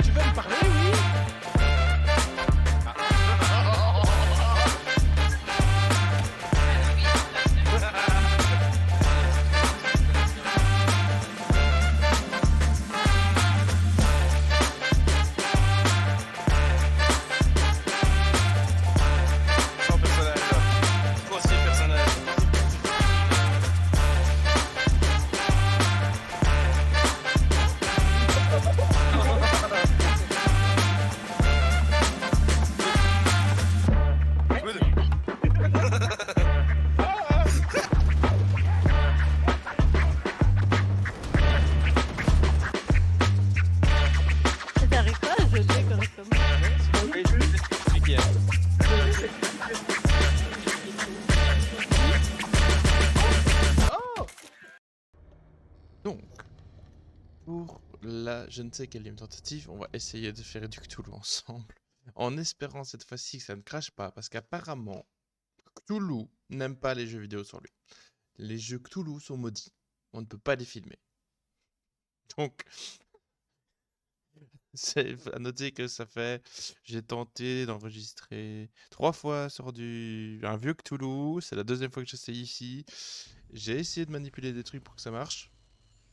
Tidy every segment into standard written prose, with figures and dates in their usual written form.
Tu veux me parler, oui? Sans personnage là. Grossier personnage. T'arrives pas à jeter correctement. Oui, je vais t'expliquer. Donc, pour la je ne sais quelle tentative, on va essayer de faire du Cthulhu ensemble. En espérant cette fois-ci que ça ne crache pas, parce qu'apparemment, Cthulhu n'aime pas les jeux vidéo sur lui. Les jeux Cthulhu sont maudits. On ne peut pas les filmer. Donc, c'est à noter que ça fait... J'ai tenté d'enregistrer 3 fois sur un vieux Cthulhu. C'est la deuxième fois que j'essaie ici. J'ai essayé de manipuler des trucs pour que ça marche.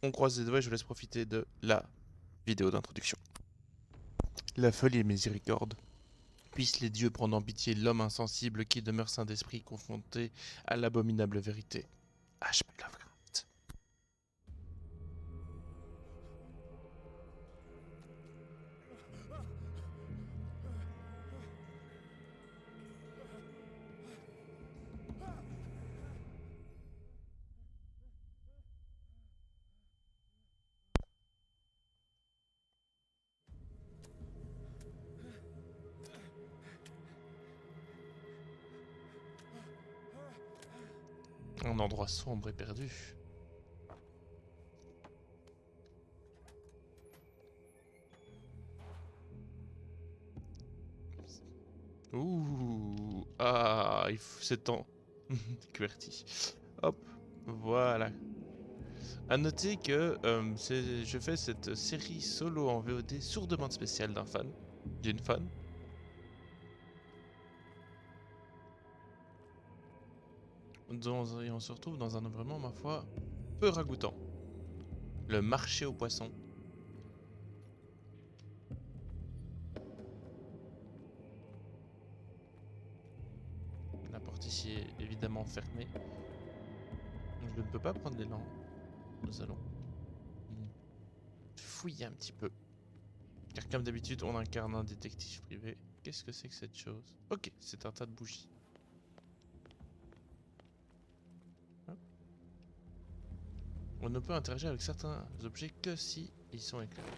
On croise les doigts et je vous laisse profiter de la vidéo d'introduction. La folie et miséricorde. Puissent les dieux prendre en pitié l'homme insensible qui demeure saint d'esprit confronté à l'abominable vérité. H.P. Lovecraft. Un endroit sombre et perdu. Ouh, ah, c'est temps. QWERTY. Hop, voilà. À noter que je fais cette série solo en VOD sur demande spéciale d'une fan. Et on se retrouve dans un environnement, ma foi, peu ragoûtant. Le marché aux poissons. La porte ici est évidemment fermée. Je ne peux pas prendre l'élan. Nous allons fouiller un petit peu. Car comme d'habitude, on incarne un détective privé. Qu'est-ce que c'est que cette chose? Ok, c'est un tas de bougies. Hop. On ne peut interagir avec certains objets que si ils sont éclairés.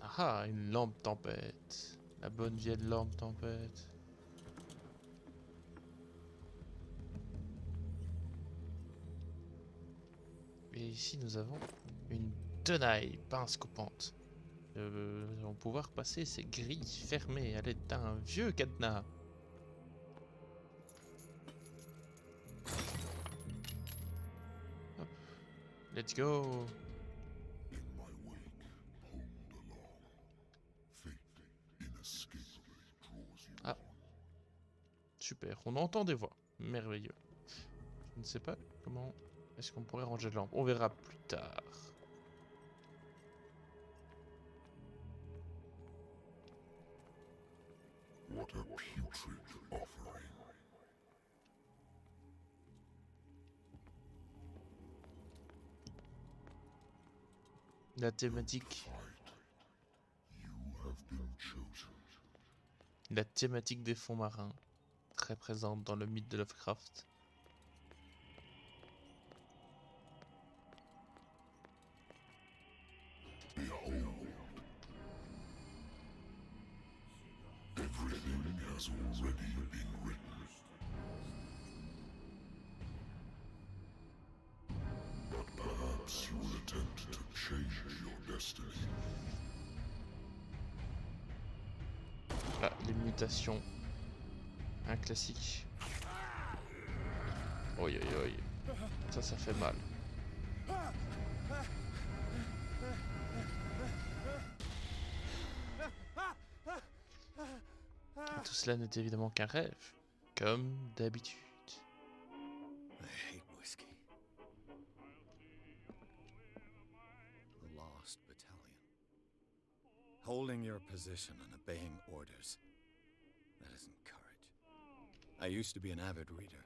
Ah, une lampe tempête. La bonne vieille lampe tempête. Et ici nous avons une tenaille pince coupante. Nous allons pouvoir passer ces grilles fermées à l'aide d'un vieux cadenas. Hop. Let's go. Ah. Super, on entend des voix. Merveilleux. Je ne sais pas comment est-ce qu'on pourrait ranger la lampe. On verra plus tard. What a putrid offering. La thématique. You have been chosen. La thématique des fonds marins. Très présente dans le mythe de Lovecraft. Behold. Everything has already been written. But perhaps you will attempt to change your destiny. Ah, les mutations. Un classique. Oi, oi, oi. Ça fait mal. Et tout cela n'est évidemment qu'un rêve, comme d'habitude. I hate whiskey. The Lost Battalion. Holding your position and obeying orders. That isn't courage. I used to be an avid reader.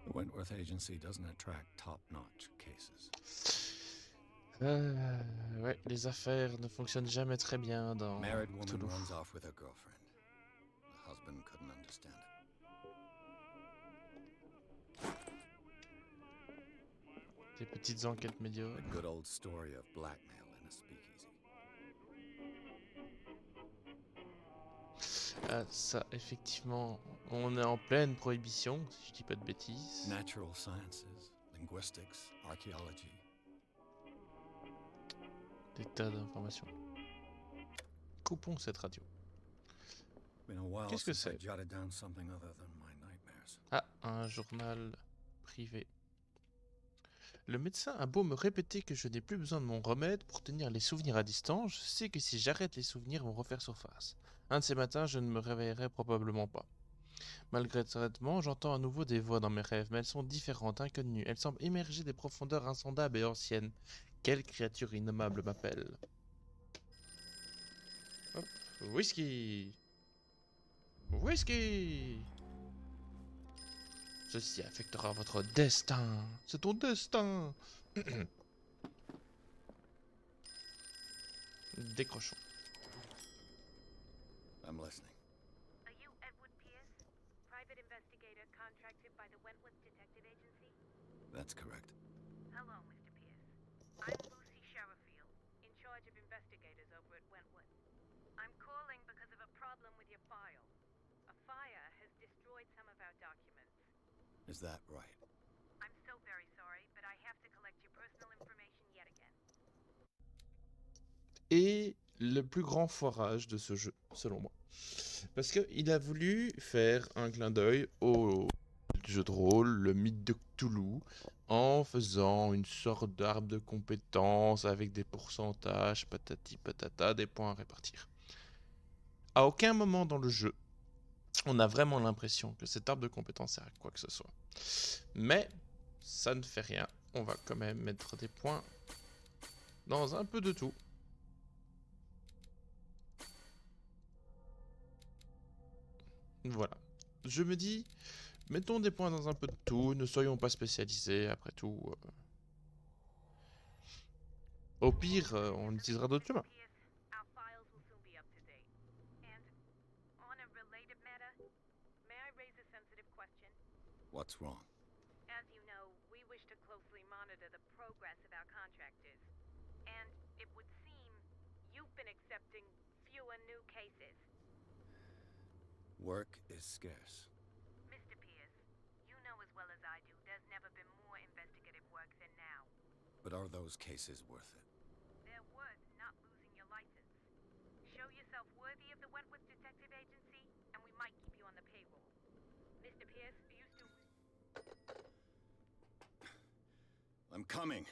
The Wentworth Agency doesn't attract top-notch cases. Ouais, les affaires ne fonctionnent jamais très bien dans Married woman Cthulhu. runs off with her girlfriend. The husband couldn't understand it. Des petites enquêtes A médiocres. good old story of blackmail in a speakeasy. Ah, ça, effectivement, on est en pleine prohibition, si je dis pas de bêtises. Natural sciences, linguistics, archaeology. Des tas d'informations. Coupons cette radio. Been a while Qu'est-ce que since I c'est? jotted down something other than my nightmares. Ah, un journal privé. Le médecin a beau me répéter que je n'ai plus besoin de mon remède pour tenir les souvenirs à distance, je sais que si j'arrête, les souvenirs vont refaire surface. Un de ces matins, je ne me réveillerai probablement pas. Malgré le traitement, j'entends à nouveau des voix dans mes rêves, mais elles sont différentes, inconnues. Elles semblent émerger des profondeurs insondables et anciennes. Quelle créature innommable m'appelle? Hop, whisky! Whisky! Ceci affectera votre destin. C'est ton destin. Décrochons. I'm listening. Are you Edward Pierce, private investigator contracted by the Wentworth Detective Agency? That's correct. Hello, Mr. Pierce. I'm Lucy Sherifield, in charge of investigators over at Wentworth. I'm calling because of a problem with your file. A fire has destroyed some of our documents. Is that right? I'm so very sorry, but I have to collect your personal information yet again. Et le plus grand foirage de ce jeu, selon moi. Parce qu'il a voulu faire un clin d'œil au jeu de rôle, le mythe de Cthulhu, en faisant une sorte d'arbre de compétences avec des pourcentages, patati patata, des points à répartir. À aucun moment dans le jeu, on a vraiment l'impression que cet arbre de compétences sert à quoi que ce soit. Mais ça ne fait rien. On va quand même mettre des points dans un peu de tout. Voilà. Je me dis, mettons des points dans un peu de tout, ne soyons pas spécialisés, après tout. Au pire, on utilisera d'autres chemins. Pierce, our files will soon be up to date. And on a related matter, may I raise a sensitive question? What's wrong? As you know, we wish to closely monitor the progress of our contractors. And it would seem you've been accepting fewer new cases. Work is scarce. Mr. Pierce, you know as well as I do there's never been more investigative work than now. But are those cases worth it? They're worth not losing your license. Show yourself worthy of the Wentworth Detective Agency, and we might keep you on the payroll. Mr. Pierce, are you still... I'm coming.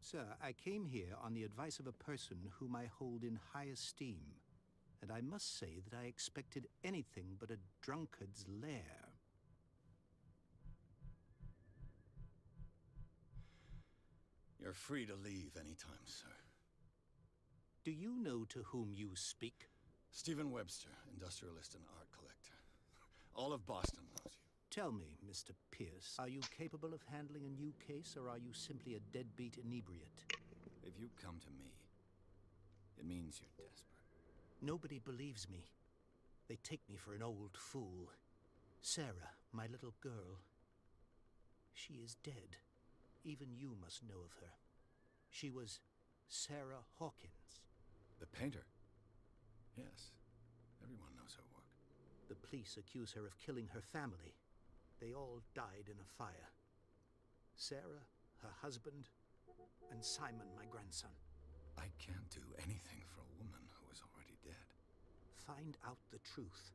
Sir, I came here on the advice of a person whom I hold in high esteem, and I must say that I expected anything but a drunkard's lair. You're free to leave anytime, sir. Do you know to whom you speak? Stephen Webster, industrialist and art collector. All of Boston knows you. Tell me, Mr. Pierce, are you capable of handling a new case, or are you simply a deadbeat inebriate? If you come to me, it means you're desperate. Nobody believes me. They take me for an old fool. Sarah, my little girl, she is dead. Even you must know of her. She was Sarah Hawkins. The painter? Yes. Everyone knows her work. The police accuse her of killing her family. They all died in a fire. Sarah, her husband, and Simon, my grandson. I can't do anything for a woman who is already dead. Find out the truth.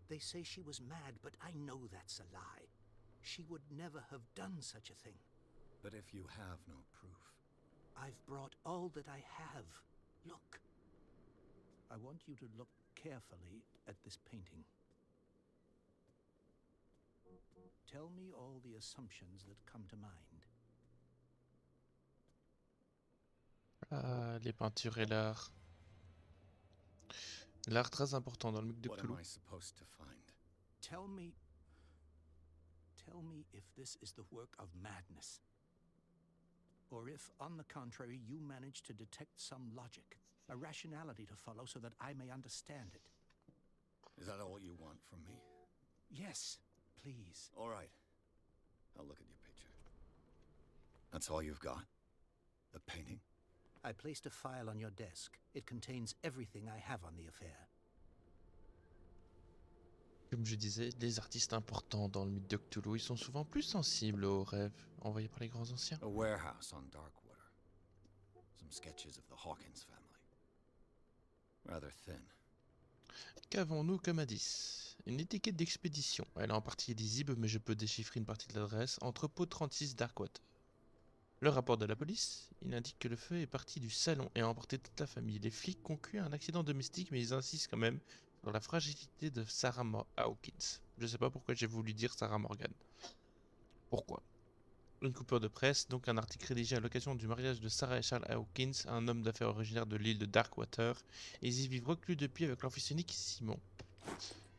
They say she was mad, but I know that's a lie. She would never have done such a thing. But if you have no proof... I've brought all that I have. Look. I want you to look carefully at this painting. Tell me all the assumptions that come to mind. Ah, les peintures et l'art. L'art très important dans le mythe de What am Cthulhu. I supposed to find? Tell me if this is the work of madness. Or if, on the contrary, you manage to detect some logic, a rationality to follow so that I may understand it. Is that all you want from me? Yes, please. All right. I'll look at your picture. That's all you've got? The painting? I placed a file on your desk. It contains everything I have on the affair. Comme je disais, les artistes importants dans le mythe de Cthulhu, ils sont souvent plus sensibles aux rêves envoyés par les grands anciens. A warehouse on Darkwater. Some sketches of the Hawkins family. Rather thin. Qu'avons-nous comme indice? Une étiquette d'expédition. Elle est en partie lisible, mais je peux déchiffrer une partie de l'adresse. Entrepôt 36 Darkwater. Le rapport de la police, il indique que le feu est parti du salon et a emporté toute la famille. Les flics concluent à un accident domestique, mais ils insistent quand même sur la fragilité de Sarah Hawkins. Je sais pas pourquoi j'ai voulu dire Sarah Morgan. Pourquoi? Une coupure de presse, donc un article rédigé à l'occasion du mariage de Sarah et Charles Hawkins, un homme d'affaires originaire de l'île de Darkwater. Et ils y vivent reclus depuis avec leur fils unique Simon.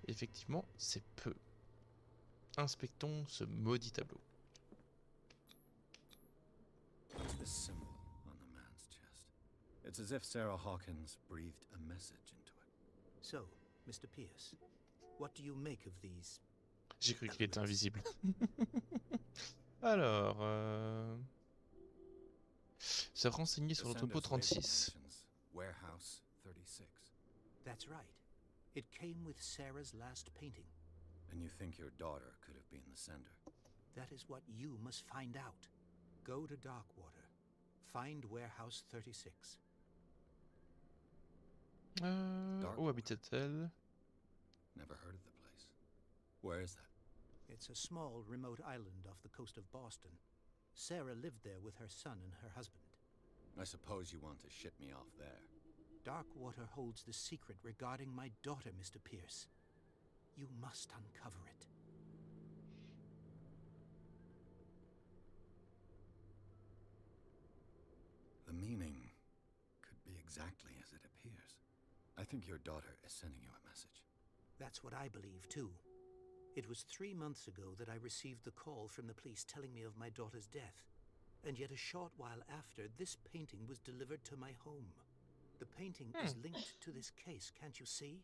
Effectivement, c'est peu. Inspectons ce maudit tableau. What's this symbol on the man's chest? It's as if Sarah Hawkins breathed a message into it. So, Mr. Pierce, what do you make of these? J'ai cru qu'il était invisible. Alors, se renseigner sur l'entrepôt 36. Warehouse 36. That's right. It came with Sarah's last painting. And you think your daughter could have been the sender? That is what you must find out. Go to Darkwater. Find Warehouse 36. Où habitait-elle? Never heard of the place. Where is that? It's a small, remote island off the coast of Boston. Sarah lived there with her son and her husband. I suppose you want to ship me off there. Darkwater holds the secret regarding my daughter, Mr. Pierce. You must uncover it. The meaning could be exactly as it appears. I think your daughter is sending you a message. That's what I believe, too. It was 3 months ago that I received the call from the police telling me of my daughter's death. And yet a short while after, this painting was delivered to my home. The painting is linked to this case, can't you see?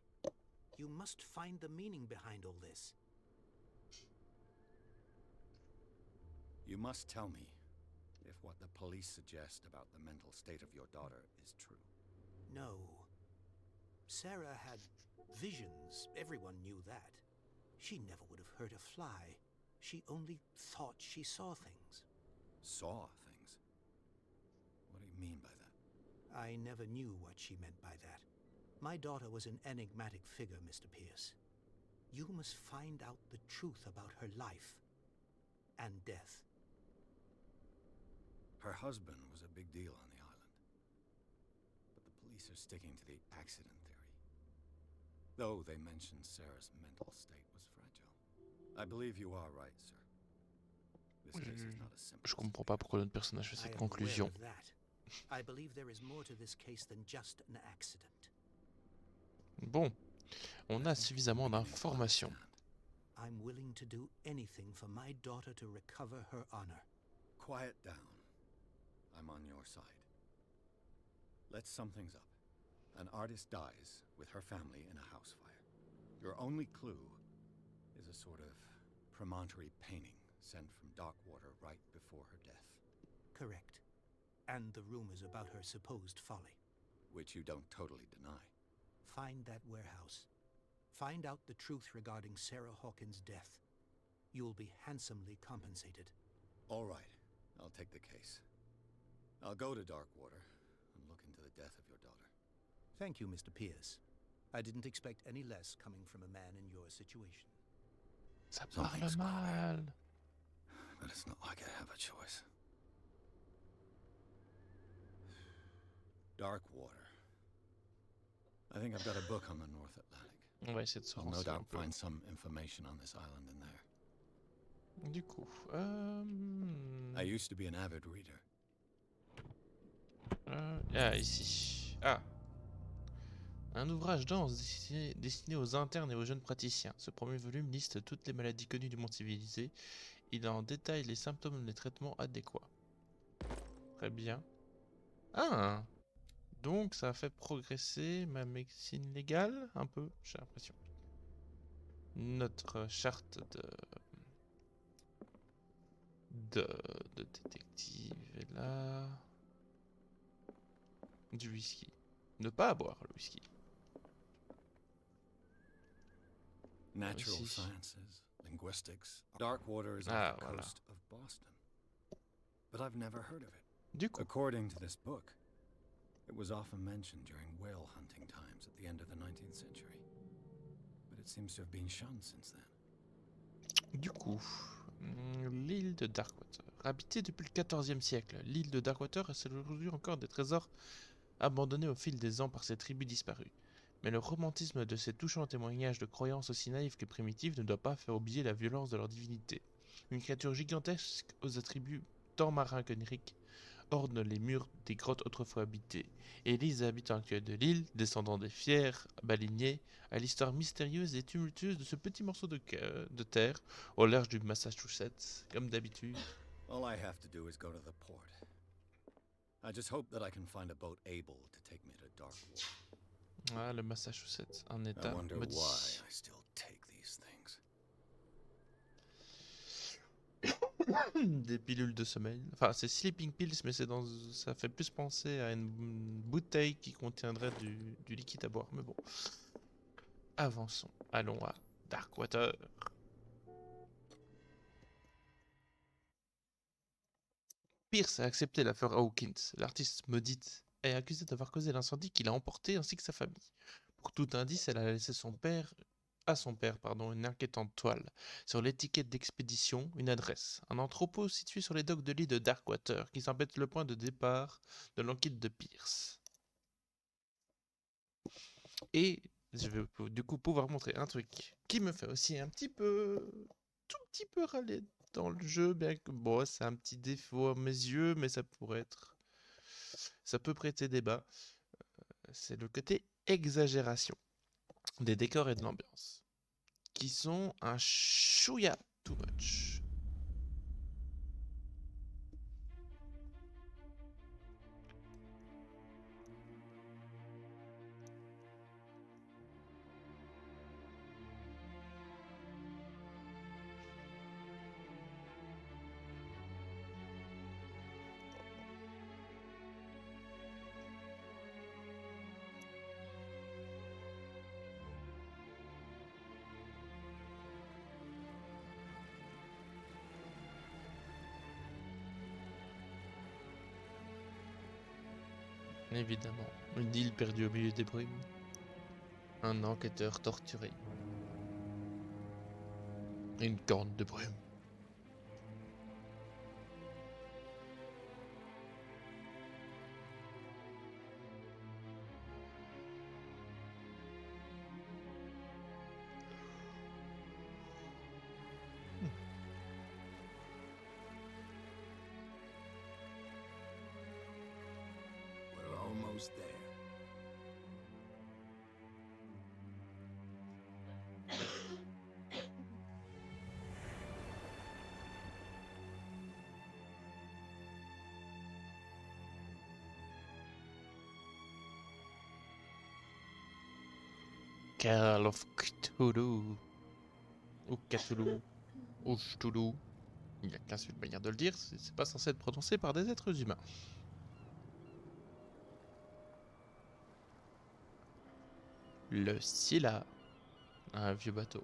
You must find the meaning behind all this. You must tell me if what the police suggest about the mental state of your daughter is true. No. Sarah had visions. Everyone knew that. She never would have hurt a fly. She only thought she saw things. Saw things? What do you mean by that? I never knew what she meant by that. My daughter was an enigmatic figure, Mr. Pierce. You must find out the truth about her life and death. Her husband was a big deal on the island. But the police are sticking to the accident theory. Though they mentioned Sarah's mental state was fragile. I believe you are right, sir. This case is not as simple. Je comprends pas pourquoi notre personnage fait I cette am aware conclusion. of that. I believe there is more to this case than just an accident. Bon, on a suffisamment d'informations. I'm willing to do anything for my daughter to recover her honor. Quiet down. I'm on your side. Let's sum things up. An artist dies with her family in a house fire. Your only clue is a sort of promontory painting sent from Darkwater right before her death. Correct. And the rumors about her supposed folly. Which you don't totally deny. Find that warehouse. Find out the truth regarding Sarah Hawkins' death. You'll be handsomely compensated. All right. I'll take the case. I'll go to Darkwater and look into the death of your daughter. Thank you, Mr. Pierce. I didn't expect any less coming from a man in your situation. Ça Something's parle mal. But it's not like I have a choice. Darkwater. I think I've got a book on the North Atlantic. On va essayer de se I'll no renseigner un doubt peu. find some information on this island in there. Du coup, I used to be an avid reader. ici. Ah, un ouvrage dense destiné aux internes et aux jeunes praticiens. Ce premier volume liste toutes les maladies connues du monde civilisé. Il en détaille les symptômes et les traitements adéquats. Très bien. Ah, donc ça a fait progresser ma médecine légale un peu, j'ai l'impression. Notre charte de détective est là. Du whisky. Ne pas boire le whisky. Natural Ici. sciences, linguistics. Darkwater is Ah, off the voilà. coast of Boston. But I've never heard of it. Du coup, According to this book, it was often mentioned during whale hunting times at the end of the 19th century. But it seems to have been shunned since then. L'île de Darkwater. Habitée depuis le XIVe siècle, l'île de Darkwater est aujourd'hui encore des trésors abandonnés au fil des ans par ces tribus disparues. Mais le romantisme de ces touchants témoignages de croyances aussi naïves que primitives ne doit pas faire oublier la violence de leur divinité. Une créature gigantesque aux attributs tant marins qu'oniriques orne les murs des grottes autrefois habitées, et les habitants actuels de l'île, descendants des fiers baleiniers, à l'histoire mystérieuse et tumultueuse de ce petit morceau de terre au large du Massachusetts, comme d'habitude. All I have to do is go to the port. I just hope that I can find a boat able to take me to Darkwater. Ah, le Massachusetts, un I état wonder maudit. why I still take these things. Des pilules de sommeil. Enfin, c'est sleeping pills, mais c'est dans, ça fait plus penser à une bouteille qui contiendrait du liquide à boire. Mais bon, avançons. Allons à Darkwater. Pierce a accepté l'affaire Hawkins. L'artiste maudite est accusée d'avoir causé l'incendie qui l'a emporté ainsi que sa famille. Pour tout indice, elle a laissé à son père, une inquiétante toile. Sur l'étiquette d'expédition, une adresse. Un entrepôt situé sur les docks de l'île de Darkwater qui semble être le point de départ de l'enquête de Pierce. Et je vais du coup pouvoir montrer un truc qui me fait aussi tout petit peu râler dans le jeu, bien que bon, c'est un petit défaut à mes yeux, mais ça peut prêter débat. C'est le côté exagération des décors et de l'ambiance, qui sont un chouïa too much. Évidemment, une île perdue au milieu des brumes. Un enquêteur torturé. Une corne de brume. We're almost there. Call of Cthulhu. Ou Cthulhu. Ou Cthulhu. Il n'y a qu'une seule manière de le dire, c'est pas censé être prononcé par des êtres humains. Le Scylla. Un vieux bateau.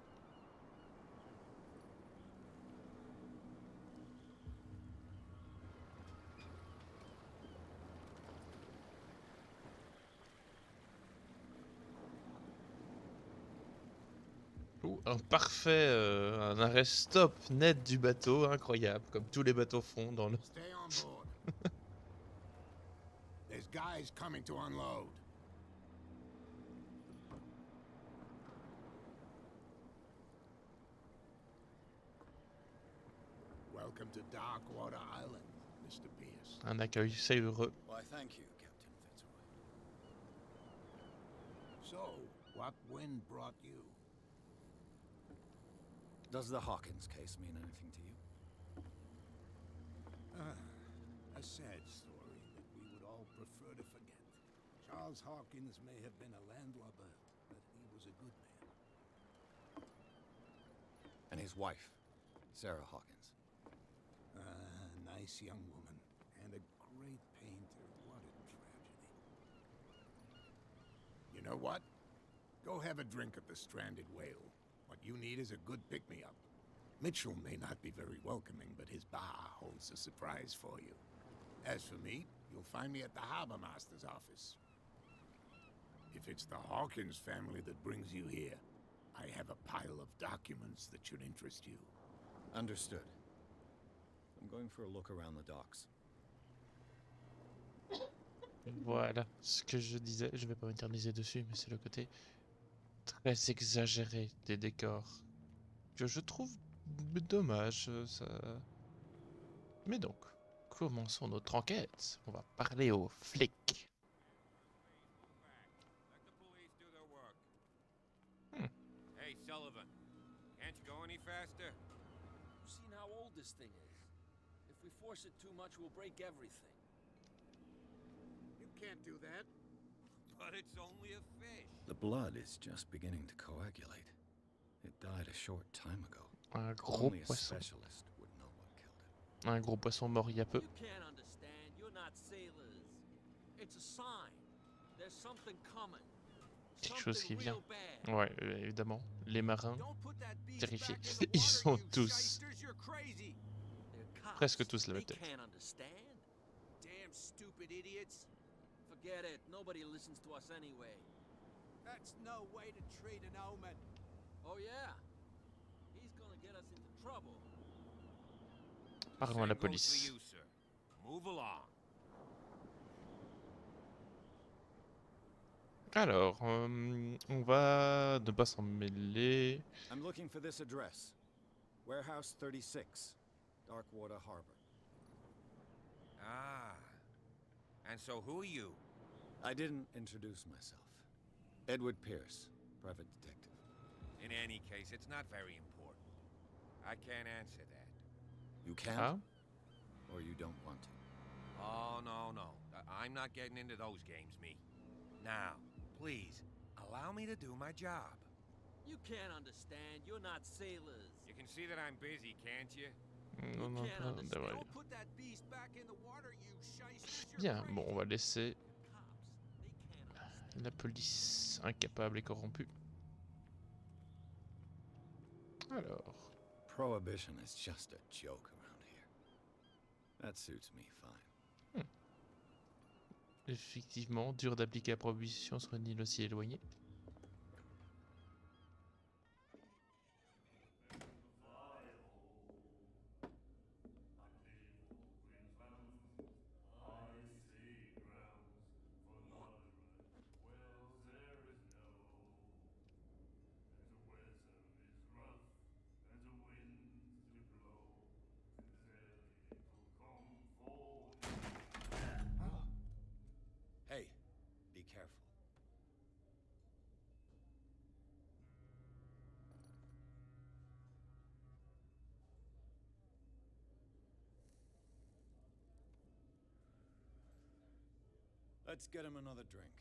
Waouh, un arrêt stop net du bateau, incroyable, comme tous les bateaux font dans le... Stay on board. There's guys coming to unload. Welcome to Darkwater Island, Mr. Pierce. Un accueil chaleureux. Why, thank you, Captain Fitzroy. So, what wind brought you? Does the Hawkins case mean anything to you? A sad story that we would all prefer to forget. Charles Hawkins may have been a landlubber, but he was a good man. And his wife, Sarah Hawkins. Nice young woman, and a great painter. What a tragedy. You know what? Go have a drink at the Stranded Whale. What you need is a good pick-me-up. Mitchell may not be very welcoming, but his bar holds a surprise for you. As for me, you'll find me at the Harbor Master's office. If it's the Hawkins family that brings you here, I have a pile of documents that should interest you. Understood. I'm going for a look around the docks. Voilà ce que je disais, je vais pas m'éterniser dessus, mais c'est le côté très exagéré des décors que je trouve dommage. Ça... Mais donc, commençons notre enquête. On va parler aux flics. Let the police do their work. Hmm. Hey, Sullivan, can't you go any faster? You've seen how old this thing is. If we force it too much, we'll break everything. You can't do that. But it's only a fish. The blood is just beginning to coagulate. It died a short time ago. Un gros Only a poisson. specialist would know what killed it. Un gros poisson mort il y a peu. You can't understand. You're not sailors. It's a sign. There's something coming. Quelque chose qui Something vient. real bad. Ouais, évidemment. Les marins, Don't put that beast terrifiés. back in the Ils water, sont you tous, shysters, you're crazy. They're cops. presque tous la They même tête. can't understand. Damn stupid idiots. Forget it. Nobody listens to us anyway. That's no way to treat an omen. Oh yeah. He's gonna get us into trouble. Parlons à la Same goes for police. you, sir. Move along. Alors, on va ne pas s'en mêler. I'm looking for this address. Warehouse 36, Darkwater Harbor. Ah. And so who are you? I didn't introduce myself. Edward Pierce, private detective. In any case, it's not very important. I can't answer that. You can't? Ah, Or you don't want to? Oh, no. I'm not getting into those games, me. Now, please, allow me to do my job. You can't understand. You're not sailors. You can see that I'm busy, can't you? non, non, can't pas understand. d'avoir. Don't put that beast back in the water, you shysters. You're Bien, crazy. bon, on va laisser Cops. They can't understand. la police incapable et corrompue. Alors, Prohibition is just a joke around here. That suits me fine. effectivement, dur d'appliquer la prohibition sur une île aussi éloignée. Hey, be careful. Let's get him another drink.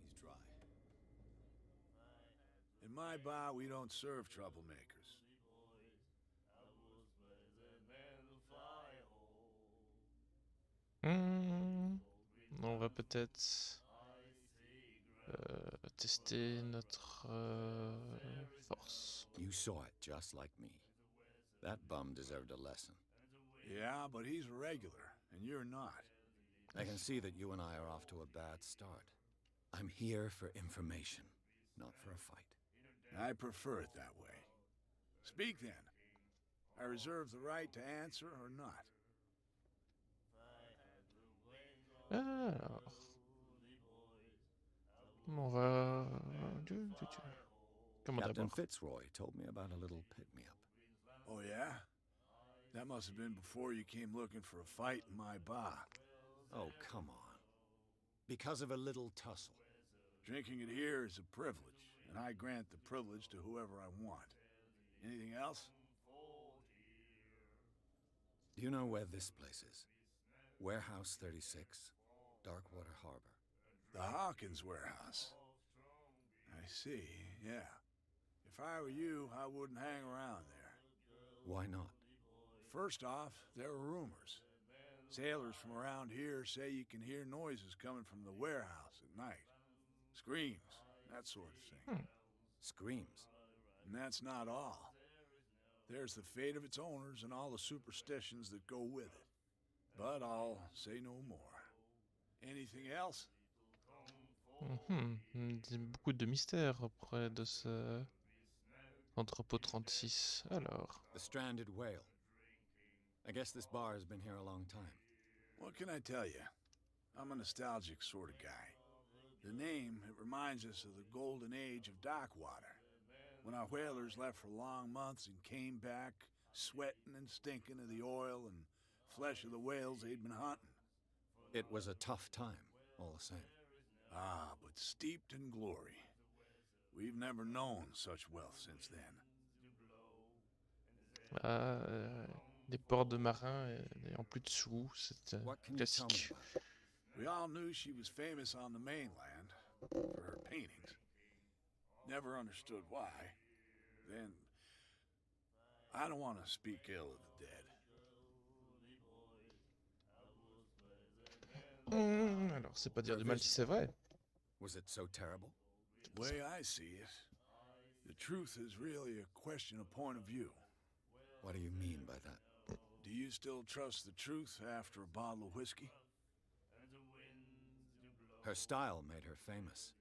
He's dry. In my bar, we don't serve troublemakers. On va peut-être tester notre force. You saw it just like me. That bum deserved a lesson. Yeah, but he's a regular, and you're not. I can see that you and I are off to a bad start. I'm here for information, not for a fight. I prefer it that way. Speak then. I reserve the right to answer or not. Alors, on va... Comment Captain d'abord? Fitzroy told me about a little pick-me-up. Oh, yeah? That must have been before you came looking for a fight in my bar. Oh, come on. Because of a little tussle. Drinking it here is a privilege, and I grant the privilege to whoever I want. Anything else? Do you know where this place is? Warehouse 36, Darkwater Harbor. The Hawkins warehouse. I see, yeah. If I were you, I wouldn't hang around there. Why not? First off, there are rumors. Sailors from around here say you can hear noises coming from the warehouse at night. Screams, that sort of thing. Screams. And that's not all. There's the fate of its owners and all the superstitions that go with it. But I'll say no more. Anything else? Il y a beaucoup de mystères auprès de ce entrepôt 36. Alors, The stranded whale. I guess this bar has been here a long time. What can I tell you? I'm a nostalgic sort of guy. The name, it reminds us of the golden age of Darkwater, when our whalers left for long months and came back sweating and stinking of the oil and flesh of the whales they'd been hunting. It was a tough time, all the same. Ah, but steeped in glory. We've never known such wealth since then. des ports de marins et en plus de sous, c'est What can you tell me classique. about it? We all knew she was famous on the mainland for her paintings. Never understood why. Then, I don't want to speak ill of the dead. Alors, c'est pas dire du mal si c'est vrai. Was it so terrible? The way I see it, the truth is really a question of point of view. What do you mean by that? Do you still trust the truth after a bottle of whiskey? Her style made her famous.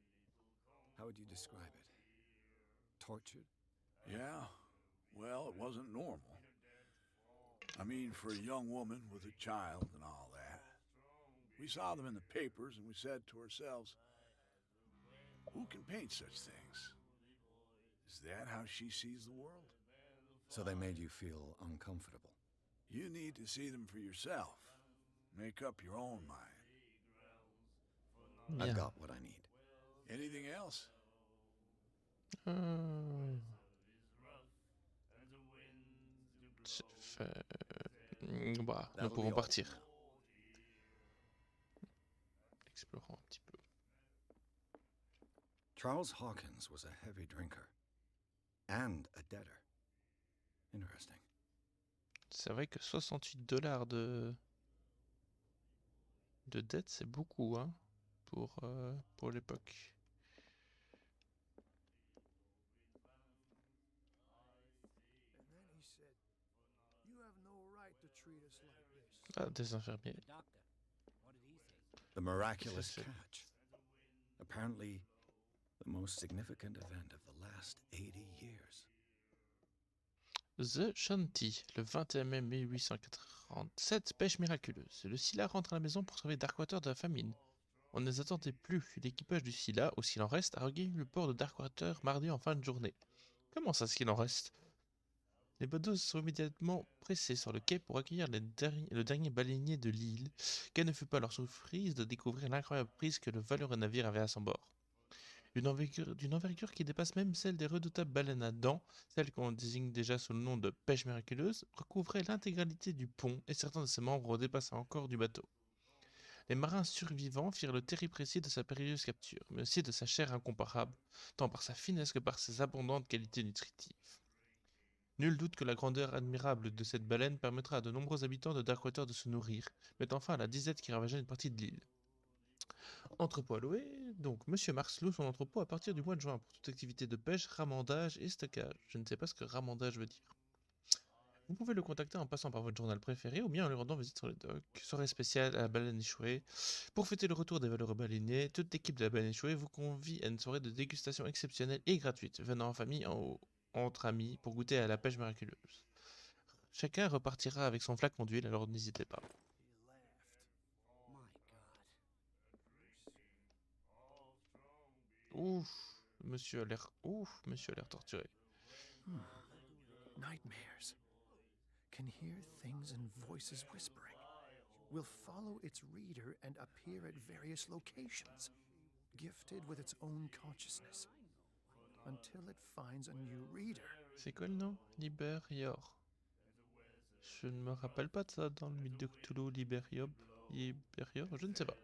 How would you describe it? Tortured? Yeah, well, it wasn't normal. I mean, for a young woman with a child and all that. We saw them in the papers and we said to ourselves, who can paint such things? Is that how she sees the world? So they made you feel uncomfortable. You need to see them for yourself. Make up your own mind. Bien. I've got what I need. Anything else? Bah, nous That'll pouvons be all partir. for now. Explorons un petit peu. Charles Hawkins was a heavy drinker. And a debtor. Interesting. C'est vrai que $68 de dette, c'est beaucoup, hein, pour l'époque. And then he said, "You have no right to treat us like this." Ah, des infirmiers. Doctor, what did he say? The miraculous C'est- catch. Apparently, the most significant event of the last 80 years. The Shanty, le 21 mai 1847, pêche miraculeuse. Le Scylla rentre à la maison pour sauver Darkwater de la famine. On ne les attendait plus. L'équipage du Scylla, ou s'il en reste, a regagné le port de Darkwater mardi en fin de journée. Comment ça, ce qu'il en reste? Les badauds sont immédiatement pressés sur le quai pour accueillir le dernier baleinier de l'île. Quelle ne fut pas leur surprise de découvrir l'incroyable prise que le valeureux navire avait à son bord. D'une envergure qui dépasse même celle des redoutables baleines à dents, celle qu'on désigne déjà sous le nom de pêche miraculeuse, recouvrait l'intégralité du pont et certains de ses membres dépassaient encore du bateau. Les marins survivants firent le terrible récit de sa périlleuse capture, mais aussi de sa chair incomparable, tant par sa finesse que par ses abondantes qualités nutritives. Nul doute que la grandeur admirable de cette baleine permettra à de nombreux habitants de Darkwater de se nourrir, mettant fin à la disette qui ravageait une partie de l'île. Entrepôt à louer, donc Monsieur Mars loue son entrepôt à partir du mois de juin pour toute activité de pêche, ramandage et stockage. Je ne sais pas ce que ramandage veut dire. Vous pouvez le contacter en passant par votre journal préféré ou bien en lui rendant visite sur le dock. Soirée spéciale à la baleine échouée. Pour fêter le retour des valeureux baleiniers, toute l'équipe de la baleine échouée vous convie à une soirée de dégustation exceptionnelle et gratuite, venant en famille entre amis pour goûter à la pêche miraculeuse. Chacun repartira avec son flacon d'huile, alors n'hésitez pas. Ouf, monsieur a l'air torturé. Nightmares. Can hear things and voices whispering. Will follow its reader and appear at various locations, gifted with its own consciousness, until it finds a new reader. C'est quoi le nom? Liberior. Je ne me rappelle pas de ça dans le mythe de Cthulhu. Liberior, je ne sais pas.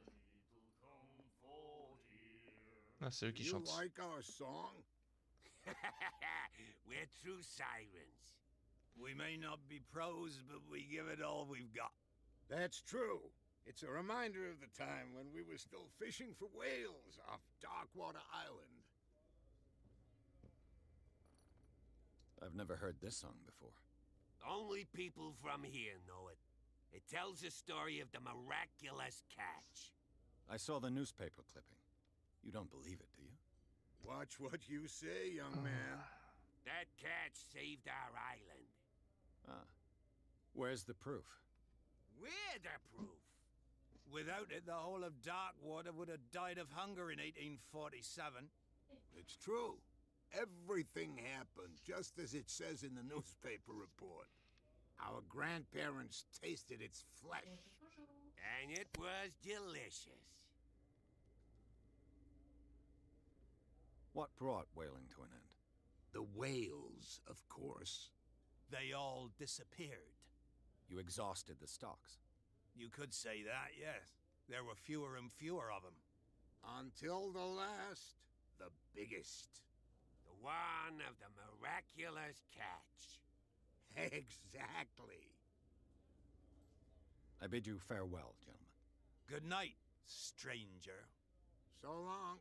Ah, c'est eux qui You chantent. like our song? We're true sirens. We may not be pros, but we give it all we've got. That's true. It's a reminder of the time when we were still fishing for whales off Darkwater Island. I've never heard this song before. Only people from here know it. It tells the story of the miraculous catch. I saw the newspaper clipping. You don't believe it, do you? Watch what you say, young man. That catch saved our island. Ah. Where's the proof? We're the proof. Without it, the whole of Darkwater would have died of hunger in 1847. It's true. Everything happened just as it says in the newspaper report. Our grandparents tasted its flesh. And it was delicious. What brought whaling to an end? The whales, of course. They all disappeared. You exhausted the stocks. You could say that, yes. There were fewer and fewer of them. Until the last, the biggest. The one of the miraculous catch. Exactly. I bid you farewell, gentlemen. Good night, stranger. So long.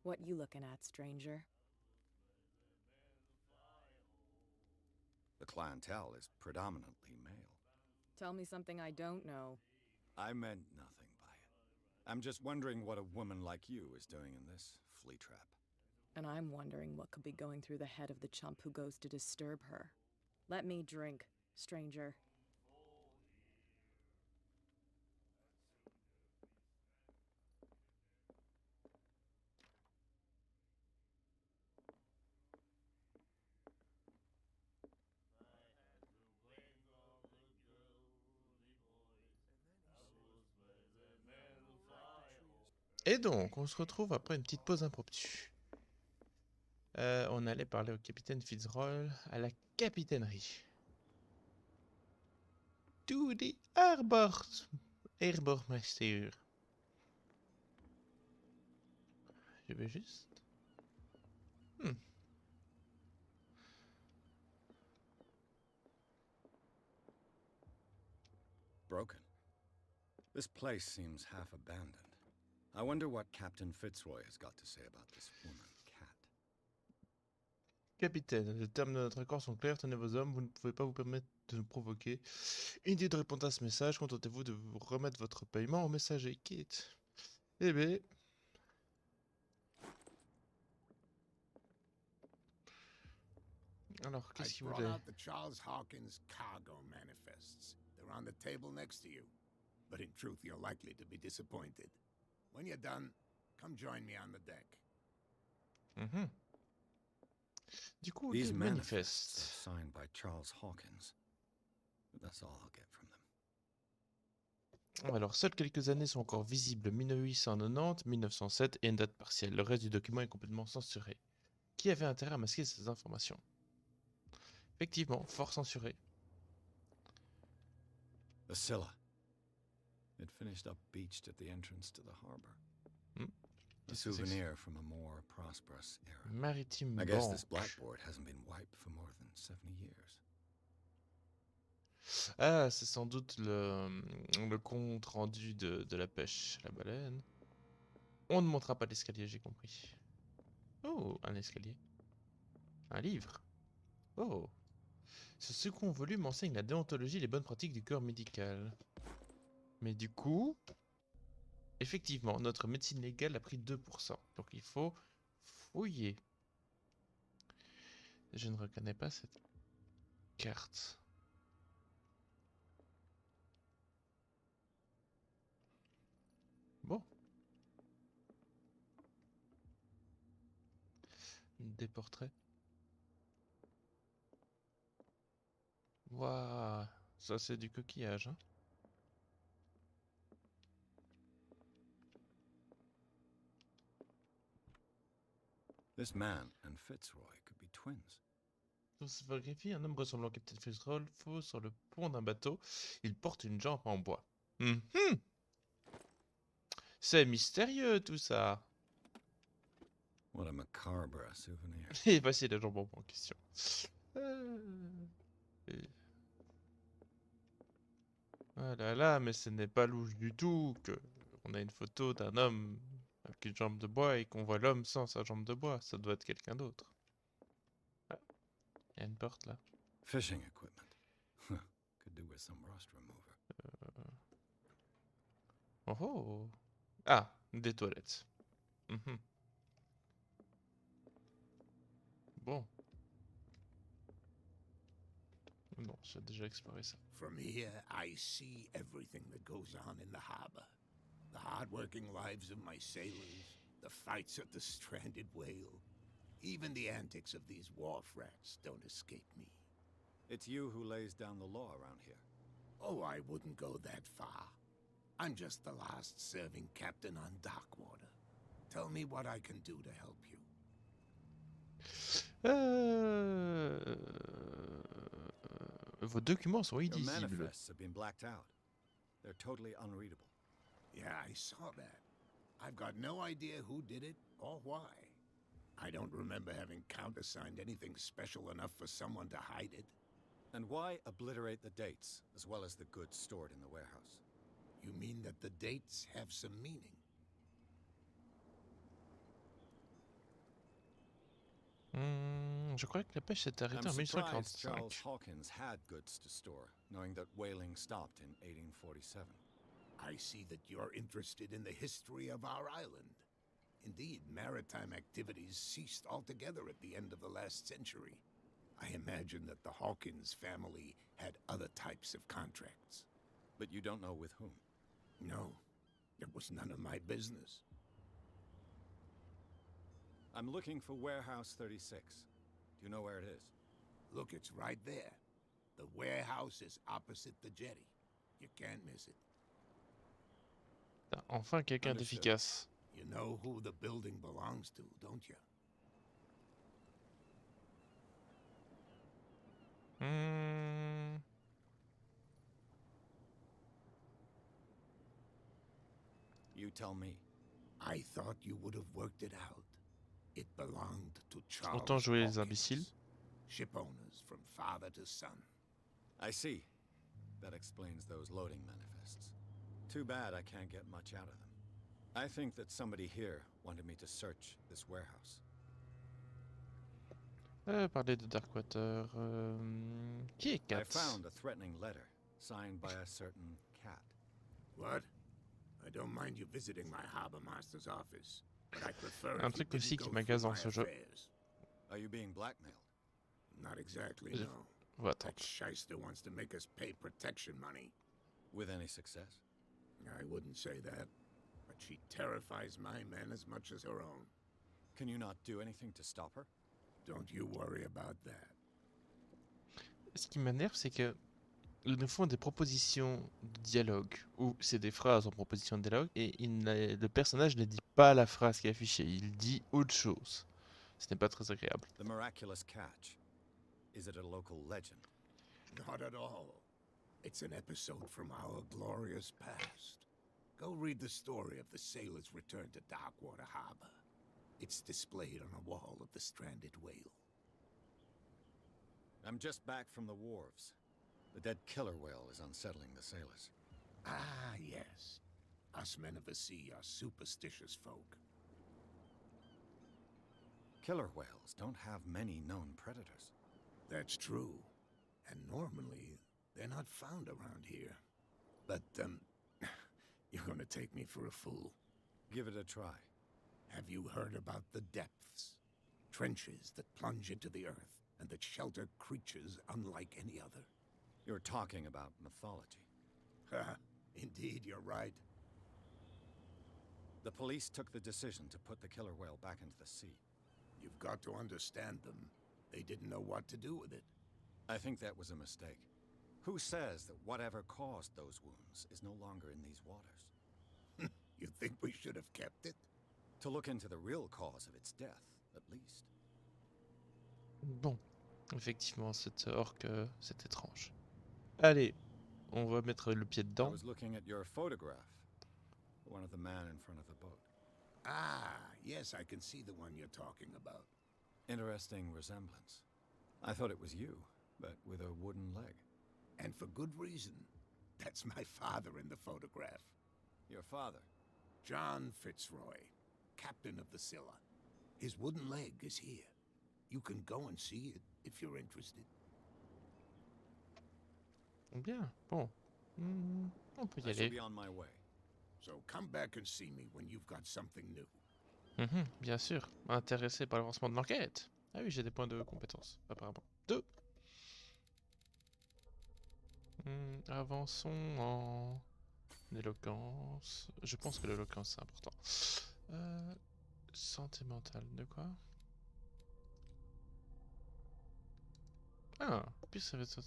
What you looking at, stranger? The clientele is predominantly male. Tell me something I don't know. I meant nothing by it. I'm just wondering what a woman like you is doing in this flea trap. And I'm wondering what could be going through the head of the chump who goes to disturb her. Let me drink, stranger. Et donc, on se retrouve après une petite pause impromptue. On allait parler au capitaine Fitzroy à la capitainerie. To the Harbourmaster. Je vais juste... Broken. This place seems half abandoned. I wonder what Captain Fitzroy has got to say about this woman, Cat. Capitaine, les termes de notre accord sont clairs, tenez vos hommes, vous ne pouvez pas vous permettre de nous provoquer. Inutile de répondre à ce message, contentez-vous de vous remettre votre paiement au messager. Quitte. Eh bien... Alors, qu'est-ce qu'il brought voulait? out the Charles Hawkins cargo manifests. They're on the table next to you. But in truth, you're likely to be disappointed. When you're done, come join me on the deck. Du coup, These les manifests manifestes. are signed by Charles Hawkins. That's all I'll get from them. Alors, seules quelques années sont encore visibles, 1890, 1907 et une date partielle. Le reste du document est complètement censuré. Qui avait intérêt à masquer ces informations? Effectivement, fort censuré. The Scylla. It finished up beached at the entrance to the harbor. A souvenir from a more prosperous era. Maritime I guess Bank. this blackboard hasn't been wiped for more than 70 years. Ah, c'est sans doute le compte rendu de la pêche à la baleine. On ne montera pas l'escalier, j'ai compris. Oh, un escalier. Un livre. Oh. Ce second volume enseigne la déontologie et les bonnes pratiques du corps médical. Mais du coup, effectivement, notre médecine légale a pris 2%. Donc il faut fouiller. Je ne reconnais pas cette carte. Bon. Des portraits. Waouh, ça c'est du coquillage, hein. This man and Fitzroy could be twins. On se vérifie, un homme ressemblant au capitaine Fitzroy sur le pont d'un bateau. Il porte une jambe en bois. Mhm. C'est mystérieux tout ça. What a macabre souvenir. Et voici la jambe en bois en question. Et- Ah là là, mais ce n'est pas louche du tout que on a une photo d'un homme avec une jambe de bois et qu'on voit l'homme sans sa jambe de bois. Ça doit être quelqu'un d'autre. Ah, il y a une porte là. Fishing equipment. Could do with some rust remover. Oh oh. Ah, des toilettes. Mhm. Bon. Non, j'ai déjà exploré ça. From here, I see everything that goes on in the harbor. The hard-working lives of my sailors, the fights at the stranded whale. Even the antics of these wharf rats don't escape me. It's you who lays down the law around here. Oh, I wouldn't go that far. I'm just the last serving captain on Darkwater. Tell me what I can do to help you. Vos documents sont Your illisibles. manifests have been blacked out. They're totally unreadable. Yeah, I saw that. I've got no idea who did it or why. I don't remember having countersigned anything special enough for someone to hide it. And why obliterate the dates, as well as the goods stored in the warehouse? You mean that the dates have some meaning? Je crois que la pêche s'est arrêtée I'm en surprised Charles 1845. Hawkins had goods to store, knowing that whaling stopped in 1847. I see that you're interested in the history of our island. Indeed, maritime activities ceased altogether at the end of the last century. I imagine that the Hawkins family had other types of contracts. But you don't know with whom? No, it was none of my business. I'm looking for Warehouse 36. Do you know where it is? Look, it's right there. The warehouse is opposite the jetty. You can't miss it. Enfin quelqu'un Understood. d'efficace. You know who the building belongs to, don't you? You tell me. I thought you would have worked it out. It belonged to Charles Autant jouer les Hawkins, imbéciles. ship owners from father to son. I see. That explains those loading manifests. Too bad I can't get much out of them. I think that somebody here wanted me to search this warehouse. Parler de Darkwater. Qui est I Kat? found a threatening letter signed by a certain cat. What? I don't mind you visiting my harbor master's office, but I prefer Un if you truc didn't aussi go qui through m'agace dans my ce jeu. affairs. Are you being blackmailed? Not exactly, Je- no. On va That attendre. shyster wants to make us pay protection money. With any success? I wouldn't say that, but she terrifies my men as much as her own. Can you not do anything to stop her? Don't you worry about that. Ce qui m'énerve, c'est que ils nous font des propositions de dialogue, ou c'est des phrases en proposition de dialogue, et le personnage ne dit pas la phrase qui est affichée, il dit autre chose. Ce n'est pas très agréable. The miraculous catch. Is it a local legend? Not at all. It's an episode from our glorious past. Go read the story of the sailor's return to Darkwater Harbor. It's displayed on a wall of the stranded whale. I'm just back from the wharves. The dead killer whale is unsettling the sailors. Ah, yes. Us men of the sea are superstitious folk. Killer whales don't have many known predators. That's true. And normally, they're not found around here. But, you're gonna take me for a fool. Give it a try. Have you heard about the depths? Trenches that plunge into the earth and that shelter creatures unlike any other. You're talking about mythology. Indeed, you're right. The police took the decision to put the killer whale back into the sea. You've got to understand them. They didn't know what to do with it. I think that was a mistake. Who says that whatever caused those wounds is no longer in these waters? You think we should have kept it? To look into the real cause of its death, at least. Bon, effectivement, cette orque, c'est étrange. Allez, on va mettre le pied I dedans. was looking at your photograph. One of the man in front of the boat. Ah, yes, I can see the one you're talking about. Interesting resemblance. I thought it was you, but with a wooden leg. And for good reason. That's my father in the photograph. Your father? John Fitzroy, captain of the Scylla. His wooden leg is here. You can go and see it if you're interested. Bien, bon. On peut y I shall aller. be on my way. So come back and see me when you've got something new. Bien sûr. Intéressé par l'avancement de l'enquête. Ah oui, j'ai des points de compétence, apparemment. 2. Avançons en éloquence. Je pense que l'éloquence c'est important. Santé mentale, de quoi? Ah, puis ça va être...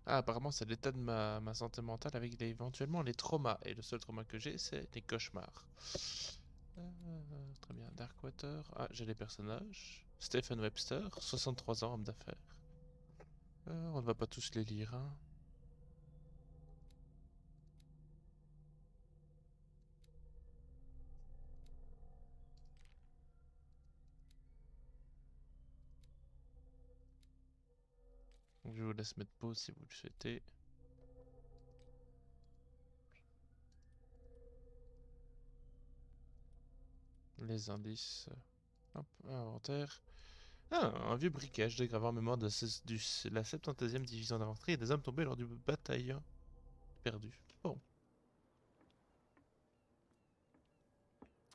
Ah, apparemment c'est l'état de ma santé mentale avec éventuellement les traumas. Et le seul trauma que j'ai, c'est les cauchemars. Très bien, Darkwater. Ah, j'ai les personnages. Stephen Webster, 63 ans, homme d'affaires. On ne va pas tous les lire, hein. Je vous laisse mettre pause si vous le souhaitez. Les indices. Hop, inventaire. Ah, un vieux briquage dégravé en mémoire de la 72e division d'infanterie et des hommes tombés lors du bataillon perdu. Bon.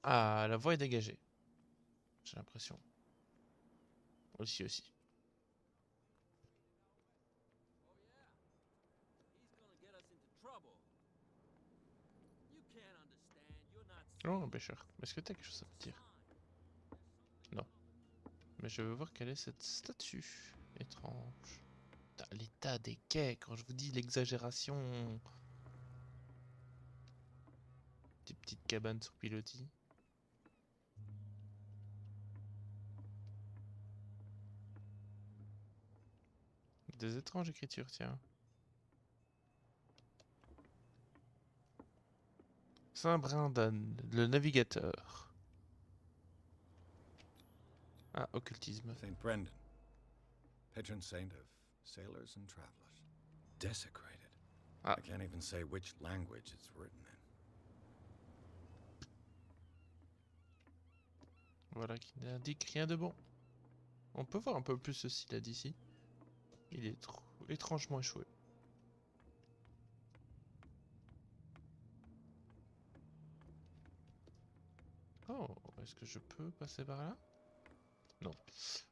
Ah, la voie est dégagée. J'ai l'impression. Aussi. Oh, un pêcheur. Est-ce que t'as quelque chose à me dire? Non. Mais je veux voir quelle est cette statue. Étrange. Putain, l'état des quais, quand je vous dis l'exagération. Des petites cabanes sur pilotis. Des étranges écritures, tiens. Saint Brendan, le navigateur. Ah, occultisme. Saint Brendan, patron saint of sailors and travelers. Desecrated. Ah. I can't even say which language it's written in. Voilà qui n'indique rien de bon. On peut voir un peu plus ce style d'ici. Il est étrangement échoué. Oh, est-ce que je peux passer par là? Non.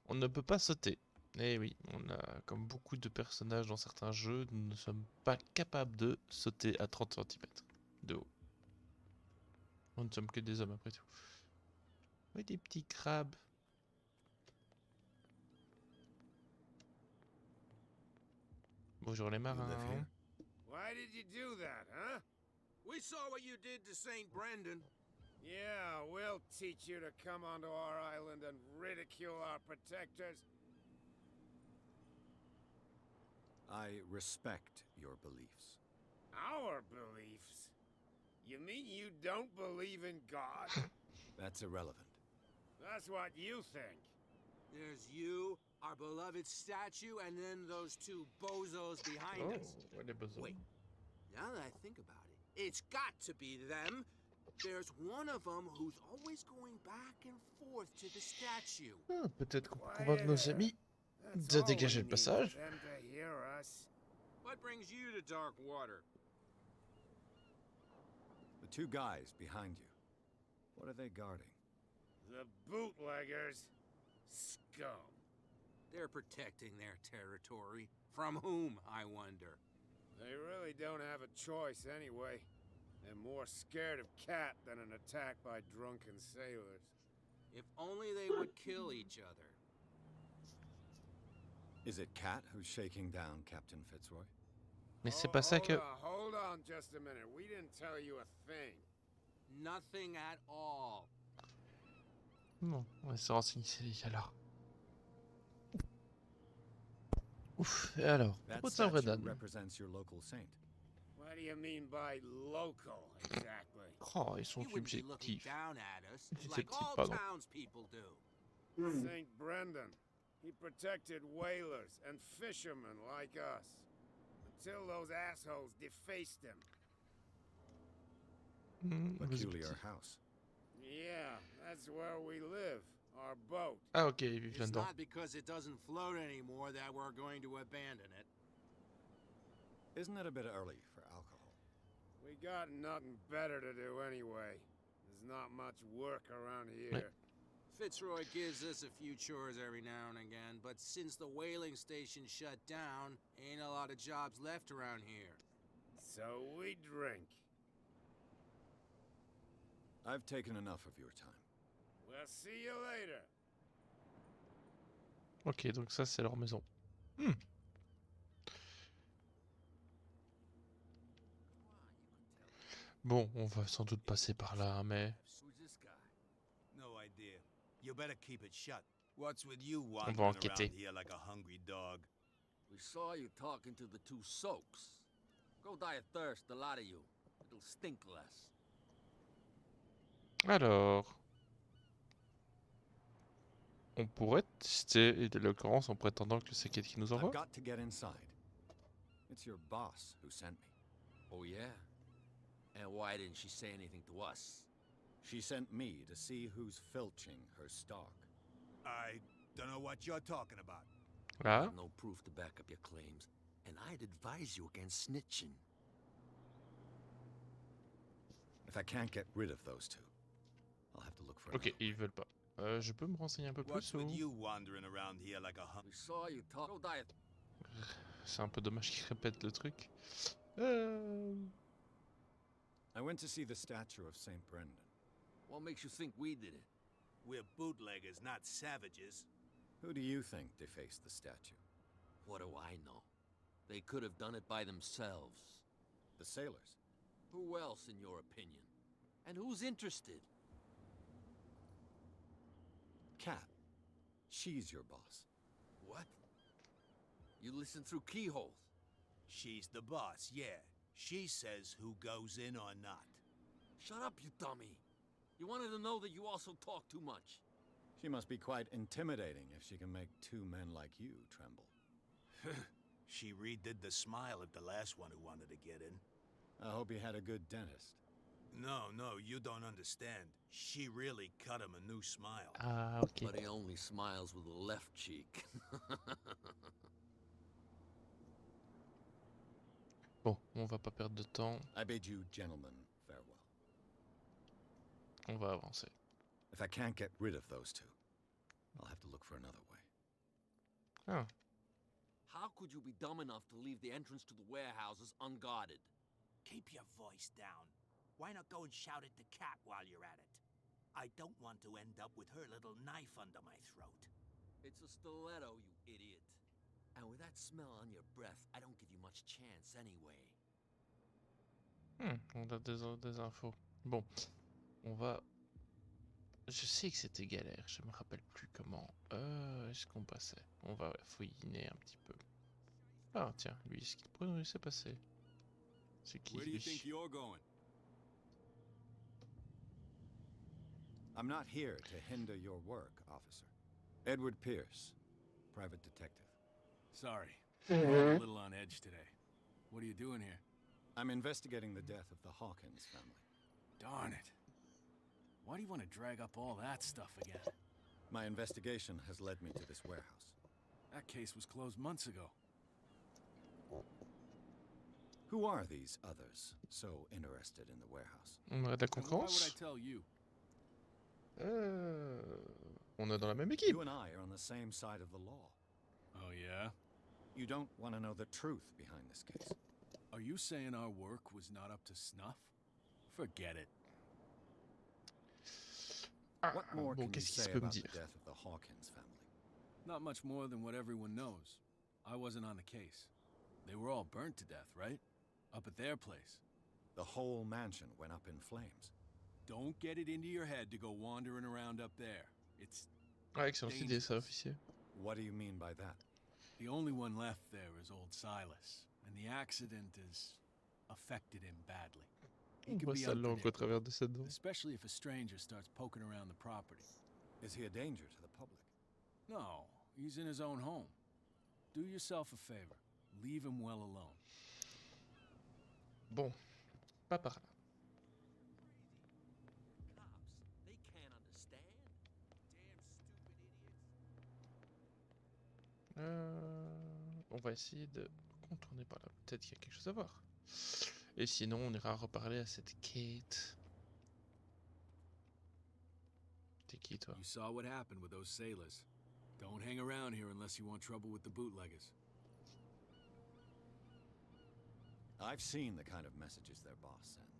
On ne peut pas sauter. Eh oui, on a, comme beaucoup de personnages dans certains jeux, nous ne sommes pas capables de sauter à 30 cm de haut. Nous ne sommes que des hommes après tout. Oui, des petits crabes. Bonjour les marins. Why did you do that, huh? We saw what you did to St. Brendan. Yeah, we'll teach you to come onto our island and ridicule our protectors. I respect your beliefs. Our beliefs? You mean you don't believe in God? That's irrelevant. That's what you think. There's you, our beloved statue, and then those two bozos behind us. les bozos. Wait, now that I think about it, it's got to be them. There's one of them who's always going back and forth to the statue. Ah, peut-être qu'on peut convaincre nos amis de dégager le passage. What brings you to Dark Water? The two guys behind you. What are they guarding? The bootleggers. Scum. They're protecting their territory. From whom, I wonder? They really don't have a choice anyway. They're more scared of Cat than an attack by drunken sailors. If only they would kill each other. Is it Cat who's shaking down Captain Fitzroy? Mais c'est pas ça que... Hold on just a minute. We didn't tell you a thing. Nothing at all. Bon, on va se renseigner ici alors. Ouf, et alors, That pourquoi ça statue redonne? represents your local saint. What do you mean by local, exactly? Oh, ils sont He wouldn't be looking subjectifs. down at us, Susceptibles, like all pardon. townspeople do. St. Brendan. He protected whalers and fishermen like us. Until those assholes defaced him. Peculiar house. Yeah, that's where we live. Our boat. Ah ok, ils vivent It's là-dedans. not because it doesn't float anymore that we're going to abandon it. Isn't it a bit early for alcohol? We got nothing better to do anyway. There's not much work around here. Fitzroy gives us a few chores every now and again, but since the whaling station shut down, ain't a lot of jobs left around here. So we drink. I've taken enough of your time. We'll see you later. Ok, donc ça c'est leur maison. Bon, on va sans doute passer par là, mais... Who's this guy? No idea. You better keep it shut. What's with you On wandering va around enquêter. here like a hungry dog? We saw you talking to the two soaks. Go die of thirst, the lot of you. It'll stink less. Alors... On pourrait tester l'occurrence en prétendant que c'est Kate qui nous I've envoie. got to get inside. It's your boss who sent me. Oh, yeah? And why didn't she say anything to us? She sent me to see who's filching her stock. I don't know what you're talking about. Ah, Got no proof to back up your claims, and I'd advise you against snitching. If I can't get rid of those two, I'll have to look for ok, another. ils veulent pas. Je peux me renseigner un peu What's plus with ou... you wandering around here like a We saw you talk. Go die of... C'est un peu dommage qu'ils répètent le truc. I went to see the statue of St. Brendan. What makes you think we did it? We're bootleggers, not savages. Who do you think defaced the statue? What do I know? They could have done it by themselves. The sailors. Who else, in your opinion? And who's interested? Cat. She's your boss. What? You listen through keyholes. She's the boss, yeah. She says who goes in or not. Shut up, you dummy. You wanted to know that you also talk too much. She must be quite intimidating if she can make two men like you tremble. She redid the smile at the last one who wanted to get in. I hope he had a good dentist. No, you don't understand. She really cut him a new smile. Ah, ok. But he only smiles with the left cheek. Bon, on va pas perdre de temps. I bid you gentlemen farewell. On va avancer. If I can't get rid of those two, I'll have to look for another way. Ah, How could you be dumb enough to leave the entrance to the warehouses unguarded? Keep your voice down. Why not go and shout at the cat while you're at it? I don't want to end up with her little knife under my throat. It's a stiletto, you idiot. And with that smell on your breath, I don't give you much chance anyway. on a des infos. Bon, on va... Je sais que c'était galère, je me rappelle plus comment est-ce qu'on passait. On va fouiner un petit peu. Ah tiens, lui, est-ce qu'il pourrait nous laisser passer? C'est qui Where do you lui? think you're going? I'm not here to hinder your work, officer. Edward Pierce, private detective. Sorry, I'm a little on edge today. What are you doing here? I'm investigating the death of the Hawkins family. Darn it. Why do you want to drag up all that stuff again? My investigation has led me to this warehouse. That case was closed months ago. Who are these others so interested in the warehouse? On aurait de la And why would I concurrence. tell you? On est dans la même équipe. You and I are on the same side of the law. Oh, yeah? You don't want to know the truth behind this case. Are you saying our work was not up to snuff? Forget it. What more bon, can you qu'est-ce qu'il say peut me about the dire? death of the Hawkins family? Not much more than what everyone knows. I wasn't on the case. They were all burnt to death, right? Up at their place. The whole mansion went up in flames. Don't get it into your head to go wandering around up there. It's Ouais, excellente idée ça, officier. What do you mean by that? the only one left there is old Silas, and the accident has affected him badly. He On can voit be sa langue au unpredictable, travers de cette dent. especially if a stranger starts poking around the property. Is he a danger to the public? No, he's in his own home. Do yourself a favor. Leave him well alone. Bon, pas par là. Cops, they can't understand. Damn stupid idiots. On va essayer de contourner par là. Peut-être qu'il y a quelque chose à voir. Et sinon, on ira reparler à cette Kate. T'es qui, toi? You saw what happened with those sailors. Don't hang around here unless you want trouble with the bootleggers. I've seen the kind of messages their boss sends.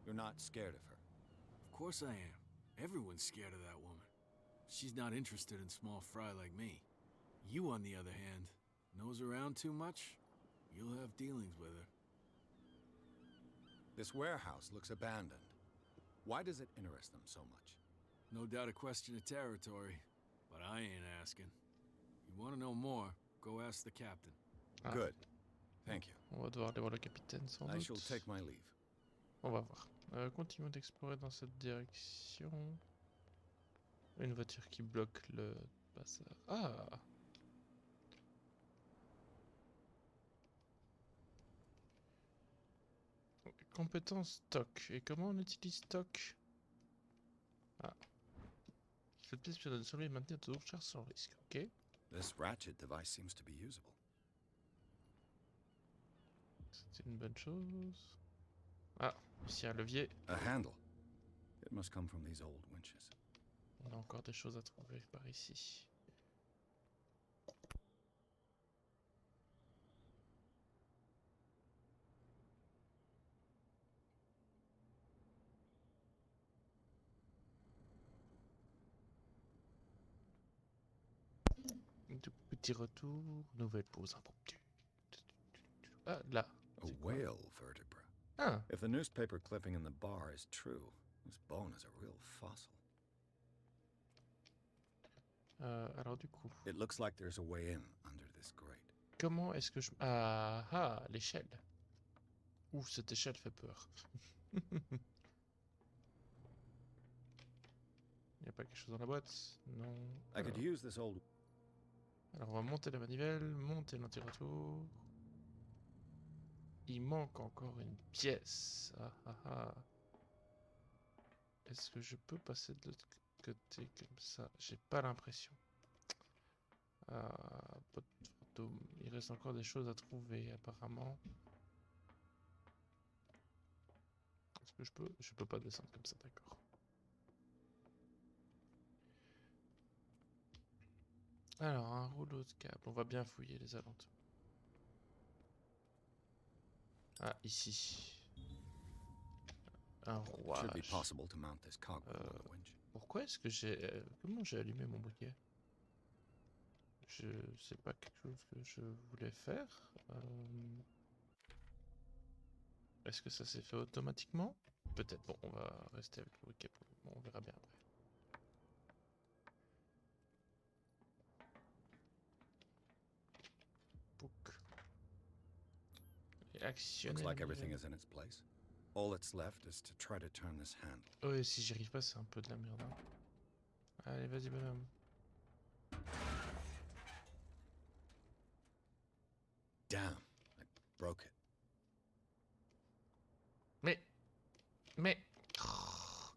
You're not scared of her. Of course I am. Everyone's scared of that woman. She's not interested in small fry like me. You, on the other hand, nose around too much, you'll have dealings with her. This warehouse looks abandoned. Why does it interest them so much? No doubt a question of territory, but I ain't asking. You want to know more, go ask the captain. Ah. Good. Thank you. On va devoir aller voir le capitaine sans I doute. shall take my leave. On va voir. Continuons d'explorer dans cette direction. Une voiture qui bloque le passage. Ah! Compétence stock. Et comment on utilise stock? Ah. Cette pièce permet de sauver et maintenir de recharge sans risque. Ok. This ratchet device seems to be usable. C'est une bonne chose. Ah, ici un levier. A handle. It must come from these old winches. On a encore des choses à trouver par ici. Tout petit retour, nouvelle pause impromptue. Ah, là. A whale vertebra. Ah. If the newspaper clipping in the bar is true, this bone is a real fossil. Alors du coup. It looks like there's a way in under this grate. Comment est-ce que je... Ah, l'échelle. Ouf, cette échelle fait peur. Il n'y a pas quelque chose dans la boîte? Non. I could use this old... Alors on va monter la manivelle, monter l'anti-retour. Il manque encore une pièce. Ah ah ah. Est-ce que je peux passer de l'autre côté comme ça? J'ai pas l'impression. Ah, pas de fantôme. Il reste encore des choses à trouver apparemment. Est-ce que je peux? Je peux pas descendre comme ça, d'accord. Alors, un rouleau de câble. On va bien fouiller les alentours. Ah, ici. Un rouage. Pourquoi est-ce que j'ai... comment j'ai allumé mon briquet? Je sais pas quelque chose que je voulais faire. Est-ce que ça s'est fait automatiquement? Peut-être. Bon, on va rester avec le briquet. Bon, on verra bien après. Looks like everything is in its place. All that's left is to try to turn this handle. Ouais, si j'y arrive pas, c'est un peu de la merde. Hein. Allez, vas-y, bonhomme. Damn, I broke it. Mais... Oh,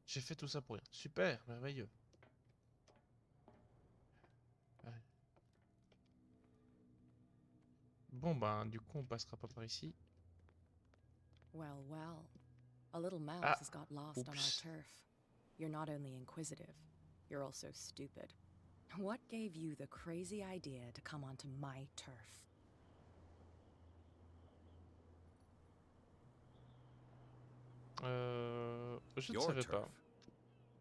j'ai fait tout ça pour rien. Super, merveilleux. Ouais. Bon, ben, du coup, on passera pas par ici. Well, well. A little mouse Ah, has got lost on our oops. turf. You're not only inquisitive, you're also stupid. What gave you the crazy idea to come onto my turf? Je ne Your savais turf? pas.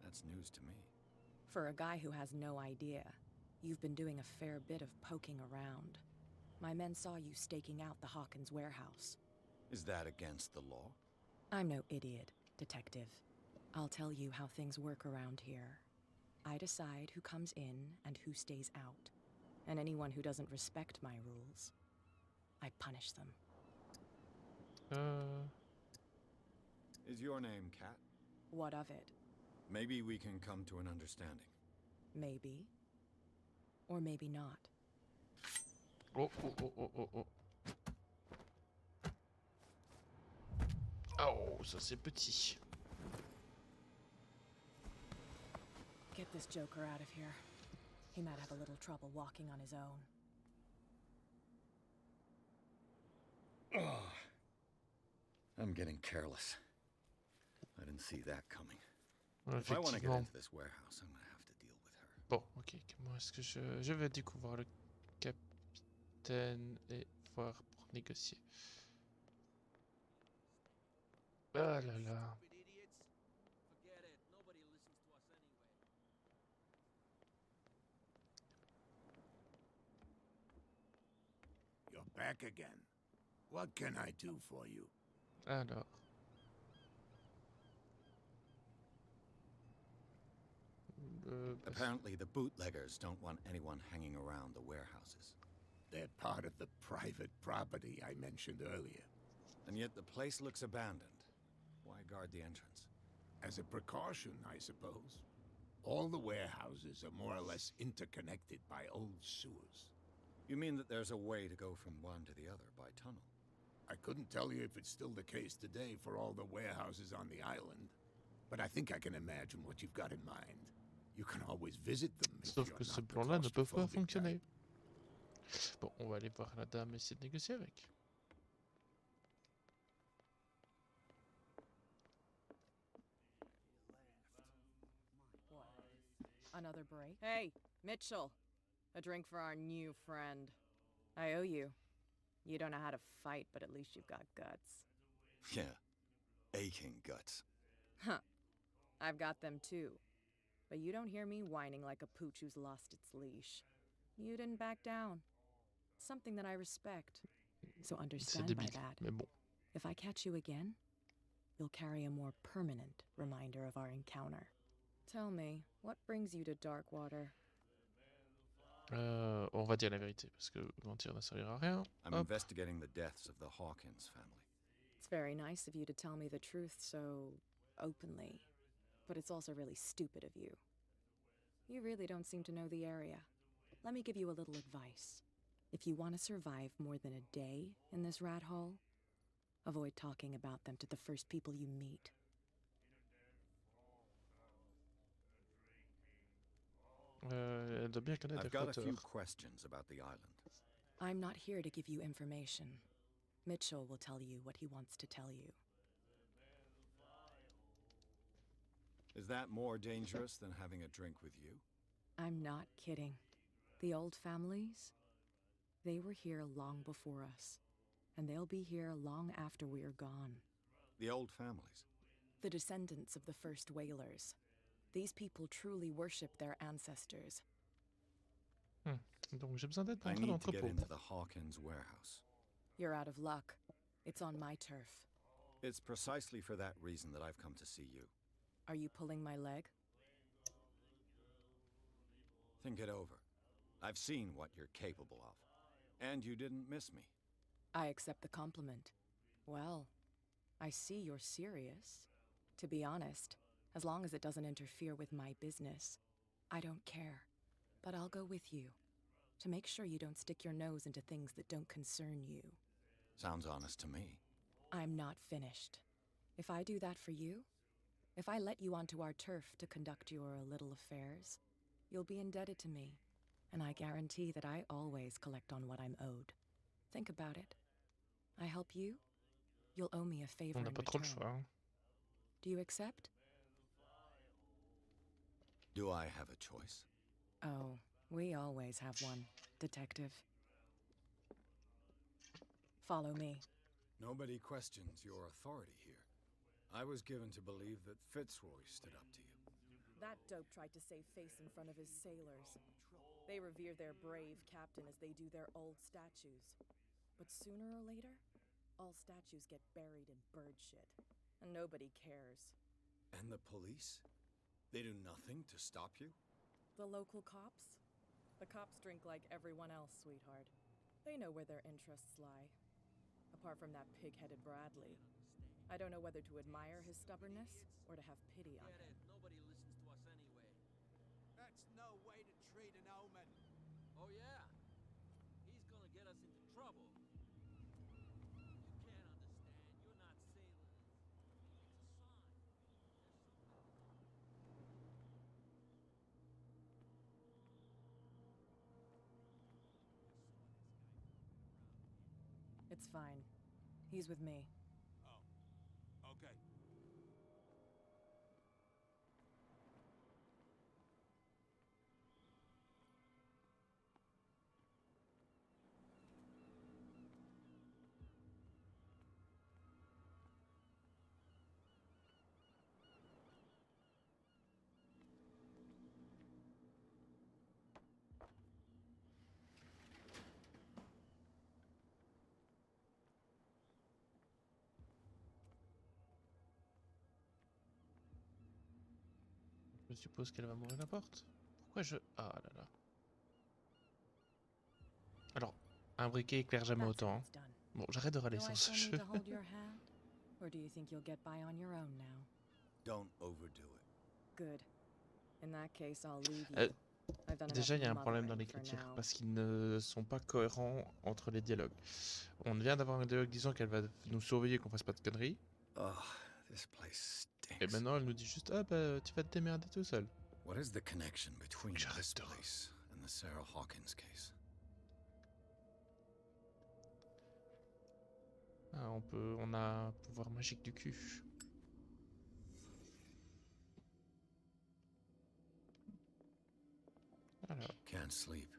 That's news to me. For a guy who has no idea, you've been doing a fair bit of poking around. My men saw you staking out the Hawkins warehouse. Is that against the law? I'm no idiot, detective. I'll tell you how things work around here. I decide who comes in and who stays out. And anyone who doesn't respect my rules, I punish them. Is your name Cat? What of it? Maybe we can come to an understanding. Maybe. Or maybe not. Oh, oh, oh, oh, oh, oh. Oh, ça c'est petit. Get this joker out of here. He might have a little trouble walking on his own. Oh, I'm getting careless. I didn't see that coming. If I want to get into this warehouse, I'm going to have to deal with her. Bon, ok. Comment est-ce que je vais découvrir le capitaine et voir pour négocier. Ah là là. You're back again. What can I do for you? Alors. Apparently the bootleggers don't want anyone hanging around the warehouses. They're part of the private property I mentioned earlier. And yet the place looks abandoned. Why guard the entrance? As a precaution, I suppose. All the warehouses are more or less interconnected by old sewers. You mean that there's a way to go from one to the other by tunnel? I couldn't tell you if it's still the case today for all the warehouses on the island, but I think I can imagine what you've got in mind. You can always visit them if Sauf you're que not ce the plan-là ne peut pas claustrophobic type. fonctionner. Bon, on va aller voir la dame et essayer de négocier avec. Another break? Hey, Mitchell! A drink for our new friend. I owe you. You don't know how to fight, but at least you've got guts. Yeah. Aching guts. Huh. I've got them too. But you don't hear me whining like a pooch who's lost its leash. You didn't back down. Something that I respect. So C'est understand by débile, that. mais bon. If I catch you again, you'll carry a more permanent reminder of our encounter. Tell me, what brings you to Darkwater? On va dire la vérité, parce que mentir ne servira à rien. I'm Hop. investigating the deaths of the Hawkins family. It's very nice of you to tell me the truth so openly, but it's also really stupid of you. You really don't seem to know the area. Let me give you a little advice. If you want to survive more than a day in this rat hole, avoid talking about them to the first people you meet. Elle doit bien connaître I've les got a few flotteurs. questions about the island. I'm not here to give you information. Mitchell will tell you what he wants to tell you. Is that more dangerous than having a drink with you? I'm not kidding. The old families, they were here long before us, and they'll be here long after we're gone. The old families? The descendants of the first whalers. These people truly worship their ancestors. Donc j'ai besoin d'aide pour I entrer dans need to get l'entrepôt. into the Hawkins warehouse. You're out of luck. It's on my turf. It's precisely for that reason that I've come to see you. Are you pulling my leg? Think it over. I've seen what you're capable of. And you didn't miss me. I accept the compliment. Well, I see you're serious. To be honest, as long as it doesn't interfere with my business, I don't care. But I'll go with you, to make sure you don't stick your nose into things that don't concern you. Sounds honest to me. I'm not finished. If I do that for you, if I let you onto our turf to conduct your little affairs, you'll be indebted to me, and I guarantee that I always collect on what I'm owed. Think about it. I help you, You'll owe me a favor On n'a in pas trop le return. choix. Hein. Do you accept? Do I have a choice? Oh, we always have one, Detective. Follow me. Nobody questions your authority here. I was given to believe that Fitzroy stood up to you. That dope tried to save face in front of his sailors. They revere their brave captain as they do their old statues. But sooner or later, all statues get buried in bird shit. And nobody cares. And the police? They do nothing to stop you? The local cops? The cops drink like everyone else, sweetheart. They know where their interests lie. Apart from that pig-headed Bradley. I don't know whether to admire his stubbornness or to have pity on him. Nobody listens to us anyway. That's no way to treat an omen. Oh yeah? He's gonna get us into trouble. You can't understand. You're not sailors. It's a sign. It's fine. He's with me. Oh, okay. Je suppose qu'elle va m'ouvrir la porte. Pourquoi je... Ah là là. Alors, un briquet éclaire jamais autant. Hein. Bon, j'arrête de râler sur ce jeu. Or do you think you'll get by on your own now? Don't overdo it. Good. In that case, I'll leave you. Déjà, il y a un problème dans l'écriture parce qu'ils ne sont pas cohérents entre les dialogues. On vient d'avoir un dialogue disant qu'elle va nous surveiller qu'on fasse pas de conneries. Oh, this place stinks. Et maintenant, elle nous dit juste ah bah tu vas te démerder tout seul. What is the connection between this place and the Sarah Hawkins case? Ah, on a un pouvoir magique du cul. Alors. Can't sleep.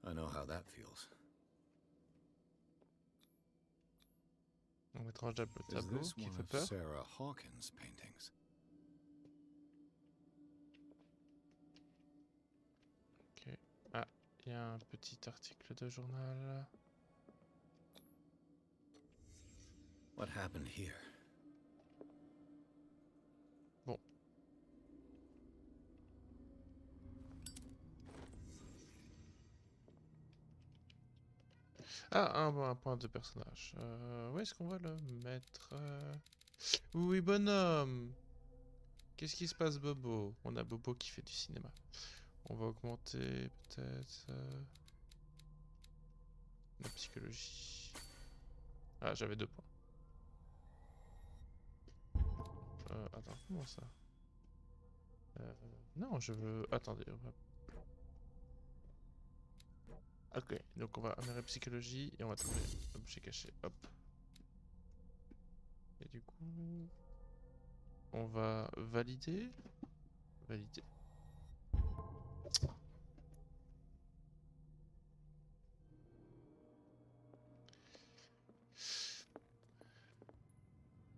I know how that feels. On mettra un tableau qui fait peur. Sarah Hawkins paintings. Ok. Ah, il y a un petit article de journal. What happened here? Bon. Ah, un point de personnage. Où est-ce qu'on va le mettre Oui, bonhomme. Qu'est-ce qui se passe, Bobo? On a Bobo qui fait du cinéma. On va augmenter peut-être la psychologie. Ah, j'avais 2 points. Attends, comment ça? Non, je veux... Attendez, on va... Ok, donc on va améliorer psychologie et on va trouver objet caché. Hop. Et du coup... On va valider. Valider.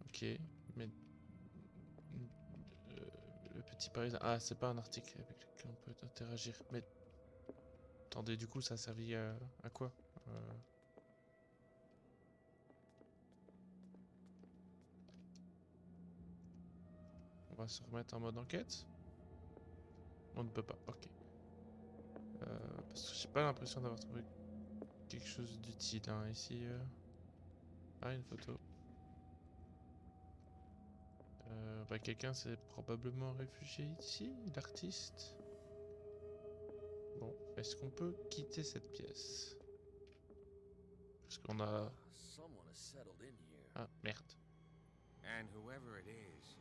Ok, mais... le petit parisien... Ah, c'est pas un article avec lequel on peut interagir. Mais... Attendez, du coup, ça a servi à quoi On va se remettre en mode enquête. On ne peut pas, ok. Parce que j'ai pas l'impression d'avoir trouvé quelque chose d'utile hein, ici. Ah, une photo. Bah, quelqu'un s'est probablement réfugié ici, l'artiste. Bon, est-ce qu'on peut quitter cette pièce? Parce qu'on a... Ah, merde. And whoever it is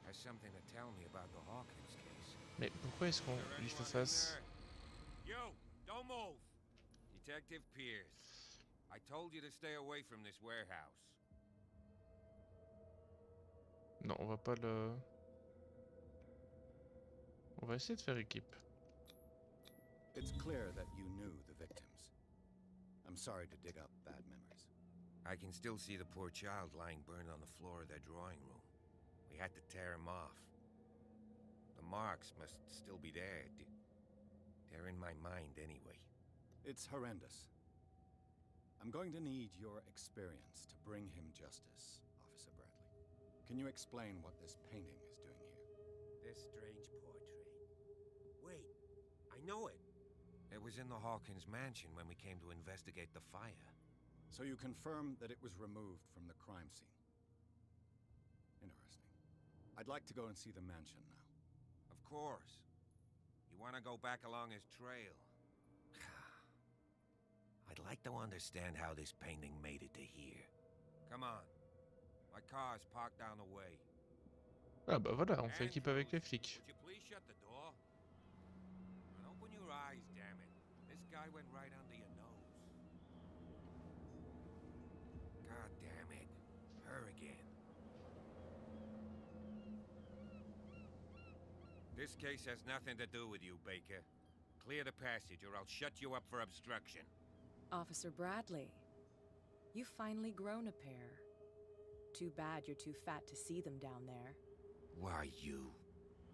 has something to tell me about the Hawkins case. Mais pourquoi est-ce qu'on lui fait face? Yo, don't move. Detective Pierce. I told you to stay away from this warehouse. Non, on va pas le... On va essayer de faire équipe. It's clear that you knew the victims. I'm sorry to dig up bad memories. I can still see the poor child lying burned on the floor of their drawing room. We had to tear him off. The marks must still be there. They're in my mind anyway. It's horrendous. I'm going to need your experience to bring him justice, Officer Bradley. Can you explain what this painting is doing here? This strange portrait. Wait, I know it. It was in the Hawkins mansion when we came to investigate the fire. So you confirm that it was removed from the crime scene. Interesting. I'd like to go and see the mansion now. Of course. You want to go back along his trail? I'd like to understand how this painting made it to here. Come on. My car's parked down the way. Ah bah voilà, on fait équipe avec les flics. Would you please shut the door? And open your eyes, damn it. This guy went right under your nose. God damn it. Her again. This case has nothing to do with you, Baker. Clear the passage or I'll shut you up for obstruction. Officer Bradley, you've finally grown a pair. Too bad you're too fat to see them down there. Why, you...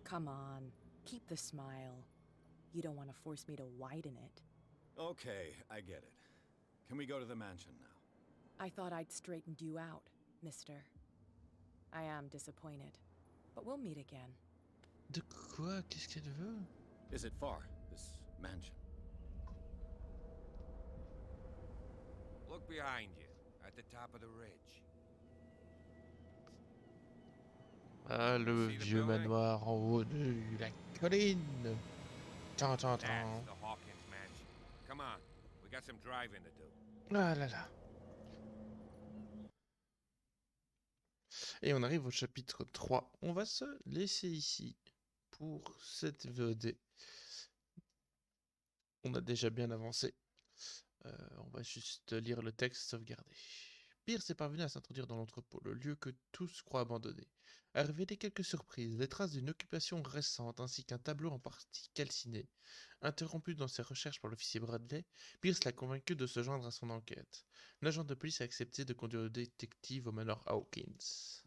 Come on, keep the smile. You don't want to force me to widen it. Okay, I get it. Can we go to the mansion now? I thought I'd straightened you out, mister. I am disappointed, but we'll meet again. De quoi? Qu'est-ce qu'elle veut? Is it far, this mansion? Look behind you, at the top of the ridge. Ah, le vieux manoir en haut de la colline. Tan, tan, tan. That's the Hawkins mansion. Come on, we got some driving to do. Ah là là. Et on arrive au chapitre 3. On va se laisser ici pour cette VOD. On a déjà bien avancé. On va juste lire le texte sauvegardé. Pierce est parvenu à s'introduire dans l'entrepôt, le lieu que tous croient abandonné. A révélé quelques surprises, des traces d'une occupation récente ainsi qu'un tableau en partie calciné. Interrompu dans ses recherches par l'officier Bradley, Pierce l'a convaincu de se joindre à son enquête. L'agent de police a accepté de conduire le détective au manoir Hawkins.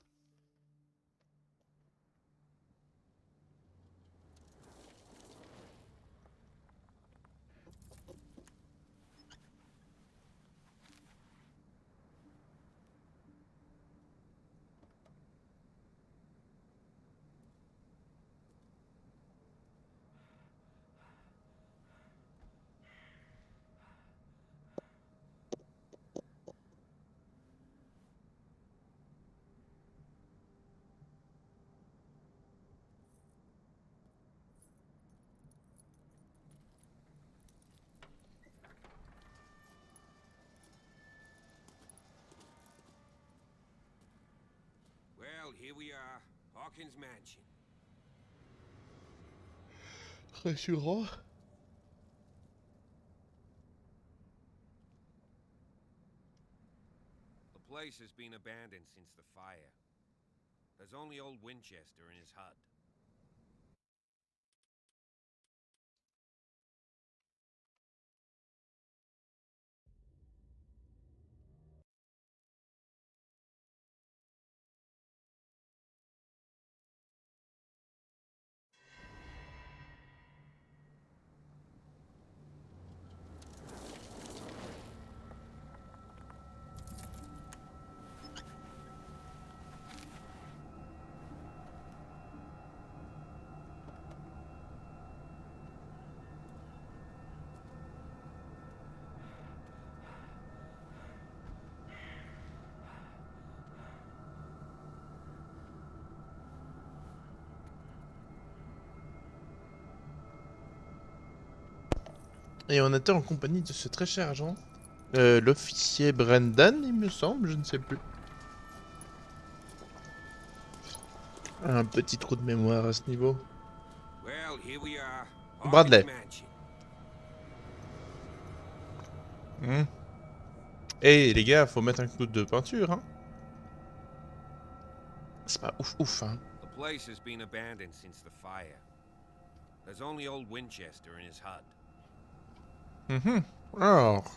Well, here we are, Hawkins mansion. Rassurant. The place has been abandoned since the fire. There's only old Winchester in his hut. Et on était en compagnie de ce très cher agent. L'officier Brendan, il me semble, je ne sais plus. Un petit trou de mémoire à ce niveau. Well, here we are, Bradley. Hawkins Hmm. mansion. Eh les gars, faut mettre un coup de peinture, hein. C'est pas ouf ouf, hein. The place has been abandoned since the fire. There's only old Winchester in his hut. Alors.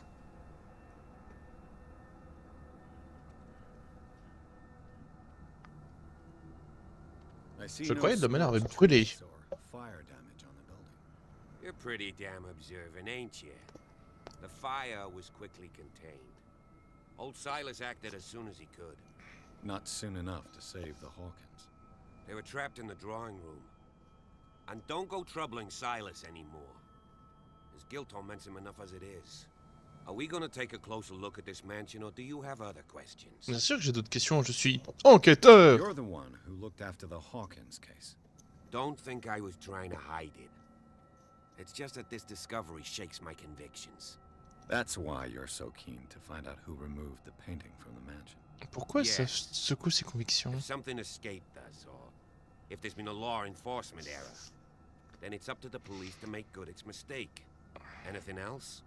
I see Je no croyais que le domaine avait scores of brûlé. trees or fire damage on the building. You're pretty damn observant, ain't you? The fire was quickly contained. Old Silas acted as soon as he could. Not soon enough to save the Hawkins. They were trapped in the drawing room. And don't go troubling Silas anymore. His guilt torments him enough as it is. Are we gonna take a closer look at this mansion, or do you have other questions? Bien sûr que j'ai d'autres questions, je suis enquêteur. You're the one who looked after the Hawkins case. Don't think I was trying to hide it. It's just that this discovery shakes my convictions. That's why you're so keen to find out who removed the painting from the mansion. Pourquoi ça Yes. secoue ses convictions? If something escaped us, or if there's been a law enforcement error, then it's up to the police to make good its mistake. Anything else?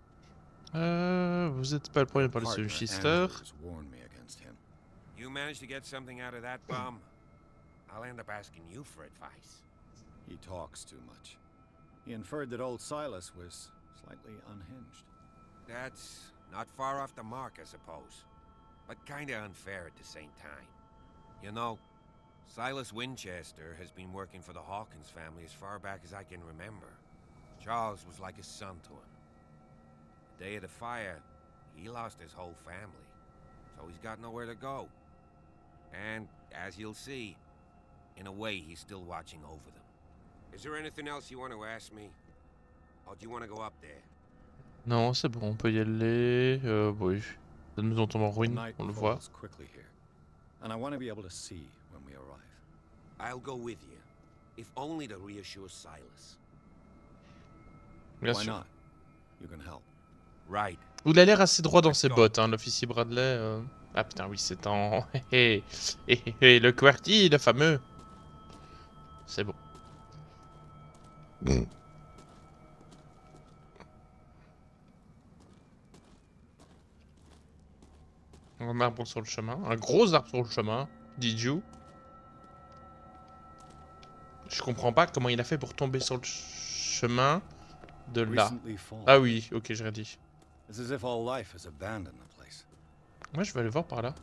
Vous êtes pas le premier par le Partner Chichester. Andrews warned me against him. You manage to get something out of that bum, I'll end up asking you for advice. He talks too much. He inferred that old Silas was slightly unhinged. That's not far off the mark, I suppose. But kinda unfair at the same time. You know, Silas Winchester has been working for the Hawkins family as far back as I can remember. Charles was like a son to him. The day of the fire, he lost his whole family. So he's got nowhere to go. And, as you'll see, in a way he's still watching over them. Is there anything else you want to ask me? Or do you want to go up there? Non, c'est bon, on peut y aller. Oui. La maison tombe en The ruine, night on le voit. falls quickly here, and I want to be able to see when we arrive. I'll go with you, if only to reassure Silas. Bien Why sûr. not? You can help. Right. Il a l'air assez droit dans ses bottes, hein, l'officier Bradley. Ah putain, oui, c'est en... le QWERTY, le fameux. C'est bon. Un arbre sur le chemin. Un gros arbre sur le chemin. Did you? Je comprends pas comment il a fait pour tomber sur le chemin de là. Recently fallen. Ah oui, ok, j'ai dit. It's as if all life has abandoned the place. Moi, je vais aller voir par là.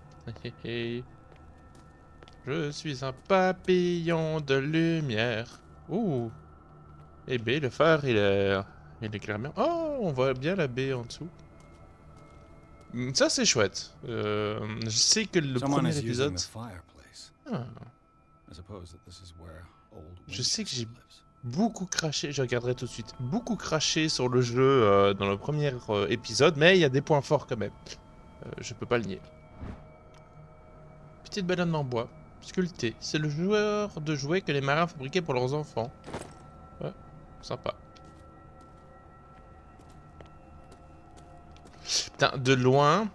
Je suis un papillon de lumière. Ouh. Et B, le phare, il éclaire bien. Oh, on voit bien la baie en dessous. Ça, c'est chouette. Je sais que le Someone premier is using épisode... the fireplace. Ah. I suppose that this is where old Je sais que j'ai Winchester lives. beaucoup craché, je regarderai tout de suite, beaucoup craché sur le jeu dans le premier épisode, mais il y a des points forts quand même. Je peux pas le nier. Petite banane en bois, sculptée. C'est le joueur de jouets que les marins fabriquaient pour leurs enfants. Ouais, sympa. Putain, de loin,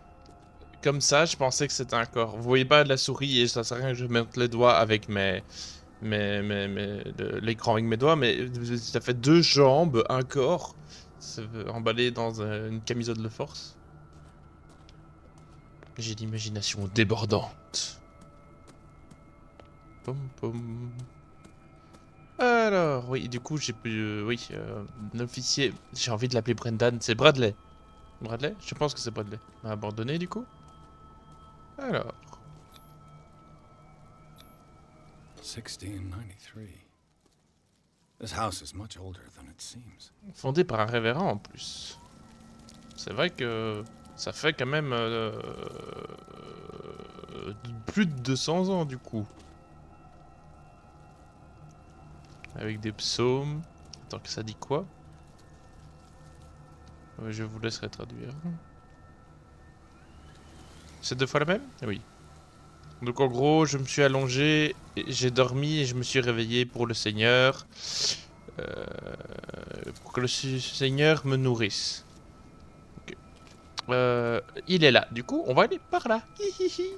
comme ça, je pensais que c'était un corps. Vous voyez pas de la souris et ça sert à rien que je mette les doigts avec l'écran avec mes doigts, mais ça fait deux jambes, un corps, emballé dans une camisole de force. J'ai l'imagination débordante. Pom pom. Alors, oui, du coup, j'ai pu... oui, l'officier... J'ai envie de l'appeler Brendan, c'est Bradley. Bradley? Je pense que c'est Bradley. M'a abandonné, du coup. Alors... 1693. This house is much older than it seems. Fondé par un révérend en plus. C'est vrai que ça fait quand même plus de 200 ans du coup. Avec des psaumes. Attends, que ça dit quoi? Je vous laisserai traduire. C'est deux fois la même? Oui. Donc en gros, je me suis allongé, j'ai dormi et je me suis réveillé pour le Seigneur. Pour que le Seigneur me nourrisse. Okay. Il est là. Du coup, on va aller par là. Hihihi.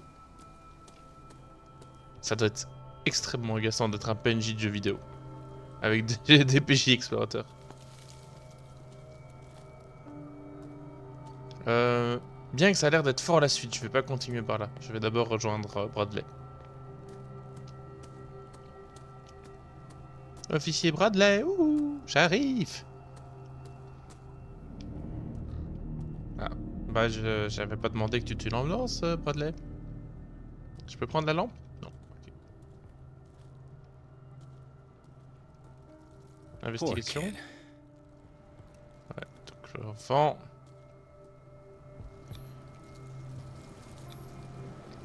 Ça doit être extrêmement agaçant d'être un PNJ de jeu vidéo. Avec des PJ explorateurs. Bien que ça a l'air d'être fort la suite, je vais pas continuer par là. Je vais d'abord rejoindre Bradley. Officier Bradley, ouh, j'arrive. Ah, bah j'avais pas demandé que tu tues l'ambulance, Bradley. Je peux prendre la lampe? Non. Ok. Investigation. Ouais, donc l'enfant.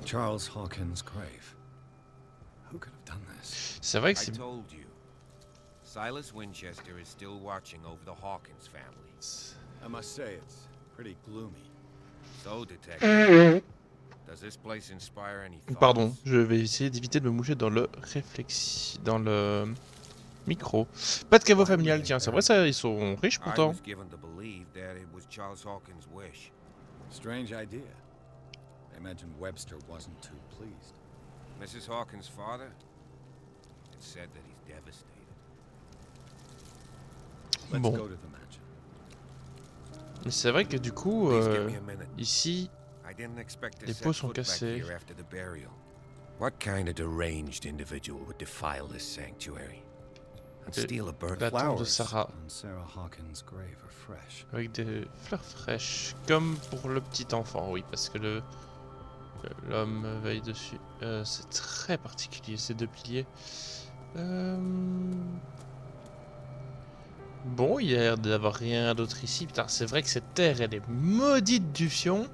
Charles Hawkins' grave. Who could have done this? C'est vrai que I c'est... told you. Silas Winchester is still watching over the Hawkins family. I must say, it's pretty gloomy. So, Detective, does this place inspire any thoughts? Pardon, je vais essayer d'éviter de me moucher dans le dans le micro. Pas de caveau familial, tiens, c'est vrai ça, ils sont riches I pourtant. was given to believe that it was Charles Hawkins' wish. Strange idea. I imagine Webster wasn't too pleased. Mrs. Hawkins' father? It's said that he's devastated. Let's Bon. go to the mansion. Mais c'est vrai que du coup, Please give me a minute. ici, I didn't expect to les set pots sont foot back cassés. here after the burial. What kind of deranged individual would defile this sanctuary and steal a bird? La tombe de Flowers Sarah. on Sarah Hawkins' grave are fresh. Avec des fleurs fraîches, comme pour le petit enfant, oui, parce que l'homme veille dessus. C'est très particulier, ces deux piliers. Bon, il y a l'air d'avoir rien d'autre ici. Putain, c'est vrai que cette terre, elle est maudite du fion.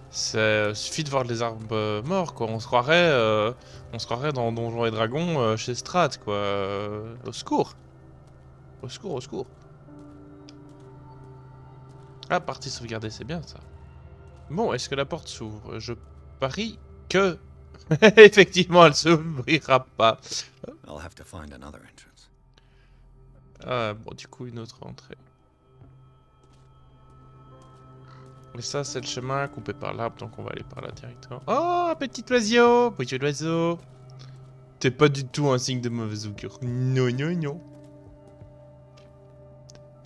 Suffit de voir les arbres morts, quoi. On se croirait dans Donjons et Dragons chez Strat, quoi. Au secours. Au secours, au secours. Ah, partie sauvegardée, c'est bien ça. Bon, est-ce que la porte s'ouvre? Je parie que... Effectivement, elle s'ouvrira pas. I'll have to find another entrance. Ah, bon, du coup, une autre entrée. Et ça, c'est le chemin coupé par l'arbre, donc on va aller par là directement. Oh, petit oiseau! Petit oiseau! T'es pas du tout un signe de mauvaise augure. Non, non, non.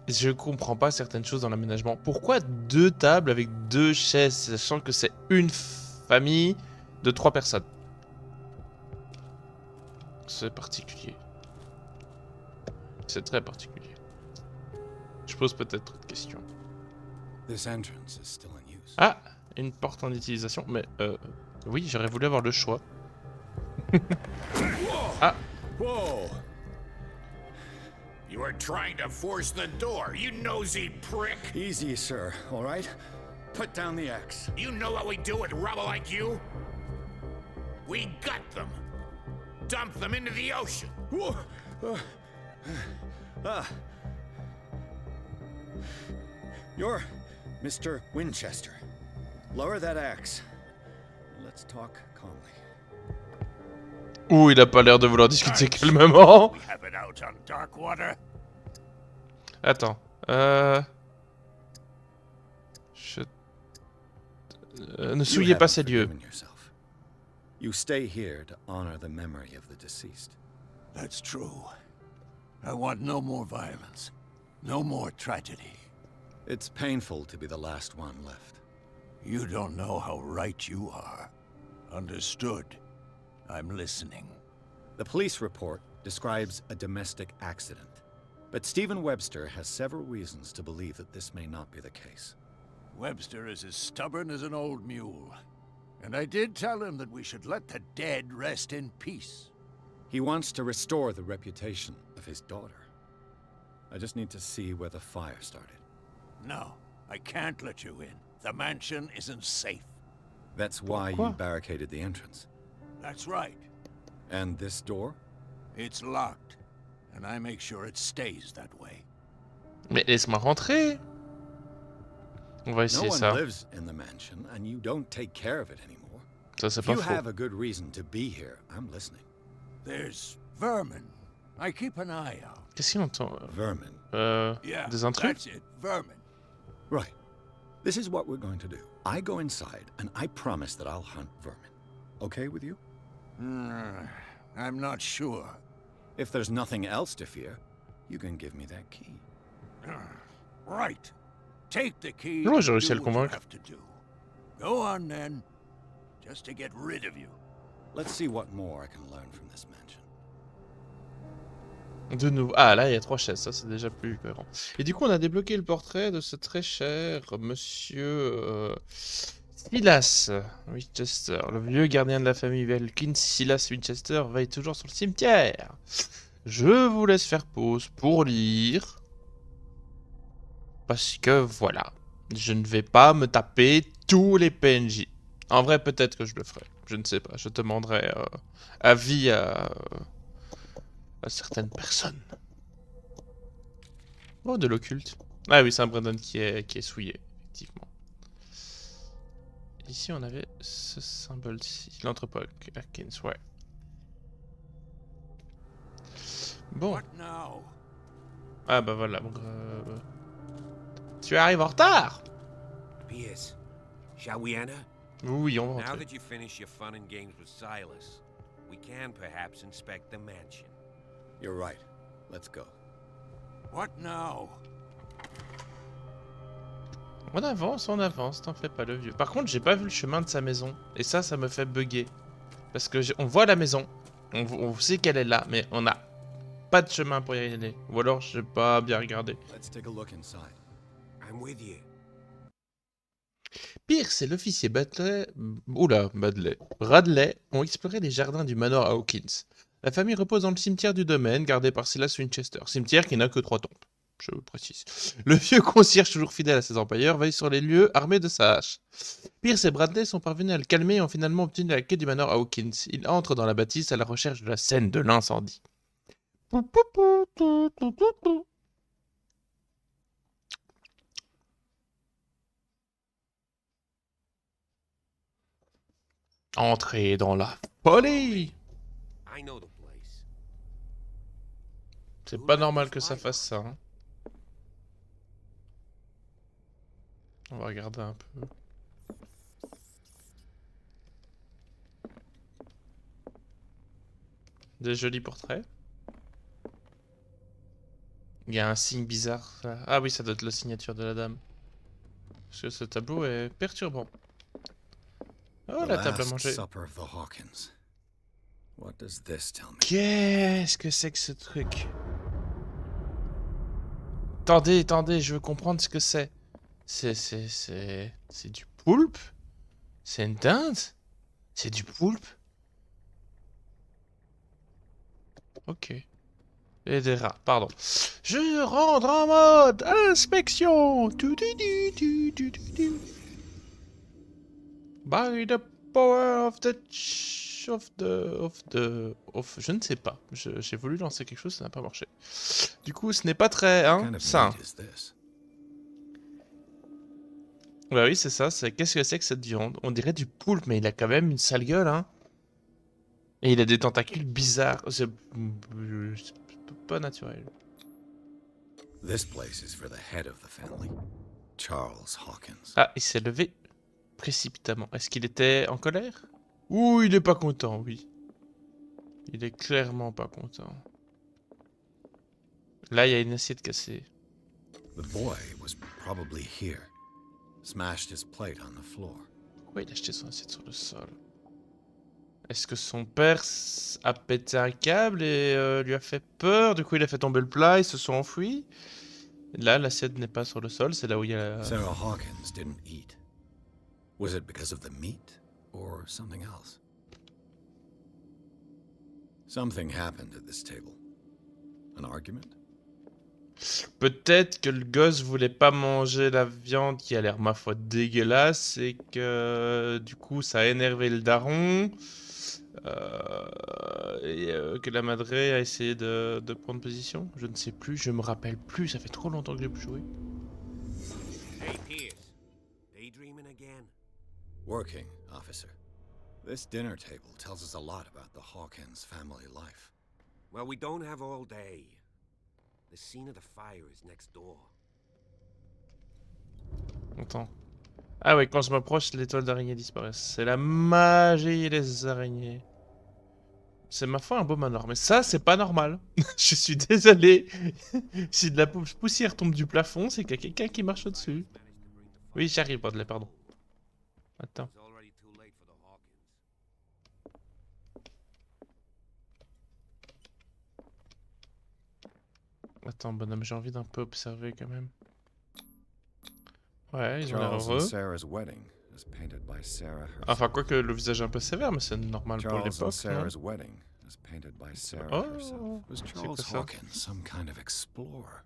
Je comprends pas certaines choses dans l'aménagement. Pourquoi 2 tables avec 2 chaises, sachant que c'est une famille de 3 personnes? C'est particulier. C'est très particulier. Je pose peut-être trop de questions. This entrance is still in use. Ah, une porte en utilisation, mais oui, j'aurais voulu avoir le choix. Ah. Whoa! You were trying to force the door, you nosy prick! Easy, sir, all right? Put down the axe. You know what we do with rubble like you? We gut them. Dump them into the ocean. Whoa! You're Mr. Winchester. Lower that axe. Let's talk calmly. Ouh, il a pas l'air de vouloir discuter calmement. We have it out on dark water. Attends. Ne souillez pas ces lieux. You stay here to honor the memory of the deceased. That's true. I want no more violence. No more tragedy. It's painful to be the last one left. You don't know how right you are. Understood. I'm listening. The police report describes a domestic accident, but Stephen Webster has several reasons to believe that this may not be the case. Webster is as stubborn as an old mule. And I did tell him that we should let the dead rest in peace. He wants to restore the reputation of his daughter. I just need to see where the fire started. No, I can't let you in. The mansion isn't safe. That's why you barricaded the entrance. That's right. And this door? It's locked, and I make sure it stays that way. Mais laisse-moi rentrer. On va essayer ça. No one lives in the mansion, and you don't take care of it anymore. Ça, c'est If pas you faux. have a good reason to be here, I'm listening. There's vermin. I keep an eye out. Qu'est-ce qu'il entend? Vermin. Yeah, Des intrus? that's it. Vermin. Right. This is what we're going to do. I go inside, and I promise that I'll hunt vermin. Okay with you? I'm not sure. If there's nothing else to fear, you can give me that key. Right. Take the key. Non, j'ai réussi à and le do what you convaincre. have to do. Go on then. just to get rid of you. Let's see what more I can learn from this mansion. De nouveau. Ah, là, il y a 3 chaises, ça c'est déjà plus cohérent. Et du coup, on a débloqué le portrait de ce très cher monsieur Silas Winchester. Le vieux gardien de la famille Velkin, Silas Winchester, veille toujours sur le cimetière. Je vous laisse faire pause pour lire. Parce que voilà, je ne vais pas me taper tous les PNJ. En vrai, peut-être que je le ferai. Je ne sais pas, je demanderai avis à certaines personnes. Oh, de l'occulte. Ah oui, c'est un Brandon qui est souillé, effectivement. Ici, on avait ce symbole-ci. L'entrepôt Atkins, ouais. Bon. Ah bah voilà, donc... Tu arrives en retard! Pierce, shall we enter? Oui, on va Now rentrer. that you finish your fun and games with Silas, we can perhaps inspect the mansion. You're right. Let's go. What now? On avance, t'en fais pas le vieux. Par contre, j'ai pas vu le chemin de sa maison. Et ça me fait bugger. Parce que on voit la maison, on sait qu'elle est là, mais on n'a pas de chemin pour y aller. Ou alors, j'ai pas bien regardé. Let's take a look inside. I'm with you. Pierce et l'officier Bradley ont exploré les jardins du manoir Hawkins. La famille repose dans le cimetière du domaine, gardé par Silas Winchester. Cimetière qui n'a que 3 tombes. Je précise. Le vieux concierge, toujours fidèle à ses employeurs, veille sur les lieux, armé de sa hache. Pierce et Bradley sont parvenus à le calmer et ont finalement obtenu la clé du manoir Hawkins. Ils entrent dans la bâtisse à la recherche de la scène de l'incendie. Entrez dans la folie! I know the place. C'est pas normal que ça fasse ça. Hein. On va regarder un peu. Des jolis portraits. Il y a un signe bizarre. Là. Ah oui, ça doit être la signature de la dame. Parce que ce tableau est perturbant. Oh, la table à manger. Qu'est-ce que c'est que ce truc? Attendez, je veux comprendre ce que c'est. C'est du poulpe? C'est une dinde? C'est du poulpe? Ok. Et des rats, pardon. Je rentre en mode inspection. By the power of the... Je ne sais pas. J'ai voulu lancer quelque chose, ça n'a pas marché. Du coup, ce n'est pas très sain. Bah oui, c'est ça. Qu'est-ce que c'est que cette viande? On dirait du poulpe, mais il a quand même une sale gueule, hein. Et il a des tentacules bizarres. C'est pas naturel. This place is for the head of the family, Charles Hawkins. Ah, il s'est levé précipitamment. Est-ce qu'il était en colère? Ouh, il est pas content, oui. Il est clairement pas content. Là, il y a une assiette cassée. The boy was probably here. Smashed his plate on the floor. Pourquoi il a jeté son assiette sur le sol? Est-ce que son père a pété un câble et lui a fait peur? Du coup, il a fait tomber le plat, ils se sont enfuis. Là, l'assiette n'est pas sur le sol, c'est là où il y a... Sarah Hawkins didn't eat. Was it because of the meat or something else? Something happened at this table. An argument? Peut-être que le gosse voulait pas manger la viande qui a l'air, ma foi, dégueulasse et que du coup ça a énervé le daron et que la madre a essayé de prendre position. Je ne sais plus, je me rappelle plus, ça fait trop longtemps que j'ai plus joué. Hey, Pierce. Daydreaming again? Working, officer. This dinner table tells us a lot about the Hawkins family life. Well, we don't have all day. The scene of the fire is next door. Attends. Ah ouais, quand je m'approche, l'étoile d'araignée disparaît. C'est la magie des araignées. C'est ma foi un beau manoir, mais ça, c'est pas normal. Je suis désolé. Si de la poussière tombe du plafond, c'est qu'il y a quelqu'un qui marche au-dessus. Oui, j'arrive, Bradley, pardon. Attends. Attends, bonhomme, j'ai envie d'un peu observer quand même. Ouais, ils ont l'air Charles and heureux. Sarah's wedding is painted by Sarah herself. Enfin, quoique le visage est un peu sévère, mais c'est normal pour Charles and l'époque, non? Sarah's wedding is painted by Sarah herself. Oh, Was c'est Charles quoi ça? Hawkins some kind of explorer?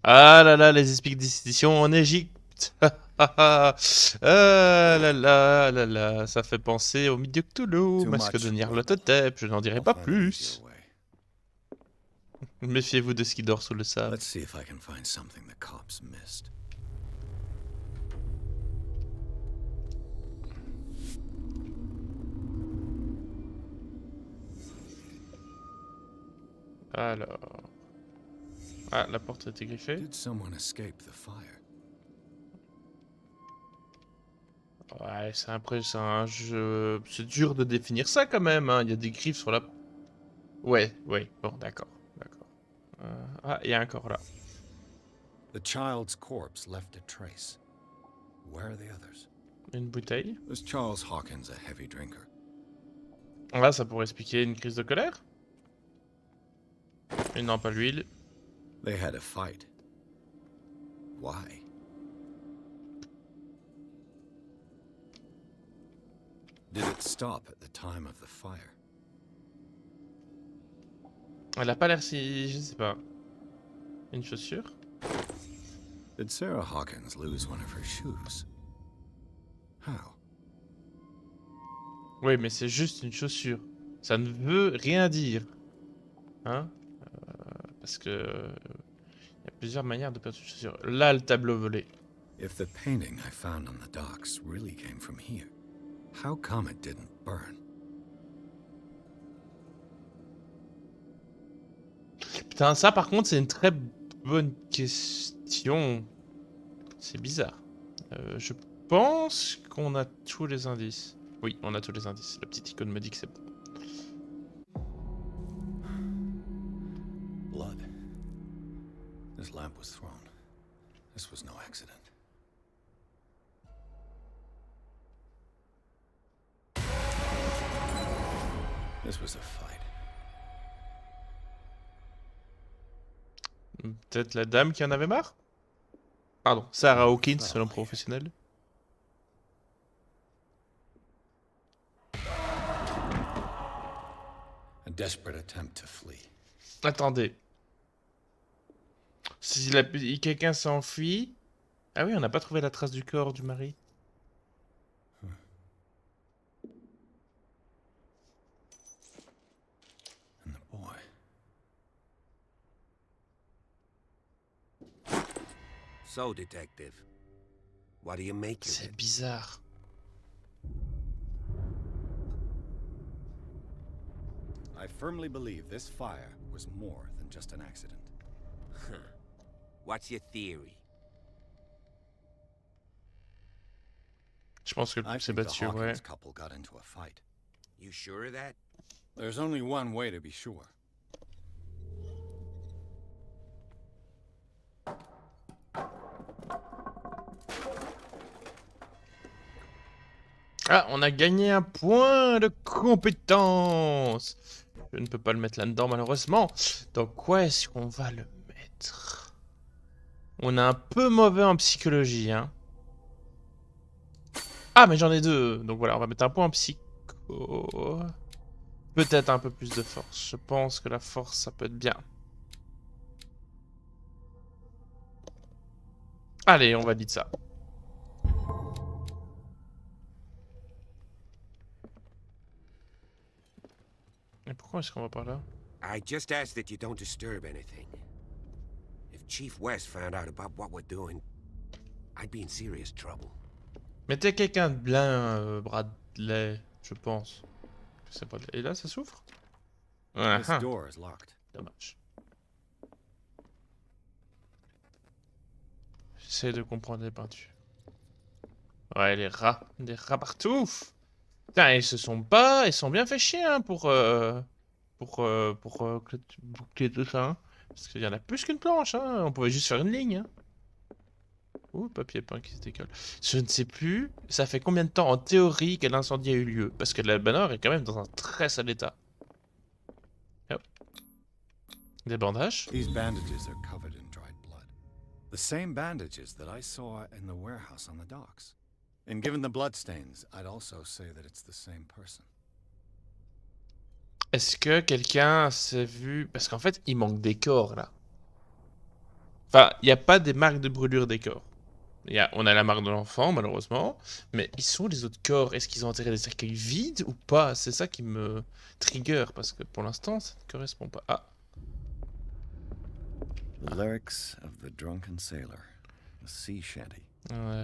Ah là là, les expéditions en Égypte. Ah là là là là, ça fait penser au mythe de Cthulhu, Too masque much de trouble. Nyarlathotep, je n'en dirai I'll pas find an plus. easier way. Méfiez-vous de ce qui dort sous le sable. Let's see if I can find something the cops missed. Alors... Ah, la porte a été griffée. Did someone escape the fire? Ouais, c'est un jeu... C'est dur de définir ça quand même, hein. Il y a des griffes sur la... Ouais, bon, d'accord, d'accord. Ah, il y a un corps là. The child's corpse left a trace. Where are the others? Une bouteille. Was Charles Hawkins a heavy drinker? Là, ça pourrait expliquer une crise de colère. Et non, pas l'huile. They had a fight. Why? Did it stop at the time of the fire? Elle a pas l'air si... Je sais pas. Une chaussure. Did Sarah Hawkins lose one of her shoes? How? Oui, mais c'est juste une chaussure. Ça ne veut rien dire. Hein? Parce que... Il y a plusieurs manières de perdre une chaussure. Là, le tableau volé. If the painting I found on the docks really came from here, how come it didn't burn? Putain, ça par contre, c'est une très bonne question. C'est bizarre. Je pense qu'on a tous les indices. Oui, on a tous les indices. La petite icône me dit que c'est bon. Blood. This lamp was thrown. This was no accident. This was a fight. Peut-être la dame qui en avait marre? Pardon, Sarah Hawkins, selon professionnel. A desperate attempt to flee. Attendez. Si quelqu'un s'enfuit... Ah oui, on n'a pas trouvé la trace du corps du mari. And the boy. So, detective, what do you make of it? C'est bizarre. I firmly believe this fire was more than just an accident. Huh. What's your theory? Je pense que I c'est think the battu, ouais. Hawkins couple got into a fight. You sure of that? There's only one way to be sure. Ah, on a gagné un point de compétence. Je ne peux pas le mettre là-dedans, malheureusement. Donc, quoi est-ce qu'on va le mettre? On est un peu mauvais en psychologie, hein. Ah, mais j'en ai deux. Donc voilà, on va mettre un point en psycho. Peut-être un peu plus de force. Je pense que la force, ça peut être bien. Allez, on valide ça. Et pourquoi est-ce qu'on va par là? I just ask that you don't disturb anything. If Chief West found out about what we're doing, I'd be in serious trouble. Mettez quelqu'un de bien, Bradley, je pense. C'est pas... Et là, ça souffre? This door is locked. Dommage. J'essaie de comprendre les peintures. Ouais, les rats. Des rats partout. Putain, ils se sont pas... Ils sont bien fait chier, hein, pour boucler tout ça, hein. Parce qu'il y en a plus qu'une planche, hein. On pouvait juste faire une ligne, hein. Ouh, papier peint qui se décolle. Je ne sais plus, ça fait combien de temps en théorie que l'incendie a eu lieu? Parce que la baignoire est quand même dans un très sale état. Hop. Des bandages? These bandages are covered in dried blood. The same bandages that I saw in the warehouse on the docks. And given the bloodstains, I'd also say that it's the same person. Est-ce que quelqu'un s'est vu... Parce qu'en fait, il manque des corps, là. Enfin, il n'y a pas des marques de brûlure des corps. On a la marque de l'enfant, malheureusement. Mais ils sont les autres corps. Est-ce qu'ils ont enterré des cercueils vides ou pas? C'est ça qui me trigger, parce que pour l'instant, ça ne correspond pas. Ah. The lyrics of the drunken sailor. A sea shanty.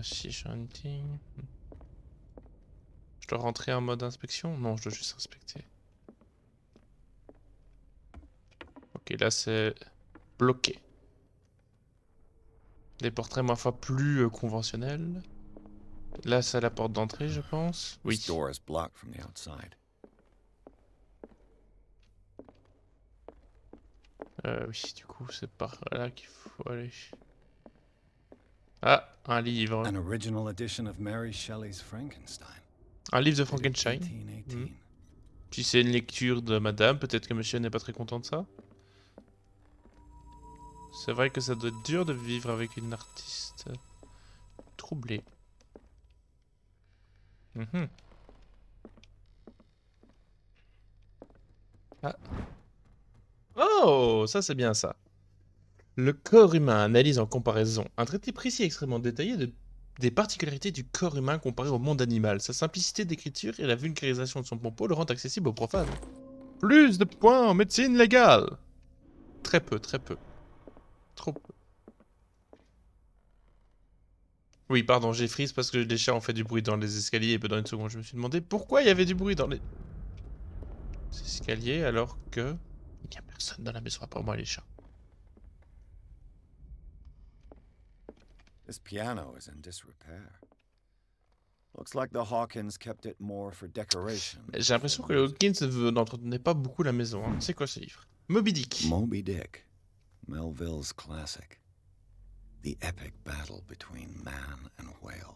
Sea shanty. Je dois rentrer en mode inspection? Non, je dois juste inspecter. Ok, là c'est bloqué. Des portraits, ma foi, plus conventionnels. Là, c'est la porte d'entrée, je pense. Oui. This door is blocked from the outside. Oui, du coup, c'est par là qu'il faut aller. Ah, un livre. An original edition of Mary Shelley's Frankenstein. Un livre de Frankenstein. 1818. Si c'est une lecture de madame, peut-être que monsieur n'est pas très content de ça. C'est vrai que ça doit être dur de vivre avec une artiste troublée. Ah. Oh, ça c'est bien ça. Le corps humain analyse en comparaison. Un traité précis et extrêmement détaillé des particularités du corps humain comparé au monde animal. Sa simplicité d'écriture et la vulgarisation de son propos le rendent accessible aux profanes. Plus de points en médecine légale. Très peu, très peu. Trop peu. Oui, pardon, j'ai freeze parce que les chats ont fait du bruit dans les escaliers et pendant une seconde, je me suis demandé pourquoi il y avait du bruit dans les escaliers alors que il n'y a personne dans la maison à part moi et les chats. This piano is in disrepair. Looks like the Hawkins kept it more for decoration. J'ai l'impression que les Hawkins n'entretenaient pas beaucoup la maison. Hein. C'est quoi ce livre? Moby Dick. Moby Dick. Melville's classic. The epic battle between man and whale.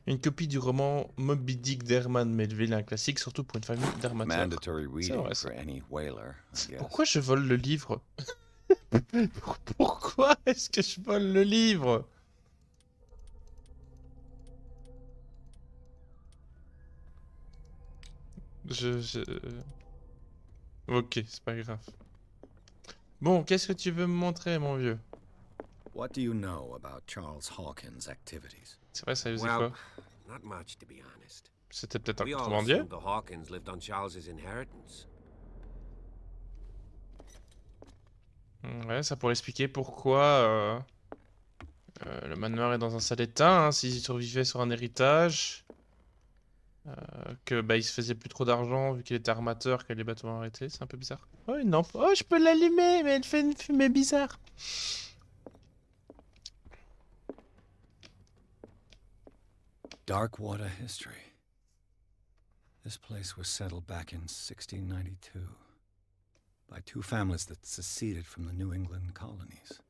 Une copie du roman Moby Dick d'Herman Melville, un classique surtout pour une famille d'armateurs. Mandatory reading for any whaler, I guess. Pourquoi je vole le livre? Pourquoi est-ce que je vole le livre? Ok, c'est pas grave. Bon, qu'est-ce que tu veux me montrer, mon vieux? What do you know about Charles Hawkins' activities? C'est vrai, ça faisait quoi? Not much, to be honest. C'était peut-être un We all contrebandier? assumed the Hawkins lived on Charles's inheritance. Ouais, ça pourrait expliquer pourquoi le manoir est dans un sale état, hein, s'il survivait sur un héritage. Que bah il se faisait plus trop d'argent vu qu'il était armateur, que les bateaux ont arrêté, c'est un peu bizarre. Oh une lampe, oh je peux l'allumer, mais elle fait une fumée bizarre. Darkwater history. This place was settled back in 1692 by two families that seceded from the New England colonies.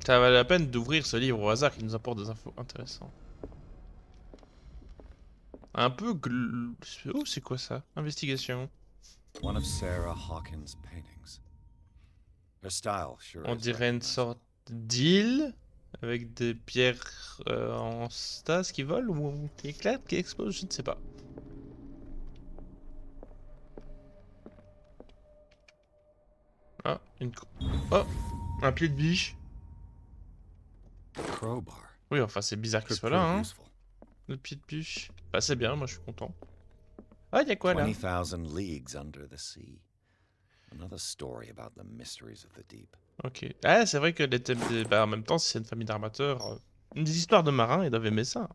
Ça valait la peine d'ouvrir ce livre au hasard qui nous apporte des infos intéressantes. Un peu oh, c'est quoi ça? Investigation. One of Sarah Hawkins' paintings. Her style sure On is dirait une sorte d'île avec des pierres en stase qui volent ou qui éclatent, qui explosent, je ne sais pas. Ah, oh, un pied de biche. Crowbar. Oui, enfin c'est bizarre qu'il soit là, hein. Le pied de biche. Bah c'est bien, moi je suis content. Ah, il y a quoi là? 20,000 leagues under the sea. Another story about the mysteries of the deep. Ok. Ah, c'est vrai que les thèmes bah, en même temps, si c'est une famille d'armateurs, des histoires de marins, ils doivent aimer ça.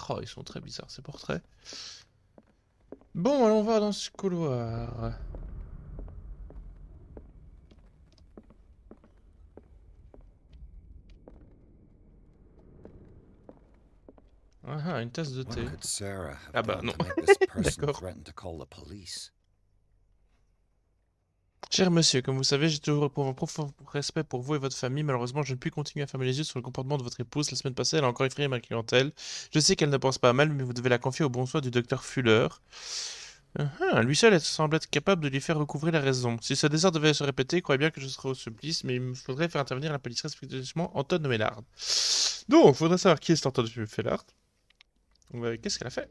Oh, ils sont très bizarres ces portraits. Bon, allons voir dans ce couloir. Ah, une tasse de thé. What could Sarah have Ah bah done non. to make this person D'accord. threaten to call the police? Cher monsieur, comme vous savez, j'ai toujours un profond respect pour vous et votre famille. Malheureusement, je ne puis continuer à fermer les yeux sur le comportement de votre épouse. La semaine passée, elle a encore effrayé ma clientèle. Je sais qu'elle ne pense pas à mal, mais vous devez la confier au bon soin du docteur Fuller. Lui seul semble être capable de lui faire recouvrer la raison. Si ce désordre devait se répéter, croyez bien que je serais au supplice, mais il me faudrait faire intervenir la police respectueusement Anton Mellard. Donc, il faudrait savoir qui est cet Anton Mellard. Qu'est-ce qu'elle a fait?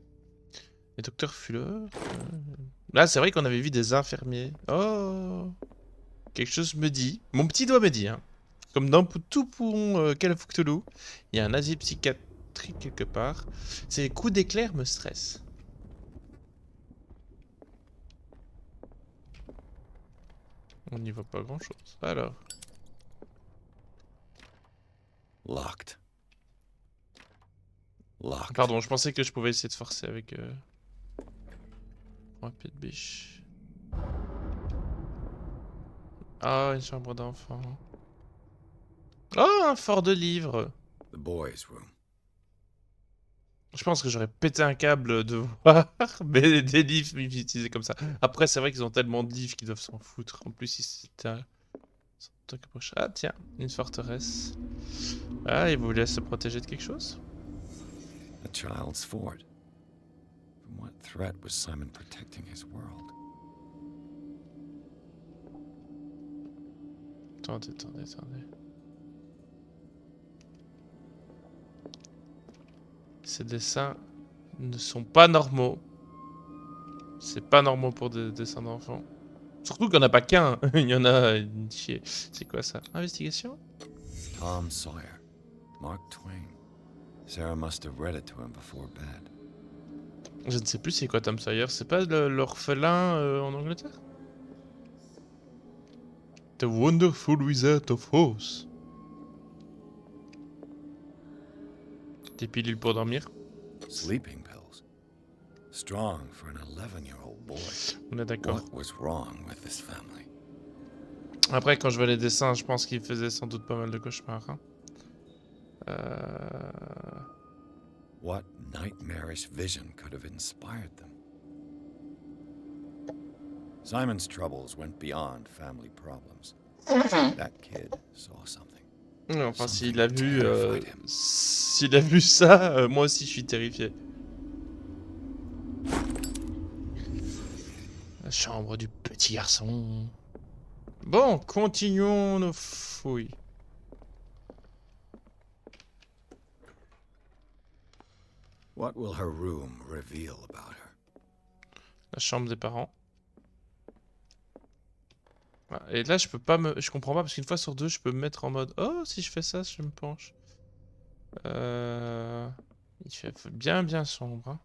Et docteur Fuller. Là, c'est vrai qu'on avait vu des infirmiers. Oh, quelque chose me dit. Mon petit doigt me dit, hein. Comme dans tout bon Call of Cthulhu, il y a un asile psychiatrique quelque part. Ces coups d'éclair me stressent. On n'y voit pas grand chose. Alors. Locked. Locked. Pardon, je pensais que je pouvais essayer de forcer avec un pied de biche. Ah, une chambre d'enfant. Oh, un fort de livres. The boys' room. Je pense que j'aurais pété un câble de voir mais des livres utilisés comme ça. Après, c'est vrai qu'ils ont tellement de livres qu'ils doivent s'en foutre. En plus, c'était un... Ah, tiens, une forteresse. Ah, ils voulaient se protéger de quelque chose? A child's fort. From what threat was Simon protecting his world? Attendez. Ces dessins ne sont pas normaux. C'est pas normaux pour des dessins d'enfants. Surtout qu'il n'y en a pas qu'un. Il y en a une chier. C'est quoi ça? Investigation? Tom Sawyer. Mark Twain. Sarah must have read it to him before bed. Je ne sais plus c'est quoi Tom Sawyer. C'est pas l'orphelin en Angleterre? The Wonderful Wizard of Oz. Des pilules pour dormir. Sleeping pills. Strong for an 11-year-old boy. On est d'accord. What was wrong with this family? Après, quand je vois les dessins, je pense qu'il faisait sans doute pas mal de cauchemars. Hein. What nightmarish vision could have inspired them? Simon's troubles went beyond family problems. That kid saw something. Non, enfin, s'il a vu ça, moi aussi je suis terrifié. La chambre du petit garçon. Bon, continuons nos fouilles. What will her room reveal about her? La chambre des parents. Et là, je peux pas me... Je comprends pas, parce qu'une fois sur deux, je peux me mettre en mode... Oh, si je fais ça, je me penche. Il fait bien sombre. Hein.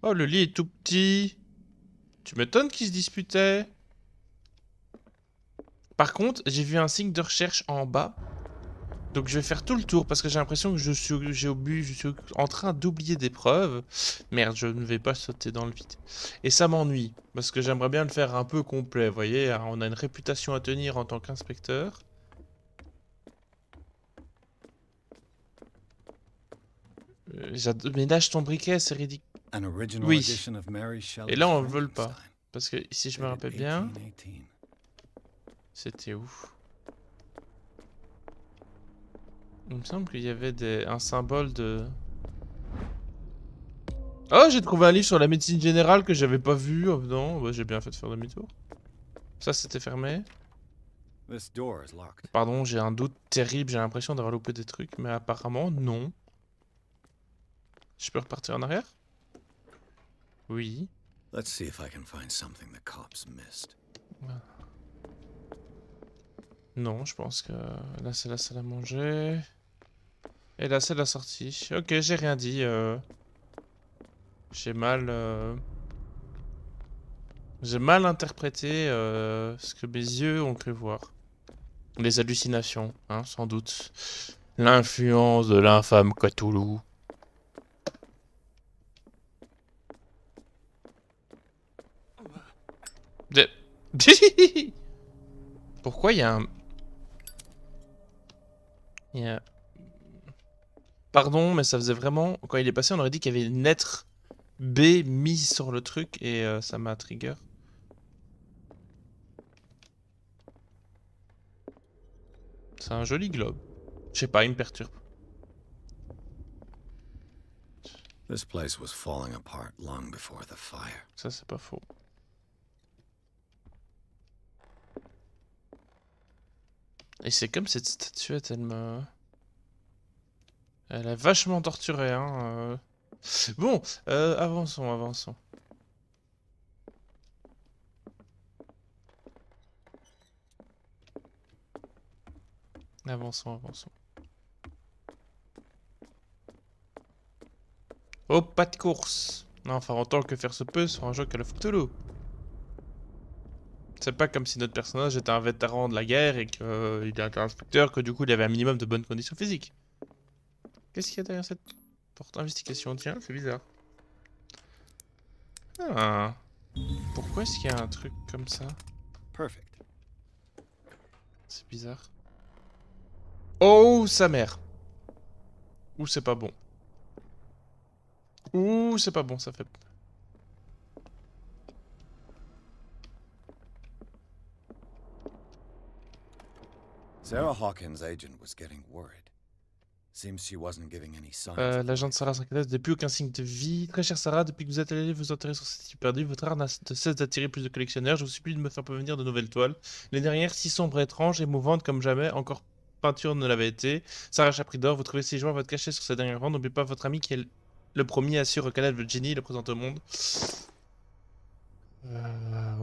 Oh, le lit est tout petit. Tu m'étonnes qu'ils se disputaient. Par contre, j'ai vu un signe de recherche en bas. Donc je vais faire tout le tour, parce que j'ai l'impression que je suis en train d'oublier des preuves. Merde, je ne vais pas sauter dans le vide. Et ça m'ennuie, parce que j'aimerais bien le faire un peu complet, vous voyez. On a une réputation à tenir en tant qu'inspecteur. Mais lâche ton briquet, c'est ridicule. Oui. Et là, on ne veut pas. Parce que si je me rappelle bien... C'était où? Il me semble qu'il y avait un symbole de... Oh, j'ai trouvé un livre sur la médecine générale que j'avais pas vu. Oh, non, bah, j'ai bien fait de faire demi-tour. Ça, c'était fermé. Pardon, j'ai un doute terrible. J'ai l'impression d'avoir loupé des trucs, mais apparemment, non. Je peux repartir en arrière? Oui. Let's see if I can find something the cops missed. Non, je pense que là, c'est la salle à manger. Et là, c'est la sortie. Ok, j'ai rien dit. J'ai mal interprété ce que mes yeux ont cru voir. Les hallucinations, hein, sans doute. L'influence de l'infâme Cthulhu. Pourquoi il y a un... Pardon, mais ça faisait vraiment... Quand il est passé, on aurait dit qu'il y avait une lettre B mise sur le truc et ça m'a trigger. C'est un joli globe. Je sais pas, il me perturbe. This place was falling apart long before the fire. Ça, c'est pas faux. Et c'est comme cette statuette, elle a vachement torturé, hein. Bon, avançons, avançons. Avançons, avançons. Oh, pas de course. Non, enfin, autant que faire se peut sur un jeu Call of Cthulhu. C'est pas comme si notre personnage était un vétéran de la guerre et qu'il était un inspecteur, que du coup il avait un minimum de bonnes conditions physiques. Qu'est-ce qu'il y a derrière cette porte investigation? Tiens, c'est bizarre. Ah. Pourquoi est-ce qu'il y a un truc comme ça? Perfect. C'est bizarre. Oh, sa mère. Ouh, c'est pas bon. Ouh, c'est pas bon, ça fait... Sarah Hawkins' agent was getting worried. Seems she wasn't giving any signs. L'agent de Sarah s'inquiète depuis aucun signe de vie. Très chère Sarah, depuis que vous êtes allé vous enterrer sur cette île perdue, votre art n'a de cesse d'attirer plus de collectionneurs. Je vous supplie de me faire parvenir de nouvelles toiles. Les dernières, si sombres, étranges, émouvantes comme jamais, encore peinture ne l'avait été. Sarah Chapridor, vous trouvez si joie votre cachet sur ces derniers rangs. N'oubliez pas votre ami qui est le premier à su reconnaître votre génie et le présenter au monde.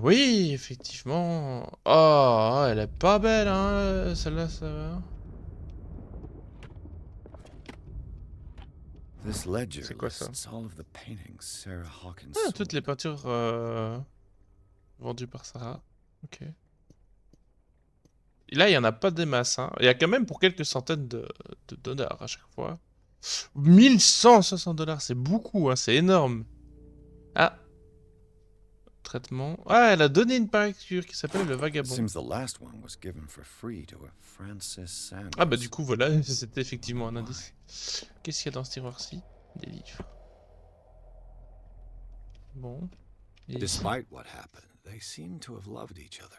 Oui, effectivement. Oh, elle est pas belle, hein, celle-là, ça va. This ledger C'est quoi ça? lists all of the paintings Sarah Hawkins Ah, sold. toutes les peintures vendues par Sarah. Ok. Et là, il n'y en a pas des masses. Hein. Il y a quand même pour quelques centaines de dollars à chaque fois. 1160 $, c'est beaucoup, hein, c'est énorme. Ah. Traitement. Ah, elle a donné une peinture qui s'appelle Le Vagabond. Seems the last one was given for free to a Francis Sanders. Ah bah du coup, voilà, c'était effectivement un indice. Qu'est-ce qu'il y a dans ce tiroir-ci? Des livres. Bon. Et ici. Despite what happened, they seem to have loved each other.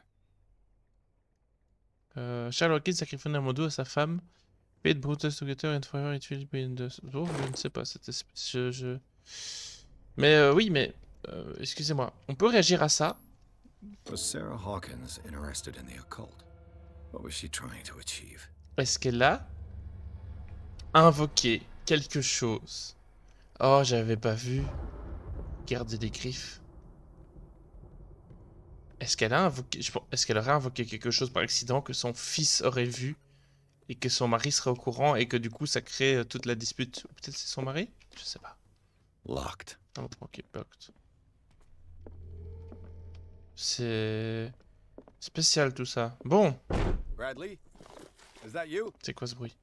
Charles Hawkins sacrifie un modo à sa femme. Paid Brutus Together and Forever it will be in the... Oh, je ne sais pas, cette espèce... Mais oui, mais... excusez-moi, on peut réagir à ça. Was Sarah Hawkins interested in the occult? What was she trying to achieve? Est-ce qu'elle a invoqué quelque chose? Oh, j'avais pas vu. Garder des griffes. Est-ce qu'elle a invoqué... Est-ce qu'elle aurait invoqué quelque chose par accident que son fils aurait vu et que son mari serait au courant et que du coup ça crée toute la dispute? Peut-être c'est son mari? Je sais pas. Locked. Oh, ok, locked. C'est spécial tout ça. Bon. Bradley, is that you? C'est quoi ce bruit?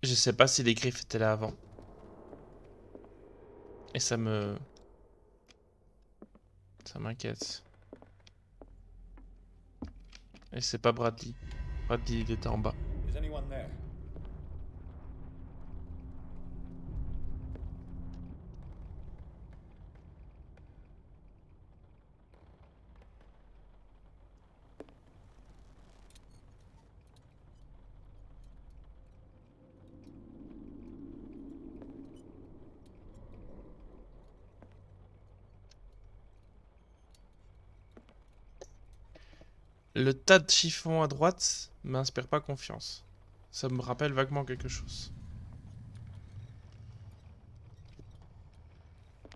Je sais pas si les griffes étaient là avant. Et ça m'inquiète. Et c'est pas Bradley. Bradley, il était en bas. Is anyone there? Le tas de chiffons à droite m'inspire pas confiance. Ça me rappelle vaguement quelque chose.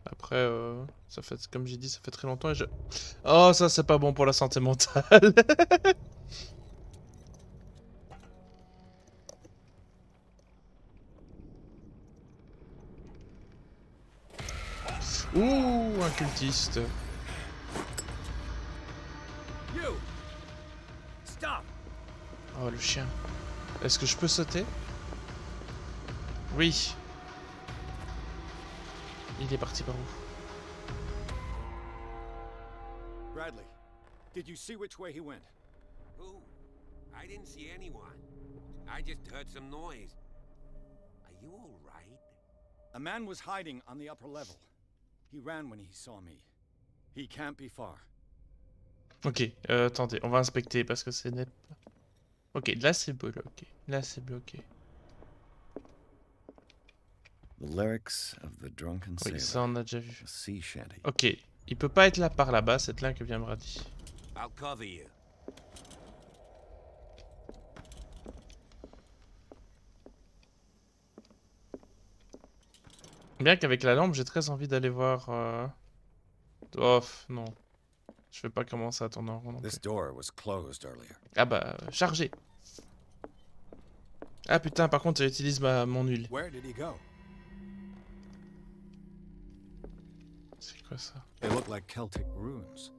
Après, ça fait, comme j'ai dit, ça fait très longtemps et je... Oh, ça c'est pas bon pour la santé mentale. Ouh, un cultiste. You! Stop! Oh, le chien. Est-ce que je peux sauter? Oui. Il est parti par où? Bradley, did you see which way he went? Who? I didn't see anyone. I just heard some noise. Are you all right? A man was hiding on the upper level. He ran when he saw me. He can't be far. Ok, attendez, on va inspecter parce que c'est net. Ok, là c'est bloqué. Là c'est bloqué. The lyrics of the drunken Oui, ça sailor. on a déjà vu. A sea shanty. Ok, il peut pas être là par là-bas, cette ligne que vient Brady. I'll cover you. Bien qu'avec la lampe, j'ai très envie d'aller voir... Oh, non. Je vais pas commencer à tourner en rond non plus. This door was closed earlier. Ah bah, chargé. Ah putain, par contre, j'utilise mon huile. Where did he go? C'est quoi ça? They look like Celtic runes.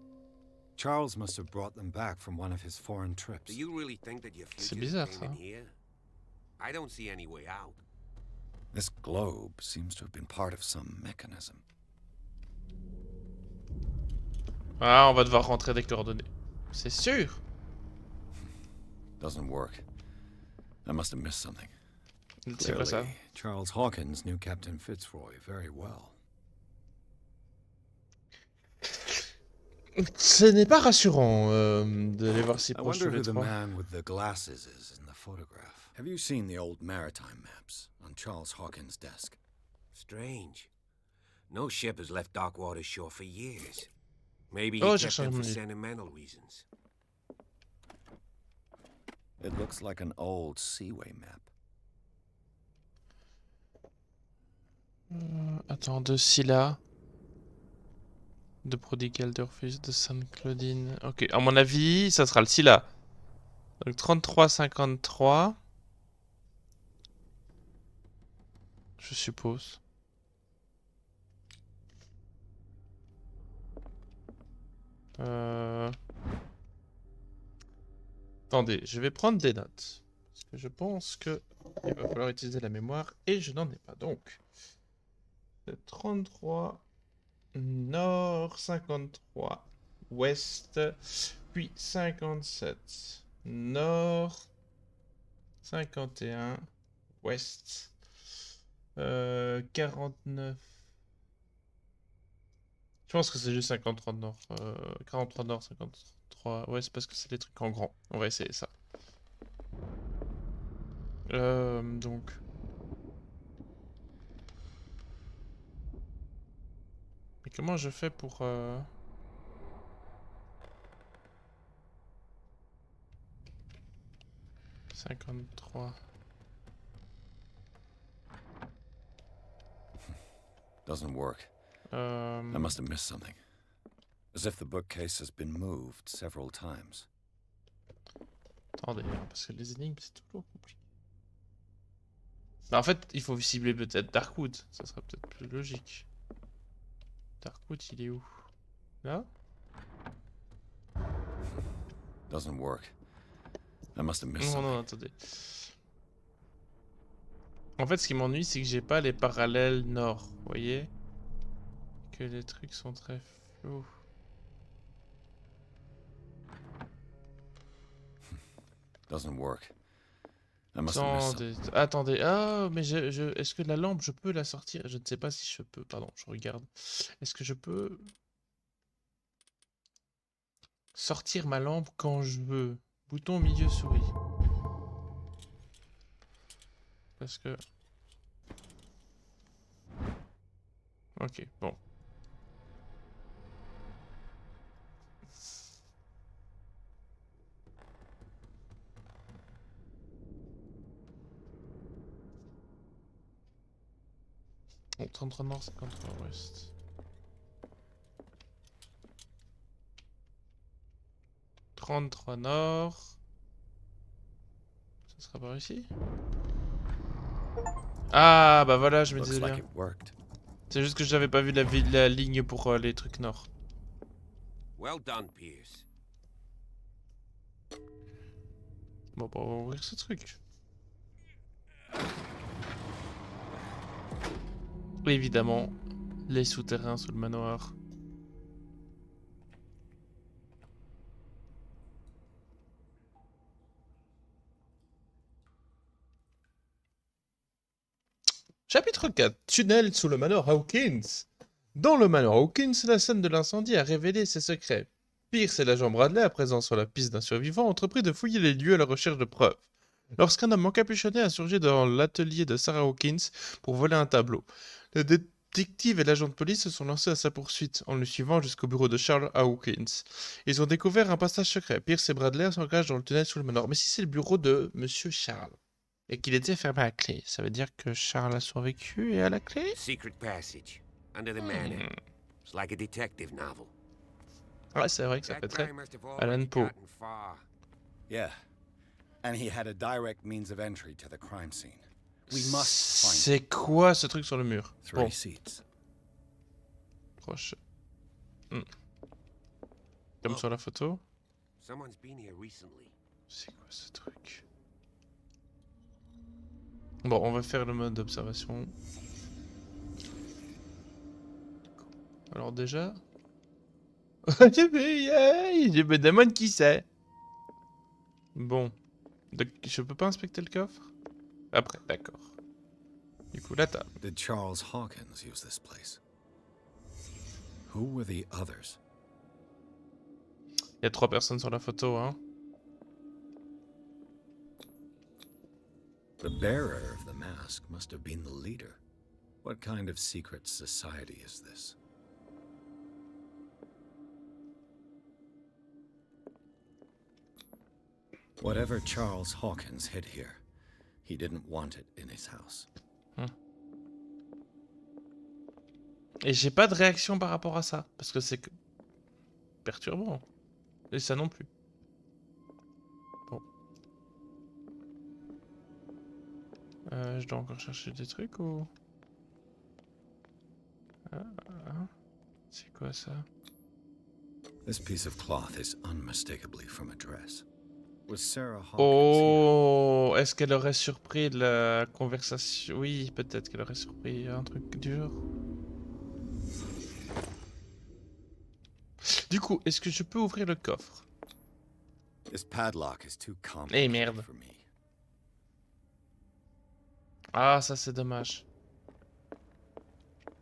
Charles must have brought them back from one of his foreign trips. Do you really think that your C'est fugitive bizarre, came in ça. here? I don't see any way out. This globe seems to have been part of some mechanism. Ah, on va devoir rentrer des coordonnées. C'est sûr. Doesn't work. I must have missed something. C'est quoi ça? Clearly, Charles Hawkins knew Captain Fitzroy very well. Ce n'est pas rassurant d'aller voir si I proche wonder tous les who the trois. man with the glasses is in the photograph. Have you seen the old maritime maps on Charles Hawkins' desk? Strange. No ship has left Darkwater shore for years. Maybe he Oh, kept j'ai them for remarqué. sentimental reasons. It looks like an old Seaway map. Attends, de Scylla. De Prodigal, de Orpheus, de Sainte-Claudine. Ok, à mon avis, ça sera le Scylla. Donc 33-53. Je suppose. Attendez, je vais prendre des notes. Parce que je pense que il va falloir utiliser la mémoire et je n'en ai pas. Donc, c'est 33 nord, 53 ouest, puis 57 nord, 51 ouest, 49. Je pense que c'est juste 53 nord. 43 nord, 53. Ouais, c'est parce que c'est des trucs en grand. On va essayer ça. Donc. Mais comment je fais pour... 53. Doesn't work. I must have missed something. As if the bookcase has been moved several times. Attendez, parce que les énigmes, c'est toujours compliqué. Bah, en fait, il faut cibler peut-être Darkwood. Ça serait peut-être plus logique. Darkwood, il est où? Là? Doesn't work. I must have missed Non, something. non, attendez. En fait, ce qui m'ennuie, c'est que j'ai pas les parallèles nord. Vous voyez? Que les trucs sont très flous. Doesn't work. I must have missed something. Attendez. Ah, mais est-ce que la lampe, je peux la sortir? Je ne sais pas si je peux. Pardon, je regarde. Est-ce que je peux sortir ma lampe quand je veux? Bouton milieu souris. Parce que... Ok, bon. Bon, 33 nord, 53 ouest. 33 nord. Ça sera par ici? Ah, bah voilà, je me disais bien. C'est juste que j'avais pas vu la ligne pour les trucs nord. Well done, Pierce. Bon, bah, on va ouvrir ce truc. Évidemment, les souterrains sous le manoir. Chapitre 4. Tunnel sous le manoir Hawkins. Dans le manoir Hawkins, la scène de l'incendie a révélé ses secrets. Pierce et l'agent Bradley, à présent sur la piste d'un survivant, ont entrepris de fouiller les lieux à la recherche de preuves. Lorsqu'un homme encapuchonné a surgi dans l'atelier de Sarah Hawkins pour voler un tableau, le détective et l'agent de police se sont lancés à sa poursuite, en le suivant jusqu'au bureau de Charles Hawkins. Ils ont découvert un passage secret. Pierce et Bradley s'engagent dans le tunnel sous le manoir. Mais si c'est le bureau de Monsieur Charles. Et qu'il était fermé à la clé. Ça veut dire que Charles a survécu et a la clé? Secret passage under the manor. It's like a detective novel. Ouais, c'est vrai que ça That fait très guy must have Alan already Poe. gotten far. Yeah. And he had a direct means of entry to the crime scene. We must find C'est quoi ce truc sur le mur? three Bon, seats. proche. Comme sur la photo. Someone's been here recently. C'est quoi ce truc? Bon, on va faire le mode d'observation. Alors déjà... Je me demande qui c'est. Bon. Donc, je peux pas inspecter le coffre? Après, d'accord. Du coup, la table. Did Charles Hawkins use this place? Who were the others? Il y a 3 personnes sur la photo, hein. The bearer of the mask must have been the leader. What kind of secret society is this? Whatever Charles Hawkins hid here, he didn't want it in his house. Et j'ai pas de réaction par rapport à ça. Parce que c'est que... perturbant. Et ça non plus. Bon. Je dois encore chercher des trucs ou... C'est quoi ça? This piece of cloth is unmistakably from a dress. Was Sarah Hawkins Oh, est-ce qu'elle aurait surpris la conversation? Oui, peut-être qu'elle aurait surpris un truc du genre. Du coup, est-ce que je peux ouvrir le coffre? This padlock is too Eh complicated merde. for me. Ah, ça c'est dommage.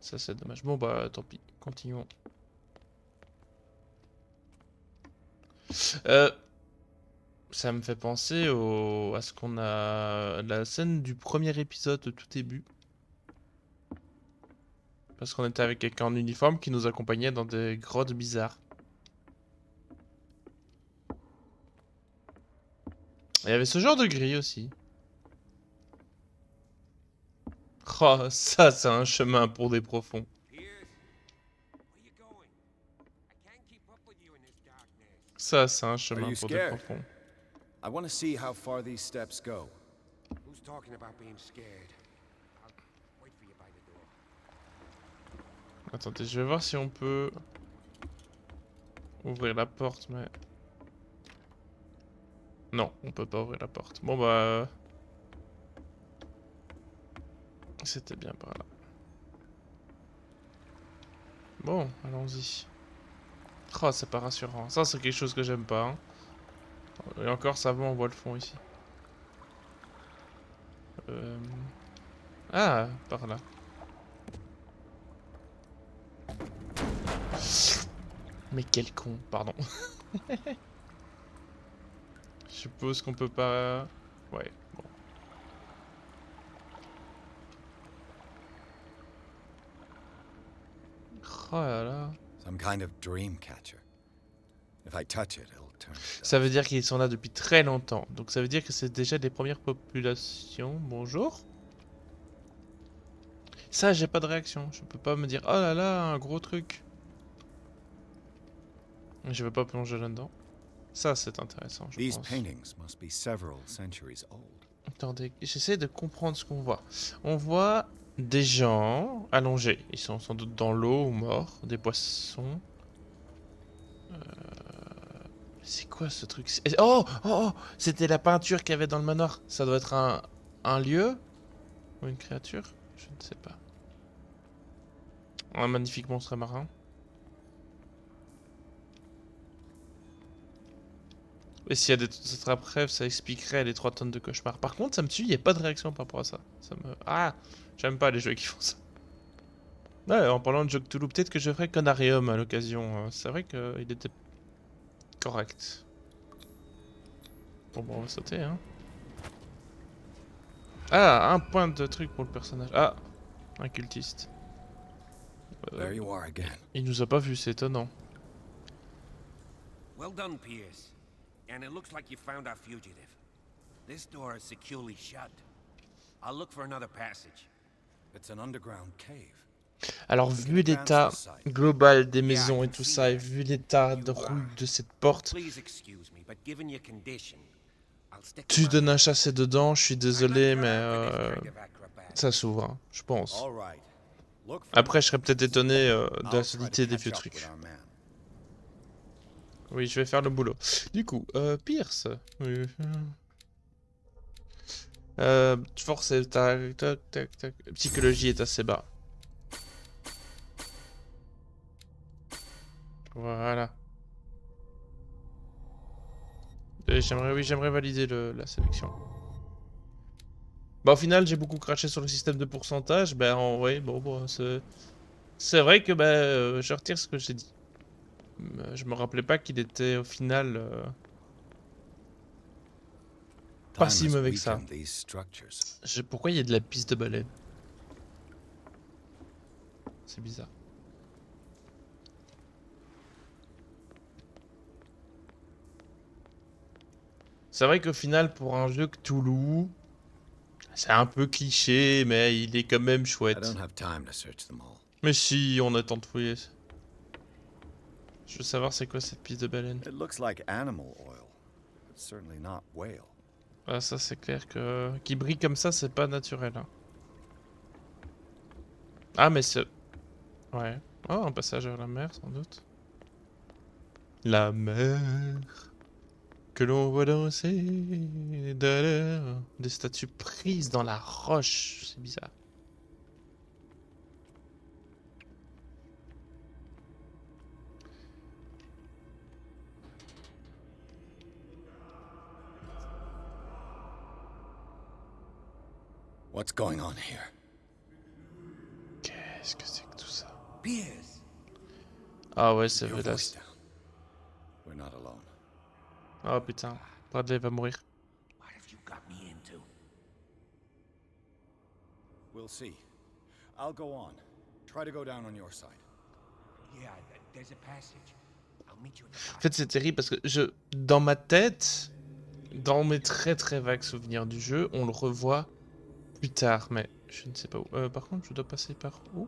Ça c'est dommage. Bon bah tant pis, continuons. Ça me fait penser à ce qu'on a... la scène du premier épisode au tout début. Parce qu'on était avec quelqu'un en uniforme qui nous accompagnait dans des grottes bizarres. Il y avait ce genre de grille aussi. Oh, ça c'est un chemin pour des profonds. Ça c'est un Are chemin you pour des scared? profonds. I want to see how far these steps go. Who's talking about being scared? I'll wait for you by the door. Attendez, je vais voir si on peut ouvrir la porte, mais... Non, on peut pas ouvrir la porte. Bon bah... C'était bien par là. Bon, allons-y. Oh, c'est pas rassurant. Ça, c'est quelque chose que j'aime pas. Hein. Et encore, ça va, on voit le fond ici. Ah, par là. Mais quel con, pardon. Je suppose qu'on peut pas... Ouais, bon. Oh là là. Some kind of dream catcher. If I touch it, it'll turn. Ça veut dire qu'ils sont là depuis très longtemps. Donc ça veut dire que c'est déjà des premières populations. Bonjour. Ça, j'ai pas de réaction. Je peux pas me dire, oh là là, un gros truc. Je veux pas plonger là-dedans. Ça, c'est intéressant, je These pense. paintings must be several centuries old. Attendez, j'essaie de comprendre ce qu'on voit. On voit des gens allongés. Ils sont sans doute dans l'eau ou morts. Des poissons. C'est quoi ce truc? Oh, oh, oh, c'était la peinture qu'il y avait dans le manoir. Ça doit être un lieu? Ou une créature? Je ne sais pas. Un magnifique monstre marin. Et s'il y a des attrape-rêves, ça expliquerait les 3 tonnes de cauchemars. Par contre, ça me tue, il n'y a pas de réaction par rapport à ça. Ça me... Ah, j'aime pas les jeux qui font ça. Ouais, en parlant de jeu Cthulhu, peut-être que je ferai Conarium à l'occasion. C'est vrai qu'il était correct. Bon, on va sauter, hein. Ah, un point de truc pour le personnage. Ah, un cultiste. There you are again. Il nous a pas vu, c'est étonnant. Well done, Pierce. And it looks like you found our fugitive. This door is securely shut. I'll look for another passage. It's an underground cave. Alors, vu l'état global des maisons et tout ça, et vu l'état de rouille de cette porte, Please excuse me, but given your condition, I'll stick tu donnes un chassé dedans, je suis désolé, mais ça s'ouvre, hein, je pense. Après, je serais peut-être étonné de la solidité des vieux trucs. Oui, je vais faire le boulot. Du coup, Pierce. Force est tac, psychologie est assez bas. Voilà. J'aimerais valider la sélection. Bah au final j'ai beaucoup craché sur le système de pourcentage, ben ouais bon c'est vrai que je retire ce que j'ai dit. Je me rappelais pas qu'il était au final pas si mauvais que ça. Pourquoi il y a de la piste de baleine? C'est bizarre. C'est vrai qu'au final pour un jeu Cthulhu, c'est un peu cliché, mais il est quand même chouette. Mais si, on attend de fouiller. Je veux savoir c'est quoi cette piste de baleine. Ah ça c'est clair que... Qui brille comme ça, c'est pas naturel. Hein. Ah mais c'est... Ouais. Oh, un passage vers la mer, sans doute. La mer... Que l'on voit danser... Des statues prises dans la roche. C'est bizarre. What's going on here? Qu'est-ce que c'est que tout ça? Pierce. Ah ouais, c'est Velas. We're not alone. Oh putain, Bradley va mourir. What have you got me into? We'll see. I'll go on. Try to go down on your side. Yeah, there's a passage. I'll meet you at the En fait, c'est terrible parce que dans ma tête, dans mes très très vagues souvenirs du jeu, on le revoit plus tard, mais je ne sais pas où. Par contre, je dois passer par où?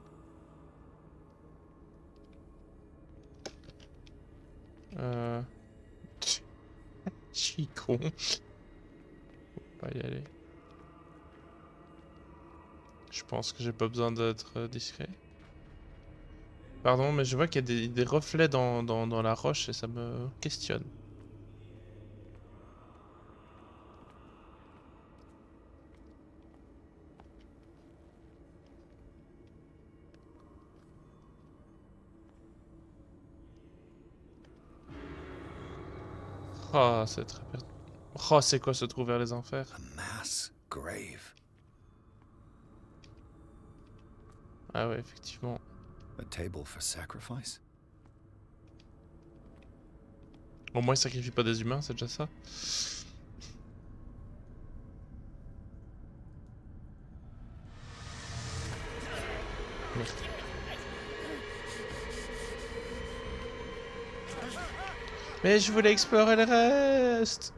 Je suis con. Faut pas y aller. Je pense que j'ai pas besoin d'être discret. Pardon, mais je vois qu'il y a des reflets dans la roche et ça me questionne. Oh, c'est très bien. Oh, c'est quoi se trouver vers les enfers? A mass grave. Ah ouais, effectivement. A table for sacrifice. Au moins, ils sacrifient pas des humains, c'est déjà ça. Merde. Mais je voulais explorer le reste.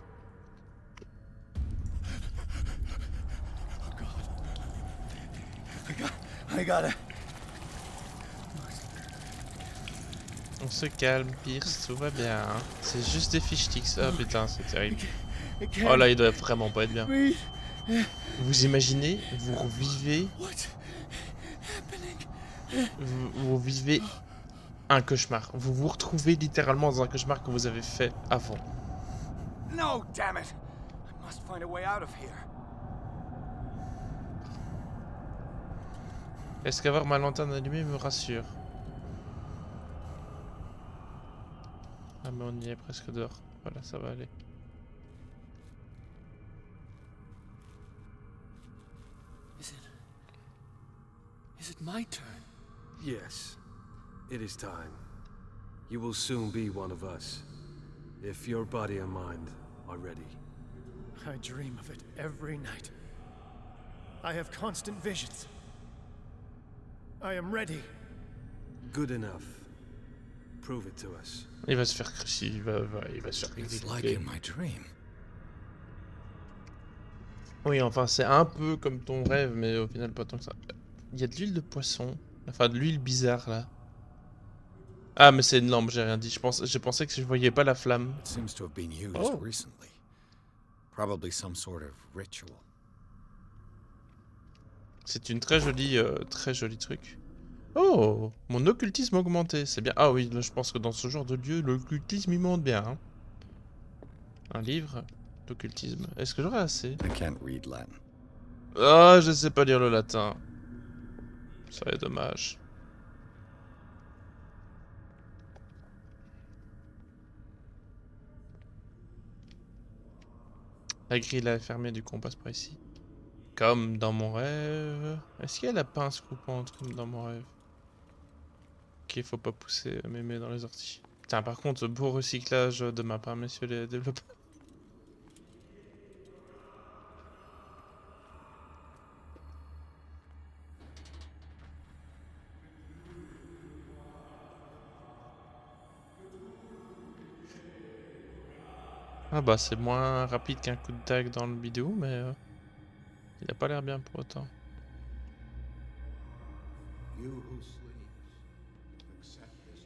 I got it. On se calme, Pierce, tout va bien. Hein. C'est juste des fish sticks. Oh putain, c'est terrible. Oh là, il doit vraiment pas être bien. Vous imaginez, vous revivez... Vous vivez un cauchemar. Vous vous retrouvez littéralement dans un cauchemar que vous avez fait avant. No, damn it! I must find a way out of here. Est-ce qu'avoir ma lanterne allumée me rassure? Ah mais on y est presque dehors. Voilà, ça va aller. Is it my turn? Yes, it is time. You will soon be one of us, if your body and mind are ready. I dream of it every night. I have constant visions. I am ready. Good enough. Prove it to us. Il va se faire crucifier, il va se faire It's exécuter. like in my dream. Oui, enfin, c'est un peu comme ton rêve, mais au final, pas tant que ça. Il y a de l'huile de poisson. Enfin, de l'huile bizarre, là. Ah, mais c'est une lampe, j'ai rien dit. J'ai pensé que je voyais pas la flamme. It seems to have been used Oh. recently. Probably some sort of ritual. C'est une très jolie truc. Oh, mon occultisme augmenté, c'est bien. Ah oui, là, je pense que dans ce genre de lieu, l'occultisme, il monte bien. Hein. Un livre d'occultisme. Est-ce que j'aurai assez? I can't read Latin. Ah, je sais pas lire le latin. Ça est dommage. La grille est fermée, du coup on passe par ici. Comme dans mon rêve. Est-ce qu'il y a la pince coupante comme dans mon rêve? Ok, faut pas pousser mémé dans les orties. Putain, par contre, beau recyclage de ma part, messieurs les développeurs. Ah bah c'est moins rapide qu'un coup de dague dans le vidéo, mais il a pas l'air bien pour autant. You who sleeps, accept this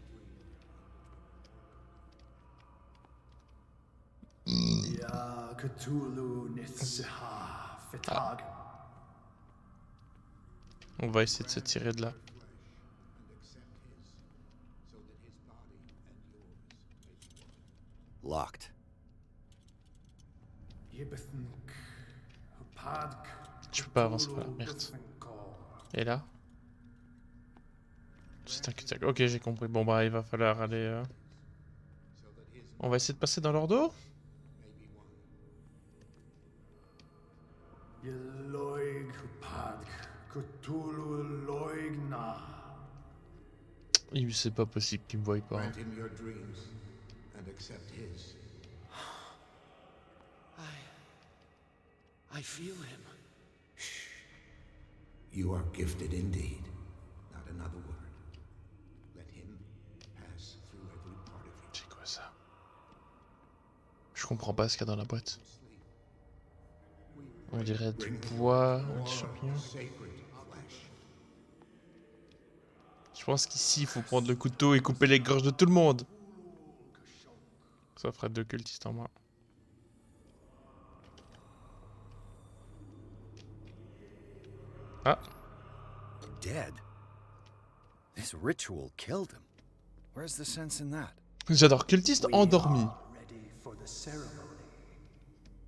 dream. Ya Cthulhu Nithsiha Fetag. On va essayer de se tirer de là. Locked. Je peux pas avancer par là, merde. Et là? C'est un cul-de-sac. Ok, j'ai compris. Bon bah il va falloir aller... On va essayer de passer dans leur dos? C'est pas possible qu'il me voie pas. Hein. Grant him your dreams and accept his. I feel him. You are gifted indeed. Not another word. Let him pass through every part of you. C'est quoi ça? Je comprends pas ce qu'il y a dans la boîte. On dirait du bois, des champignons. Je pense qu'ici, il faut prendre le couteau et couper les gorges de tout le monde. Ça ferait 2 cultistes en moins. Ah. Dead? This ritual killed him. Where's the sense in that? J'adore cultiste endormi.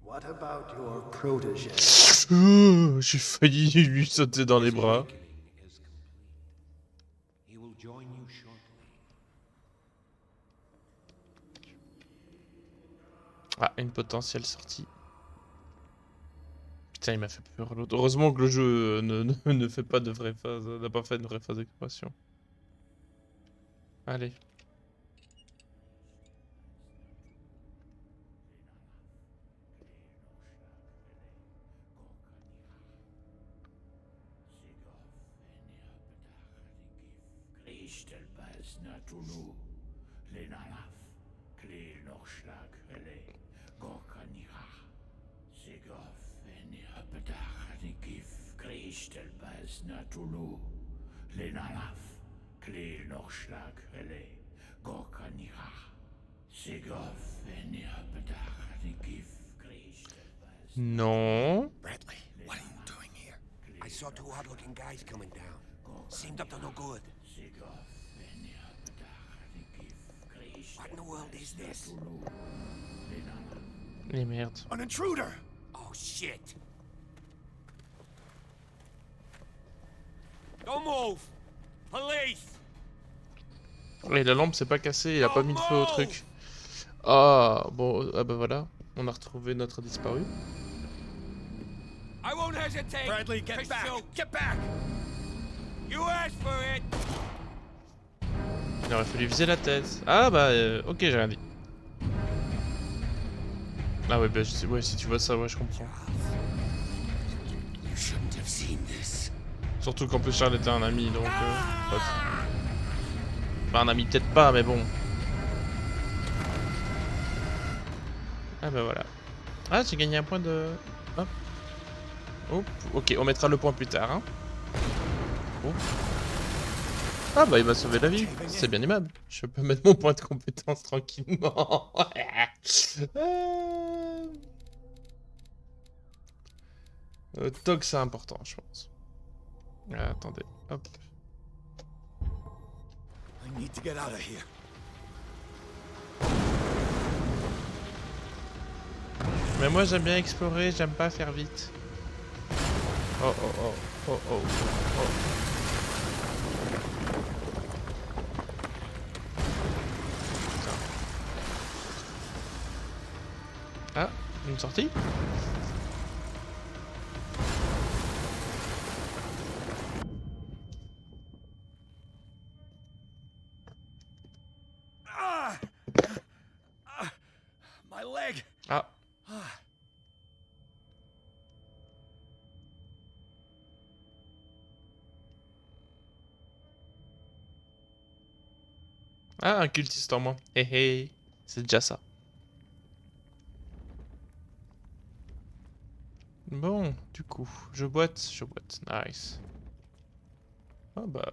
What about your protege? J'ai failli lui sauter dans les bras. Ah, une potentielle sortie. Putain, il m'a fait peur l'autre. Heureusement que le jeu ne fait pas de vraie phase, n'a pas fait de vraie phase d'expression. Allez. Non. Bradley, what are you doing here? I saw 2 odd-looking guys coming down. Seemed up to no good. What in the world is this? Les merdes. An intruder! Oh shit! Don't move! Police! Et la lampe s'est pas cassée, il a pas mis de feu au truc. Ah, bon, ah bah voilà. On a retrouvé notre disparu. I won't hesitate. Bradley, get back! Get back! You asked for it! Il aurait fallu viser la tête. Ah bah, ok, j'ai rien dit. Ah ouais, bah, ouais, si tu vois ça, ouais, je comprends. You shouldn't have seen this. Surtout qu'en plus Charles était un ami, donc... Enfin, un ami peut-être pas, mais bon. Ah bah voilà. Ah, j'ai gagné un point de... Hop. Oh, ok, on mettra le point plus tard. Hein. Oh. Ah bah il m'a sauvé la vie, c'est bien aimable. Je peux mettre mon point de compétence tranquillement. Toc c'est important je pense. Attendez, hop. I need to get out of here. Mais moi j'aime bien explorer, j'aime pas faire vite. Oh oh oh, oh oh oh. Ah, une sortie? My leg. Ah. Ah, un cultiste en moins. Hé hé, c'est déjà ça. Bon, du coup, je boite, nice. Ah bah...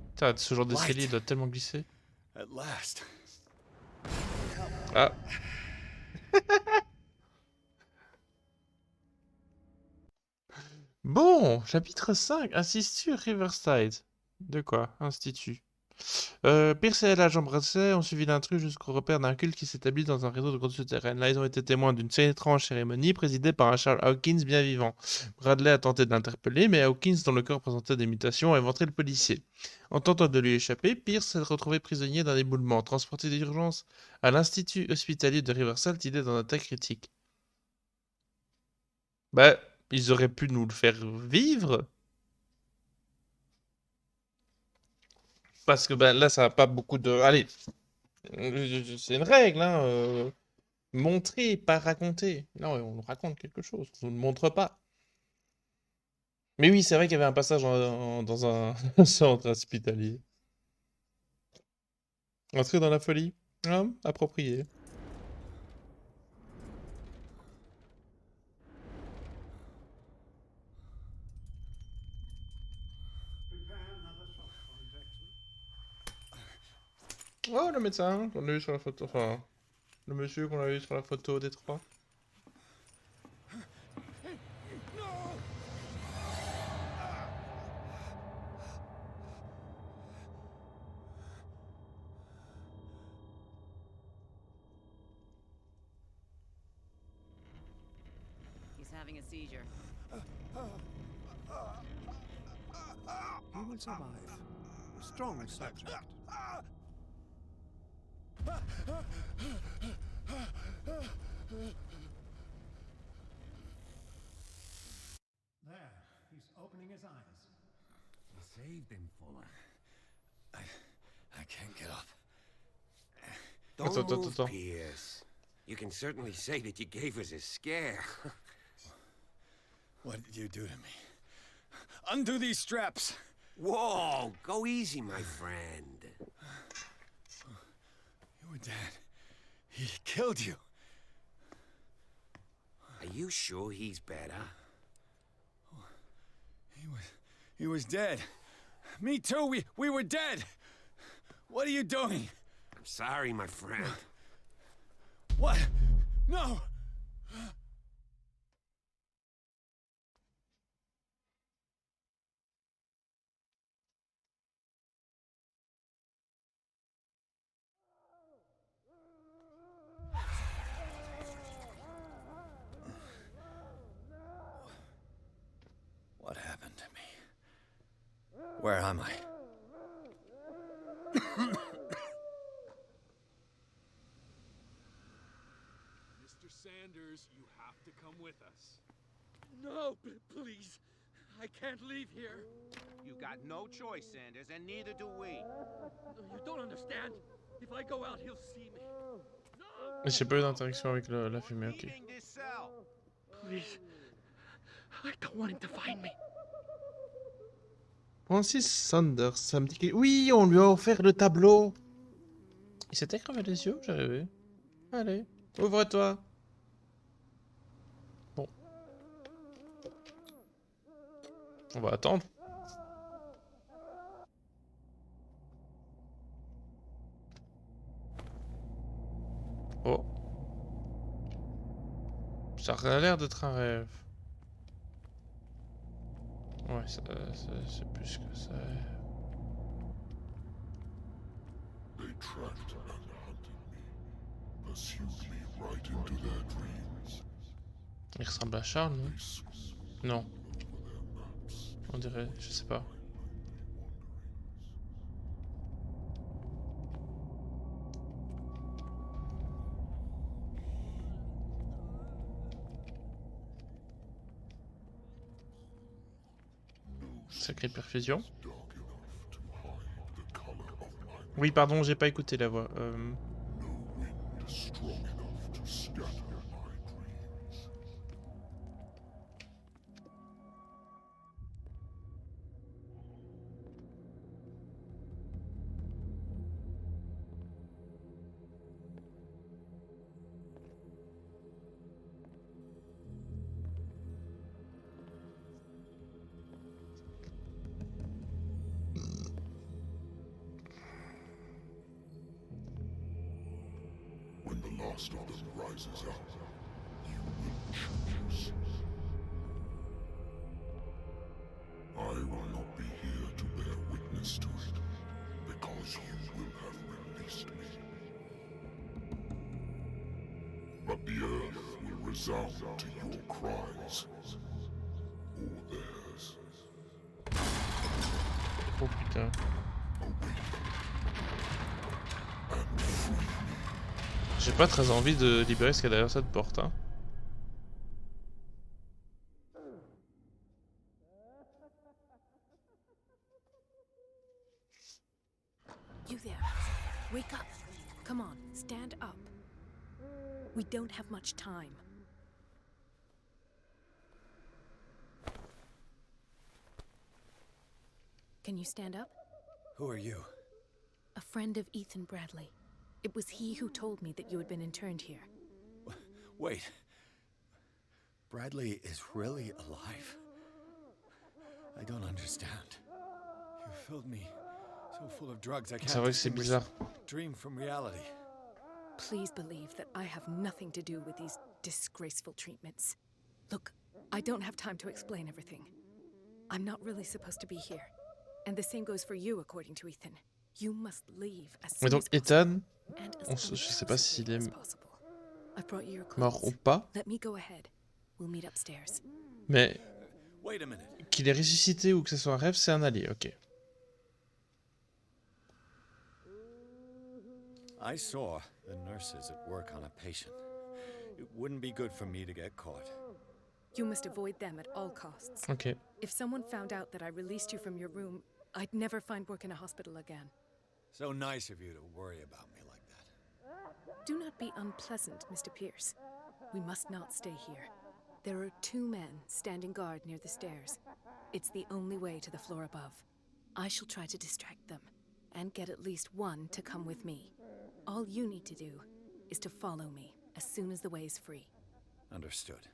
Putain, ce genre d'escalier doit tellement glisser. At last. Ah. Bon, chapitre 5, Institut Riverside. De quoi? Institut. Pierce et l'agent Brasset ont suivi l'intrus jusqu'au repère d'un culte qui s'établit dans un réseau de grottes souterraines. Là, ils ont été témoins d'une étrange cérémonie présidée par un Charles Hawkins bien vivant. Bradley a tenté de l'interpeller, mais Hawkins, dont le corps présentait des mutations, a éventré le policier. En tentant de lui échapper, Pierce s'est retrouvé prisonnier d'un éboulement, transporté d'urgence à l'institut hospitalier de Riverside, idée dans un état critique. Bah, ils auraient pu nous le faire vivre. Parce que ben là, ça n'a pas beaucoup de... Allez, c'est une règle, hein. Montrer, pas raconter. Non, on nous raconte quelque chose, on ne montre pas. Mais oui, c'est vrai qu'il y avait un passage dans un centre hospitalier. Entrer dans la folie. Ah, approprié. Oh, le médecin qu'on a eu sur la photo. Enfin, le monsieur qu'on a eu sur la photo des trois. He's having a seizure. He will survive. A strong subject. There, he's opening his eyes. You saved him, Fuller. I can't get up. Don't move, Pierce. You can certainly say that you gave us a scare. What did you do to me? Undo these straps! Whoa, go easy, my friend. You were dead. He killed you. Are you sure he's better? He was dead. Me too, we were dead. What are you doing? I'm sorry, my friend. What? No! What happened to me? Where am I? Mr. Sanders, you have to come with us. No, please. I can't leave here. You got no choice, Sanders, and neither do we. You don't understand. If I go out, he'll see me. J'ai pas eu d'interaction avec la fumée, ok. Please. I don't want him to find me. Francis Sanders, ça me dit que... Oui, on lui a offert le tableau. Il s'était crevé les yeux, j'ai rêvé. Allez, ouvre-toi. Bon. On va attendre. Oh. Ça a l'air d'être un rêve. Ouais, c'est plus que ça. They tracked and hunted me, pursued me right into their dreams. Il ressemble à Charles, non? Non. On dirait, je sais pas. Sacrée perfusion. Oui, pardon, j'ai pas écouté la voix. When the last of them rises up, you will choose. I will not be here to bear witness to it, because you will have released me. But the earth will resound to your cries, or theirs. Oh putain. J'ai pas très envie de libérer ce qu'il y a derrière cette porte, hein. You there. Wake up. Come on, stand up. We don't have much time. Can you stand up? Who are you? A friend of Ethan Bradley. It was he who told me that you had been interned here. Wait. Bradley is really alive? I don't understand. You filled me so full of drugs I can't distinguish dream from reality. Please believe that I have nothing to do with these disgraceful treatments. Look, I don't have time to explain everything. I'm not really supposed to be here. And the same goes for you, according to Ethan. You must leave as soon Mais donc as possible. Ethan, je sais pas s'il est I brought you your mort clothes. ou pas, Let me go ahead. We'll meet upstairs. mais Wait a minute. qu'il ait ressuscité ou que ce soit un rêve, c'est un allié, ok. I saw the nurses at work on a patient. It wouldn't be good for me to get caught. You must avoid them at all costs. Okay. If someone found out that I released you from your room, I'd never find work in a hospital again. So nice of you to worry about me like that. Do not be unpleasant, Mr. Pierce. We must not stay here. There are 2 men standing guard near the stairs. It's the only way to the floor above. I shall try to distract them, and get at least one to come with me. All you need to do is to follow me as soon as the way is free. Understood.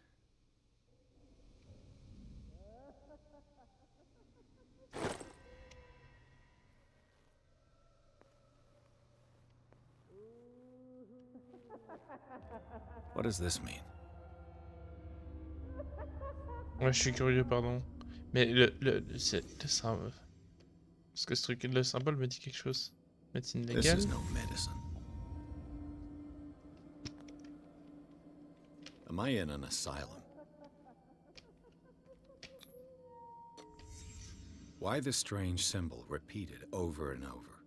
What does this mean? Ouais, je suis curieux, pardon. Mais c'est le symbole. Parce que ce truc, le symbole me dit quelque chose. Médecine This légale. is no medicine. Am I in an asylum? Why the strange symbol repeated over and over?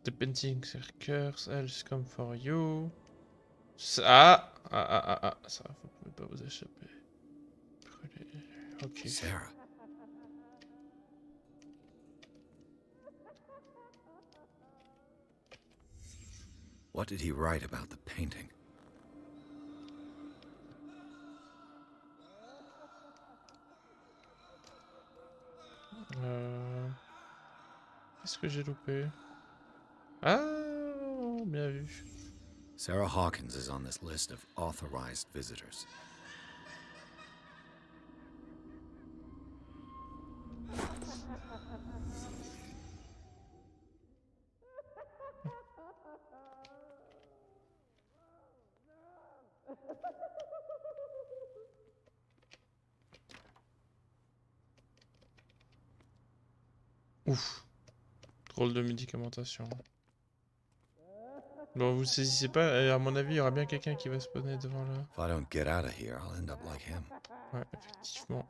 The painting circles else come for you. Ça, ça va pas vous échapper. Ok. Sarah. What did he write about the painting? Qu'est-ce que j'ai loupé? Ah, bien vu. Sarah Hawkins is on this list of authorized visitors. Ouf. Drôle de médicamentation. Bon, vous saisissez pas, à mon avis, il y aura bien quelqu'un qui va spawner devant là. If I don't get out of here, I'll end up like him. Ouais, effectivement.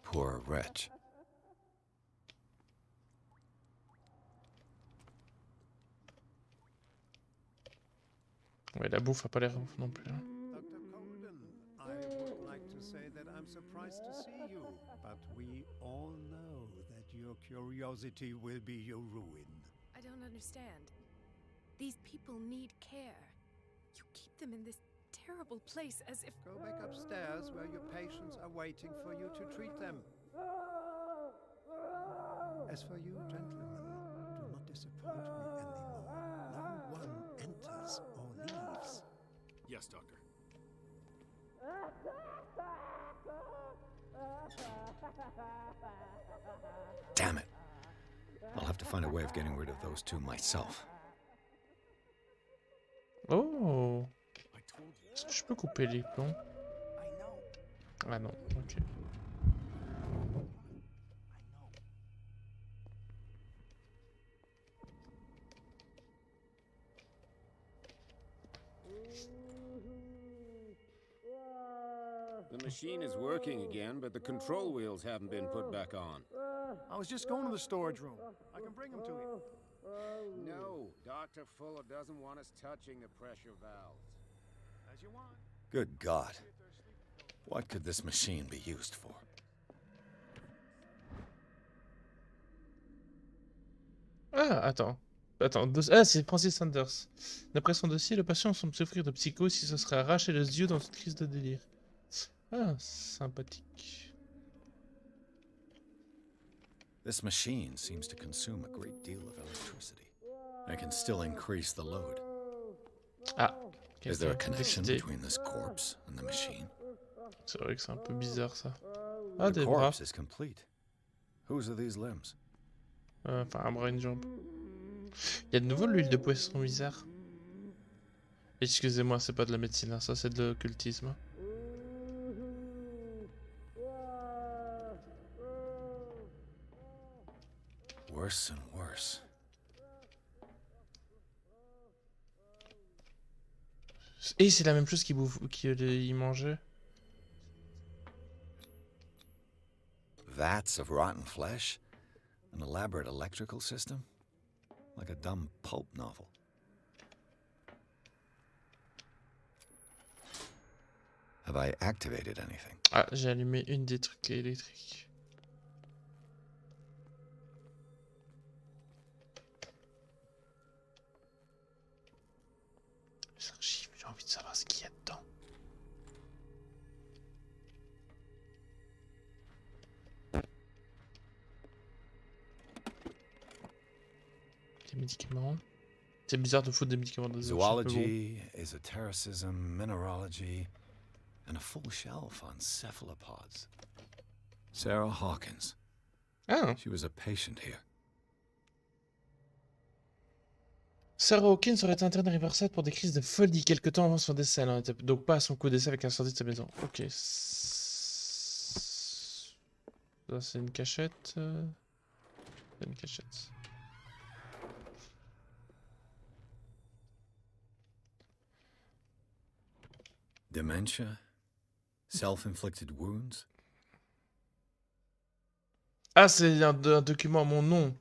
Poor wretch. Ouais, la bouffe a pas l'air ouf non plus. Hein. Dr. Colden, I would like to say that I'm surprised to see you, but we all know that your curiosity will be your ruin. I don't understand. These people need care. You keep them in this terrible place as if... Go back upstairs where your patients are waiting for you to treat them. As for you, gentlemen, do not disappoint me anymore. No one enters or leaves. Yes, Doctor. Damn it. I'll have to find a way of getting rid of those two myself. Oh. Est-ce que je peux couper les plombs? Ah non, ok. The machine is working again, but the control wheels haven't been put back on. I was just going to the storage room. I can bring them to you. No, Dr. Fuller doesn't want us touching the pressure valves. As you want. Good God. What could this machine be used for? Ah, attends. Ah, c'est Francis Sanders. D'après son dossier, le patient semble souffrir de psychose si se serait arraché les yeux dans une crise de délire. Ah, sympathique. This machine seems to consume a great deal of electricity. I can still increase the load. Ah. Is there a connection between this corpse and the machine? C'est vrai que c'est un peu bizarre ça. Ah, The des bras. corpse is complete. Whose are these limbs? Enfin, un bras et une jambe. Il y a de nouveau l'huile de poisson bizarre. Excusez-moi, c'est pas de la médecine, hein, ça c'est de l'occultisme. Worse and worse. Et c'est la même chose qu'il mangeait. Vats of rotten flesh? An elaborate electrical system? Like a dumb pulp novel. Have I activated anything? Ah, j'ai allumé une des trucs électriques. Les archives, j'ai envie de savoir ce qu'il y a dedans. Des médicaments. C'est bizarre de foutre des médicaments dans des archives. Zoology, esotericism, mineralogy, and a full shelf on cephalopods. Sarah Hawkins. Ah. She was a patient here. Sarah Hawkins aurait été internée à Riverside pour des crises de folie quelque temps avant son décès. Elle n'était donc pas à son coup d'essai avec l'incendie de sa maison. Ok. Ça, c'est une cachette. C'est une cachette. Dementia? Self-inflicted wounds? Ah, c'est un document à mon nom.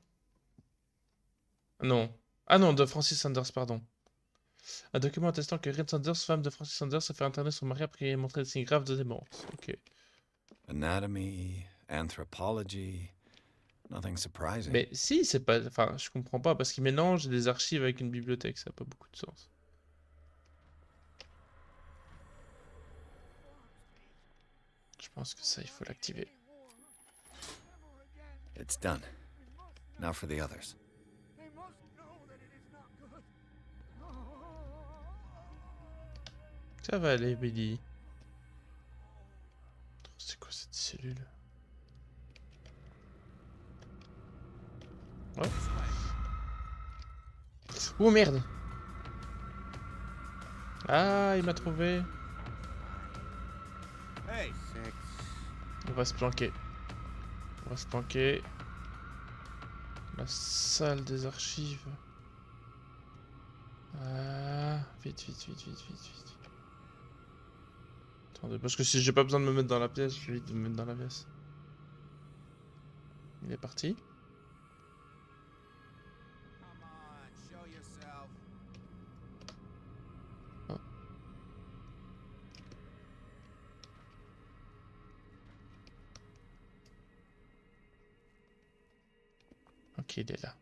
Non. Ah non, de Francis Sanders, pardon. Un document attestant que Red Sanders, femme de Francis Sanders, s'est fait interner son mari après qu'il ait montré des signes graves de démence. Ok. Anatomy, anthropology, nothing surprising. Mais si, c'est pas... Enfin, je comprends pas, parce qu'il mélange des archives avec une bibliothèque, ça n'a pas beaucoup de sens. Je pense que ça, il faut l'activer. It's done. Now for the others. Ça va aller, Billy. C'est quoi cette cellule? Ouais. Oh merde! Ah, il m'a trouvé. Hey, va se planquer. On va se planquer. La salle des archives. Vite, vite, vite, vite, vite, vite. Attendez, parce que si j'ai pas besoin de me mettre dans la pièce, je vais vite me mettre dans la pièce. Il est parti. Oh. Ok, il est là.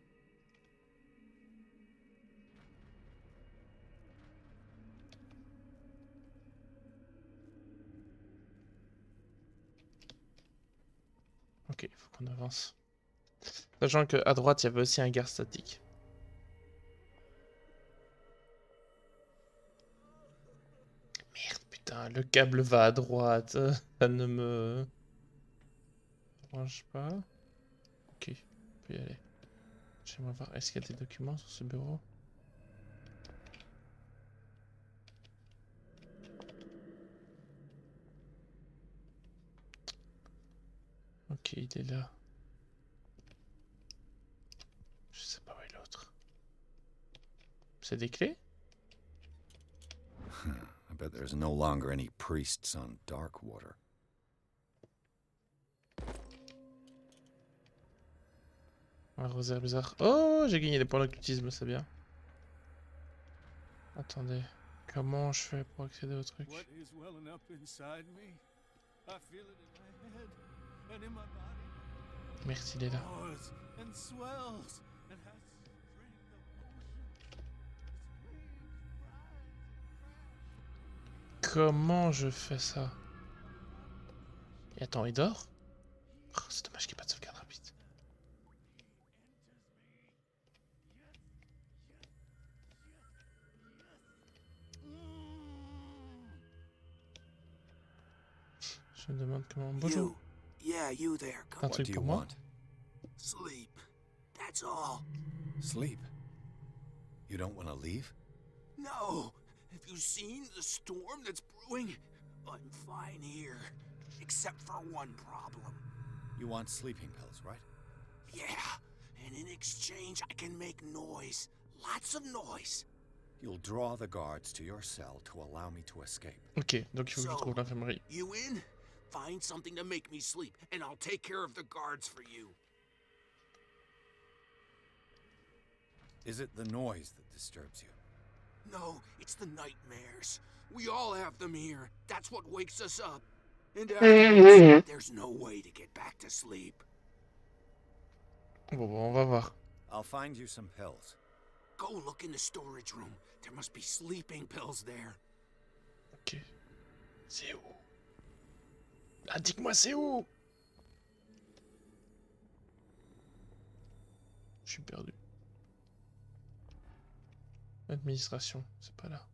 Ok, il faut qu'on avance. Sachant qu'à droite, il y avait aussi un gare statique. Merde, putain, le câble va à droite. Ça ne me dérange pas. Ok, on peut y aller. J'aimerais voir, est-ce qu'il y a des documents sur ce bureau? Ok, il est là. Je sais pas où est l'autre. C'est des clés? I bet there's no longer any priests on Darkwater. Un rosaire bizarre. Oh, j'ai gagné des points d'occultisme, c'est bien. Attendez, comment je fais pour accéder au truc? What is welling up inside me? I feel it in my head and in my body. Merci, il est là. Roars and swells and has strength of ocean. Comment je fais ça? Et attends, il dort? Oh, c'est dommage qu'il n'y ait pas de sauvegarde rapide. Je me demande comment... Bonjour. Yeah, you there. T'as un truc pour moi? Sleep. That's all. Sleep? You don't want to leave? No. Have you seen the storm that's brewing? I'm fine here. Except for one problem. You want sleeping pills, right? Yeah. And in exchange, I can make noise. Lots of noise. You'll draw the guards to your cell to allow me to escape. Ok, donc il faut que je trouve l'infirmerie. You in? Find something to make me sleep, and I'll take care of the guards for you. Is it the noise that disturbs you? No, it's the nightmares. We all have them here. That's what wakes us up. And there's no way to get back to sleep. Bon, on va voir. I'll find you some pills. Go look in the storage room. There must be sleeping pills there. Ok. C'est où? Ah, dites-moi, c'est où? Je suis perdu. Administration, c'est pas là.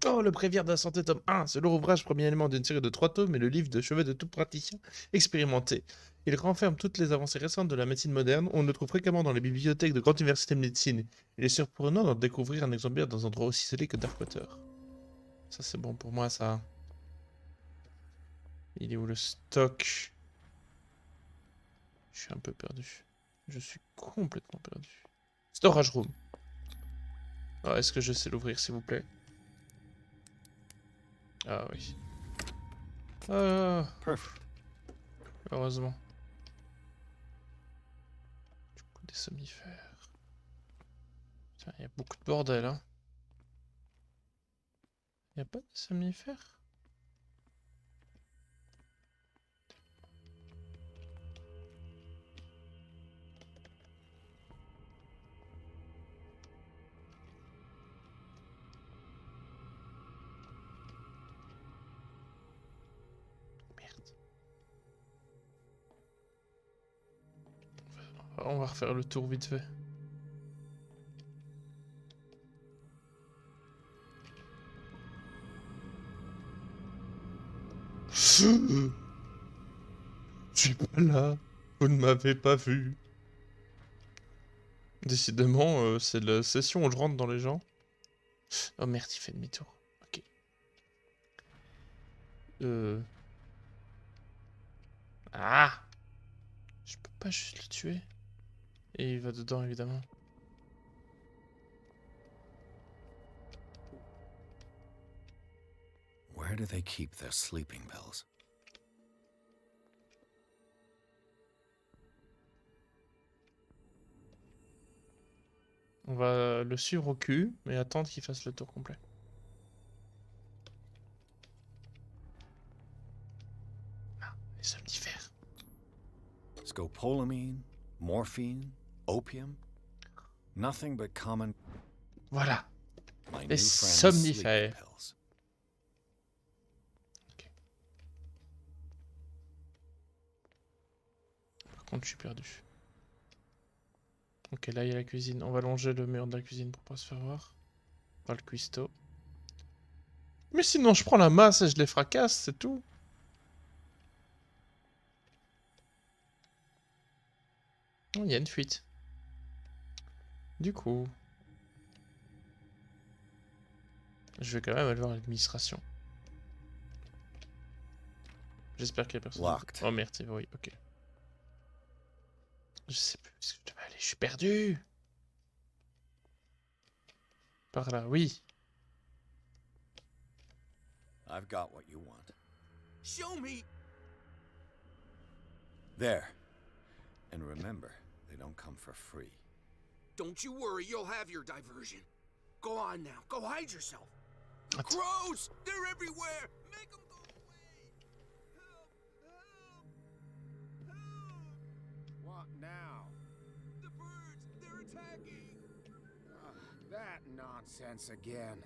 Oh, le bréviaire de la santé, tome 1. C'est leur ouvrage premier élément d'une série de 3 tomes et le livre de chevet de tout praticien expérimenté. Il renferme toutes les avancées récentes de la médecine moderne. On le trouve fréquemment dans les bibliothèques de grandes universités de médecine. Il est surprenant d'en découvrir un exemplaire dans un endroit aussi isolé que Darkwater. Ça, c'est bon pour moi, ça. Il est où le stock? Je suis un peu perdu. Je suis complètement perdu. Storage room. Oh, est-ce que je sais l'ouvrir, s'il vous plaît? Ah oui. Perfect. Heureusement. Du coup, des somnifères. Putain, il y a beaucoup de bordel, hein. Il n'y a pas de somnifères? On va refaire le tour vite fait. Je suis pas là. Vous ne m'avez pas vu. Décidément, c'est la session où je rentre dans les gens. Oh merde, il fait demi-tour. Ok. Ah! Je peux pas juste le tuer. Et il va dedans, évidemment. Where do they keep their sleeping pills? On va le suivre au cul, mais attendre qu'il fasse le tour complet. Ah, les somnifères. Scopolamine, morphine, opium. Nothing but common. Voilà. My Les new friend's somnifères. sleeping pills. Par contre, je suis perdu. Ok, là, il y a la cuisine. On va longer le mur de la cuisine pour pas se faire voir. Par le cuistot. Mais sinon, je prends la masse et je les fracasse, c'est tout. Oh, il y a une fuite. Du coup... Je vais quand même aller voir l'administration. J'espère qu'il y a personne. Locked. Oh merde, oui, ok. Je sais plus où est-ce que je devais aller, je suis perdu. Par là, oui. I've got what you want. Show me! There. And remember, they don't come for free. Don't you worry, you'll have your diversion. Go on now, go hide yourself. The crows! They're everywhere! Make them go away! Help! Help! Help! What now? The birds! They're attacking! That nonsense again.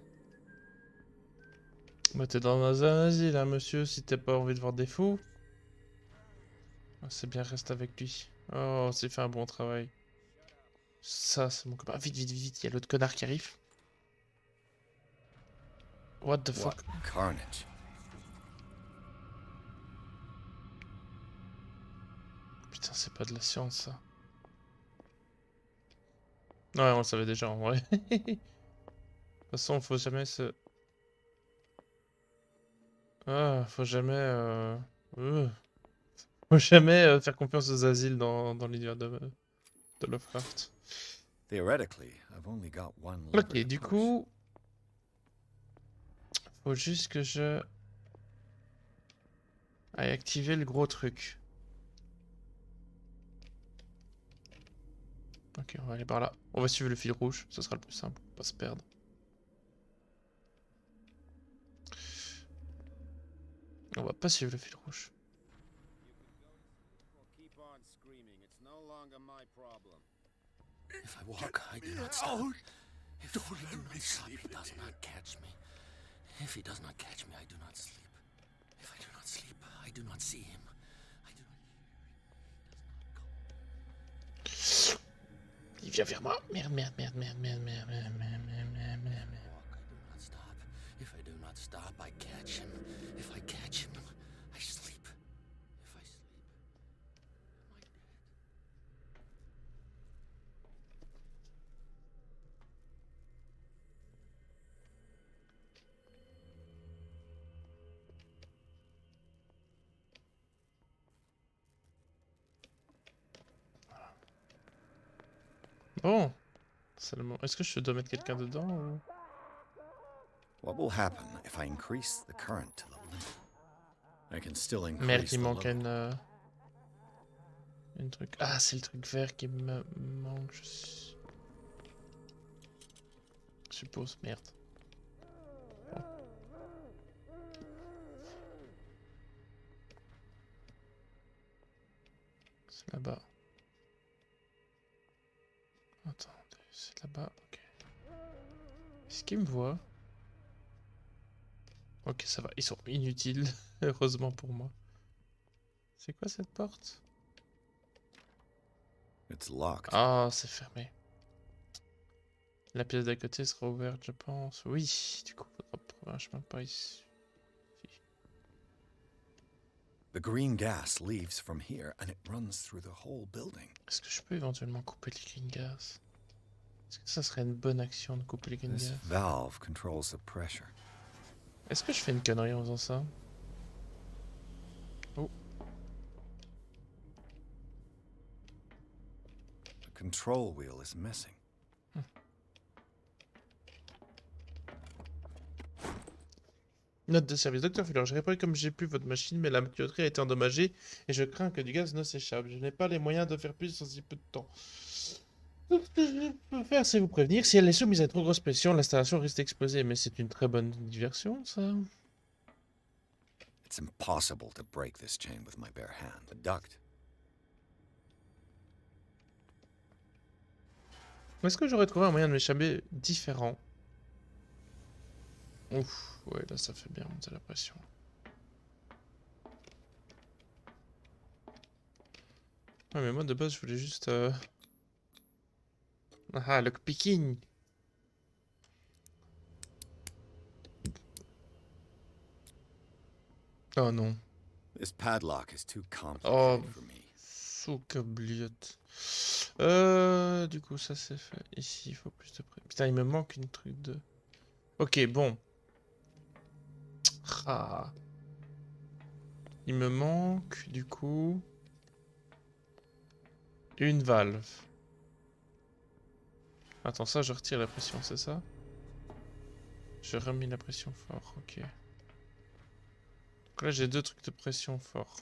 Bah t'es dans un asile, hein, monsieur, si t'as pas envie de voir des fous. Ah, c'est bien, reste avec lui. Oh, c'est fait un bon travail. Ça, c'est mon copain. Vite, vite, vite, vite, il y a l'autre connard qui arrive. What the fuck? What carnage. Putain, c'est pas de la science, ça. Ouais, on le savait déjà, en vrai. De toute façon, faut jamais se... Ah, faut jamais... Faut jamais faire confiance aux asiles dans l'univers de Lovecraft. Theoretically, I've only got one lever Ok, to du push. coup... Faut juste que je... aille activer le gros truc. Ok, on va aller par là. On va suivre le fil rouge, ce sera le plus simple, pas se perdre. On va pas suivre le fil rouge. Keep on screaming. It's no longer my problem. If I walk, I do not stop. If I do not stop, he does not catch me. If he does not catch me, I do not sleep. If I do not sleep, I do not see him. I do not hear him. Il vient vers moi. Merde, merde, merde, merde, merde, merde, merde, merde, merde, merde, merde. Walk, I do not stop. If I do not stop, I catch him. If I catch him, I sleep. If I sleep, am I dead? Bon. Seulement... Est-ce que je dois mettre quelqu'un dedans ou... What will happen if I increase the current to the limit? I can still Merde, increase il the manque load. une truc... Ah, c'est le truc vert qui me manque, je suppose. Merde. Bon. C'est là-bas. Attendez, c'est là-bas, ok. Est-ce qu'il me voit? Ok, ça va, ils sont inutiles, heureusement pour moi. C'est quoi cette porte? It's locked. Ah, c'est fermé. La pièce d'à côté sera ouverte, je pense. Oui, du coup, faudra trouver un chemin par ici. The green gas leaves from here and it runs through the whole building. Est-ce que je peux éventuellement couper les green gas? Est-ce que ça serait une bonne action de couper les This gaz? valve controls the pressure. Est-ce que je fais une connerie en faisant ça? Oh. The control wheel is missing. Note de service. Docteur Fuller, j'ai réparé comme j'ai pu votre machine, mais la tuyauterie a été endommagée et je crains que du gaz ne s'échappe. Je n'ai pas les moyens de faire plus en si peu de temps. Tout ce que je peux faire, c'est vous prévenir. Si elle est soumise à trop grosse pression, l'installation risque d'exploser. Mais c'est une très bonne diversion, ça. It's impossible to break this chain with my bare hand. A duct. Est-ce que j'aurais trouvé un moyen de m'échapper différent? Ouf, ouais, là ça fait bien monter la pression. Ouais, mais moi de base je voulais juste... Ah, lockpicking. Oh non. This padlock is too Oh, complicated for me. sous-cabliote. Du coup ça c'est fait. Ici il faut plus de pression. Putain, il me manque une truc de... Ok, bon. Ah. Il me manque, du coup... une valve. Attends, ça, je retire la pression, c'est ça? Je remis la pression fort, ok. Donc là, j'ai 2 trucs de pression fort.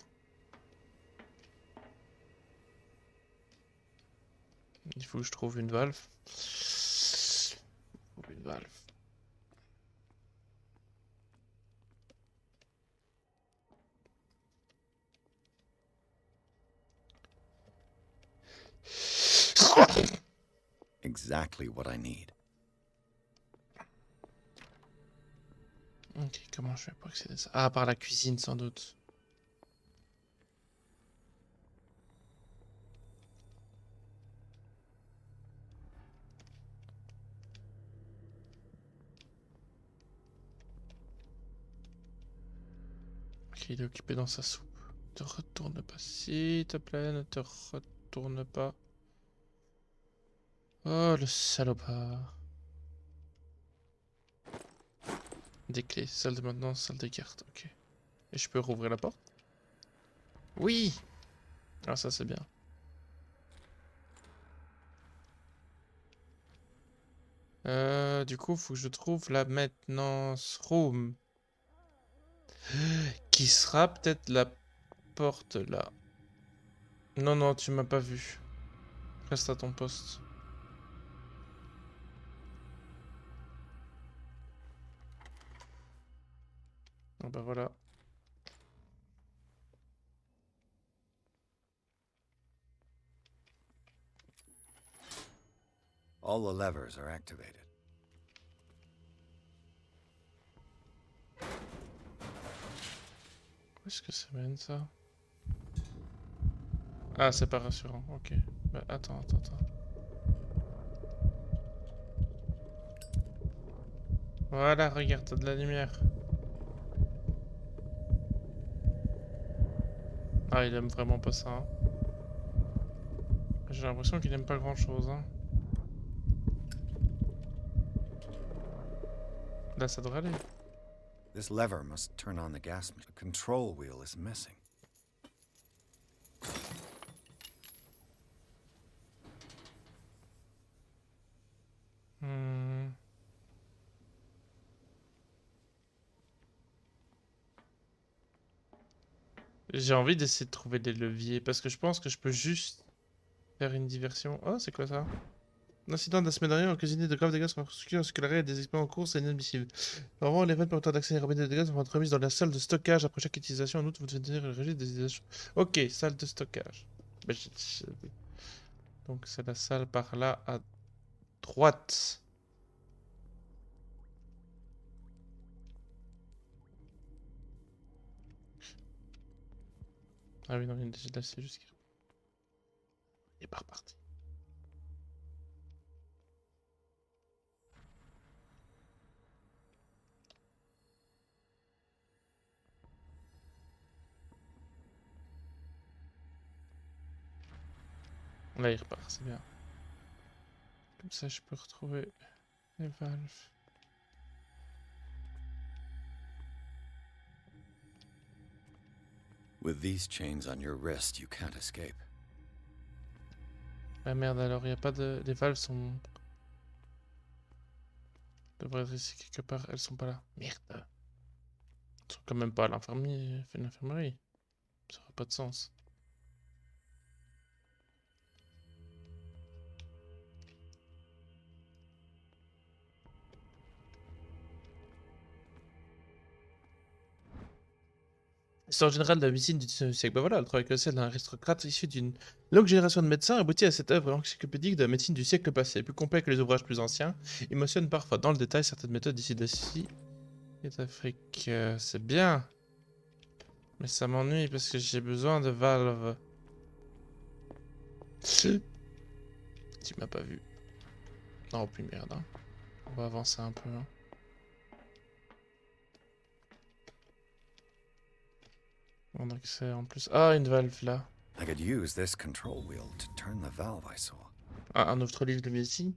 Il faut que je trouve une valve. Une valve. Exactly what I need. Ok, comment je fais pour accéder à ça? Ah, par la cuisine, sans doute. Ok, il est occupé dans sa soupe. Ne te retourne pas, s'il te plaît, ne te retourne pas. Oh, le salopard. Des clés, salle de maintenance, salle des cartes, ok. Et je peux rouvrir la porte? Oui! Ah, ça c'est bien. Du coup, faut que je trouve la maintenance room. Qui sera peut-être la porte là. Non, non, tu m'as pas vu. Reste à ton poste. Ah bah voilà. All the levers are activated. Où est-ce que ça mène ça? Ah, c'est pas rassurant, ok. Bah attends. Voilà, regarde, t'as de la lumière. Ah, il aime vraiment pas ça. Hein. J'ai l'impression qu'il aime pas grand-chose. Hein. Là, ça devrait aller. This lever must turn on the gas. The control wheel is missing. J'ai envie d'essayer de trouver des leviers parce que je pense que je peux juste faire une diversion. Oh, c'est quoi ça? L'incident de la semaine dernière a occasionné de graves dégâts sur la construction ainsi que l'arrêt des expériences en cours, c'est inadmissible. Normalement, les ventes permettant d'accéder à des dégâts vont être remises dans la salle de stockage après chaque utilisation. En outre, vous devez tenir le registre des utilisations. Ok, salle de stockage. Bah, donc, c'est la salle par là à droite. Ah oui, non, il y a déjà là, c'est juste qu'il est pas reparti. Là, il repart, c'est bien. Comme ça, je peux retrouver les valves. With these chains on your wrist, you can't escape. Ah merde, alors il y a pas de... Les valves sont... devraient être ici quelque part. Elles sont pas là. Merde. Elles sont quand même pas à l'infirmerie. Ça n'aurait pas de sens. L'histoire générale de la médecine du XIXe siècle. Ben voilà, le travail colossal d'un aristocrate issu d'une longue génération de médecins aboutit à cette œuvre encyclopédique de la médecine du siècle passé. Plus complet que les ouvrages plus anciens, il mentionne parfois dans le détail certaines méthodes ici d'Asie et d'Afrique. C'est bien. Mais ça m'ennuie parce que j'ai besoin de valves. Tu m'as pas vu. Non, puis merde. Hein. On va avancer un peu. Hein. On a accès en plus. Ah, une valve là. I could use this control wheel to turn the valve I saw. Ah, un autre livre de médecine.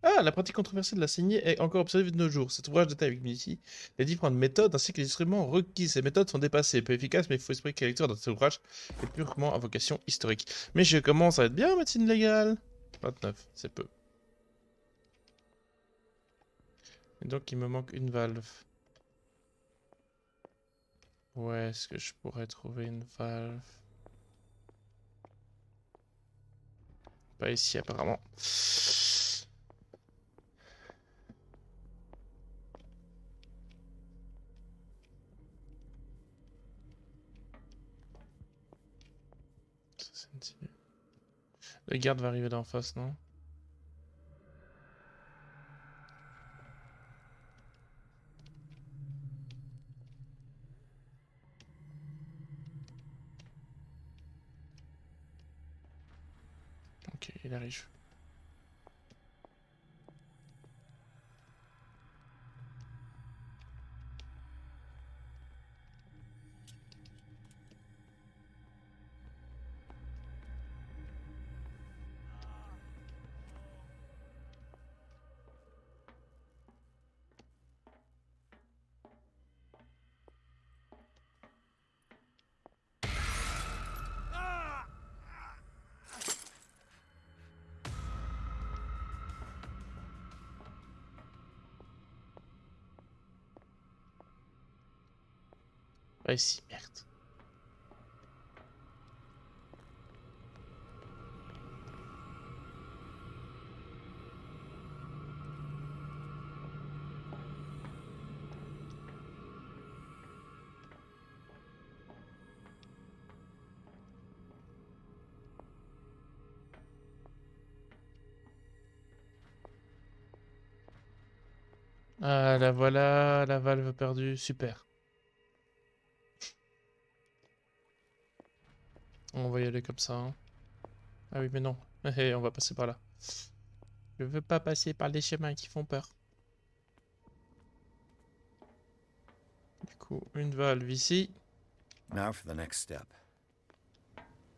Ah, la pratique controversée de la saignée est encore observée de nos jours. Cet ouvrage détaille avec minutie les différentes méthodes ainsi que les instruments requis. Ces méthodes sont dépassées, peu efficaces, mais il faut espérer que la lecture de cet ouvrage est purement à vocation historique. Mais je commence à être bien en médecine légale. 29, c'est peu. Et donc il me manque une valve. Où est-ce que je pourrais trouver une valve? Pas ici apparemment. Le garde va arriver d'en face, non? Ok, il arrive. Pas ici, merde. Ah, la voilà, la valve perdue, super. On va y aller comme ça. Hein. Ah oui, mais non. On va passer par là. Je veux pas passer par les chemins qui font peur. Du coup, une valve ici. Now for the next step.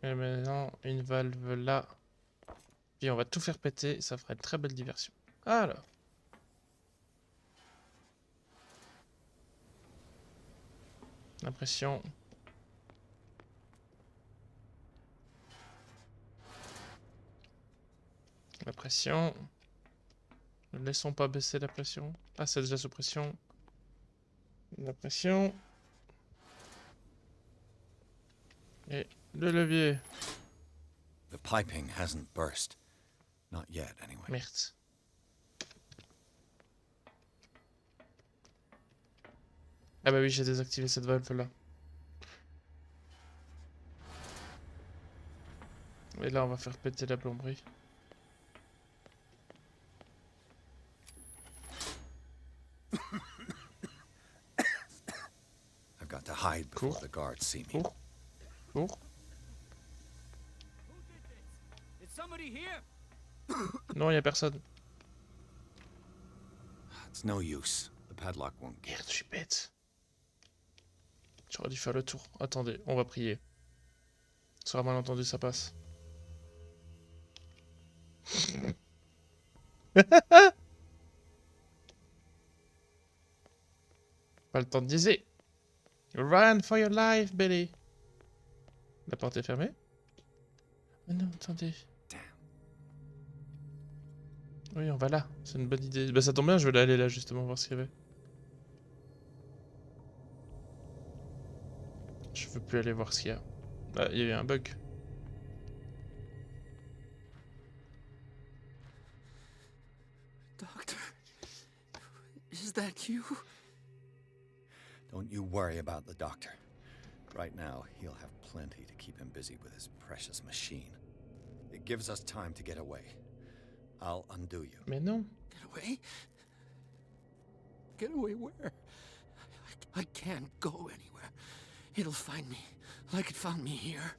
Et maintenant, une valve là. Puis on va tout faire péter, ça fera une très belle diversion. Alors. La pression. La pression. Ne laissons pas baisser la pression. Ah, c'est déjà sous pression. La pression. Et le levier. The piping hasn't burst. Not yet, anyway. Merde. Ah bah oui, j'ai désactivé cette valve là. Et là, on va faire péter la plomberie. I've got to hide before the guards see me. Cours. Is somebody here? Non, il y a personne. It's no use. The padlock won't get. Merde, je suis bête. J'aurais dû faire le tour. Attendez, on va prier. Sur un malentendu, ça passe. Pas le temps de niaiser. Run for your life, Billy. La porte est fermée. Oh non, attendez. Oui, on va là. C'est une bonne idée. Bah ça tombe bien, je vais aller là justement voir ce qu'il y avait. Je veux plus aller voir ce qu'il y a. Ah, il y a eu un bug. Doctor, is that you? Don't you worry about the doctor. Right now, he'll have plenty to keep him busy with his precious machine. It gives us time to get away. I'll undo you. Mais non. Get away? Get away where? I can't go anywhere. It'll find me, like it found me here.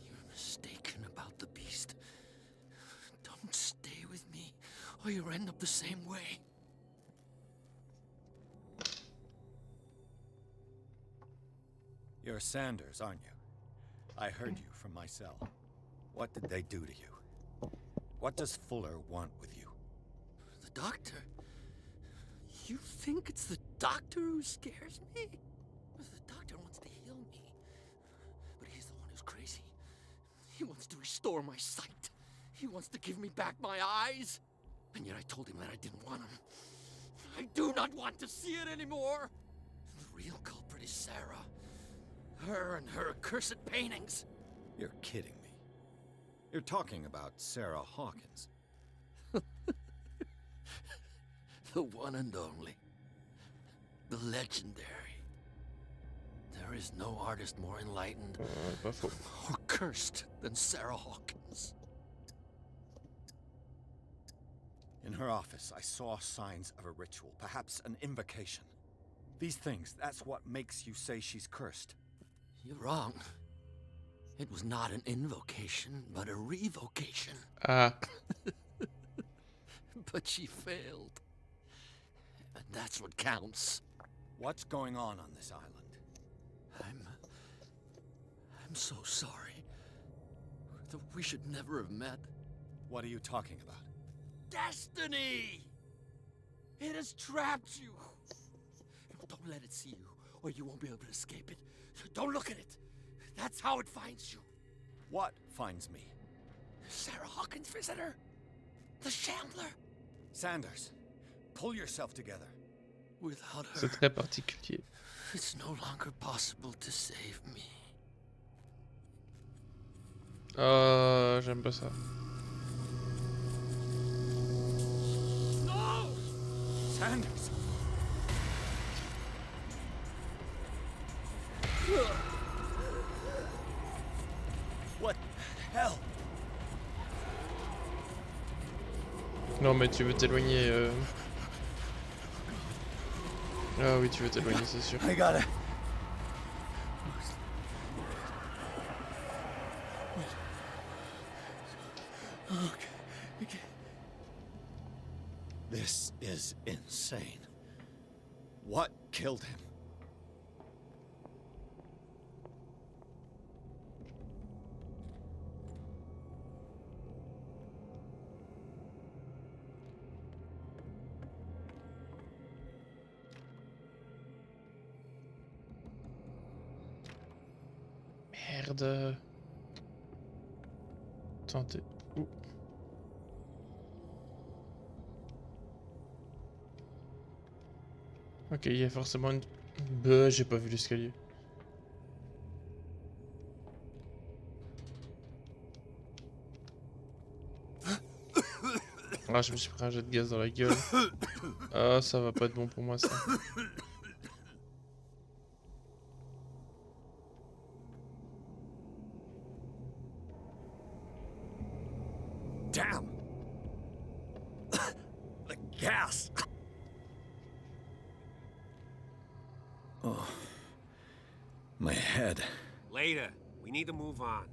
You're mistaken about the beast. Don't stay with me, or you'll end up the same way. You're Sanders, aren't you? I heard you from my cell. What did they do to you? What does Fuller want with you? The doctor? You think it's the doctor who scares me? The doctor wants to heal me. But he's the one who's crazy. He wants to restore my sight. He wants to give me back my eyes. And yet I told him that I didn't want him. I do not want to see it anymore. The real culprit is Sarah. Her and her accursed paintings. You're kidding me. You're talking about Sarah Hawkins. The one and only. The legendary. There is no artist more enlightened or cursed than Sarah Hawkins. In her office, I saw signs of a ritual, perhaps an invocation. These things, that's what makes you say she's cursed. You're wrong. It was not an invocation, but a revocation. Ah. But she failed. And that's what counts. What's going on this island? I'm so sorry. We should never have met. What are you talking about? Destiny! It has trapped you. Don't let it see you, or you won't be able to escape it. Don't look at it. That's how it finds you. What finds me? Sarah Hawkins' visitor. The Shambler. Sanders, pull yourself together. Without her, C'est très particulier. it's no longer possible to save me. Oh, j'aime pas ça. No! Sanders! What the hell? Non mais tu veux t'éloigner. Ah oui, tu veux t'éloigner, c'est sûr. I got it. Okay. This is insane. What killed him? Merde. Attendez. Ouh. Ok, il y a forcément une... Bah, j'ai pas vu l'escalier. Ah, je me suis pris un jet de gaz dans la gueule. Ah, ça va pas être bon pour moi, ça. Damn! The gas! Oh. My head. Later. We need to move on.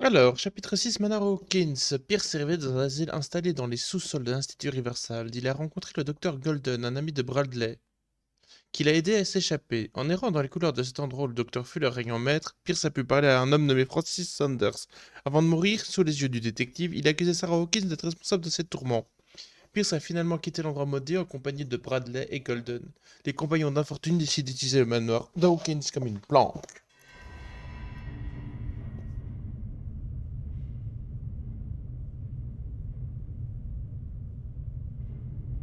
Alors, chapitre 6, Manor Hawkins. Pierce est arrivé dans un asile installé dans les sous-sols de l'Institut Riverside. Il a rencontré le docteur Golden, un ami de Bradley, qui l'a aidé à s'échapper. En errant dans les couloirs de cet endroit où le docteur Fuller règne en maître, Pierce a pu parler à un homme nommé Francis Saunders. Avant de mourir, sous les yeux du détective, il accusait Sarah Hawkins d'être responsable de ses tourments. Pierce a finalement quitté l'endroit maudit en compagnie de Bradley et Golden. Les compagnons d'infortune décident d'utiliser le manoir d'Hawkins comme une planque.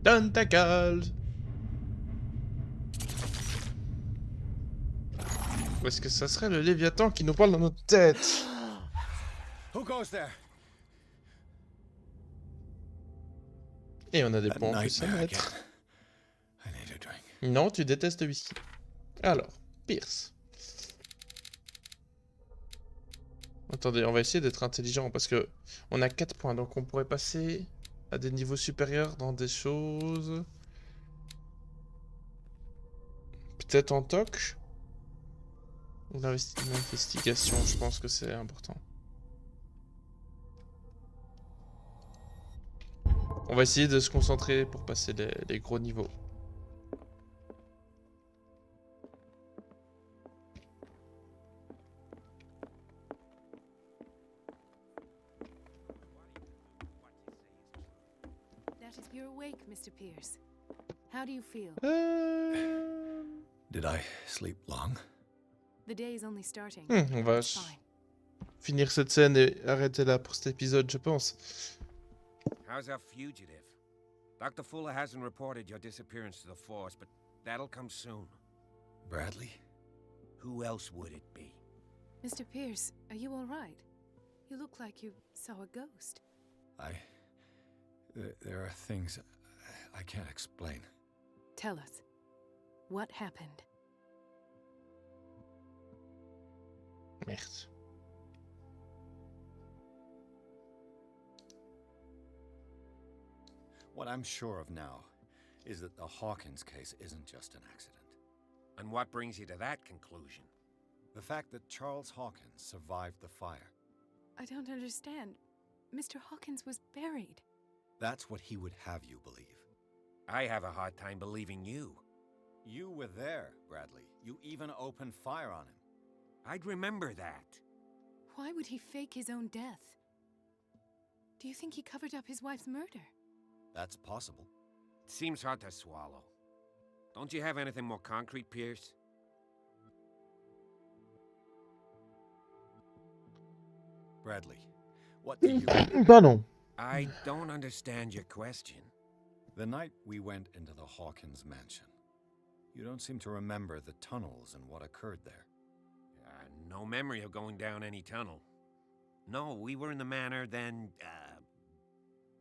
Tentacles. Ou est-ce que ça serait le Léviathan qui nous parle dans notre tête? Who goes there? Et on a des points en plus à mettre. Non, tu détestes le whisky. Alors, Pierce. Attendez, on va essayer d'être intelligent parce que on a 4 points, donc on pourrait passer à des niveaux supérieurs dans des choses. Peut-être en toc. Ou l'investigation, je pense que c'est important. On va essayer de se concentrer pour passer les gros niveaux. That is you're awake, Mr. Pierce. How do you feel? Did I sleep long? The day is only starting. On va finir cette scène et arrêter là pour cet épisode, je pense. How's our fugitive? Dr. Fuller hasn't reported your disappearance to the Force, but that'll come soon. Bradley? Who else would it be? Mr. Pierce, are you all right? You look like you saw a ghost. There are things I can't explain. Tell us. What happened? Merde. What I'm sure of now is that the Hawkins case isn't just an accident. And what brings you to that conclusion? The fact that Charles Hawkins survived the fire. I don't understand. Mr. Hawkins was buried. That's what he would have you believe. I have a hard time believing you. You were there, Bradley. You even opened fire on him. I'd remember that. Why would he fake his own death? Do you think he covered up his wife's murder? That's possible. It seems hard to swallow. Don't you have anything more concrete, Pierce? Bradley, what do you... Pardon. I don't understand your question. The night we went into the Hawkins mansion, you don't seem to remember the tunnels and what occurred there. No memory of going down any tunnel. No, we were in the manor, then,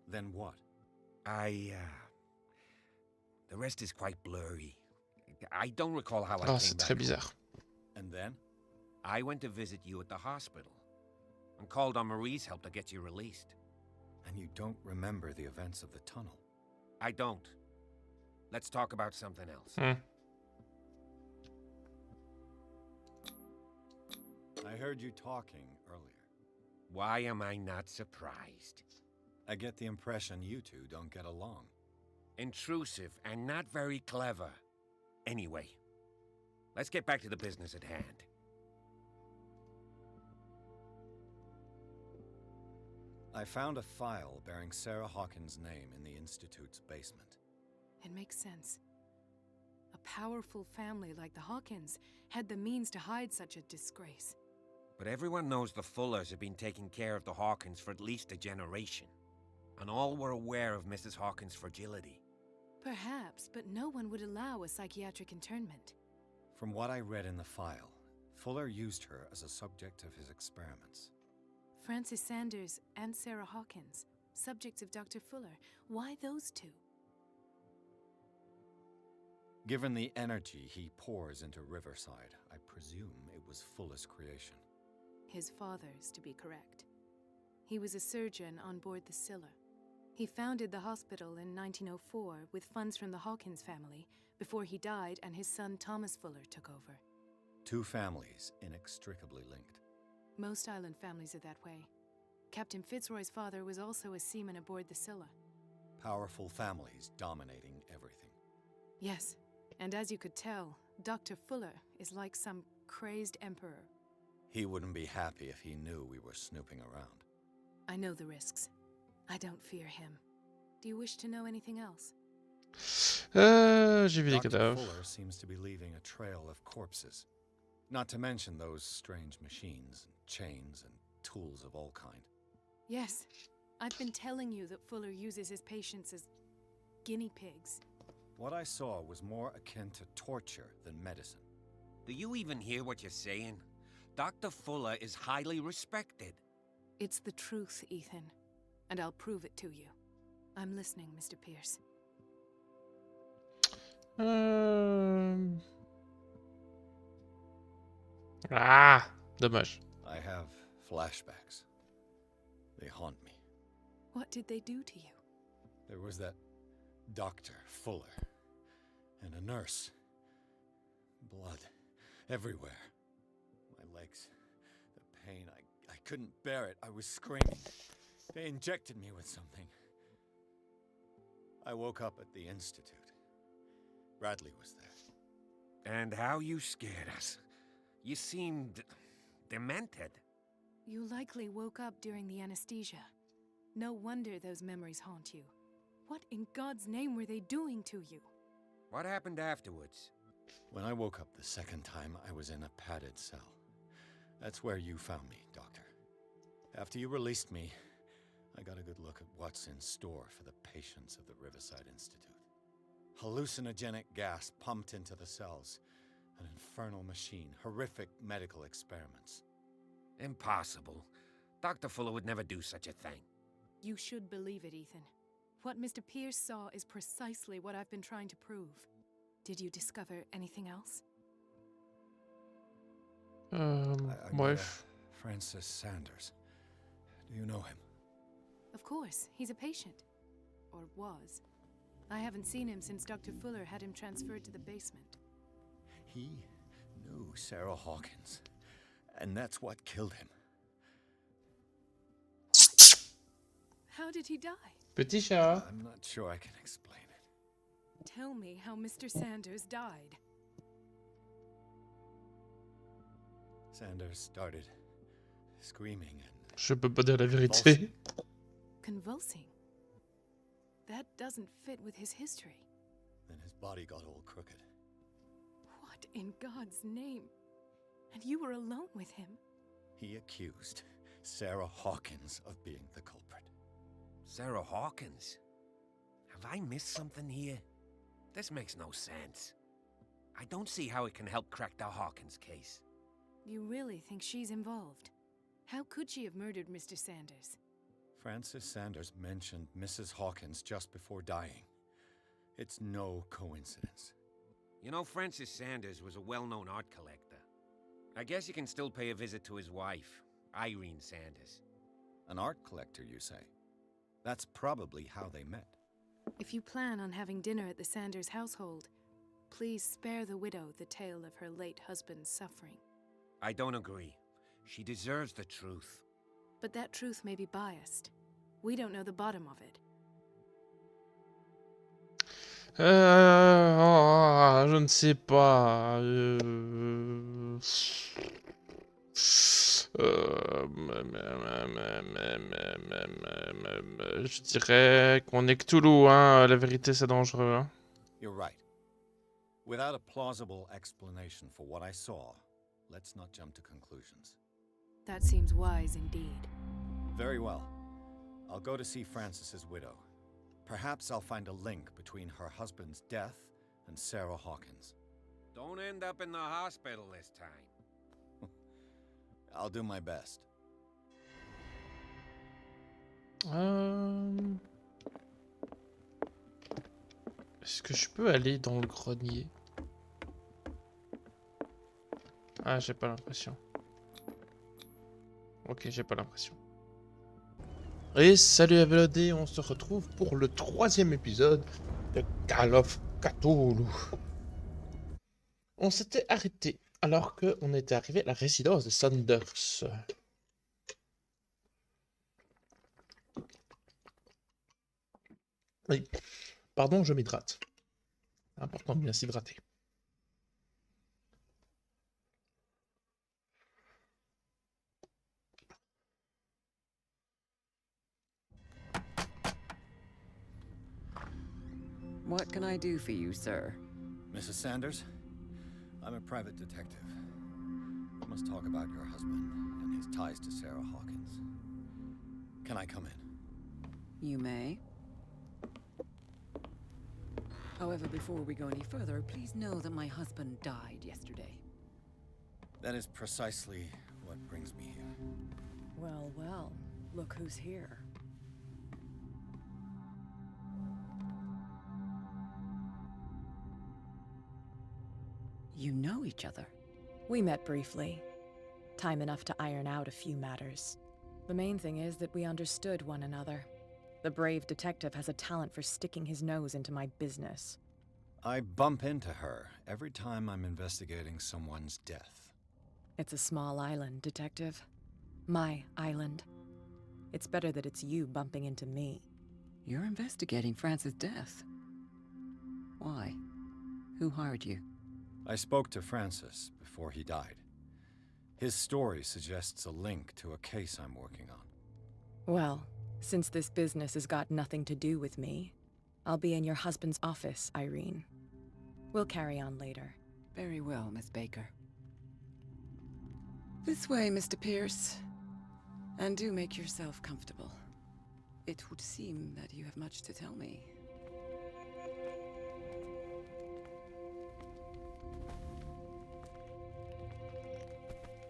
Then what? The rest is quite blurry. I don't recall how I Oh, came c'est back. très bizarre. And then? I went to visit you at the hospital and called on Marie's help to get you released. And you don't remember the events of the tunnel? I don't. Let's talk about something else. I heard you talking earlier. Why am I not surprised? I get the impression you two don't get along. Intrusive and not very clever. Anyway, let's get back to the business at hand. I found a file bearing Sarah Hawkins' name in the Institute's basement. It makes sense. A powerful family like the Hawkins had the means to hide such a disgrace. But everyone knows the Fullers have been taking care of the Hawkins for at least a generation. And all were aware of Mrs. Hawkins' fragility. Perhaps, but no one would allow a psychiatric internment. From what I read in the file, Fuller used her as a subject of his experiments. Francis Sanders and Sarah Hawkins, subjects of Dr. Fuller. Why those two? Given the energy he pours into Riverside, I presume it was Fuller's creation. His father's, to be correct. He was a surgeon on board the Scylla. He founded the hospital in 1904 with funds from the Hawkins family before he died and his son Thomas Fuller took over. Two families inextricably linked. Most island families are that way. Captain Fitzroy's father was also a seaman aboard the Scylla. Powerful families dominating everything. Yes, And as you could tell, Dr. Fuller is like some crazed emperor. He wouldn't be happy if he knew we were snooping around. I know the risks. I don't fear him. Do you wish to know anything else? J'ai vu des Dr. cadavres. Fuller seems to be leaving a trail of corpses. Not to mention those strange machines, and chains, and tools of all kind. Yes. I've been telling you that Fuller uses his patients as guinea pigs. What I saw was more akin to torture than medicine. Do you even hear what you're saying? Dr. Fuller is highly respected. It's the truth, Ethan. And I'll prove it to you. I'm listening, Mr. Pierce. Ah, dommage. I have flashbacks. They haunt me. What did they do to you? There was that Dr. Fuller and a nurse. Blood everywhere. My legs, the pain, I couldn't bear it. I was screaming. They injected me with something. I woke up at the Institute. Bradley was there. And how you scared us. You seemed demented. You likely woke up during the anesthesia. No wonder those memories haunt you. What in God's name were they doing to you? What happened afterwards? When I woke up the second time, I was in a padded cell. That's where you found me, Doctor. After you released me, I got a good look at what's in store for the patients of the Riverside Institute. Hallucinogenic gas pumped into the cells. An infernal machine. Horrific medical experiments. Impossible. Dr. Fuller would never do such a thing. You should believe it, Ethan. What Mr. Pierce saw is precisely what I've been trying to prove. Did you discover anything else? Bref. Francis Sanders. Do you know him? Of course, he's a patient. Or was. I haven't seen him since Dr. Fuller had him transferred to the basement. He knew Sarah Hawkins. And that's what killed him. How did he die? Petit chat. I'm not sure I can explain it. Tell me how Mr. Sanders died. Sanders started screaming and Je peux pas dire la vérité. Convulsing? That doesn't fit with his history. then his body got all crooked. What in God's name? And you were alone with him? He accused Sarah Hawkins of being the culprit. Sarah Hawkins? Have I missed something here? This makes no sense. I don't see how it can help crack the Hawkins case. You really think she's involved? How could she have murdered Mr. Sanders? Francis Sanders mentioned Mrs. Hawkins just before dying. It's no coincidence. You know, Francis Sanders was a well-known art collector. I guess you can still pay a visit to his wife, Irene Sanders. An art collector, you say? That's probably how they met. If you plan on having dinner at the Sanders household, please spare the widow the tale of her late husband's suffering. I don't agree. She deserves the truth. But that truth may be biased. We don't know the bottom of it. Je ne sais pas. Je dirais qu'on est Cthulhu, hein. La vérité, c'est dangereux. Hein. You're right. Without a plausible explanation for what I saw, let's not jump to conclusions. That seems wise indeed. Very well. I'll go to see Francis's widow. Perhaps I'll find a link between her husband's death and Sarah Hawkins. Don't end up in the hospital this time. I'll do my best. Est-ce que je peux aller dans le grenier? Ah, j'ai pas l'impression. Ok, j'ai pas l'impression. Et salut à VLOD, on se retrouve pour le 3e épisode de Call of Cthulhu. On s'était arrêté alors qu'on était arrivé à la résidence de Sanders. Oui, pardon, je m'hydrate. Important de bien s'hydrater. What can I do for you, sir? Mrs. Sanders, I'm a private detective. We must talk about your husband and his ties to Sarah Hawkins. Can I come in? You may. However, before we go any further, please know that my husband died yesterday. That is precisely what brings me here. Well, well, look who's here. You know each other? We met briefly. Time enough to iron out a few matters. The main thing is that we understood one another. The brave detective has a talent for sticking his nose into my business. I bump into her every time I'm investigating someone's death. It's a small island, Detective. My island. It's better that it's you bumping into me. You're investigating Francis' death. Why? Who hired you? I spoke to Francis before he died. His story suggests a link to a case I'm working on. Well, since this business has got nothing to do with me, I'll be in your husband's office, Irene. We'll carry on later. Very well, Miss Baker. This way, Mr. Pierce. And do make yourself comfortable. It would seem that you have much to tell me.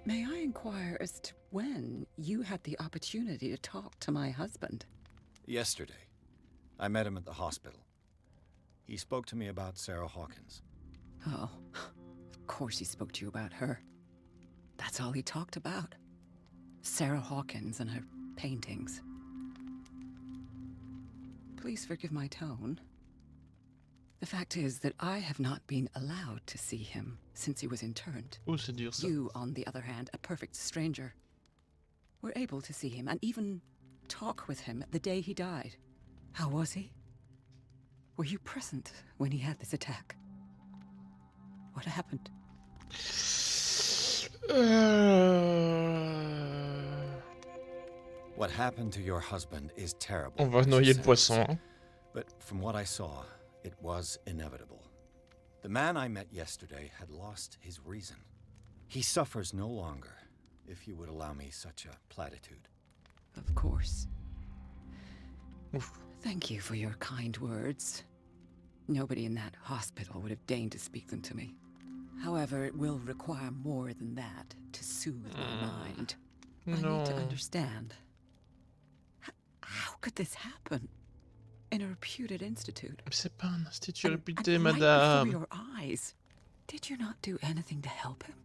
May I inquire as to when you had the opportunity to talk to my husband? Yesterday, I met him at the hospital. He spoke to me about Sarah Hawkins. Oh, of course he spoke to you about her. That's all he talked about. Sarah Hawkins and her paintings. Please forgive my tone. The fact is that I have not been allowed to see him since he was interned. Oh, c'est dur, ça. You, on the other hand, a perfect stranger, were able to see him and even talk with him the day he died. How was he? Were you present when he had this attack? What happened? What happened to your husband is terrible. On va noyer le poisson. Hein? But from what I saw, it was inevitable. The man I met yesterday had lost his reason. He suffers no longer, if you would allow me such a platitude. Of course. Thank you for your kind words. Nobody in that hospital would have deigned to speak them to me. However, it will require more than that to soothe my mind. I need to understand. How could this happen? In a reputed institute. C'est pas un institut réputé, and madame. Right before your eyes. Did you not do anything to help him?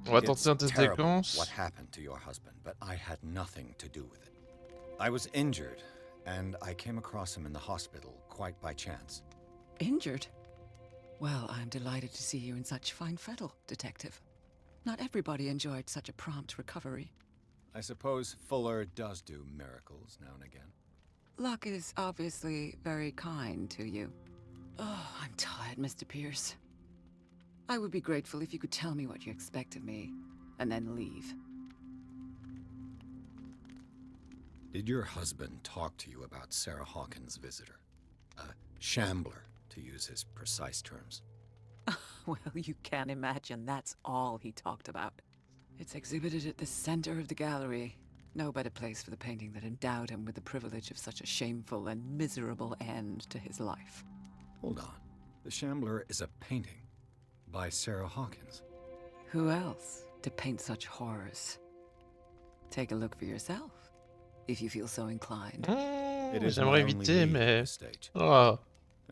On va tenter un test terrible séquence. What happened to your husband, but I had nothing to do with it. I was injured, and I came across him in the hospital quite by chance. Injured? Well, I'm delighted to see you in such fine fettle, Detective. Not everybody enjoyed such a prompt recovery. I suppose Fuller does do miracles now and again. Luck is obviously very kind to you. Oh, I'm tired, Mr. Pierce. I would be grateful if you could tell me what you expect of me, and then leave. Did your husband talk to you about Sarah Hawkins' visitor? A shambler, to use his precise terms. Well, you can imagine that's all he talked about. It's exhibited at the center of the gallery. No better place for the painting that endowed him with the privilege of such a shameful and miserable end to his life. Hold on. The Shambler is a painting by Sarah Hawkins. Who else to paint such horrors? Take a look for yourself, if you feel so inclined. It is J'aimerais my only éviter, lead at mais... this stage. Oh.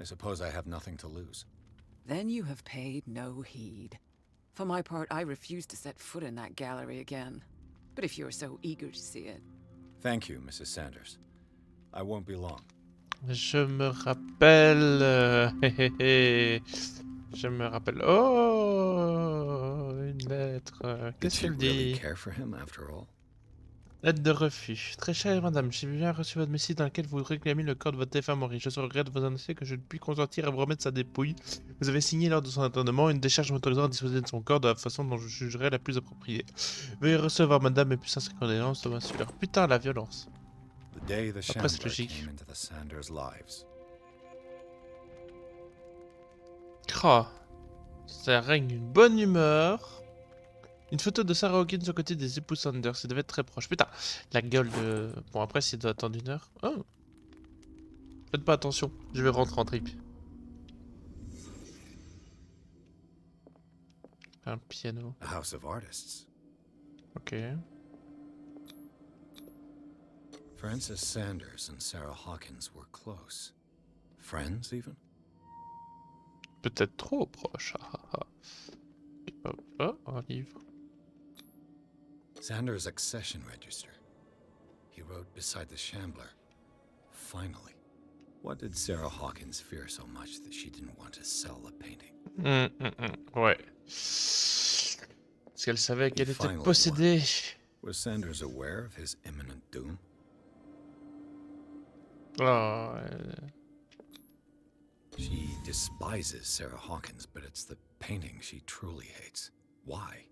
I suppose I have nothing to lose. Then you have paid no heed. For my part, I refuse to set foot in that gallery again. But if you're so eager to see it... Thank you, Mrs. Sanders. I won't be long. Je me rappelle... Je me rappelle... Oh, une lettre. Qu'est-ce qu'elle Did you really dit? care for him after all? Lettre de refus. Très chère madame, j'ai bien reçu votre message dans lequel vous réclamez le corps de votre défunt mari. Je regrette de vous annoncer que je ne puis consentir à vous remettre sa dépouille. Vous avez signé lors de son internement une décharge m'autorisant à disposer de son corps de la façon dont je jugerai la plus appropriée. Veuillez recevoir madame mes plus sincères condoléances, Thomas Suller. Putain, la violence. The day the Après, c'est Shambler logique. came into the Sanders' lives. Ah, ça règne une bonne humeur. Une photo de Sarah Hawkins aux côtés des époux Sanders, ça devait être très proche. Putain, la gueule de... Bon, après, s'il doit attendre 1 heure... Oh. Faites pas attention, je vais rentrer en trip. Un piano. A house of artists. Ok. Frances Sanders and Sarah Hawkins were close. Friends, even? Peut-être trop proche. Oh, un livre. Sanders' accession register. He wrote beside the Shambler. Finally. What did Sarah Hawkins fear so much that she didn't want to sell the painting? Ouais. Parce qu'elle savait qu'elle était Finally possédée. won. Was Sanders aware of his imminent doom? Oh, She despises Sarah Hawkins, but it's the painting she truly hates. Why?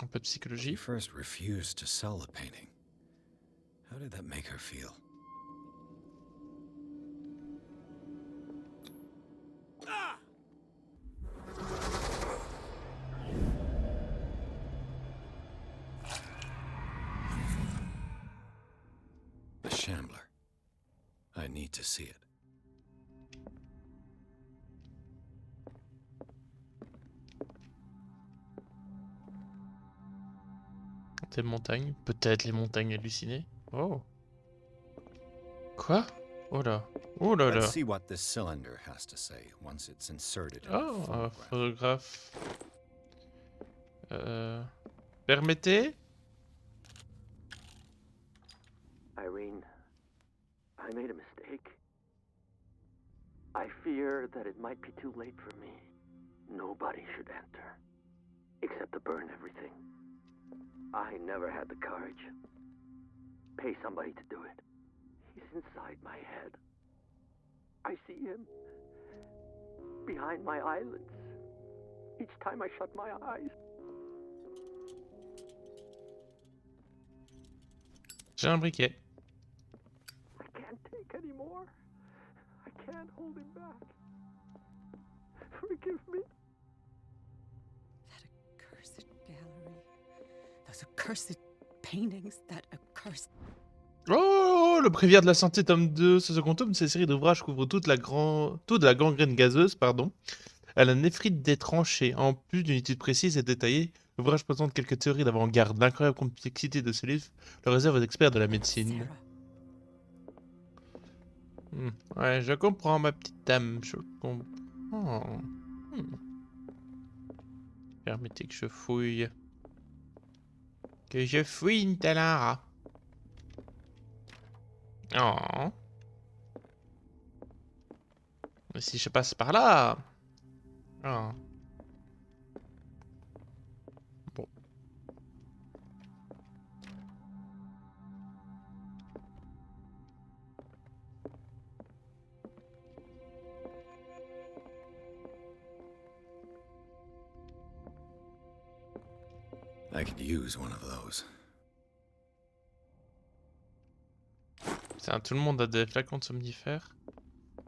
un peu de psychologie. She first refused to sell the painting. How did that make her feel? The Shambler. I need to see it. Des montagnes. Peut-être les montagnes hallucinées. Oh. Quoi? Oh là. Oh là là. Let's see what this cylinder has to say once it's inserted in the Oh, un photograph. photographe. Permettez? Irene, I made a mistake. I fear that it might be too late for me. Nobody should enter, except to burn everything. I never had the courage. Pay somebody to do it. He's inside my head. I see him behind my eyelids each time I shut my eyes. J'ai un briquet. I can't take any more. I can't hold him back. Forgive me. Accursed gallery. Those accursed paintings, that accursed... Oh, le Bréviaire de la santé, tome 2. Ce second tome, cette série d'ouvrages couvre toute la gangrène gazeuse, à la néphrite des tranchées. En plus d'une étude précise et détaillée, l'ouvrage présente quelques théories d'avant-garde. L'incroyable complexité de ce livre le réserve aux experts de la médecine. Ouais, je comprends, ma petite dame. Je comprends. Permettez que je fouille. Que je fouille une talara. Oh. Mais si je passe par là. Oh. Bon. I could use one of those. Putain, tout le monde a des flacons de somnifères.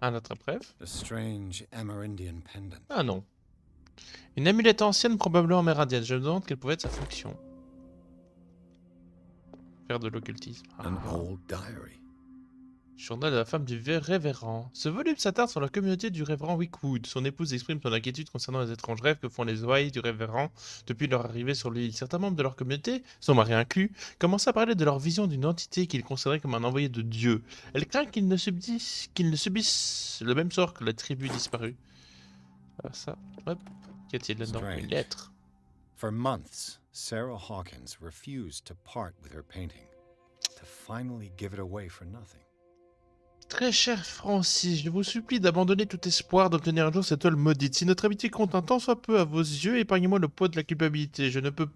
Un autre bref. A strange Amerindian pendant. Ah non. Une amulette ancienne, probablement amérindienne. Je me demande quelle pouvait être sa fonction. Faire de l'occultisme. An old diary. Journal de la femme du révérend. Ce volume s'attarde sur la communauté du révérend Wickwood. Son épouse exprime son inquiétude concernant les étranges rêves que font les ouailles du révérend depuis leur arrivée sur l'île. Certains membres de leur communauté, son mari inclus, commencent à parler de leur vision d'une entité qu'ils considéraient comme un envoyé de Dieu. Elle craint qu'ils ne subissent le même sort que la tribu disparue. Ça, hop. Qu'y a-t-il là-dedans? Une lettre. For months, Sarah Hawkins refused to part with her painting, to finally give it away for nothing. Très cher Francis, je vous supplie d'abandonner tout espoir d'obtenir un jour cette toile maudite. Si notre amitié compte un tant soit peu à vos yeux, épargnez-moi le poids de la culpabilité. Je ne peux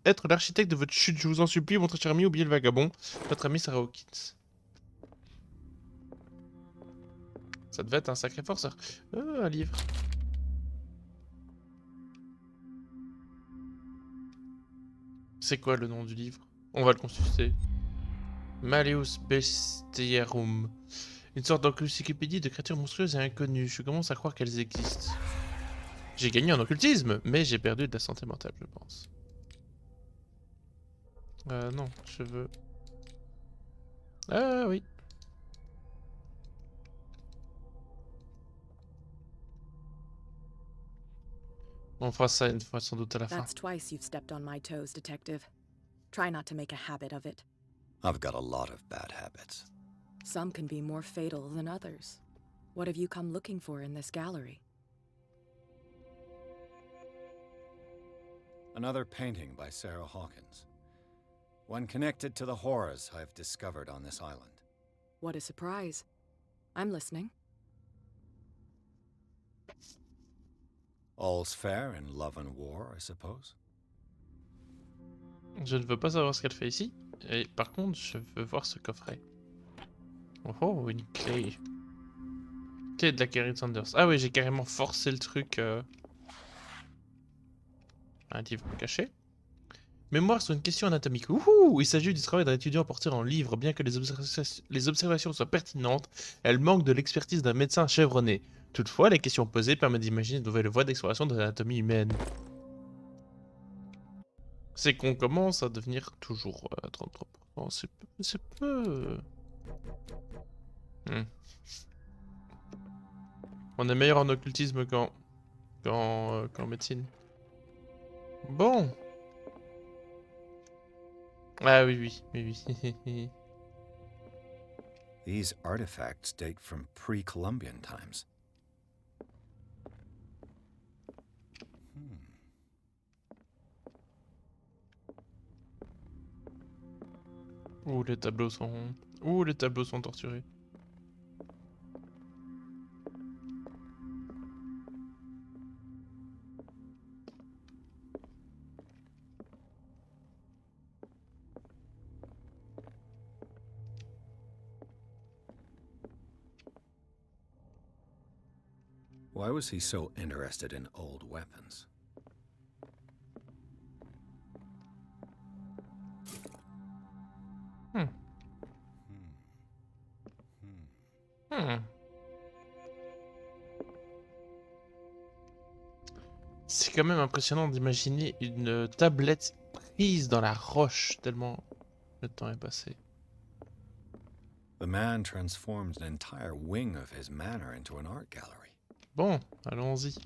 être l'architecte de votre chute, je vous en supplie, mon très cher ami, oubliez le vagabond. Votre ami Sarah Hawkins. Ça devait être un sacré forceur. Un livre. C'est quoi le nom du livre? On va le consulter. Malleus Bestiarum. Une sorte d'encyclopédie de créatures monstrueuses et inconnues. Je commence à croire qu'elles existent. J'ai gagné en occultisme, mais j'ai perdu de la santé mentale, je pense. Non, je veux... Ah oui. On fera ça une fois sans doute à la fin. That's twice you've stepped on my toes, detective. Try not to make a habit of it. I've got a lot of bad habits. Some can be more fatal than others. What have you come looking for in this gallery? Another painting by Sarah Hawkins. One connected to the horrors I've discovered on this island. What a surprise. I'm listening. All's fair in love and war, I suppose. Je ne veux pas savoir ce qu'elle fait ici. Et par contre, je veux voir ce coffret. Oh, une clé. Clé de la Carrie Sanders. Ah oui, j'ai carrément forcé le truc. Un livre caché. Mémoire sur une question anatomique. Ouhou! Il s'agit du travail d'un étudiant à porter en livre. Bien que les observations soient pertinentes, elles manquent de l'expertise d'un médecin chevronné. Toutefois, les questions posées permettent d'imaginer de nouvelles voies d'exploration de l'anatomie humaine. C'est qu'on commence à devenir toujours à 33%. C'est peu... On est meilleur en occultisme qu'en médecine. Bon. Ah oui. These artifacts date from pre-Columbian times. Ouh, les tableaux sont torturés. Why was he so interested in old weapons? C'est quand même impressionnant d'imaginer une tablette prise dans la roche, tellement le temps est passé. The man transformed an entire wing of his manor into an art gallery. Bon, allons-y.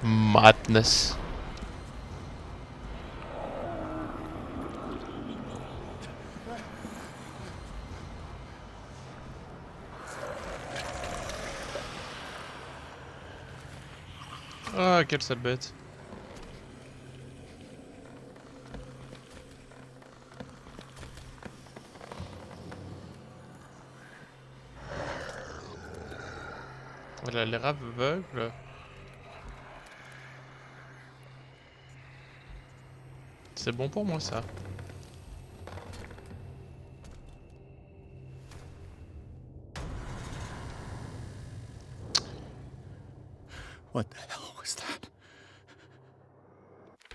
Madness. Ah, quelle sale bête. Elle a l'air aveugle. C'est bon pour moi ça. What the hell was that?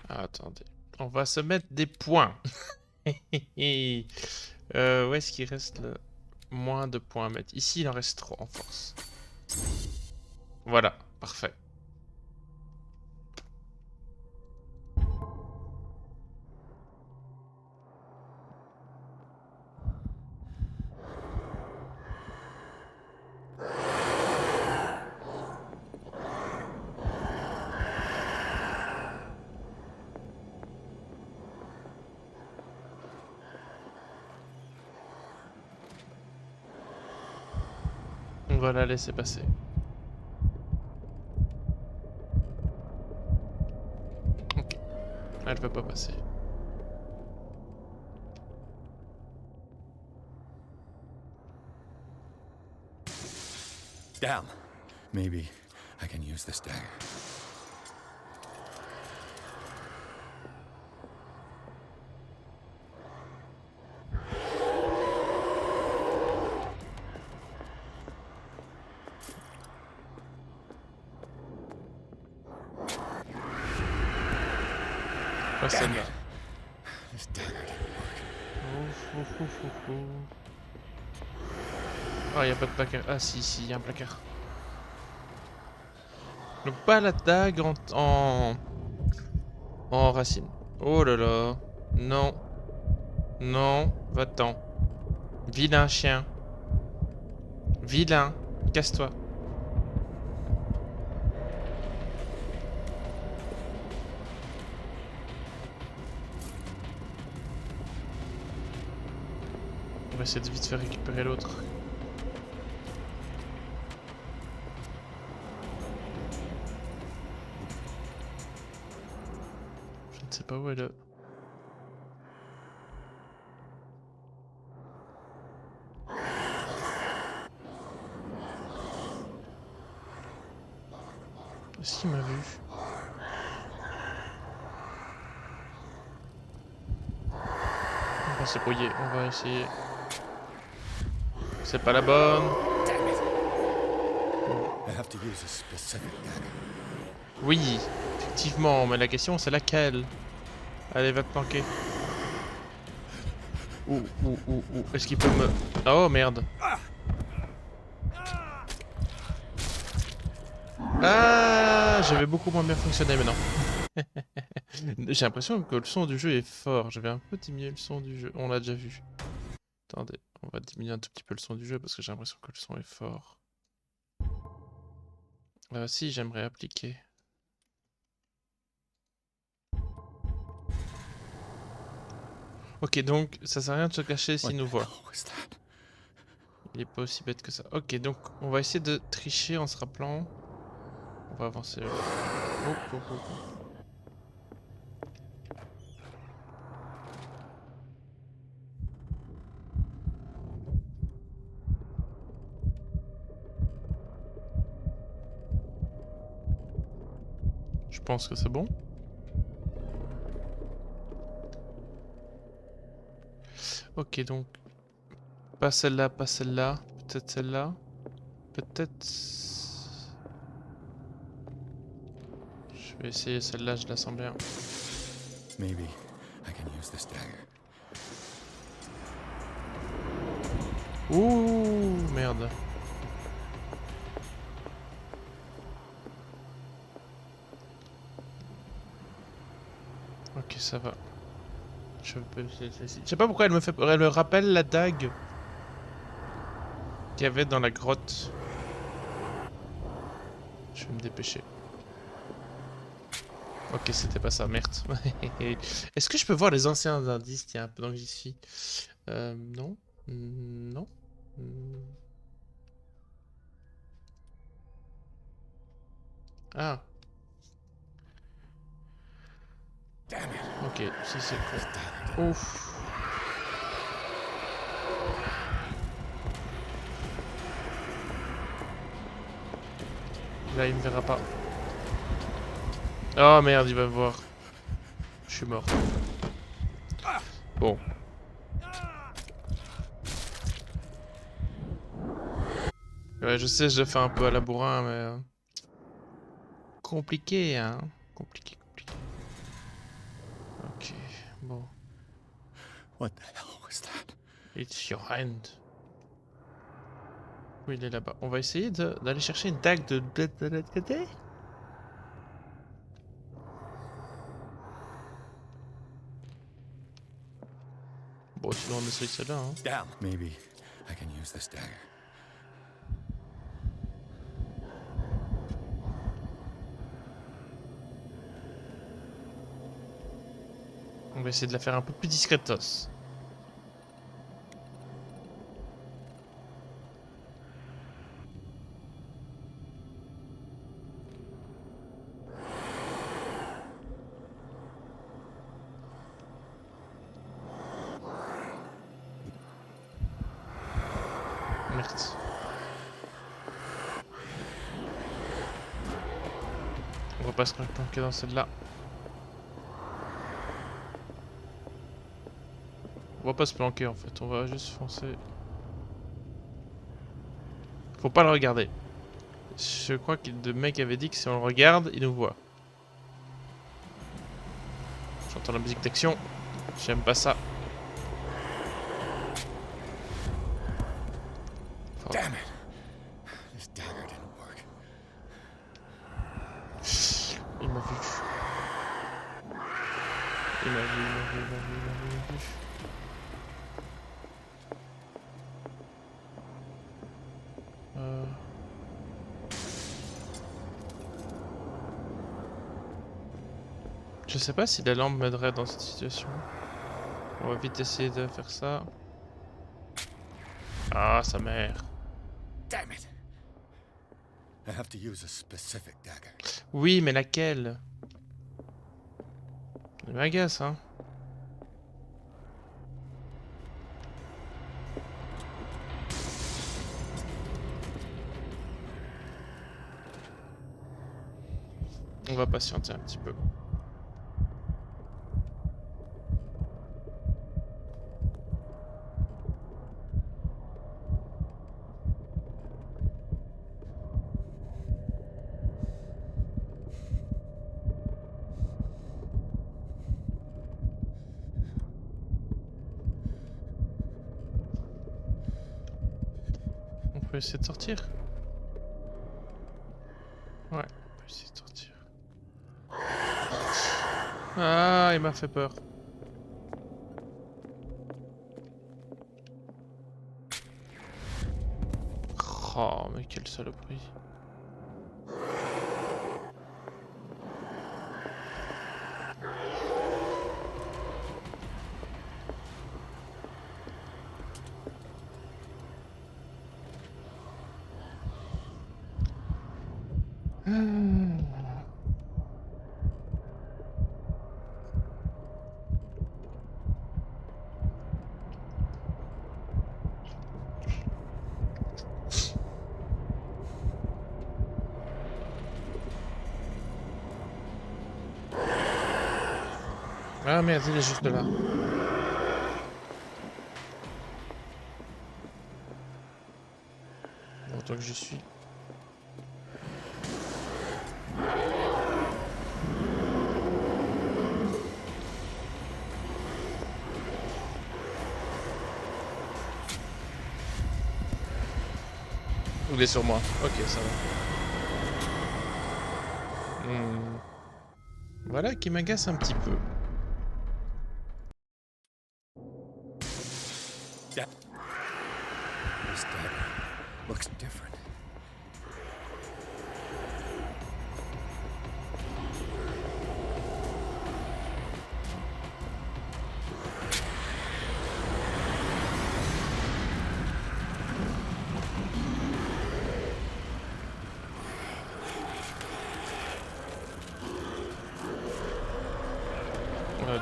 Attendez. On va se mettre des points. Où est-ce qu'il reste le moins de points à mettre? Ici, il en reste 3 en force. Voilà, parfait. On va la laisser passer. Ok. Elle peut pas passer. Damn. Maybe I can use this dagger. Pas celle-là. This dagger didn't work. Ah, y a pas de placard. Ah, si, y a un placard. Donc, pas la dague en racine. Oh là là. Non. Non. Va-t'en. Vilain chien. Vilain. Casse-toi. On va essayer de vite faire récupérer l'autre. Je ne sais pas où elle est. Est-ce qu'il m'a vu? On va se brouiller, on va essayer. C'est pas la bonne. Oui, effectivement, mais la question c'est laquelle? Allez, va te planquer. Ouh. Est-ce qu'il peut me... Oh merde. Ah, j'avais beaucoup moins bien fonctionné maintenant. J'ai l'impression que le son du jeu est fort. Je vais un peu diminuer le son du jeu. On l'a déjà vu. Attendez, on va diminuer un tout petit peu le son du jeu parce que j'ai l'impression que le son est fort. Si, j'aimerais appliquer. Ok, donc ça sert à rien de se cacher s'il nous voit. Il est pas aussi bête que ça. Ok, donc on va essayer de tricher en se rappelant. On va avancer. Oh. Je pense que c'est bon. Ok, donc pas celle-là, pas celle-là. Peut-être celle-là. Peut-être... Je vais essayer celle-là, je la sens bien. Maybe I can use this dagger. Ouh, merde. Ok, ça va. Je sais pas pourquoi elle me rappelle la dague qu'il y avait dans la grotte. Je vais me dépêcher. Ok, c'était pas ça, merde. Est-ce que je peux voir les anciens indices, tiens, pendant que j'y suis? Non. Non. Ah. Ok, si c'est cool. Ouf. Là, il me verra pas. Oh merde, il va me voir. Je suis mort. Bon. Ouais, je sais, je le fais un peu à la bourrin, mais... Compliqué, hein. Compliqué. Ok, bon. What the hell was that? It's your hand. Oui, il est là-bas. On va essayer d'aller chercher une dague de l'autre côté. Bon, sinon on essaye celle-là, hein. Damn. Maybe I can use this dagger. On va essayer de la faire un peu plus discretos. ouverte. On va pas se planquer dans celle-là. On va pas se planquer en fait, on va juste foncer. Faut pas le regarder. Je crois que le mec avait dit que si on le regarde, il nous voit. J'entends la musique d'action. J'aime pas ça. Damn it! This dagger didn't work. Il m'a vu. Il m'a vu. Je sais pas si la lampe m'aiderait dans cette situation. On va vite essayer de faire ça. Ah, sa mère. Damn it! I have to use a specific dagger. Oui, mais laquelle? Il m'agace, hein. On va patienter un petit peu. On peut essayer de sortir? Ouais, on peut essayer de sortir. Ah, il m'a fait peur. Oh, mais quelle saloperie. Ah merde, il est juste là. Bon, tant que j'y suis. Il est sur moi. Ok, ça va. Voilà qui m'agace un petit peu. This dagger looks different.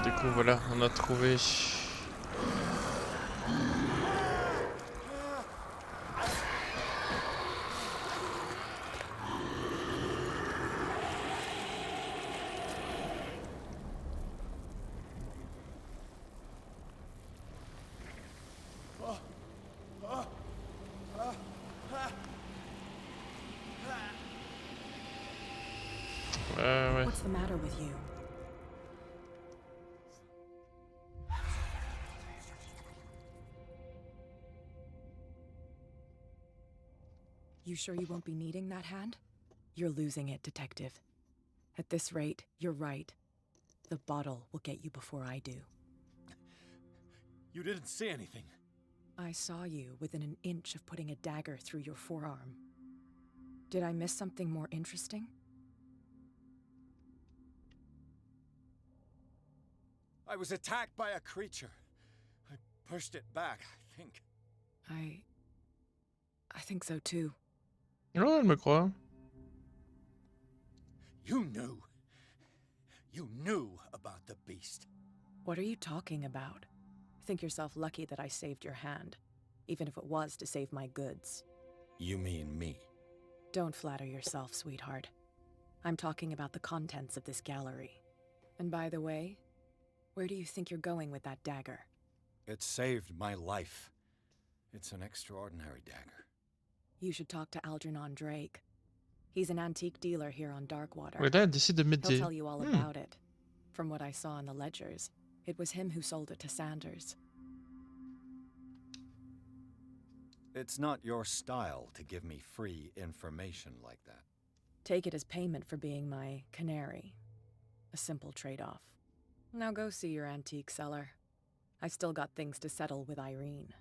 Du coup, voilà, on a trouvé. Ouais. What's the matter with you? You sure you won't be needing that hand? You're losing it, Detective. At this rate, you're right. The bottle will get you before I do. You didn't see anything. I saw you within an inch of putting a dagger through your forearm. Did I miss something more interesting? I was attacked by a creature. I pushed it back, I think. I think so too. Oh, elle me croit. You knew. You knew about the beast. What are you talking about? Think yourself lucky that I saved your hand. even if it was to save my goods. You mean me? Don't flatter yourself, sweetheart. I'm talking about the contents of this gallery. And by the way, where do you think you're going with that dagger? It saved my life. It's an extraordinary dagger. You should talk to Algernon Drake. He's an antique dealer here on Darkwater. Ouais, là, elle décide de mettre He'll des... tell you all about it. From what I saw in the ledgers, it was him who sold it to Sanders. It's not your style to give me free information like that. Take it as payment for being my canary. A simple trade-off. Now go see your antique seller. I've still got things to settle with Irene.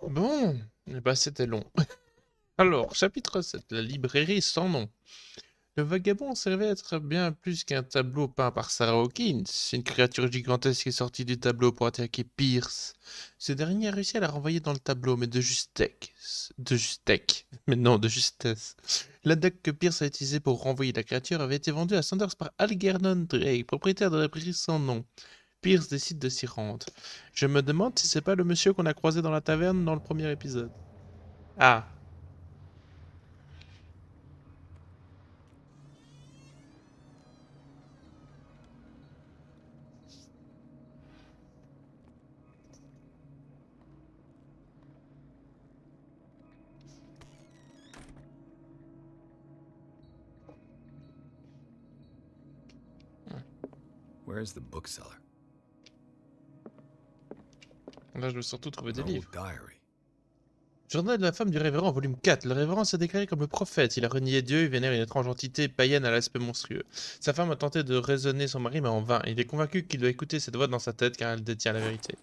Bon, eh ben, c'était long. Alors, chapitre 7, la librairie sans nom. Le vagabond s'avère être bien plus qu'un tableau peint par Sarah Hawkins. Une créature gigantesque est sortie du tableau pour attaquer Pierce. Ce dernier a réussi à la renvoyer dans le tableau, mais de justesse. Mais non, de justesse. La dague que Pierce a utilisée pour renvoyer la créature avait été vendue à Sanders par Algernon Drake, propriétaire de la librairie sans nom. Pierce décide de s'y rendre. Je me demande si c'est pas le monsieur qu'on a croisé dans la taverne dans le premier épisode. Ah. Where's the bookseller? Là, je veux surtout trouver des An livres. old diary. Journal de la femme du révérend, volume 4. Le révérend s'est déclaré comme le prophète. Il a renié Dieu et vénère une étrange entité païenne à l'aspect monstrueux. Sa femme a tenté de raisonner son mari, mais en vain. Il est convaincu qu'il doit écouter cette voix dans sa tête car elle détient la vérité.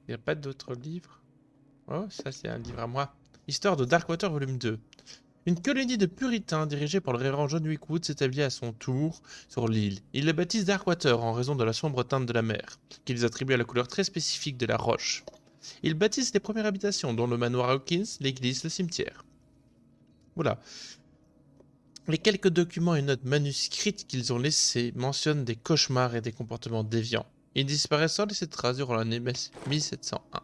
Il n'y a pas d'autres livres? Oh, ça c'est un livre à moi. Histoire de Darkwater, volume 2. Une colonie de puritains dirigée par le révérend John Wickwood s'établit à son tour sur l'île. Ils la baptisent Darkwater en raison de la sombre teinte de la mer, qu'ils attribuent à la couleur très spécifique de la roche. Ils bâtissent les premières habitations, dont le manoir Hawkins, l'église, le cimetière. Voilà. Les quelques documents et notes manuscrites qu'ils ont laissés mentionnent des cauchemars et des comportements déviants. Ils disparaissent sans laisser de traces durant l'année 1701.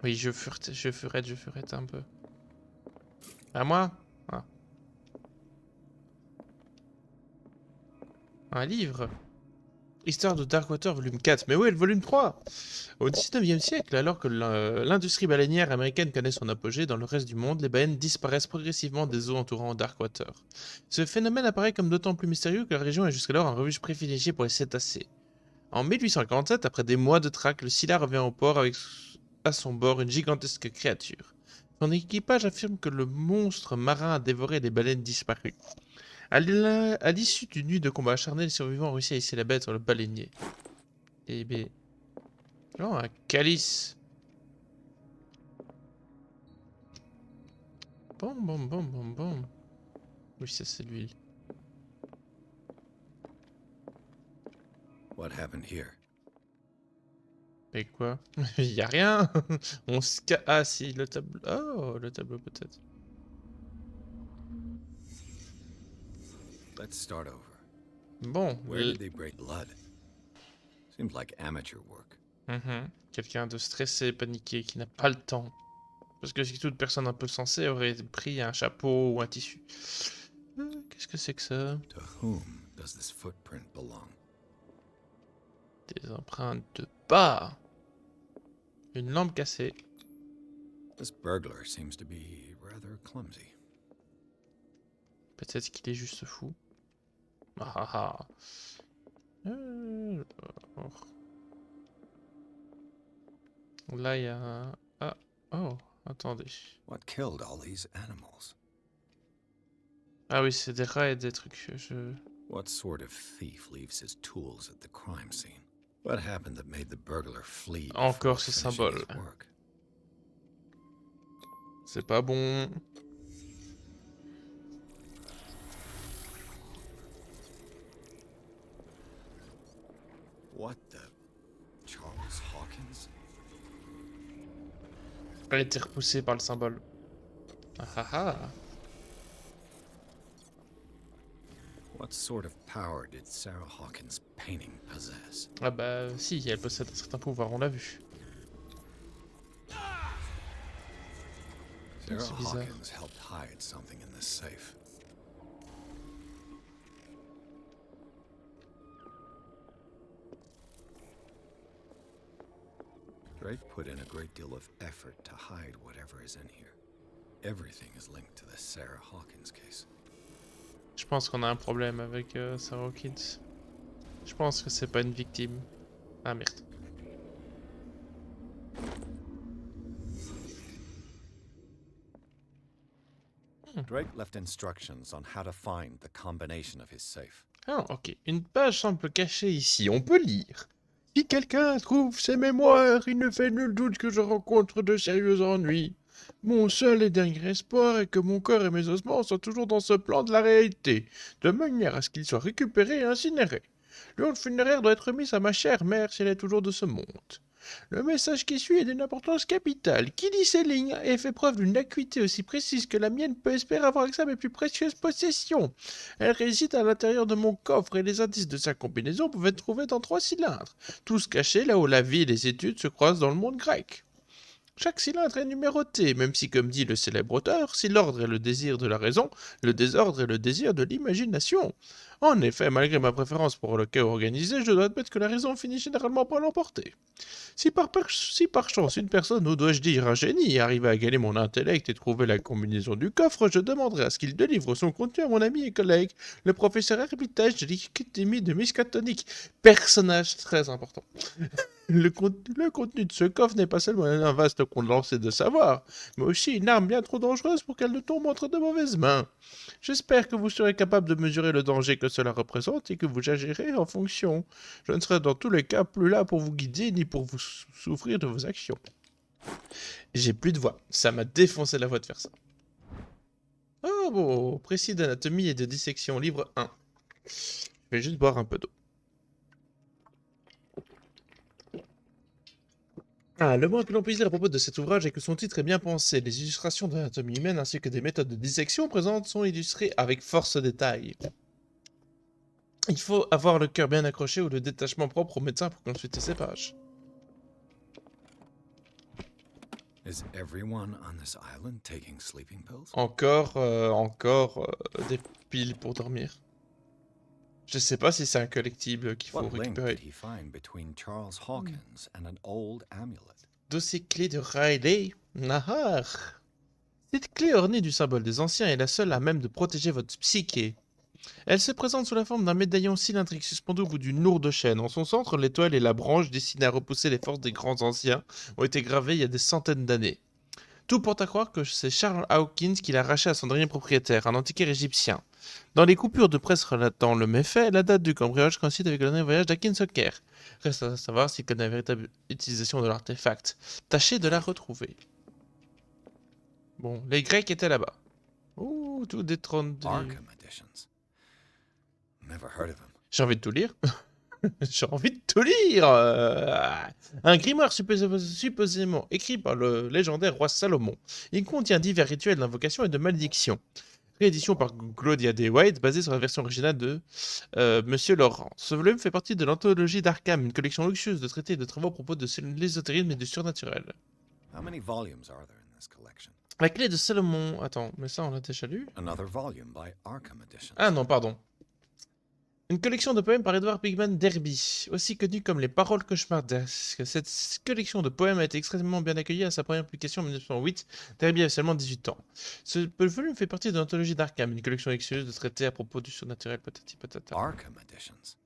Oui, je furette un peu. À moi? Ah. Un livre? Histoire de Darkwater, volume 4. Mais où est le volume 3? Au 19e siècle, alors que l'industrie baleinière américaine connaît son apogée, dans le reste du monde, les baleines disparaissent progressivement des eaux entourant Darkwater. Ce phénomène apparaît comme d'autant plus mystérieux que la région est jusqu'alors un refuge privilégié pour les cétacés. En 1847, après des mois de traque, le Scylla revient au port avec à son bord une gigantesque créature. Son équipage affirme que le monstre marin a dévoré les baleines disparues. À l'issue d'une nuit de combat acharné, les survivants ont réussi à hisser la bête sur le baleinier. Et ben... Oh, un calice. Bon. Oui, ça c'est l'huile. What happened here? Et quoi? Y a rien. On se Ah si, le tableau. Oh, le tableau peut-être. Let's start over. Bon. Where did they break blood? Seems like amateur work. Quelqu'un de stressé, paniqué, qui n'a pas le temps. Parce que si toute personne un peu sensée aurait pris un chapeau ou un tissu. Qu'est-ce que c'est que ça? To whom does this footprint belong? Des empreintes de pas. Une lampe cassée. This burglar seems to be rather clumsy. Peut-être qu'il est juste fou. Ah. Là, il y a un... Ah, oh, attendez. What killed all these animals? Ah oui, c'est des rats et des trucs. What sort of thief leaves his tools at the crime scene? What happened that made the burglar flee before Encore ce finishing symbole. his work? C'est pas bon. What the... Charles Hawkins? Elle a été repoussée par le symbole. Ah ah ah. What sort of power did Sarah Hawkins' painting possess? Ah bah si, elle possède un certain pouvoir, on l'a vu. Sarah C'est bizarre. Hawkins helped hide something in this safe. Drake put in a great deal of effort to hide whatever is in here. Everything is linked to the Sarah Hawkins case. Je pense qu'on a un problème avec Sarah Hawkins. Je pense que c'est pas une victime. Ah merde. Drake left instructions on how to find the combination of his safe. Ah, ok. Une page semble cachée ici. On peut lire. Si quelqu'un trouve ces mémoires, il ne fait nul doute que je rencontre de sérieux ennuis. Mon seul et dernier espoir est que mon corps et mes ossements soient toujours dans ce plan de la réalité, de manière à ce qu'ils soient récupérés et incinérés. L'urne funéraire doit être mise à ma chère mère si elle est toujours de ce monde. Le message qui suit est d'une importance capitale. Qui lit ces lignes et fait preuve d'une acuité aussi précise que la mienne peut espérer avoir accès à mes plus précieuses possessions. Elle réside à l'intérieur de mon coffre et les indices de sa combinaison peuvent être trouvés dans 3 cylindres, tous cachés là où la vie et les études se croisent dans le monde grec. Chaque cylindre est numéroté, même si, comme dit le célèbre auteur, si l'ordre est le désir de la raison, le désordre est le désir de l'imagination. En effet, malgré ma préférence pour le chaos organisé, je dois admettre que la raison finit généralement par l'emporter. Si par chance une personne, ou dois-je dire un génie, arrive à égaler mon intellect et trouver la combinaison du coffre, je demanderai à ce qu'il délivre son contenu à mon ami et collègue, le professeur Hermitage de l'Académie de Miskatonic, personnage très important. Le contenu de ce coffre n'est pas seulement un vaste condensé de savoir, mais aussi une arme bien trop dangereuse pour qu'elle ne tombe entre de mauvaises mains. J'espère que vous serez capable de mesurer le danger que cela représente et que vous agirez en fonction. Je ne serai dans tous les cas plus là pour vous guider ni pour vous souffrir de vos actions. J'ai plus de voix. Ça m'a défoncé la voix de faire ça. Oh bon, précis d'anatomie et de dissection, livre 1. Je vais juste boire un peu d'eau. Ah, le moins que l'on puisse dire à propos de cet ouvrage est que son titre est bien pensé. Les illustrations de l'anatomie humaine ainsi que des méthodes de dissection présentes sont illustrées avec force détail. Il faut avoir le cœur bien accroché ou le détachement propre au médecin pour consulter ces pages. Is everyone on this island taking sleeping pills? Encore des piles pour dormir. Je sais pas si c'est un collectible qu'il faut récupérer. What link did he find between Charles Hawkins and an old amulet? Dossier clé de Riley. Nahar. Cette clé ornée du symbole des anciens est la seule à même de protéger votre psyché. Elle se présente sous la forme d'un médaillon cylindrique suspendu au bout d'une lourde chaîne. En son centre, l'étoile et la branche destinée à repousser les forces des grands anciens ont été gravées il y a des centaines d'années. Tout porte à croire que c'est Charles Hawkins qui l'a arraché à son dernier propriétaire, un antiquaire égyptien. Dans les coupures de presse relatant le méfait, la date du cambriolage coïncide avec le dernier voyage d'Hakim Soker. Reste à savoir s'il connaît la véritable utilisation de l'artefact. Tâchez de la retrouver. Bon, les Grecs étaient là-bas. Ouh, tout détrône. J'ai envie de tout lire. J'ai envie de tout lire. Un grimoire supposément écrit par le légendaire roi Salomon. Il contient divers rituels d'invocation et de malédiction. Réédition par Claudia D. White, basée sur la version originale de Monsieur Laurent. Ce volume fait partie de l'anthologie d'Arkham, une collection luxueuse de traités et de travaux à propos de l'ésotérisme et du surnaturel. How many volumes are there in this collection? La clé de Salomon. Attends, mais ça on l'a déjà lu. Another volume by Arkham Edition. Ah non, pardon. Une collection de poèmes par Edward Pigman Derby, aussi connu comme Les Paroles Cauchemardesques. Cette collection de poèmes a été extrêmement bien accueillie à sa première publication en 1908. Derby avait seulement 18 ans. Ce volume fait partie de l'anthologie d'Arkham, une collection luxueuse de traités à propos du surnaturel patati patata. Arkham Editions.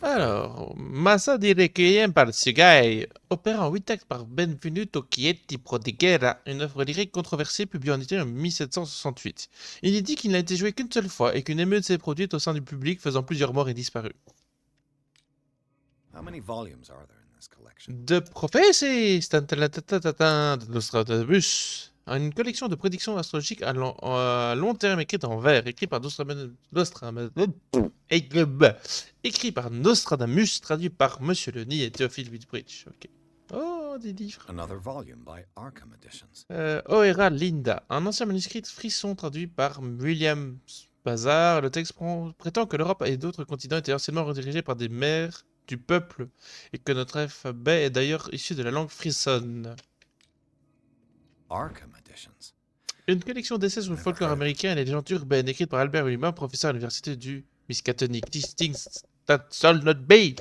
Alors, Massa di Requiem par Sugai, opéra en 8 actes par Benvenuto Chietti Prodiguera, une œuvre lyrique controversée publiée en Italie en 1768. Il est dit qu'il n'a été joué qu'une seule fois et qu'une émeute s'est produite au sein du public, faisant plusieurs morts et disparus. How many volumes are there in this collection? De prophéties de Nostradamus, une collection de prédictions astrologiques à long terme écrite en vers, écrit par Nostradamus, traduit par Monsieur Leni et Théophile Whitbridge. Ok. Oh, des livres. Another volume by Arkham Editions. Oera Linda, un ancien manuscrit frisson traduit par William Bazar. Le texte prétend que l'Europe et d'autres continents étaient anciennement redirigés par des mères du peuple et que notre alphabet est d'ailleurs issu de la langue frissonne. Arkham Editions. Une collection d'essais sur le folklore américain et les légendes urbaines écrite par Albert William, professeur à l'université du Miskatonic. These things that shall not be.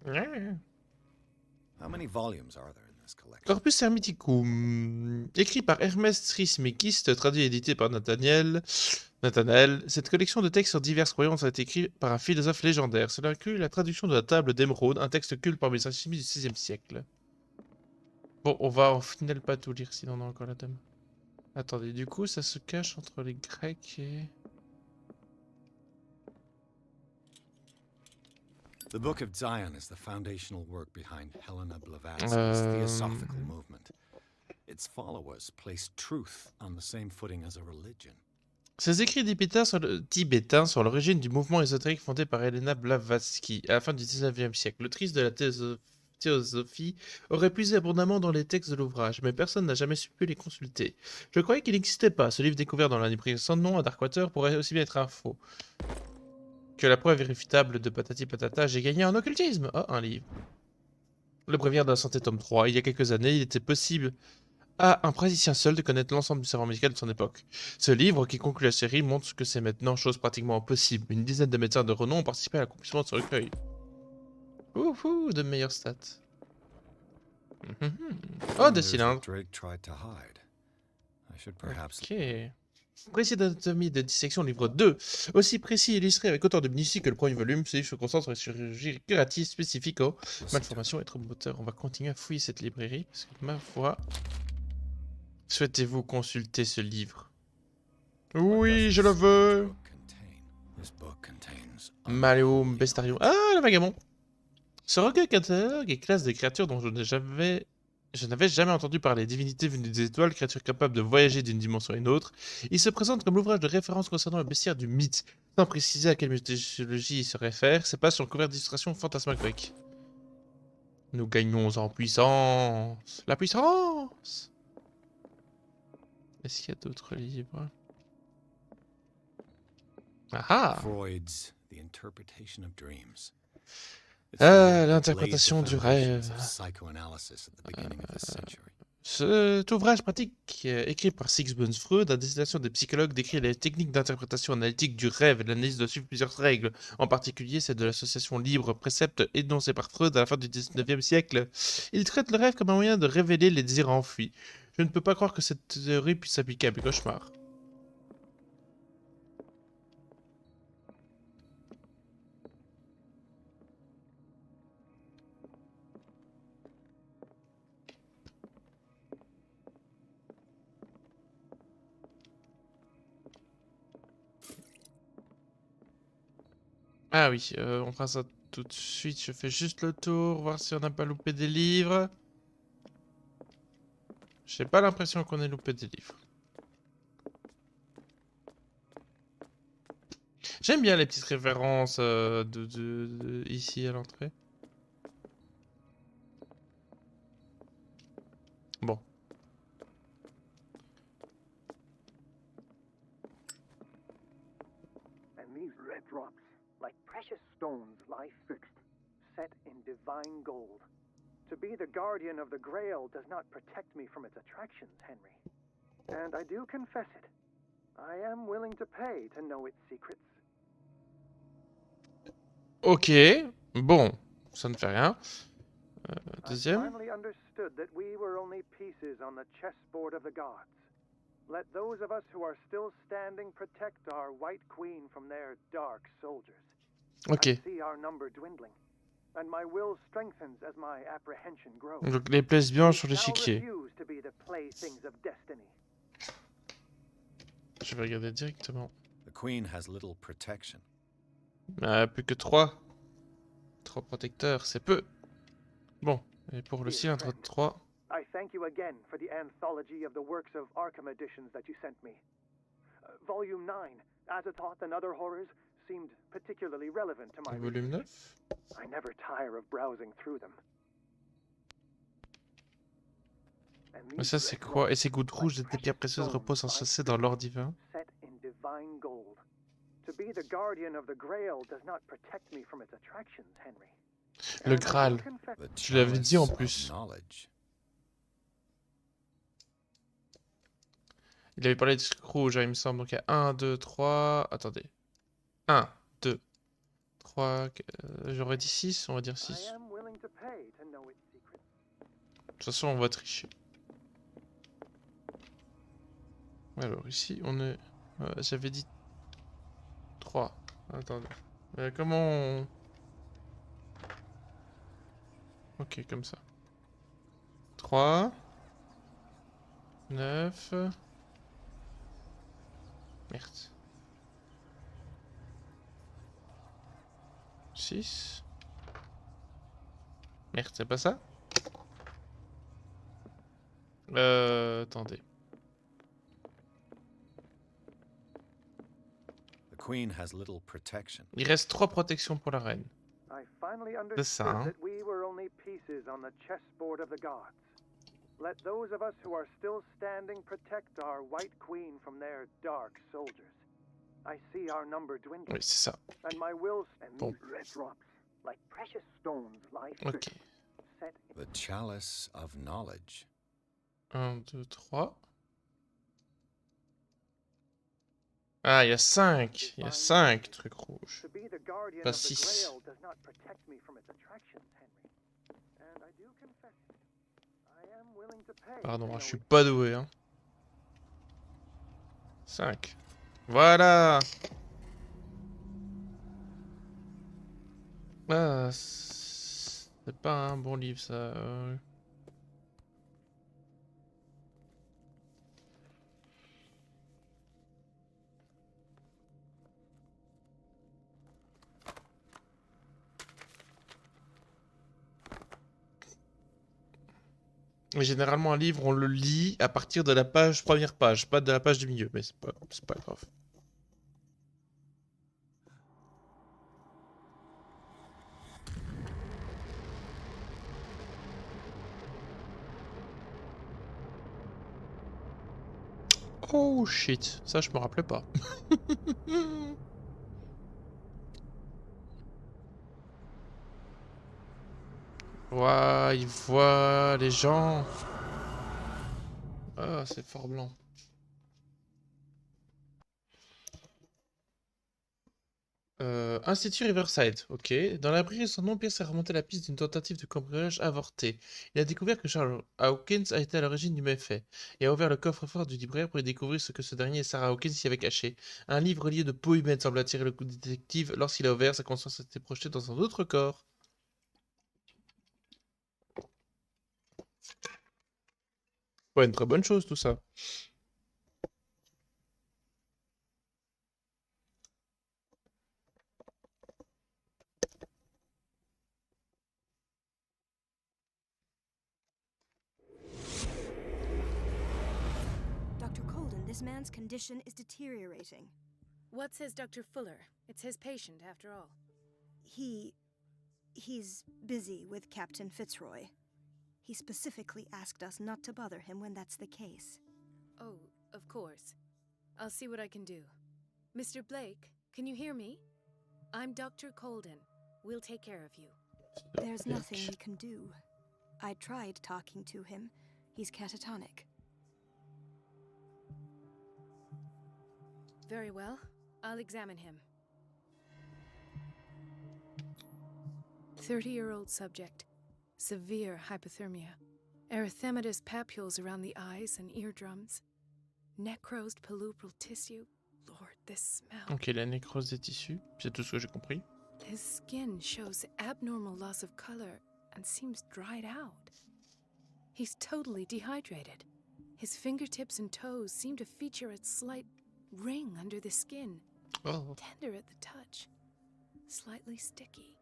How many volumes are there in this collection? Corpus Hermeticum, écrit par Hermès Trismégiste, traduit et édité par Nathanaël. Cette collection de textes sur diverses croyances a été écrite par un philosophe légendaire. Cela inclut la traduction de la table d'émeraude, un texte culte parmi les alchimistes du XVIe siècle. Bon, on va au final pas tout lire, sinon on a encore la dame. Attendez, du coup, ça se cache entre les Grecs et... The Book of Zion is the foundational work behind Helena Blavatsky's theosophical movement. Its followers place truth on the same footing as a religion. Ces écrits tibétains sur l'origine du mouvement ésotérique fondé par Helena Blavatsky à la fin du XIXe siècle. L'autrice de la théosophie aurait puisé abondamment dans les textes de l'ouvrage, mais personne n'a jamais pu les consulter. Je croyais qu'il n'existait pas. Ce livre découvert dans l'année sans nom à Darkwater pourrait aussi bien être un faux. Que la preuve irréfutable de patati patata, j'ai gagné en occultisme. Oh, un livre. Le Bréviaire de la santé, tome 3. Il y a quelques années, il était possible à un praticien seul de connaître l'ensemble du savoir médical de son époque. Ce livre, qui conclut la série, montre que c'est maintenant chose pratiquement impossible. Une dizaine de médecins de renom ont participé à l'accomplissement de ce recueil. Ouhou, de meilleures stats. Oh, des cylindres. Ok. Précis d'anatomie de dissection, livre 2. Aussi précis et illustré avec autant de minutie que le premier volume, ce livre se concentre sur les chirurgies curatives spécifiques aux malformations et troubles moteurs. On va continuer à fouiller cette librairie, parce que ma foi... Souhaitez-vous consulter ce livre? Oui, je le veux. Maleum Bestarium. Ah, le vagabond. Ce recueil catalogue et classe des créatures dont je n'avais jamais entendu parler. Divinités venues des étoiles, créatures capables de voyager d'une dimension à une autre. Il se présente comme l'ouvrage de référence concernant le bestiaire du mythe. Sans préciser à quelle mythologie il se réfère, c'est pas sur couvert d'illustrations fantasmagoriques. Nous gagnons en puissance. La puissance! Est-ce qu'il y a d'autres livres? Ah! Freud's The Interpretation of Dreams. L'interprétation du rêve. Cet ouvrage pratique, écrit par Sigmund Freud, à destination des psychologues, décrit les techniques d'interprétation analytique du rêve et de l'analyse de suivre plusieurs règles, en particulier celle de l'association libre précepte énoncée par Freud à la fin du XIXe siècle. Il traite le rêve comme un moyen de révéler les désirs enfuis. Je ne peux pas croire que cette théorie puisse s'appliquer à mes cauchemars. Ah oui, on fera ça tout de suite. Je fais juste le tour, voir si on n'a pas loupé des livres. J'ai pas l'impression qu'on ait loupé des livres. J'aime bien les petites références ici à l'entrée. Bon. And these red drops, like precious stones, lie fixed, set in divine gold. To be the guardian of the Grail does not protect me from its attractions, Henry. And I do confess it. I am willing to pay to know its secrets. Ok, bon, ça ne fait rien. Deuxième. I finally understood that we were only pieces on the chessboard of the gods. Let those of us who are still standing protect our White Queen from their dark soldiers. Ok. I see our number dwindling, and my will strengthens as my apprehension grows. Donc les pièces blanches sur We shall l'échiquier. refuse to be the playthings of destiny. Je vais regarder directement. The Queen has little protection. Plus que 3. 3 protecteurs, c'est peu. Bon, et pour le Dear cylindre friend, 3. I thank you again for the anthology of the works of Arkham editions that you sent me. Volume 9, Azathoth and Other Horrors, seemed particularly relevant to my Volume 9. I never tire of browsing through them. Mais ça c'est quoi? Et ces gouttes rouges de pierres précieuses reposent enchâssées dans l'or divin. Set in divine gold. To be the guardian of the Grail does not protect me from its attractions, Henry. Le Graal. Je l'avais dit en plus. Il avait parlé de trucs rouges, il me semble. Donc il y a 1, 2, 3. Attendez. 1, 2, 3. J'aurais dit 6, on va dire 6. De toute façon, on va tricher. Alors ici, on est... j'avais dit 3. Attendez. Comment on... Ok, comme ça. 3. 9. Merde. 6. Merde, c'est pas ça? Attendez. The Queen has little protection. Il reste 3 protections pour la reine. C'est ça, hein? That we were only pieces on the chessboard of the gods. Let those of us who are still standing protect our white queen from their dark soldiers. I see our number dwindling. Oui, c'est ça. And my will and Bon. these red drops, like precious stones, lie Ok. set The chalice of knowledge. 1, 2, 3. Ah, il y a 5. Il y a 5 trucs rouges. to be the guardian Pas of the 6. Grail does not protect me from its attractions, Henry. And I do confess, I am willing to pay. Pardon, to je know suis it. pas doué, hein. 5. Voilà. Ah, c'est pas un bon livre, ça. Mais généralement, un livre, on le lit à partir de la première page, pas de la page du milieu, mais c'est pas grave. Oh shit, ça je me rappelais pas. Ouah, il voit les gens. Ah, c'est fort blanc. Institut Riverside, ok. Dans l'abri, son nom, Pierce a remonté la piste d'une tentative de cambriolage avortée. Il a découvert que Charles Hawkins a été à l'origine du méfait et a ouvert le coffre-fort du libraire pour y découvrir ce que ce dernier et Sarah Hawkins y avaient caché. Un livre lié de peau humaine semble attirer le coup du détective. Lorsqu'il a ouvert, sa conscience s'était projetée dans un autre corps. Ouais, une très bonne chose tout ça. Dr. Colden, this man's condition is deteriorating. What says Dr. Fuller? It's his patient, after all. He's busy with Captain Fitzroy. He specifically asked us not to bother him when that's the case. Oh, of course. I'll see what I can do. Mr. Blake, can you hear me? I'm Dr. Colden. We'll take care of you. There's nothing we can do. I tried talking to him. He's catatonic. Very well. I'll examine him. 30-year-old subject. Severe hypothermia. Erythematous papules around the eyes and eardrums. Necrosed palpebral tissue. Lord, this smell. Ok, la nécrose des tissus, c'est tout ce que j'ai compris. His skin shows abnormal loss of color and seems dried out. He's totally dehydrated. His fingertips and toes seem to feature a slight ring under the skin. Oh. Tender at the touch. Slightly sticky.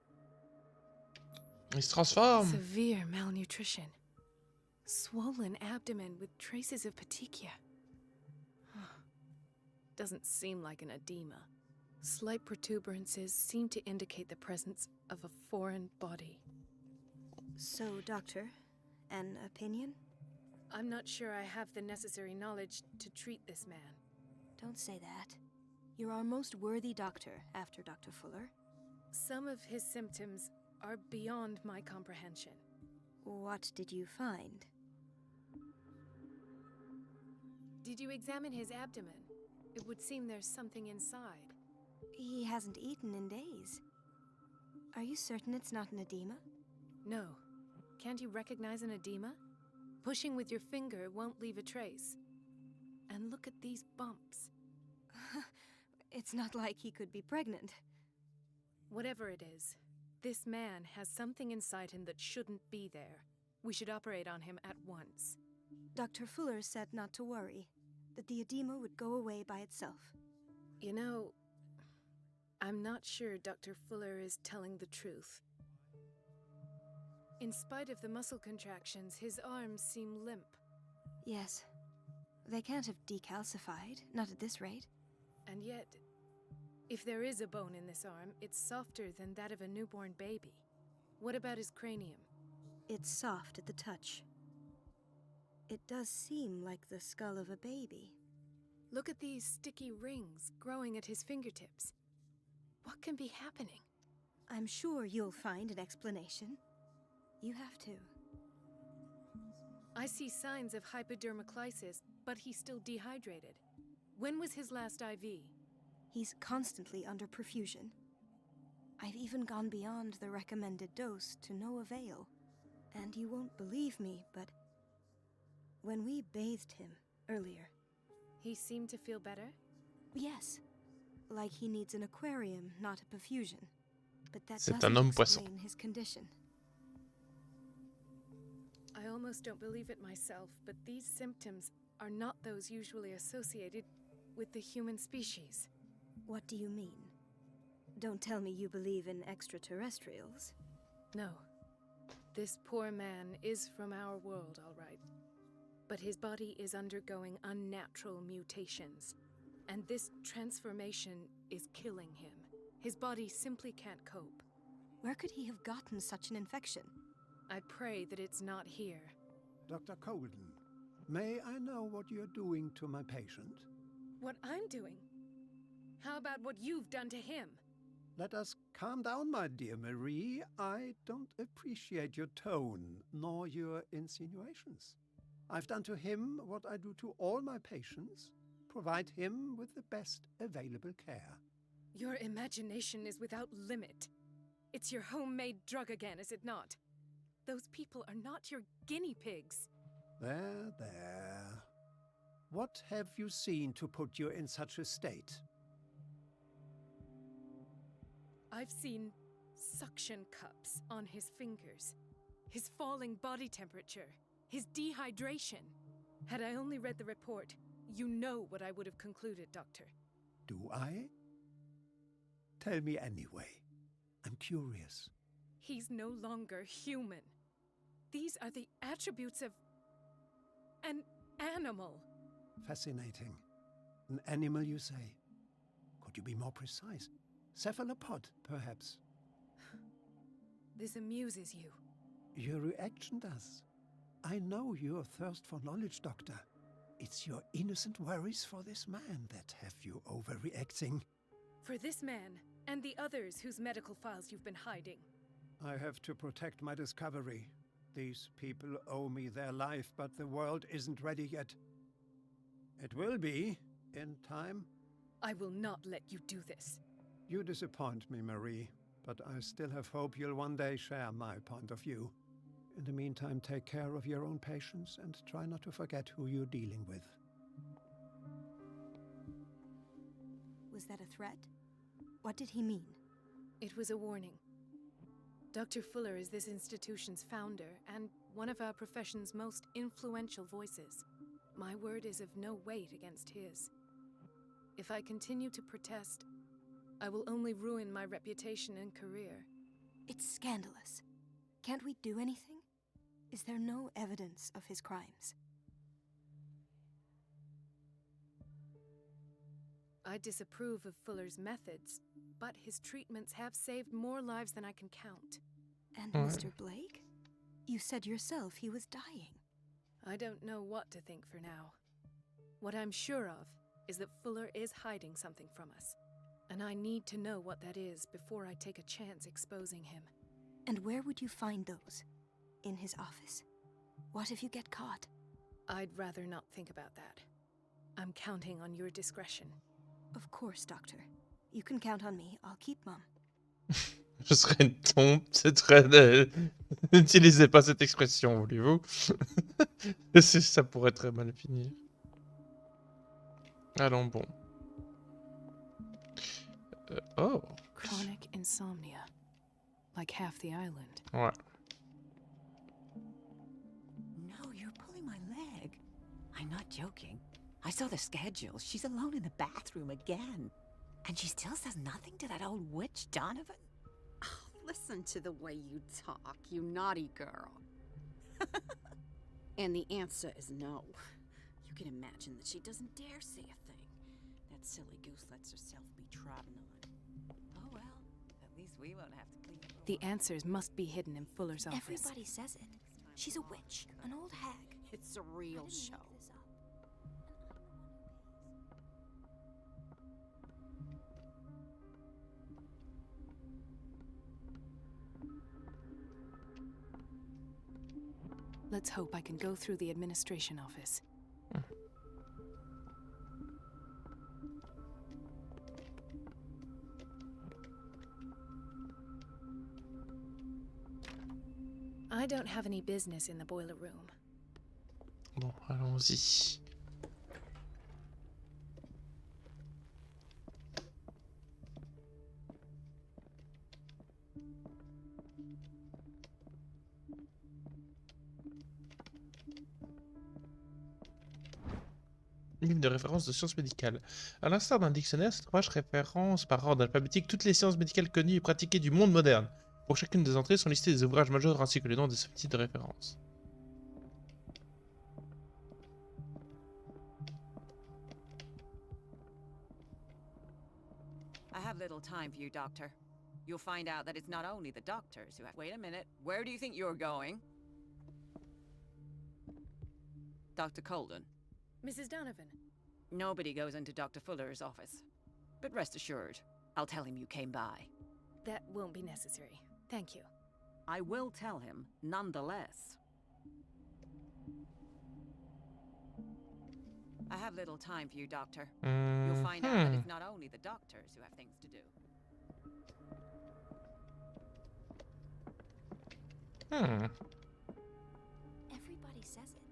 Il se transforme. Severe malnutrition. Swollen abdomen with traces of petechia. Doesn't seem like an edema. Slight protuberances seem to indicate the presence of a foreign body. So, Doctor, an opinion? I'm not sure I have the necessary knowledge to treat this man. Don't say that. You're our most worthy doctor after Dr. Fuller. Some of his symptoms are beyond my comprehension. What did you find? Did you examine his abdomen? It would seem there's something inside. He hasn't eaten in days. Are you certain it's not an edema? No. Can't you recognize an edema? Pushing with your finger won't leave a trace. And look at these bumps. It's not like he could be pregnant. Whatever it is, this man has something inside him that shouldn't be there. We should operate on him at once. Dr. Fuller said not to worry, that the edema would go away by itself. You know, I'm not sure Dr. Fuller is telling the truth. In spite of the muscle contractions, his arms seem limp. Yes. They can't have decalcified, not at this rate. And yet, if there is a bone in this arm, it's softer than that of a newborn baby. What about his cranium? It's soft at the touch. It does seem like the skull of a baby. Look at these sticky rings growing at his fingertips. What can be happening? I'm sure you'll find an explanation. You have to. I see signs of hypodermoclysis, but he's still dehydrated. When was his last IV? He's constantly under perfusion. I've even gone beyond the recommended dose to no avail. And you won't believe me, but when we bathed him earlier... He seemed to feel better? Yes. Like he needs an aquarium, not a perfusion. But that C'est un doesn't homme poisson. explain his condition. I almost don't believe it myself, but these symptoms are not those usually associated with the human species. What do you mean? Don't tell me you believe in extraterrestrials. No. This poor man is from our world, all right. But his body is undergoing unnatural mutations. And this transformation is killing him. His body simply can't cope. Where could he have gotten such an infection? I pray that it's not here. Dr. Colden, may I know what you're doing to my patient? What I'm doing? How about what you've done to him? Let us calm down, my dear Marie. I don't appreciate your tone, nor your insinuations. I've done to him what I do to all my patients, provide him with the best available care. Your imagination is without limit. It's your homemade drug again, is it not? Those people are not your guinea pigs. There, there. What have you seen to put you in such a state? I've seen suction cups on his fingers, his falling body temperature, his dehydration. Had I only read the report, you know what I would have concluded, Doctor. Do I? Tell me anyway. I'm curious. He's no longer human. These are the attributes of an animal. Fascinating. An animal, you say? Could you be more precise? Cephalopod, perhaps? This amuses you. Your reaction does. I know your thirst for knowledge, Doctor. It's your innocent worries for this man that have you overreacting. For this man, and the others whose medical files you've been hiding. I have to protect my discovery. These people owe me their life, but the world isn't ready yet. It will be, in time. I will not let you do this. You disappoint me, Marie, but I still have hope you'll one day share my point of view. In the meantime, take care of your own patients and try not to forget who you're dealing with. Was that a threat? What did he mean? It was a warning. Dr. Fuller is this institution's founder and one of our profession's most influential voices. My word is of no weight against his. If I continue to protest, I will only ruin my reputation and career. It's scandalous. Can't we do anything? Is there no evidence of his crimes? I disapprove of Fuller's methods, but his treatments have saved more lives than I can count. And Mr. Blake? You said yourself he was dying. I don't know what to think for now. What I'm sure of is that Fuller is hiding something from us, and I need to know what that is before I take a chance exposing him. And where would you find those? In his office? What if you get caught? I'd rather not think about that. I'm counting on your discretion. Of course, Doctor. You can count on me. I'll keep mum. Je serais une tombe, c'est très... N'utilisez pas cette expression, voulez-vous? Ça pourrait très mal finir. Allons bon. Oh. Chronic insomnia. Like half the island. Ouais. No, you're pulling my leg. I'm not joking. I saw the schedule. She's alone in the bathroom again. And she still says nothing to that old witch, Donovan? Oh, listen to the way you talk, you naughty girl. And the answer is no. You can imagine that she doesn't dare say a thing. That silly goose lets herself be trodden on. Oh well, at least we won't have to clean up. The answers must be hidden in Fuller's office. Everybody says it. She's a witch, an old hag. It's a real show. Let's hope I can go through the administration office. I don't have any business in the boiler room. Bon, allons-y. Livre de référence de sciences médicales. À l'instar d'un dictionnaire, cette page référence par ordre alphabétique toutes les sciences médicales connues et pratiquées du monde moderne. Pour chacune des entrées sont listés des ouvrages majeurs ainsi que les noms des sous-titres de référence. I have little time for you, Doctor. You'll find out that it's not only the doctors who have... Wait a minute. Where do you think you're going? Dr. Colden. Mrs. Donovan. Nobody goes into Dr. Fuller's office. But rest assured, I'll tell him you came by. That won't be necessary. Thank you. I will tell him, nonetheless. I have little time for you, Doctor. You'll find out that it's not only the doctors who have things to do. Everybody says it.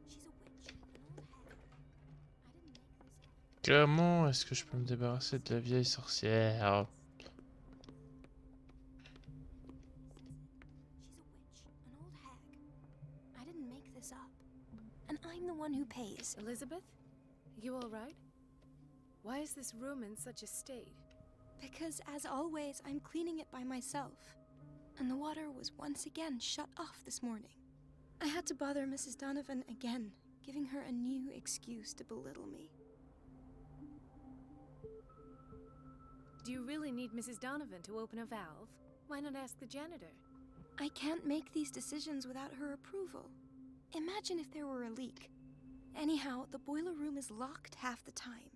She's a witch, an old hag. I didn't make this up. Comment est-ce que je peux me débarrasser de la vieille sorcière? And I'm the one who pays. Elizabeth? You all right? Why is this room in such a state? Because, as always, I'm cleaning it by myself. And the water was once again shut off this morning. I had to bother Mrs. Donovan again, giving her a new excuse to belittle me. Do you really need Mrs. Donovan to open a valve? Why not ask the janitor? I can't make these decisions without her approval. Imagine if there were a leak. Anyhow, the boiler room is locked half the time.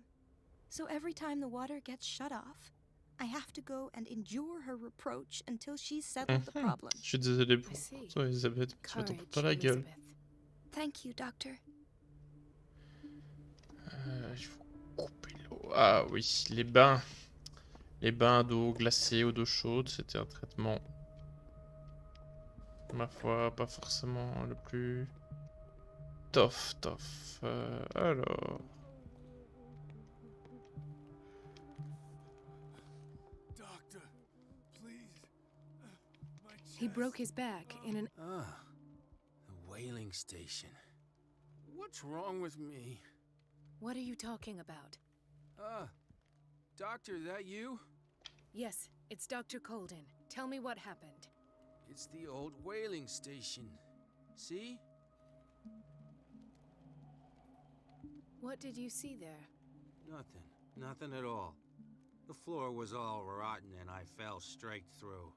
So every time the water gets shut off, I have to go and endure her reproach until she's settled the problem. Je suis désolé pour toi, Elisabeth. Tu me tapes pas la gueule. Thank you, Doctor. Il faut couper l'eau. Ah oui, les bains. Les bains d'eau glacée ou d'eau chaude, c'était un traitement, ma foi, pas forcément le plus tough. Alors... Doctor, He broke his back in an... Ah, the whaling station. What's wrong with me? What are you talking about? Doctor, that you? Yes, it's Dr. Colden. Tell me what happened. It's the old whaling station. See? What did you see there? Nothing. Nothing at all. The floor was all rotten and I fell straight through.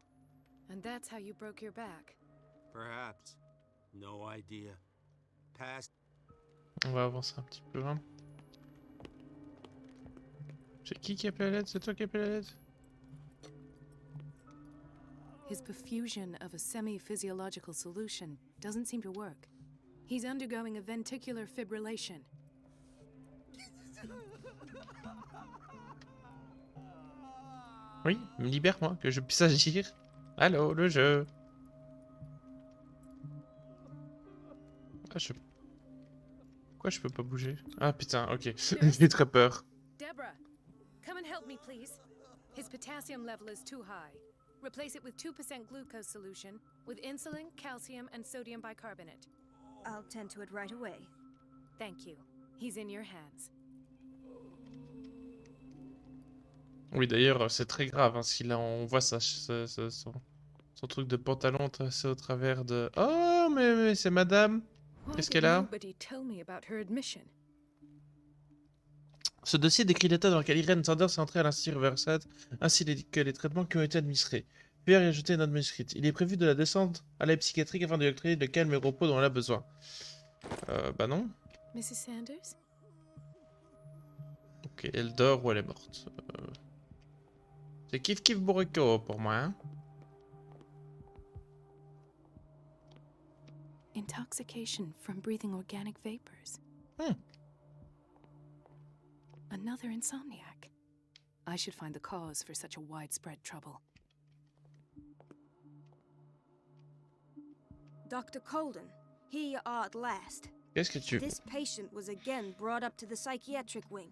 And that's how you broke your back? Perhaps. No idea. Past... On va avancer un petit peu. Hein. C'est qui a appelé à l'aide? C'est toi qui as appelé à l'aide? His perfusion of a semi-physiological solution doesn't seem to work. He's undergoing a ventricular fibrillation. Oui, libère-moi, que je puisse agir. Allô, le jeu. Ah, Pourquoi je peux pas bouger? Ah putain, ok. J'ai très peur. Deborah, come and help me, please. His potassium level is too high. Replace it with 2% glucose solution with insulin, calcium, and sodium bicarbonate. I'll tend to it right away. Thank you. He's in your hands. Oui, d'ailleurs, c'est très grave. Hein, si là, on voit son truc de pantalon tracé au travers de... Oh, mais c'est madame. Qu'est-ce qu'elle a? Nobody tell me about her admission. Ce dossier décrit l'état dans lequel Irene Sanders est entrée à l'Institut Riverside, ainsi que les traitements qui ont été administrés. Puis est ajouté une note manuscrite. Il est prévu de la descendre à l'aide psychiatrique afin de lui octroyer le calme et le repos dont elle a besoin. Bah non. Mrs. Sanders? Ok, elle dort ou elle est morte. C'est kiff bourrico pour moi, hein. Intoxication from breathing organic vapors. Another insomniac. I should find the cause for such a widespread trouble. Dr. Colden, here you are at last. Qu'est-ce que tu... This patient was again brought up to the psychiatric wing.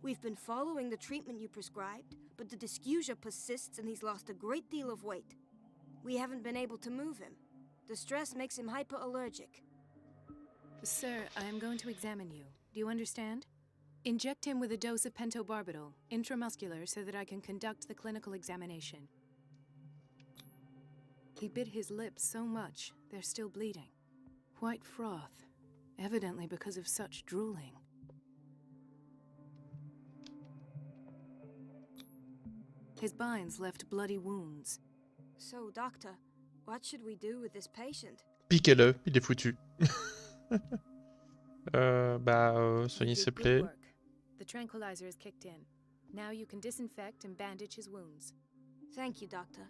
We've been following the treatment you prescribed, but the dysgeusia persists and he's lost a great deal of weight. We haven't been able to move him. The stress makes him hyperallergic. Sir, I am going to examine you. Do you understand? Inject him with a dose of pentobarbital, intramuscular, so that I can conduct the clinical examination. He bit his lips so much, they're still bleeding. White froth, evidently because of such drooling. His binds left bloody wounds. So, doctor, what should we do with this patient? Piquez-le, il est foutu. Soignez ses plaies. The tranquilizer is kicked in. Now you can disinfect and bandage his wounds. Thank you, doctor.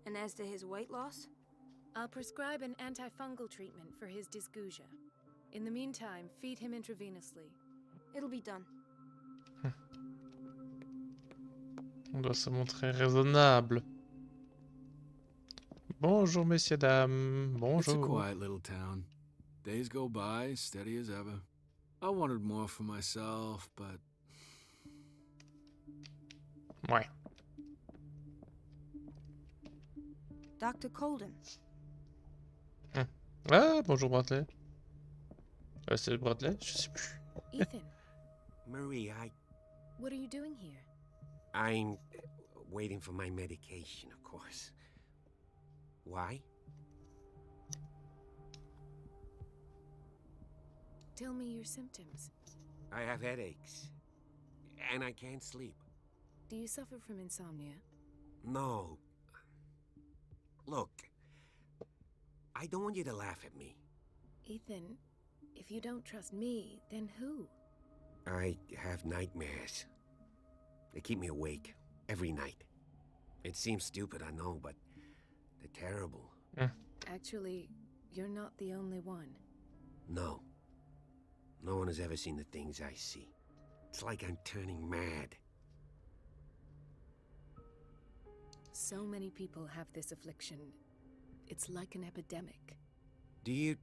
And as to his weight loss? I'll prescribe an antifungal treatment for his dysgeusia. In the meantime, feed him intravenously. It'll be done. On doit se montrer raisonnable. Bonjour, messieurs, dames. Bonjour. It's a quiet little town. Days go by, steady as ever. I wanted more for myself, but... Ouais. Dr. Colden. Ah, bonjour, Bradley. C'est Bradley? Je sais plus. Ethan. Marie, What are you doing here? I'm waiting for my medication, of course. Why? Tell me your symptoms. I have headaches. And I can't sleep. Do you suffer from insomnia? No. Look, I don't want you to laugh at me. Ethan, if you don't trust me, then who? I have nightmares. They keep me awake every night. It seems stupid, I know, but they're terrible. Actually, you're not the only one. No. No one has ever seen the things I see. It's like I'm turning mad. So many people have this affliction. It's like an epidemic. Do you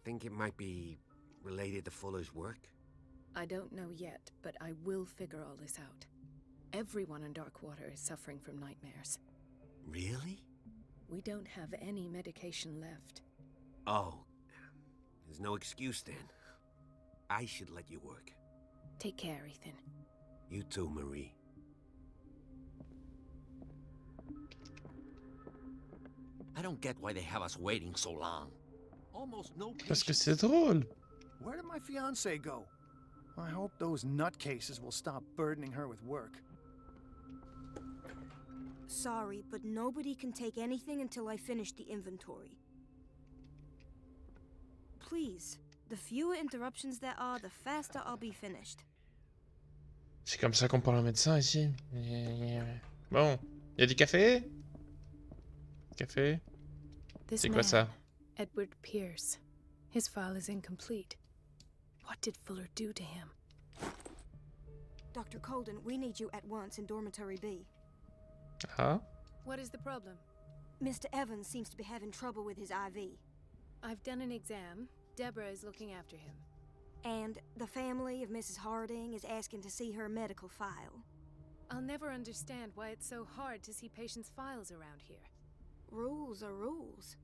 think it might be related to Fuller's work? I don't know yet, but I will figure all this out. Everyone in Darkwater is suffering from nightmares. Really? We don't have any medication left. Oh, there's no excuse then. I should let you work. Take care, Ethan. You too, Marie. I don't get why they have us waiting so long. Almost no Parce que patience. c'est drôle. Where did my fiancée go? I hope those nutcases will stop burdening her with work. Sorry, but nobody can take anything until I finish the inventory. Please, the fewer interruptions there are, the faster I'll be finished. C'est comme ça qu'on parle au médecin ici. Bon, y a du café? Café? This C'est quoi man, ça? Edward Pierce. His file is incomplete. What did Fuller do to him? Dr. Colden, we need you at once in Dormitory B. Huh? What is the problem? Mr. Evans seems to be having trouble with his IV. I've done an exam. Deborah is looking after him. And the family of Mrs. Harding is asking to see her medical file. I'll never understand why it's so hard to see patients' files around here. Rules are rules.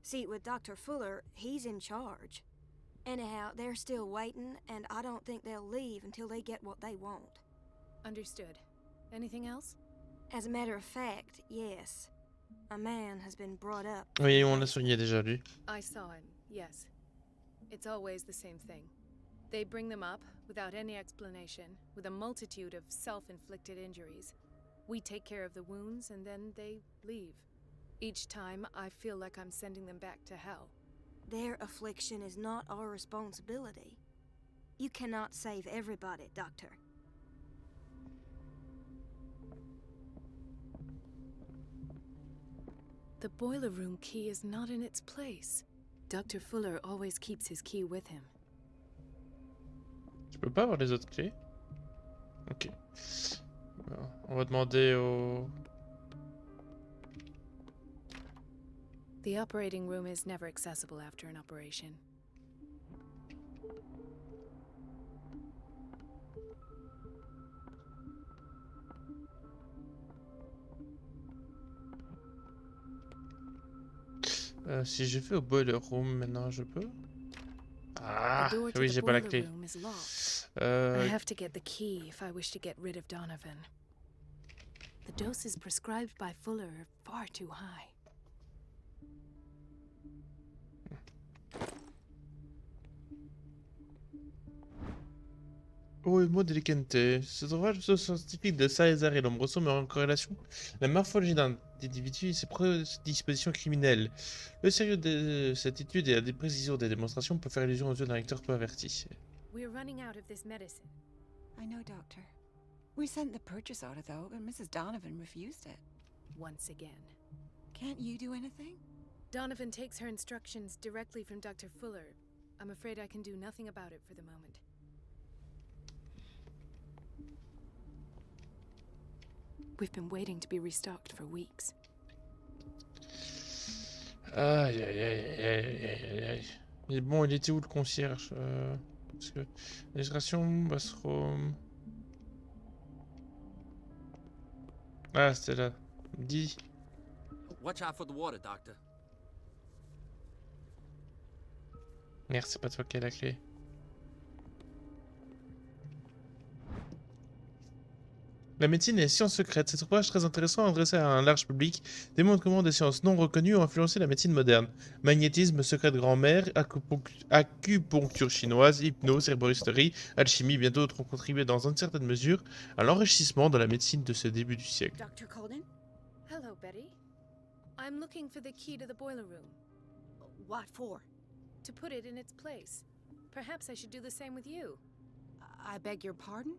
See, with Dr. Fuller, he's in charge. Anyhow, they're still waiting, and I don't think they'll leave until they get what they want. Understood. Anything else? As a matter of fact, yes. A man has been brought up. Oui, on l'a soigné déjà, lui. I saw him, yes. It's always the same thing. They bring them up, without any explanation, with a multitude of self-inflicted injuries. We take care of the wounds, and then they leave. Each time, I feel like I'm sending them back to hell. Their affliction is not our responsibility. You cannot save everybody, Doctor. The boiler room key is not in its place. Dr. Fuller always keeps his key with him. Je peux pas avoir les autres clés? Ok. Alors, on va demander au... The operating room is never accessible after an operation. Si je vais au boiler room maintenant, je peux? Ah, The door to oui, the j'ai pas la boiler clé. room is locked. I have to get the key if I wish to get rid of Donovan. The doses prescribed by Fuller are far too high. Oh, mot de l'Ikente. Cet ouvrage scientifique de César et Lombroso met en corrélation la morphologie d'un individu et ses prédispositions criminelles. Le sérieux de cette étude et la précision des démonstrations peut faire illusion aux yeux d'un lecteur peu averti. We're running out of this medicine. I know, Doctor. We sent the purchase order, though, but Mrs. Donovan refused it. Once again. Can't you do anything? Donovan takes her instructions directly from Dr. Fuller. I'm afraid I can do nothing about it for the moment. We've been waiting to be restocked for weeks. Aïe, aïe, aïe, aïe, aïe, aïe. Mais bon, il était où le concierge? Parce que l'illustration, Bassroom... Ah, c'était là. Dis. Watch out for the water, Doctor. Merde, c'est pas toi qui as la clé. La médecine et les sciences secrètes. Cet ouvrage très intéressant adressé à un large public démontre comment des sciences non reconnues ont influencé la médecine moderne. Magnétisme, secret de grand-mère, acupuncture chinoise, hypnose, herboristerie, alchimie, bien d'autres ont contribué dans une certaine mesure à l'enrichissement de la médecine de ce début du siècle. Dr. Colden? Hello, Betty. I'm looking for the key to the boiler room. What for? To put it in its place. Perhaps I should do the same with you. I beg your pardon?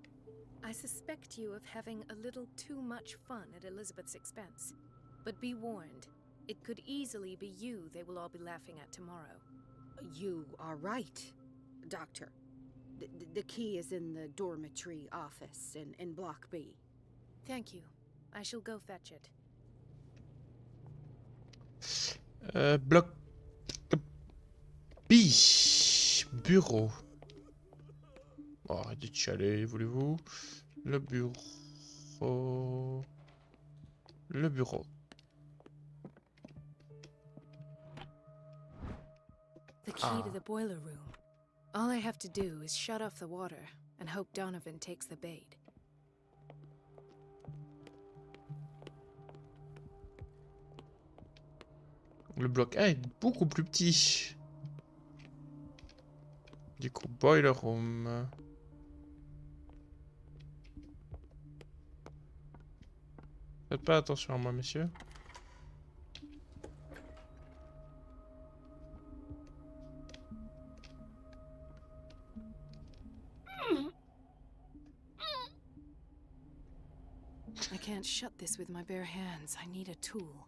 I suspect you of having a little too much fun at Elizabeth's expense. But be warned, it could easily be you they will all be laughing at tomorrow. You are right, Doctor. The key is in the dormitory office in Block B. Thank you. I shall go fetch it. Bloc B. Bureau. Oh, arrêtez de chialer, voulez-vous? Le bureau. Le bureau. key to the boiler room. All I have to do is shut off the water and hope Donovan takes the bait. Le bloc A est beaucoup plus petit. Du coup, boiler room. Faites pas attention à moi, messieurs. I can't shut this with my bare hands. I need a tool.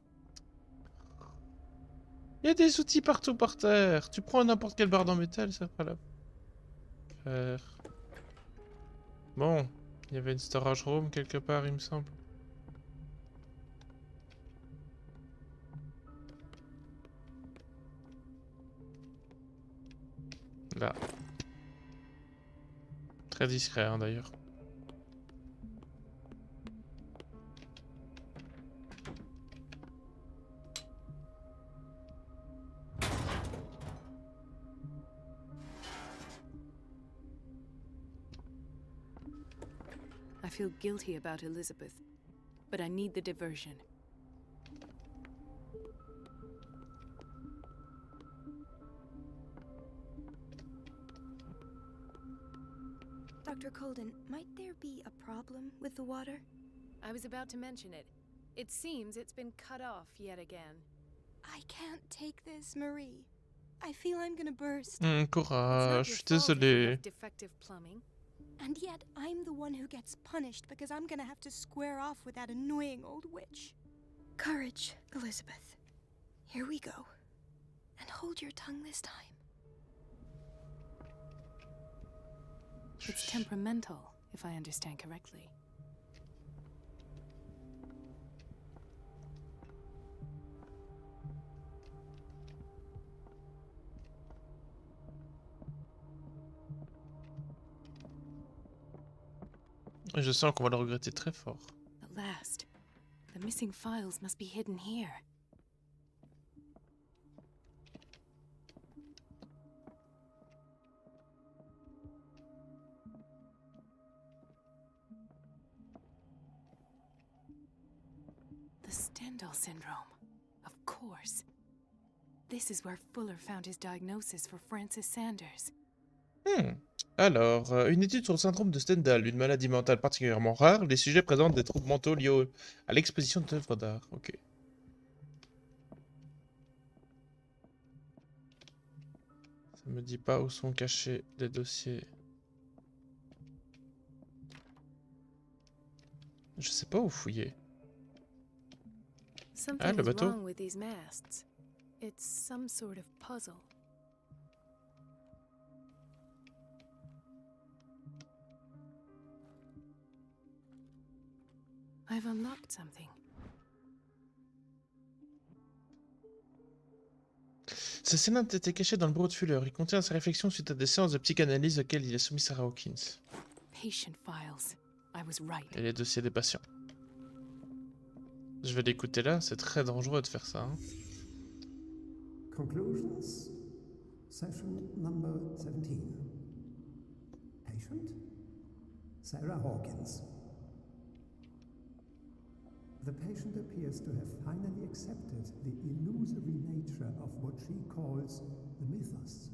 Il y a des outils partout par terre. Tu prends n'importe quelle barre en métal, ça fera la faire. Bon, il y avait une storage room quelque part, il me semble. Là. Très discret, hein, d'ailleurs. I feel guilty about Elizabeth, but I need the diversion. Dr. Colden, might there be a problem with the water? I was about to mention it. It seems it's been cut off yet again. I can't take this, Marie. I feel I'm gonna burst. Courage, je suis désolé. Defective plumbing. And yet, I'm the one who gets punished because I'm gonna have to square off with that annoying old witch. Courage, Elizabeth. Here we go. And hold your tongue this time. It's temperamental, if I understand correctly. Je sens qu'on va le regretter très fort. At last. The missing files must be hidden here. The Stendhal syndrome. Of course. This is where Fuller found his diagnosis for Francis Sanders. Alors, une étude sur le syndrome de Stendhal, une maladie mentale particulièrement rare. Les sujets présentent des troubles mentaux liés à l'exposition d'œuvres d'art. Ok. Ça me dit pas où sont cachés les dossiers. Je sais pas où fouiller. Something le is bateau. wrong with these masts. It's some sort of puzzle. I've unlocked something. Ce scénario était caché dans le bureau de Fuller. Il contient ses réflexions suite à des séances de psychanalyse auxquelles il a soumis Sarah Hawkins. Patient files. I was right. Et les dossiers des patients. Je vais l'écouter là, c'est très dangereux de faire ça. Hein. Conclusions. Session number 17. Patient? Sarah Hawkins. The patient appears to have finally accepted the illusory nature of what she calls the mythos.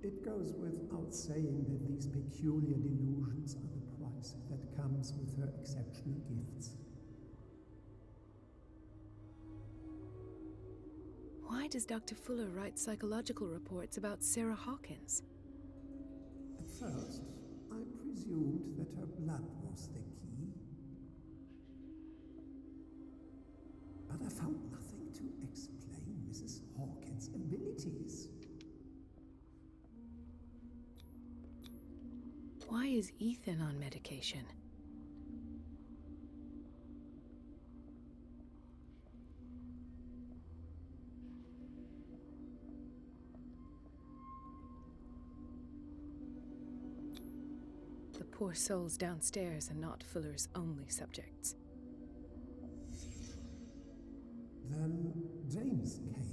It goes without saying that these peculiar delusions are the price that comes with her exceptional gifts. Why does Dr. Fuller write psychological reports about Sarah Hawkins? At first, I presumed that her blood was the key. But I found nothing to explain Mrs. Hawkins' abilities. Why is Ethan on medication? The poor souls downstairs are not Fuller's only subjects. Then James came.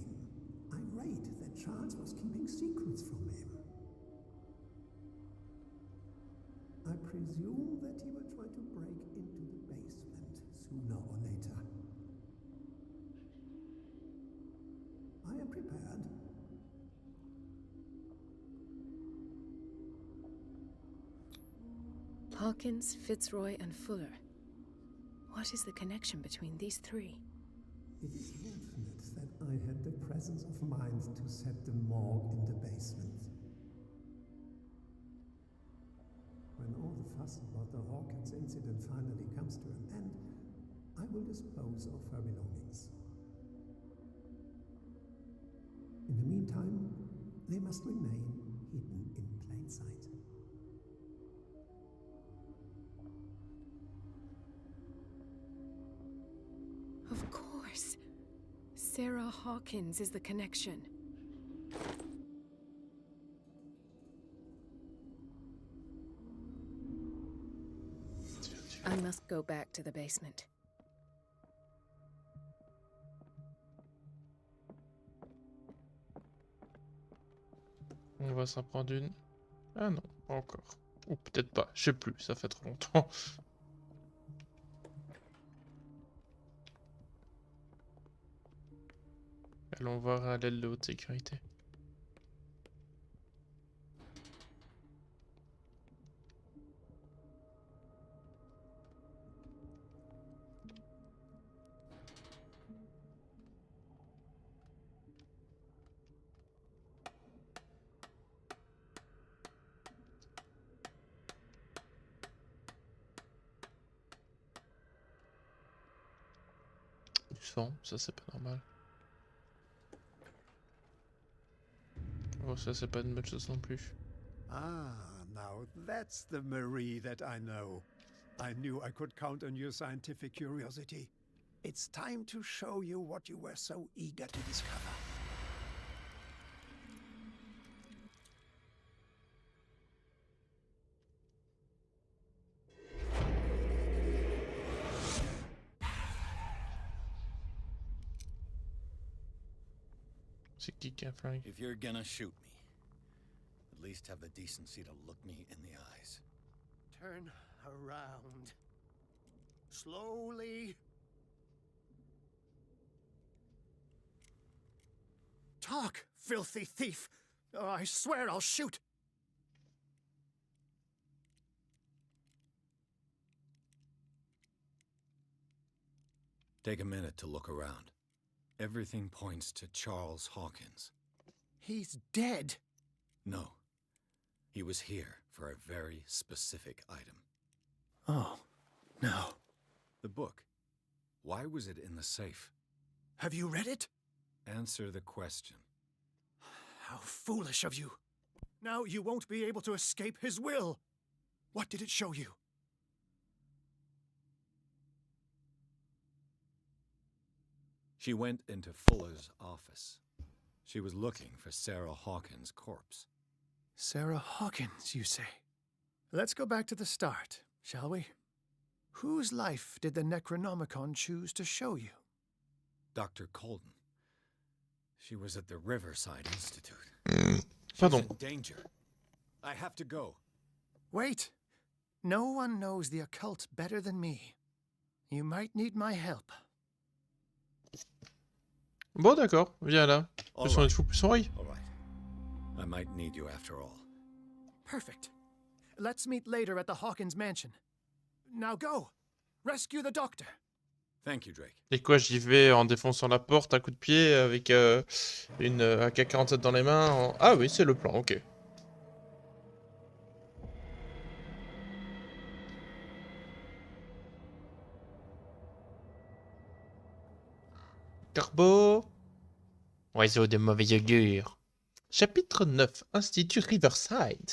afraid that Charles was keeping secrets from him. I presume that he will try to break into the basement sooner or later. I am prepared. Hawkins, Fitzroy, and Fuller. What is the connection between these three? It is fortunate that I had the presence of mind to set the morgue in the basement. When all the fuss about the Hawkins incident finally comes to an end, I will dispose of her belongings. In the meantime, they must remain hidden in plain sight. Of course. Sarah Hawkins is the connection. I must go back to the basement. On va s'en prendre une. Ah non, pas encore. Ou peut-être pas, je sais plus, ça fait trop longtemps. Allons voir à l'aile de haute sécurité. Du sang, ça c'est pas normal. Oh, ça c'est pas une bonne chose non plus. Ah, now that's the Marie that I know. I knew I could count on your scientific curiosity. It's time to show you what you were so eager to discover. C'est qui a flingue? If you're gonna shoot me, at least have the decency to look me in the eyes. Turn around. Slowly. Talk, filthy thief! Oh, I swear I'll shoot! Take a minute to look around. Everything points to Charles Hawkins. He's dead! No. He was here for a very specific item. Oh, no. The book. Why was it in the safe? Have you read it? Answer the question. How foolish of you. Now you won't be able to escape his will. What did it show you? She went into Fuller's office. She was looking for Sarah Hawkins' corpse. Sarah Hawkins, you say? Let's go back to the start, shall we? Whose life did the Necronomicon choose to show you? Dr. Colden. She was at the Riverside Institute. Pardon. She's in danger. I have to go. Wait. No one knows the occult better than me. You might need my help. Bon d'accord, viens là. Plus on est de fou, plus on rit. All right. I might need you after all. Perfect. Let's meet later at the Hawkins mansion. Now go. Rescue the doctor. Thank you, Drake. Et quoi, j'y vais en défonçant la porte à coup de pied avec une AK-47 dans les mains. Ah oui, c'est le plan, ok. Corbeau. Oiseau de mauvais augure. Chapitre 9. Institut Riverside.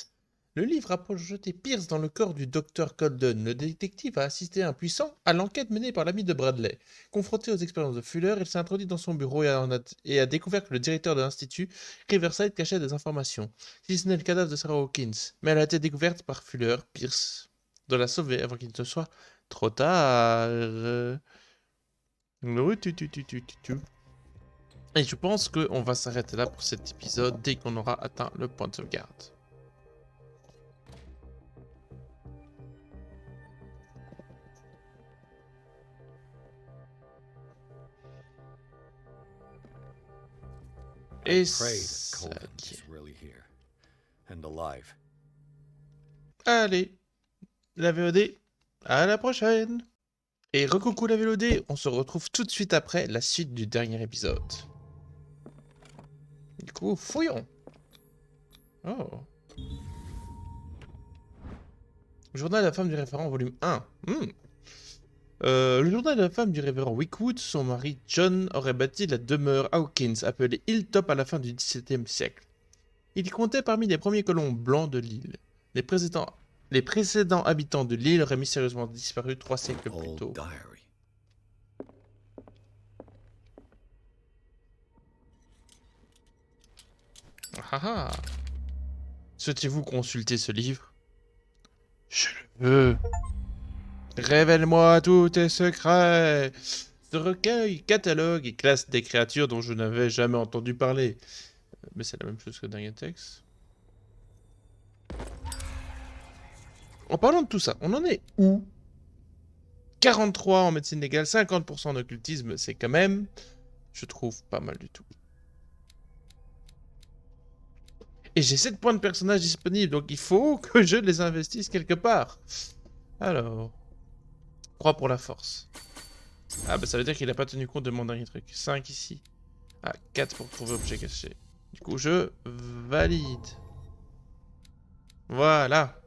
Le livre a projeté Pierce dans le corps du docteur Colden. Le détective a assisté impuissant à l'enquête menée par l'ami de Bradley. Confronté aux expériences de Fuller, il s'est introduit dans son bureau et a découvert que le directeur de l'Institut Riverside cachait des informations, si ce n'est le cadavre de Sarah Hawkins. Mais elle a été découverte par Fuller. Pierce doit la sauver avant qu'il ne soit trop tard. Et je pense qu'on va s'arrêter là pour cet épisode dès qu'on aura atteint le point de sauvegarde. Et ça y est. really here and alive. Allez, la VOD, à la prochaine. Et recoucou la VOD, on se retrouve tout de suite après la suite du dernier épisode. Du coup, fouillons. Oh. Journal de la femme du référent, volume 1. Le journal de la femme du révérend Wickwood, son mari John aurait bâti la demeure Hawkins, appelée Hilltop à la fin du XVIIe siècle. Il comptait parmi les premiers colons blancs de l'île. Les précédents habitants de l'île auraient mystérieusement disparu 3 siècles plus tôt. Ah ah. Souhaitez-vous consulter ce livre? Je le veux. Révèle-moi tous tes secrets. Ce recueil catalogue et classe des créatures dont je n'avais jamais entendu parler. Mais c'est la même chose que le dernier texte. En parlant de tout ça, on en est où? 43 en médecine légale, 50% en occultisme, c'est quand même, je trouve, pas mal du tout. Et j'ai 7 points de personnage disponibles, donc il faut que je les investisse quelque part. Alors... 3 pour la force. Ah bah ça veut dire qu'il n'a pas tenu compte de mon dernier truc. 5 ici. Ah, 4 pour trouver objet caché. Du coup, je valide. Voilà.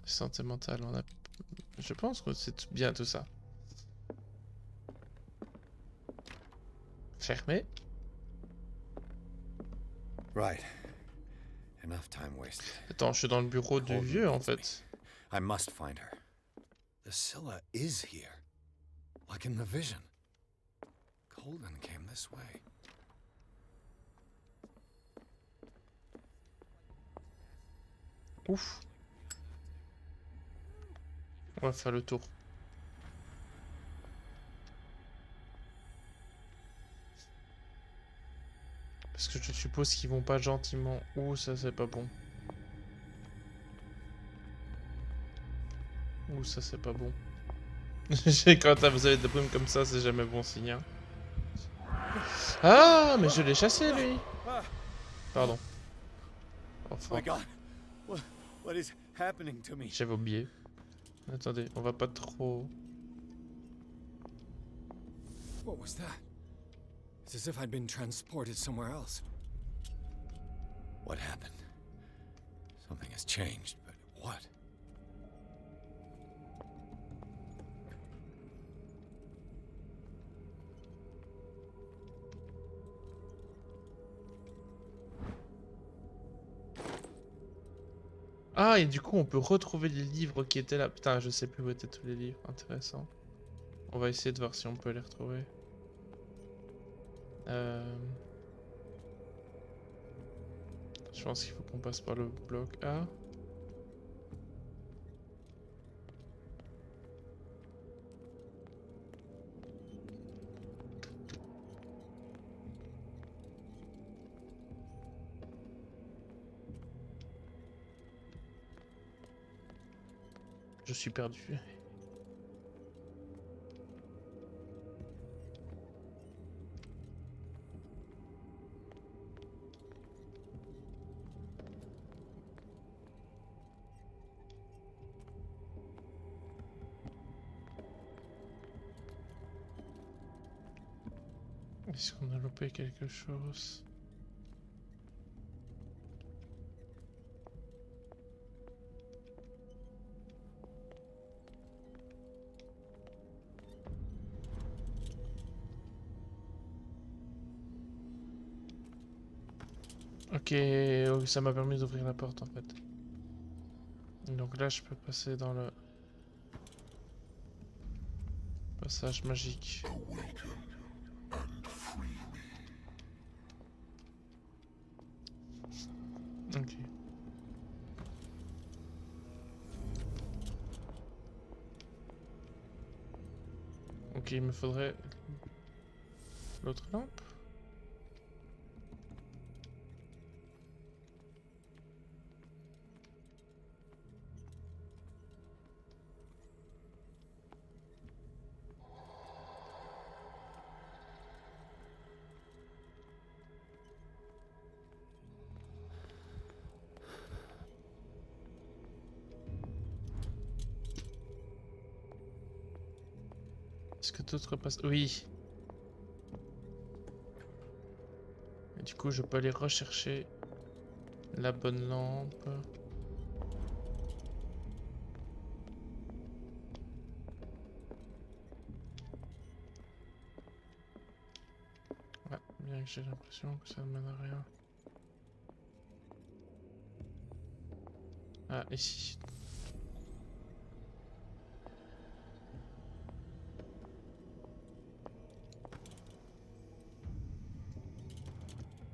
Santé mentale, on a... Je pense que c'est bien tout ça. Fermé. Right. Enough time wasted. Attends, je suis dans le bureau du vieux en fait. I must find her. The Scylla is here. Like in the vision. Colden came this way. Ouf. On va faire le tour. Parce que je suppose qu'ils vont pas gentiment. Ouh, ça c'est pas bon. Ouh, ça c'est pas bon. Quand vous avez des brumes comme ça, c'est jamais bon signe. Hein. Ah, mais je l'ai chassé lui. Pardon. Enfin. J'avais oublié. Attendez, on va pas trop... What was that? It's as if I'd been transported somewhere else. What happened? Something has changed, but what? Ah, et du coup, on peut retrouver les livres qui étaient là. Putain, je sais plus où étaient tous les livres. Intéressant. On va essayer de voir si on peut les retrouver. Je pense qu'il faut qu'on passe par le bloc A. Je suis perdu. Est-ce qu'on a loupé quelque chose? Ok, oh, ça m'a permis d'ouvrir la porte en fait. Donc là je peux passer dans le passage magique. Ok. Ok, il me faudrait l'autre lampe. Est-ce que d'autres passent? Oui. Et du coup, je peux aller rechercher la bonne lampe. Ouais, bien que j'ai l'impression que ça ne mène à rien. Ah, ici.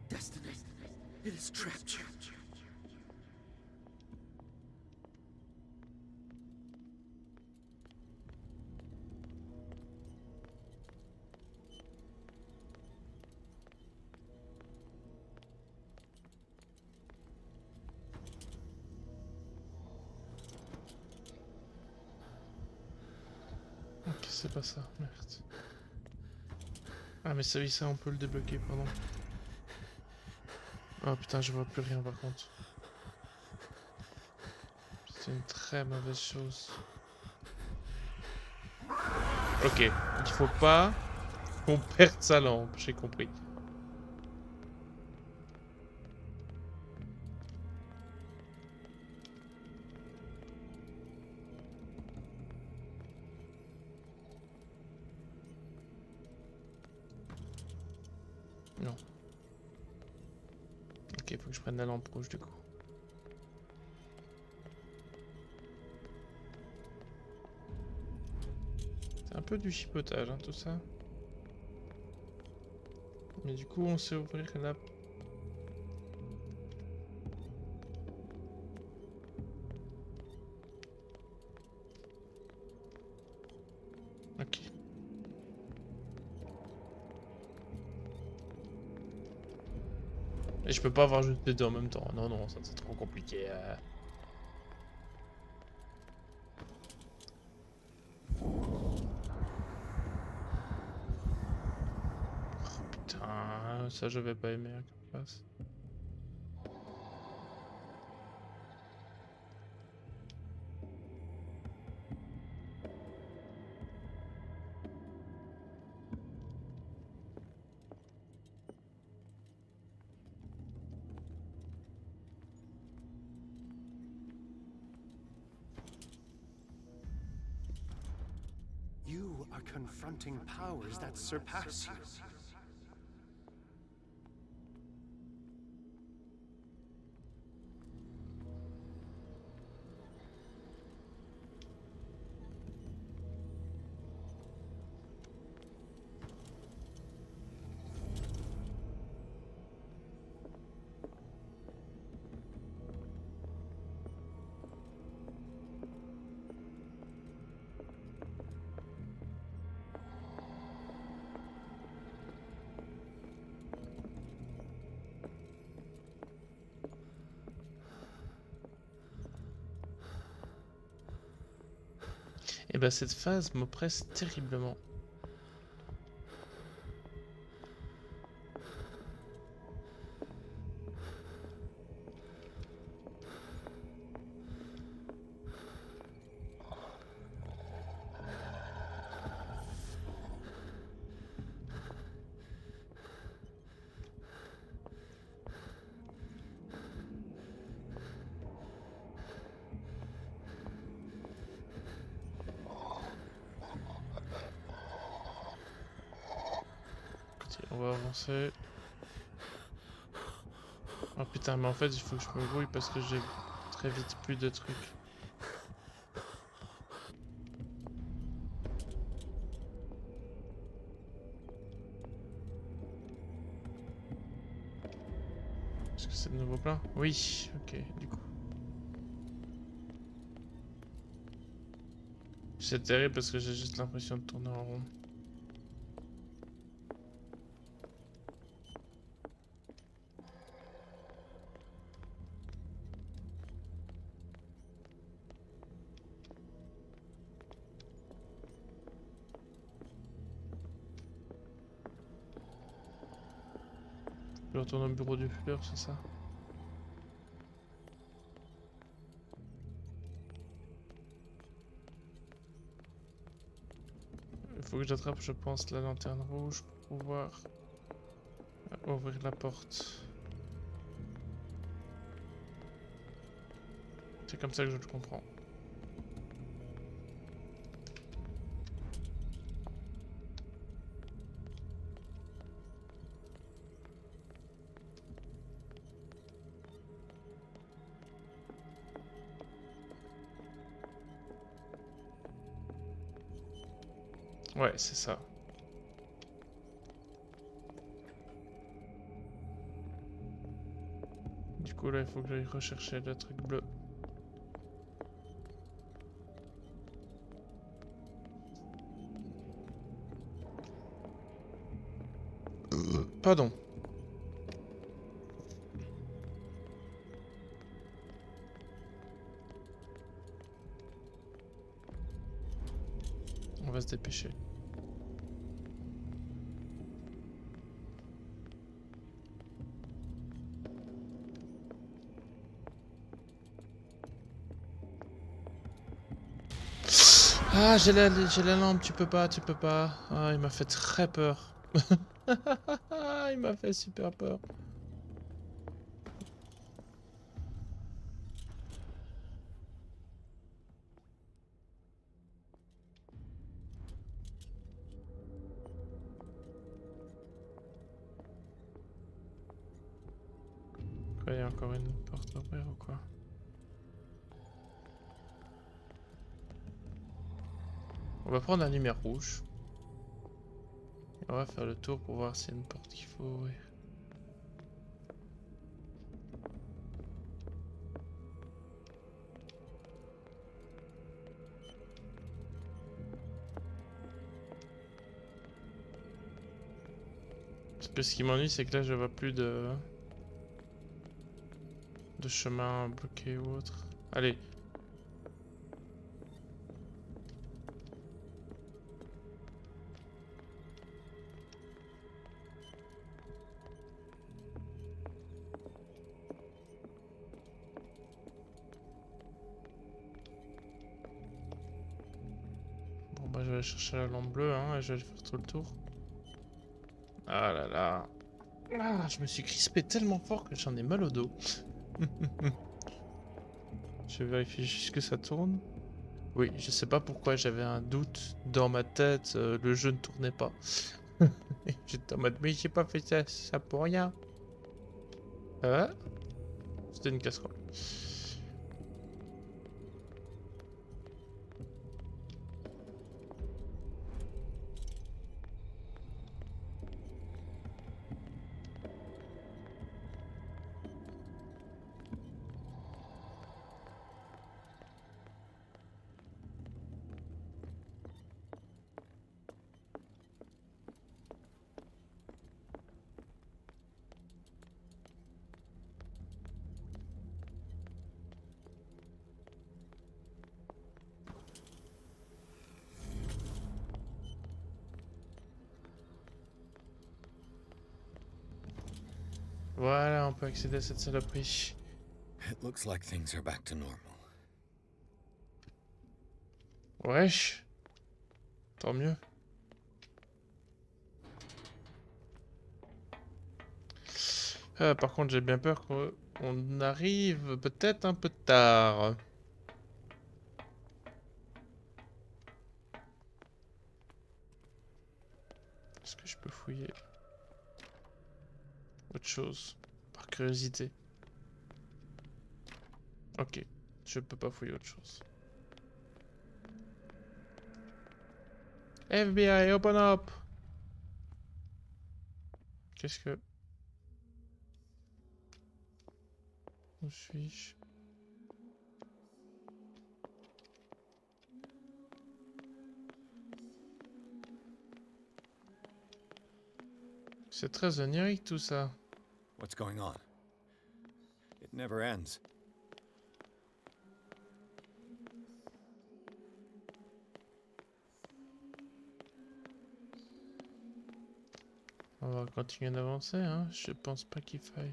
Destiny, it has trapped you. Ok, c'est pas ça, merde. Ah mais ça, oui, ça on peut le débloquer, pardon. Oh putain, je vois plus rien par contre. C'est une très mauvaise chose. Ok, il faut pas qu'on perde sa lampe, j'ai compris. Non. Ok, faut que je prenne la lampe rouge du coup. C'est un peu du chipotage, hein, tout ça. Mais du coup, on sait ouvrir la... Ok. Et je peux pas avoir juste les deux en même temps. Non, non, ça c'est trop compliqué. Putain, ça je vais pas aimer hein, qu'on fasse. You are confronting powers that surpass you. Et bah cette phase m'oppresse terriblement. Écoutez, on va avancer. Oh putain, mais en fait il faut que je me grouille parce que j'ai très vite plus de trucs. Est-ce que c'est de nouveau plein? Oui, ok, du coup. C'est terrible parce que j'ai juste l'impression de tourner en rond. Je retourne au bureau du fleur, c'est ça? Il faut que j'attrape, je pense, la lanterne rouge pour pouvoir ouvrir la porte. C'est comme ça que je le comprends. Ouais, c'est ça. Du coup, là, il faut que j'aille rechercher le truc bleu. Pardon. On va se dépêcher. Ah, j'ai la lampe, tu peux pas, tu peux pas. Ah, il m'a fait très peur. Il m'a fait super peur. Quoi, il y a encore une porte à ouvrir ou quoi? On va prendre la lumière rouge. Et on va faire le tour pour voir s'il y a une porte qu'il faut ouvrir. Parce que ce qui m'ennuie, c'est que là, je vois plus de chemin bloqué ou autre. Allez. Bon, bah, je vais aller chercher la lampe bleue, hein, et je vais aller faire tout le tour. Ah là là. Ah, je me suis crispé tellement fort que j'en ai mal au dos. Je vais vérifier juste que ça tourne. Oui, je sais pas pourquoi j'avais un doute dans ma tête, le jeu ne tournait pas. J'étais en mode, mais j'ai pas fait ça pour rien. Ah, c'était une casserole. Voilà, on peut accéder à cette saloperie. It looks like things are back to normal. Wesh. Tant mieux. Par contre, j'ai bien peur qu'on arrive peut-être un peu tard. Est-ce que je peux fouiller autre chose, par curiosité? Ok, je peux pas fouiller autre chose. FBI, open up! Qu'est-ce que... Où suis-je? C'est très onirique tout ça. What's going on? It never ends. On va continuer d'avancer, hein. Je pense pas qu'il faille.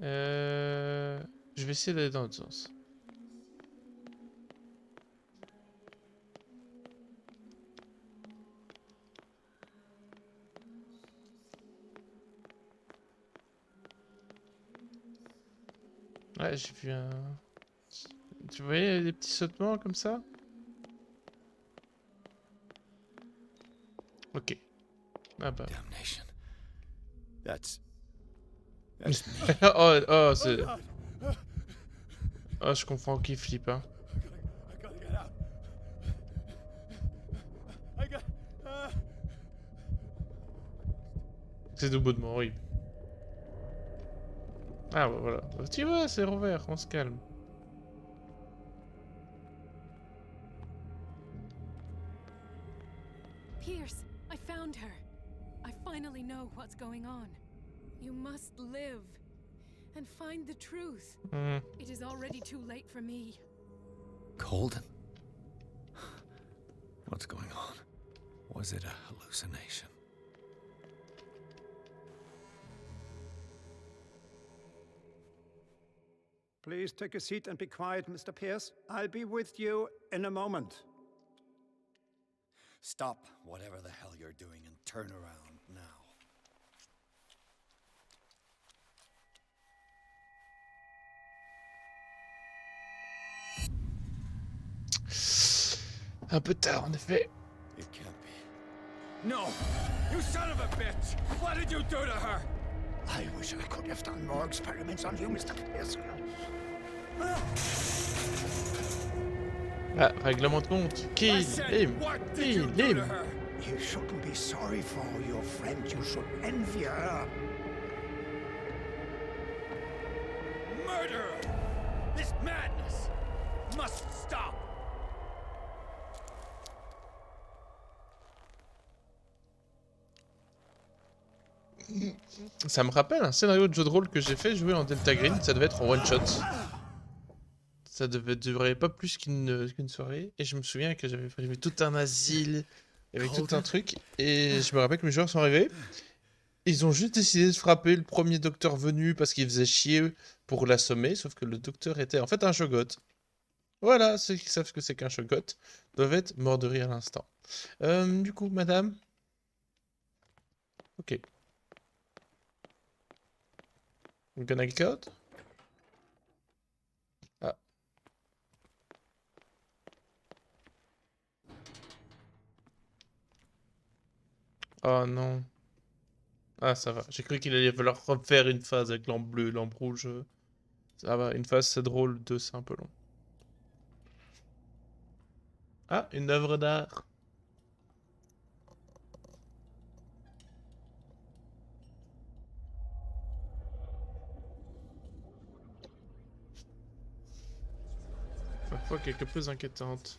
Je vais essayer d'aller dans l'autre sens. Ouais, j'ai vu un... Tu voyais des petits sautements comme ça? Ok. Ah bah. Damnation. That's oh, c'est... Oh, je comprends qu'il flippe, hein. C'est doublement horrible. Ah bah voilà. Tu vois, c'est revers, on se calme. Pierce, I found her. I finally know what's going on. You must live and find the truth. It is already too late for me. Colden? What's going on? Was it a hallucination? Please take a seat and be quiet, Mr. Pierce. I'll be with you in a moment. Stop whatever the hell you're doing and turn around now. Un peu tard, en effet. It can't be. No! You son of a bitch! What did you do to her? I wish I could have done more experiments on you, Mr. Pierce. Ah, règlement de compte. Kill him! Kill him! You shouldn't be sorry for your friend. You should envy her. Murderer! This madness must stop! Ça me rappelle un scénario de jeu de rôle que j'ai fait jouer en Delta Green. Ça devait être en one shot. Ça devait durer pas plus qu'une soirée. Et je me souviens que j'avais fait tout un asile avec tout un truc. Et je me rappelle que mes joueurs sont arrivés. Ils ont juste décidé de frapper le premier docteur venu parce qu'il faisait chier pour l'assommer. Sauf que le docteur était en fait un shogot. Voilà, ceux qui savent ce que c'est qu'un shogot doivent être morts de rire à l'instant. Du coup, madame. Ok. Gonna get caught? Ah. Oh non. Ah, ça va. J'ai cru qu'il allait falloir refaire une phase avec lampe bleue, lampe rouge. Ça va, une phase c'est drôle, deux c'est un peu long. Ah, une œuvre d'art. Parfois quelque peu inquiétante.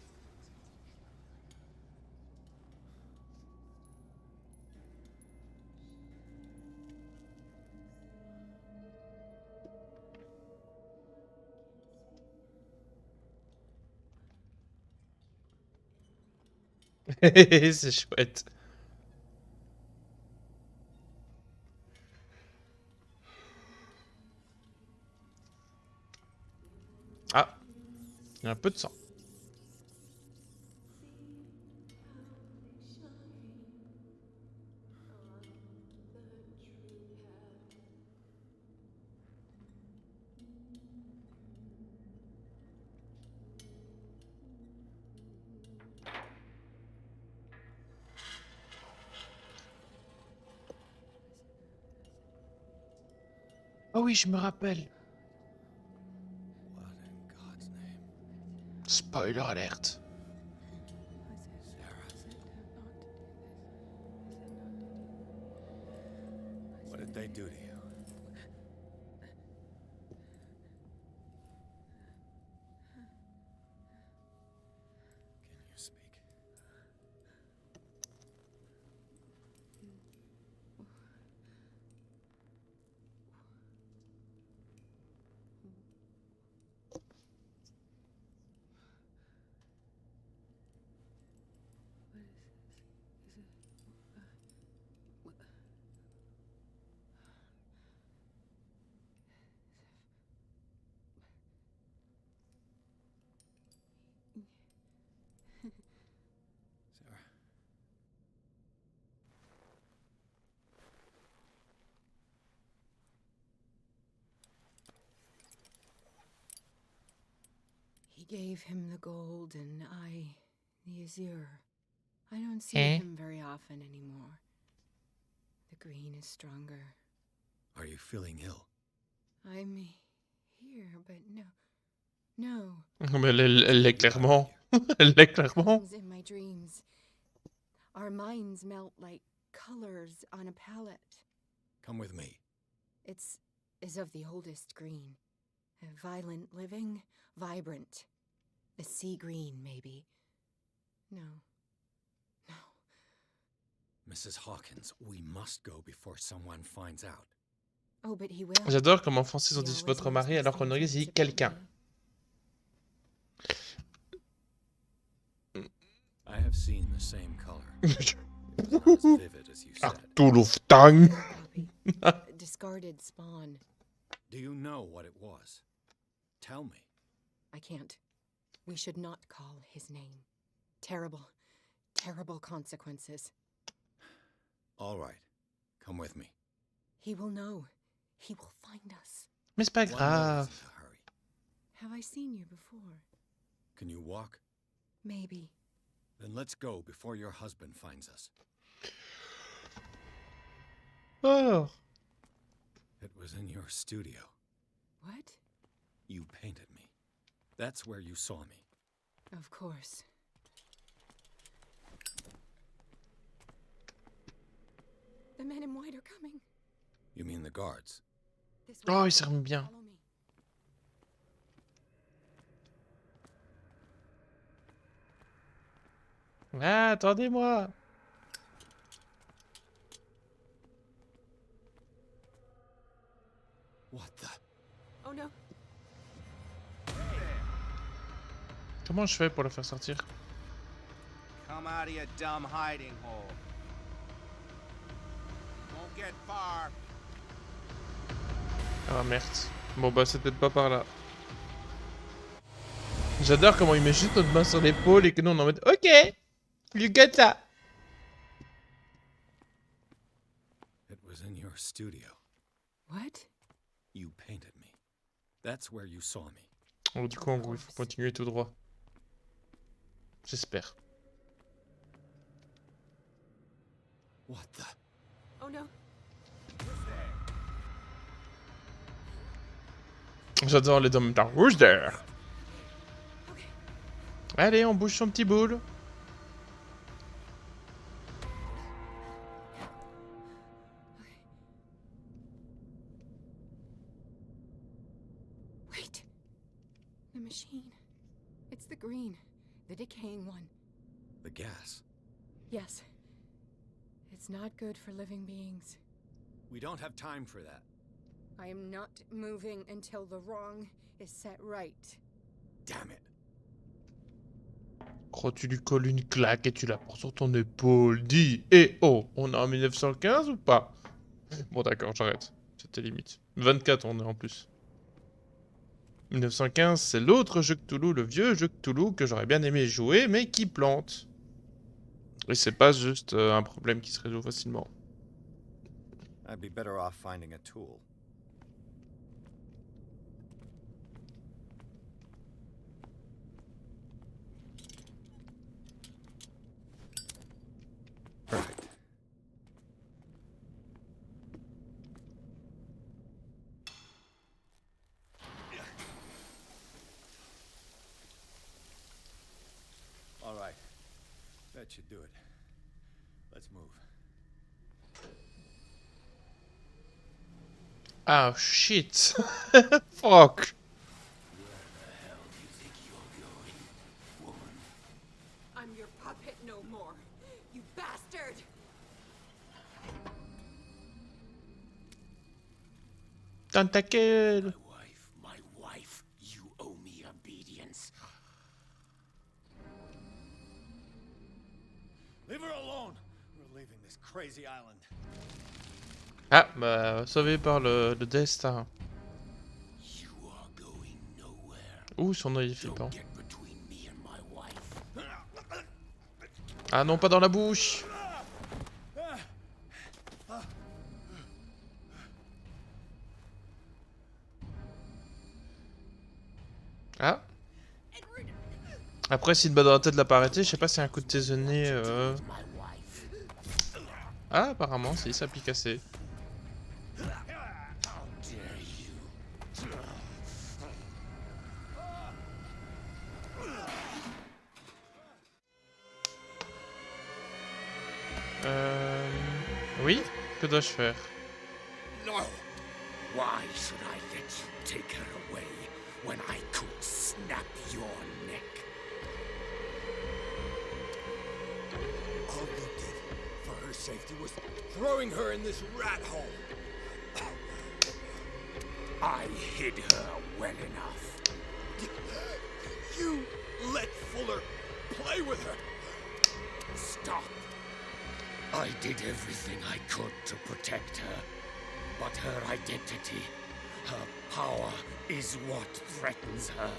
C'est chouette. Ah, il y a un peu de sang. Oh oui, je me rappelle. Spoiler alert. What did they do to you? Can you speak? We gave him the gold and I the azure. I don't see Eh? him very often anymore. The green is stronger. Are you feeling ill? I'm here, but no. Mais elle l'est clairement. Elle l'est clairement. Comes in my dreams. Our minds melt like colors on a palette. Come with me. It's is of the oldest green. A violent living, vibrant. A sea green, maybe. No. Mrs. Hawkins, we must go before someone finds out. Oh, but he will. J'adore comment en français ils ont dit votre mari alors qu'en anglais ils dit quelqu'un. I have seen the same color. It was not as vivid as you said. Cthulhu. Discarded spawn. Do you know what it was? Tell me. I can't. We should not call his name. Terrible, terrible consequences. All right. Come with me. He will know. He will find us. Mais c'est pas grave. Have I seen you before? Can you walk? Maybe. Then let's go before your husband finds us. Oh. It was in your studio. What? You painted me. That's where you saw me. Of course. The men in white are coming. You mean the guards? Oh, il s'arme bien. Ah, attendez-moi. What the? Oh no. Comment je fais pour le faire sortir? Come out of your dumb hiding hole. Won't get far. Ah merde. Bon bah c'est peut-être pas par là. J'adore comment il met juste notre main sur l'épaule et que nous on en mode OK, you get that. It was in your studio. What? You painted me. That's where you saw me. Donc du coup en gros il faut continuer tout droit. J'espère. What the? Oh no. J'adore les hommes dans Who's there? Allez, on bouge son petit boule. Wait. The machine. It's the green. The decaying one. The gas. Yes. It's not good for living beings. We don't have time for that. I am not moving until the wrong is set right. Damn it. Gros, tu lui colles une claque et tu la prends sur ton épaule. Dis, eh oh, on est en 1915 ou pas? Bon d'accord, j'arrête. C'était limite. 24 on est en plus. 1915, c'est l'autre jeu Cthulhu, le vieux jeu Cthulhu que j'aurais bien aimé jouer, mais qui plante. Et c'est pas juste un problème qui se résout facilement. I'd be better off finding a tool. Perfect. All right. That should do it. Let's move. Ah shit. Fuck. I'm your puppet no more, you bastard! Tentacle. My wife, you owe me obedience. Leave her alone. We're leaving this crazy island. Ah, bah, sauvé par le destin. Ouh, son œil est flippant. Ah non, pas dans la bouche. Ah. Après, si une balle dans la tête l'a pas arrêté, je sais pas si un coup de taisonnier... Ah, apparemment, si, ça pique assez. Oui? Que dois-je faire? No! Why should I let you take her away when I could snap your neck? All we did for her safety was throwing her in this rat hole. I hid her well enough. You let Fuller play with her. Stop. I did everything I could to protect her. But her identity, her power, is what threatens her.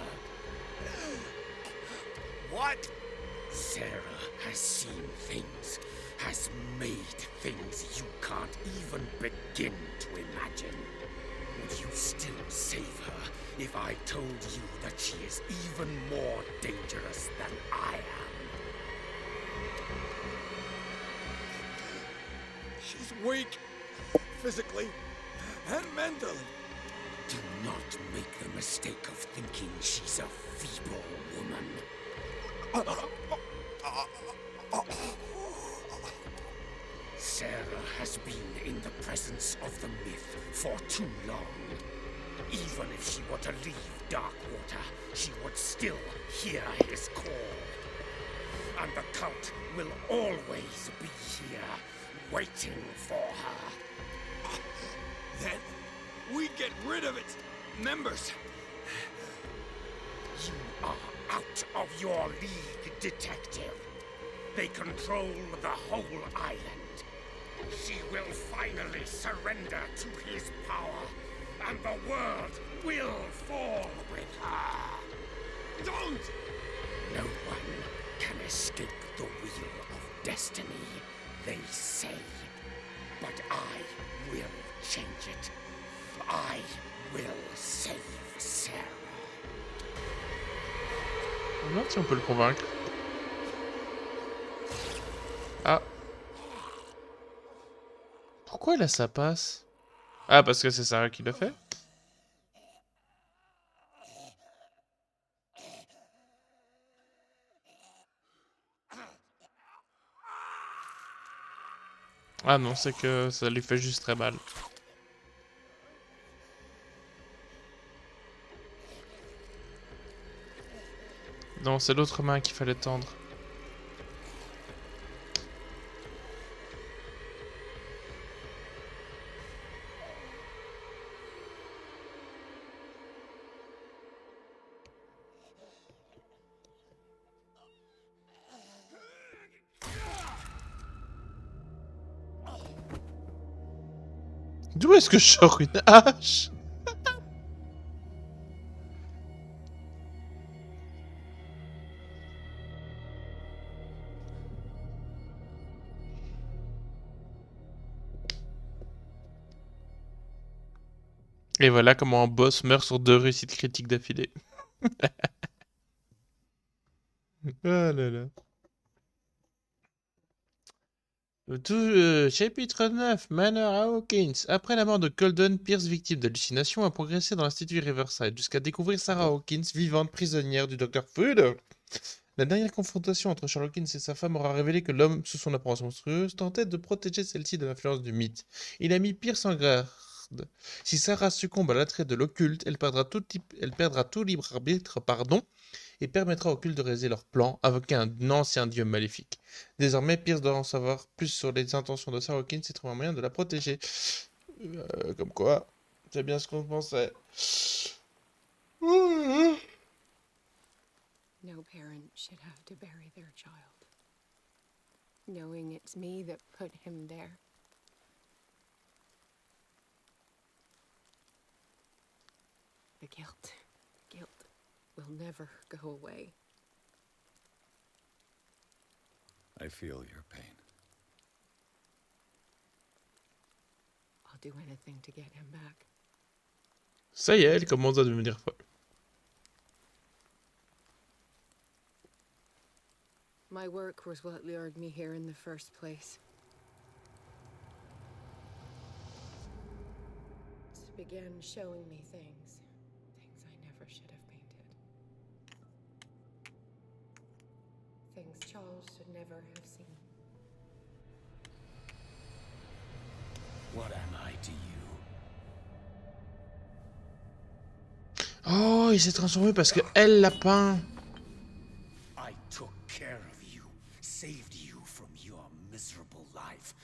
What? Sarah has seen things, has made things you can't even begin to imagine. Would you still save her if I told you that she is even more dangerous than I am? She's weak, physically and mentally. Do not make the mistake of thinking she's a feeble woman. Sarah has been in the presence of the myth for too long. Even if she were to leave Darkwater, she would still hear his call. And the cult will always be here, waiting for her. Then we get rid of its members. You are out of your league, detective. They control the whole island. She will finally surrender to his power, and the world will fall with her. Don't! No one can escape the wheel of destiny, they say. But I will change it. I will save Sarah. On va voir si on peut le convaincre. Ah. Pourquoi là ça passe? Ah, parce que c'est Sarah qui l'a fait? Ah non, c'est que ça lui fait juste très mal. Non, c'est l'autre main qu'il fallait tendre. D'où est-ce que je sors une hache? Et voilà comment un boss meurt sur 2 réussites critiques d'affilée. Ah là là. Chapitre 9, Manor Hawkins. Après la mort de Colden, Pierce, victime d'hallucinations, a progressé dans l'Institut Riverside jusqu'à découvrir Sarah Hawkins, vivante prisonnière du Dr. Fuller. La dernière confrontation entre Charles Hawkins et sa femme aura révélé que l'homme, sous son apparence monstrueuse, tentait de protéger celle-ci de l'influence du mythe. Il a mis Pierce en garde. Si Sarah succombe à l'attrait de l'occulte, elle perdra tout libre arbitre, et permettra au culte de réaliser leur plan, invoquer un ancien dieu maléfique. Désormais, Pierce doit en savoir plus sur les intentions de Sarah Hawkins et trouver un moyen de la protéger. Comme quoi, c'est bien ce qu'on pensait. No parent should have to bury their child, knowing it's me that put him there. The guilt will never go away. I feel your pain. I'll do anything to get him back. Ça y est, elle commence à devenir folle. My work was what lured me here in the first place. It began showing me things I never should have painted. Things Charles should never have seen. What am I to you? Oh, il s'est transformé parce que elle l'a peint. I took care of you, saved you from your miserable life.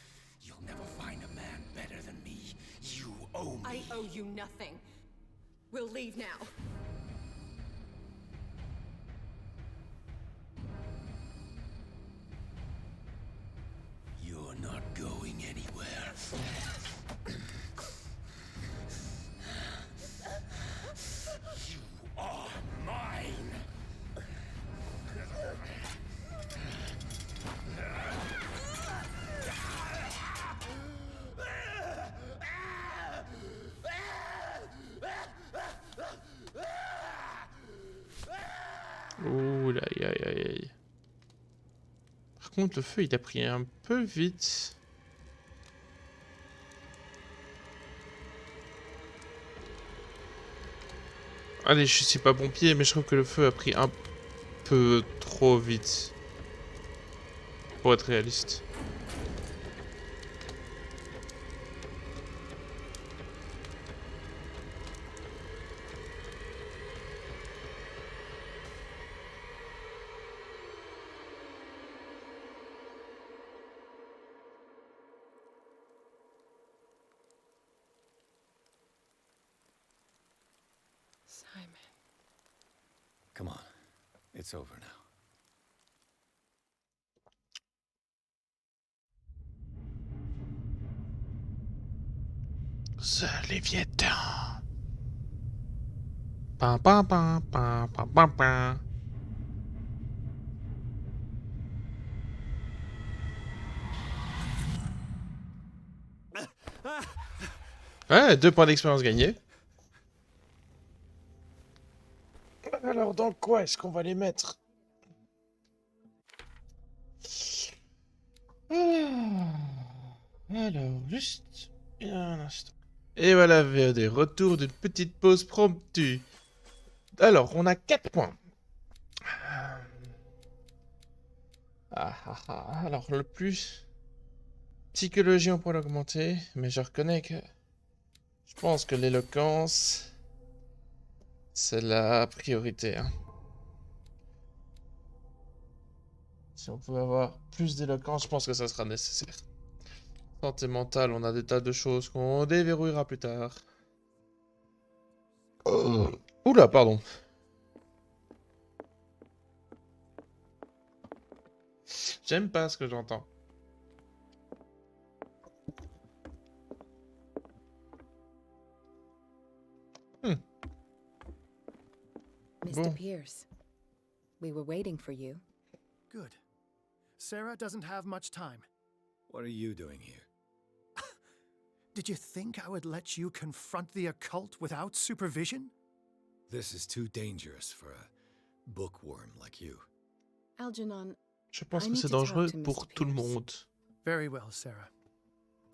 You'll never find a man better than me. You owe me. I owe you nothing. We'll leave now. You're not going anywhere. You are mine. Ouh là, aïe, aïe, aïe, aïe. Par contre, le feu, il a pris un peu vite. Allez, je suis pas pompier, mais je trouve que le feu a pris un peu trop vite. Pour être réaliste. Simon. Come on. It's over now. The Léviathan. Pam pam pam pam pam pam pam. Ouais, 2 points d'expérience gagnés. Alors, dans quoi est-ce qu'on va les mettre? Alors, juste un instant. Et voilà, VOD, retour d'une petite pause promptue. Alors, on a 4 points. Alors, le plus... Psychologie, on pourrait l'augmenter, mais je reconnais que... Je pense que l'éloquence... C'est la priorité, hein. Si on pouvait avoir plus d'éloquence, je pense que ça sera nécessaire. Santé mentale, on a des tas de choses qu'on déverrouillera plus tard. Oula, pardon. J'aime pas ce que j'entends. Mr. Pierce, we were waiting for you. Good. Sarah doesn't have much time. What are you doing here? Did you think I would let you confront the occult without supervision? This is too dangerous for a bookworm like you. Algernon, je pense que c'est dangereux pour tout le monde. Very well, Sarah.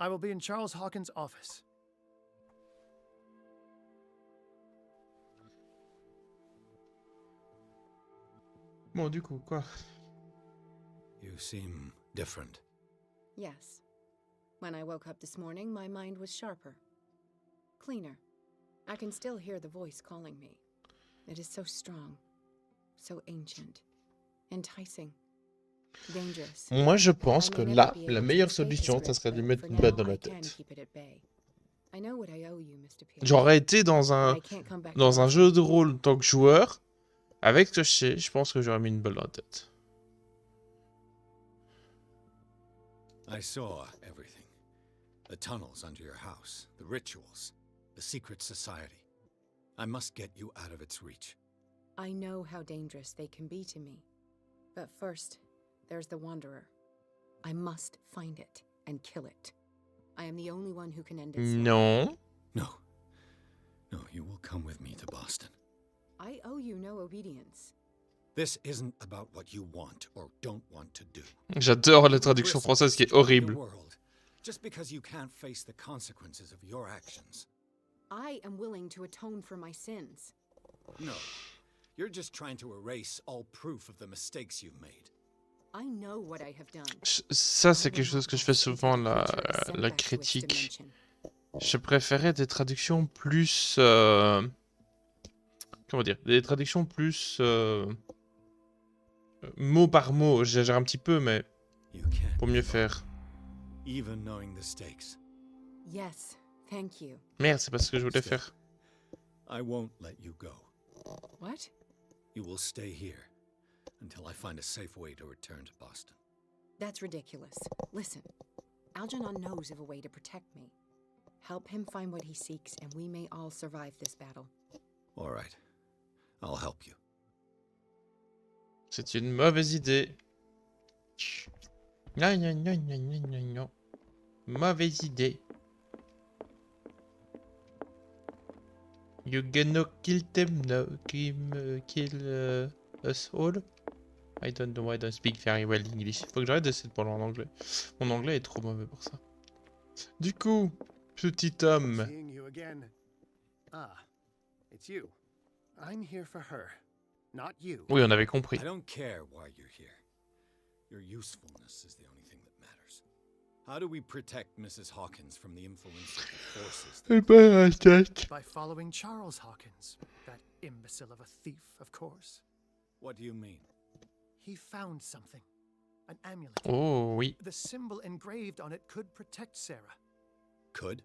I will be in Charles Hawkins' office. Bon, du coup, quoi? You seem different. Yes. When I woke up this morning, my mind was sharper. Cleaner. I can still hear the voice calling me. It is so strong. So ancient. Enticing. Dangerous. Moi, je pense que là, la meilleure solution, ça serait de lui mettre une balle dans la tête. J'aurais été dans un jeu de rôle en tant que joueur. Avec ce que je pense que j'aurais mis une balle dans la tête. I saw everything. The tunnels under your house, the rituals, the secret society. I must get you out of its reach. I know how dangerous they can be to me. But first, there's the Wanderer. I must find it and kill it. I am the only one who can end its life. Non. No. No, you will come with me to Boston. I owe you no obedience. This isn't about what you want or don't want to do. J'adore la traduction française qui est horrible. Just because you can't face the consequences of your actions. I am willing to atone for my sins. No. You're just trying to erase all proof of the mistakes you've made. I know what I have done. Ça, c'est quelque chose que je fais souvent, la critique. Je préférais des traductions plus... comment dire? Des traductions plus... mot par mot. J'exagère un petit peu, mais... pour mieux faire. Even knowing the stakes. Yes, thank you. Merde, c'est pas ce que je voulais faire. I won't let you go. What? You will stay here until I find a safe way to return to Boston. That's ridiculous. Listen, Algernon knows of a way to protect me. Help him find what he seeks, and we may all survive this battle. All right. I'll help you. C'est une mauvaise idée. Non, non, non, non, non, non, non. Mauvaise idée. You gonna kill them now? Kill us all? I don't know, I don't speak very well English. Faut que j'arrête d'essayer de parler en anglais. Mon anglais est trop mauvais pour ça. Du coup, petit homme. Seeing you again. Ah, it's you. I'm here for her, not you. Oui, on avait compris. I don't care why you're here. Your usefulness is the only thing that matters. How do we protect Mrs. Hawkins from the influence of the forces? By following Charles Hawkins, that imbecile of a thief, of course. What do you mean? He found something. An amulet. Oh, oui. The symbol engraved on it could protect Sarah. Could?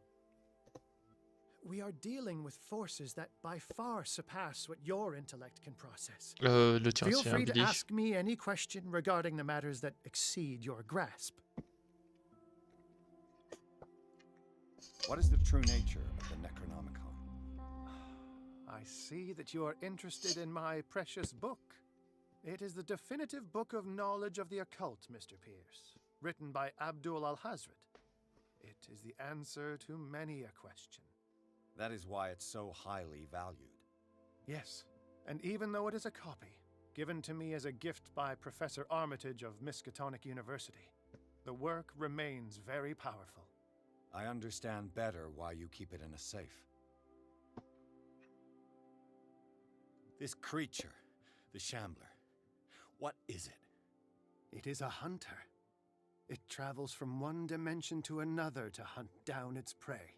We are dealing with forces that by far surpass what your intellect can process. Le tien Feel aussi, free to Billy. ask me any question regarding the matters that exceed your grasp. What is the true nature of the Necronomicon? I see that you are interested in my precious book. It is the definitive book of knowledge of the occult, Mr. Pierce, written by Abdul al-Hazred. It is the answer to many a question. That is why it's so highly valued. Yes, and even though it is a copy, given to me as a gift by Professor Armitage of Miskatonic University, the work remains very powerful. I understand better why you keep it in a safe. This creature, the Shambler, what is it? It is a hunter. It travels from one dimension to another to hunt down its prey.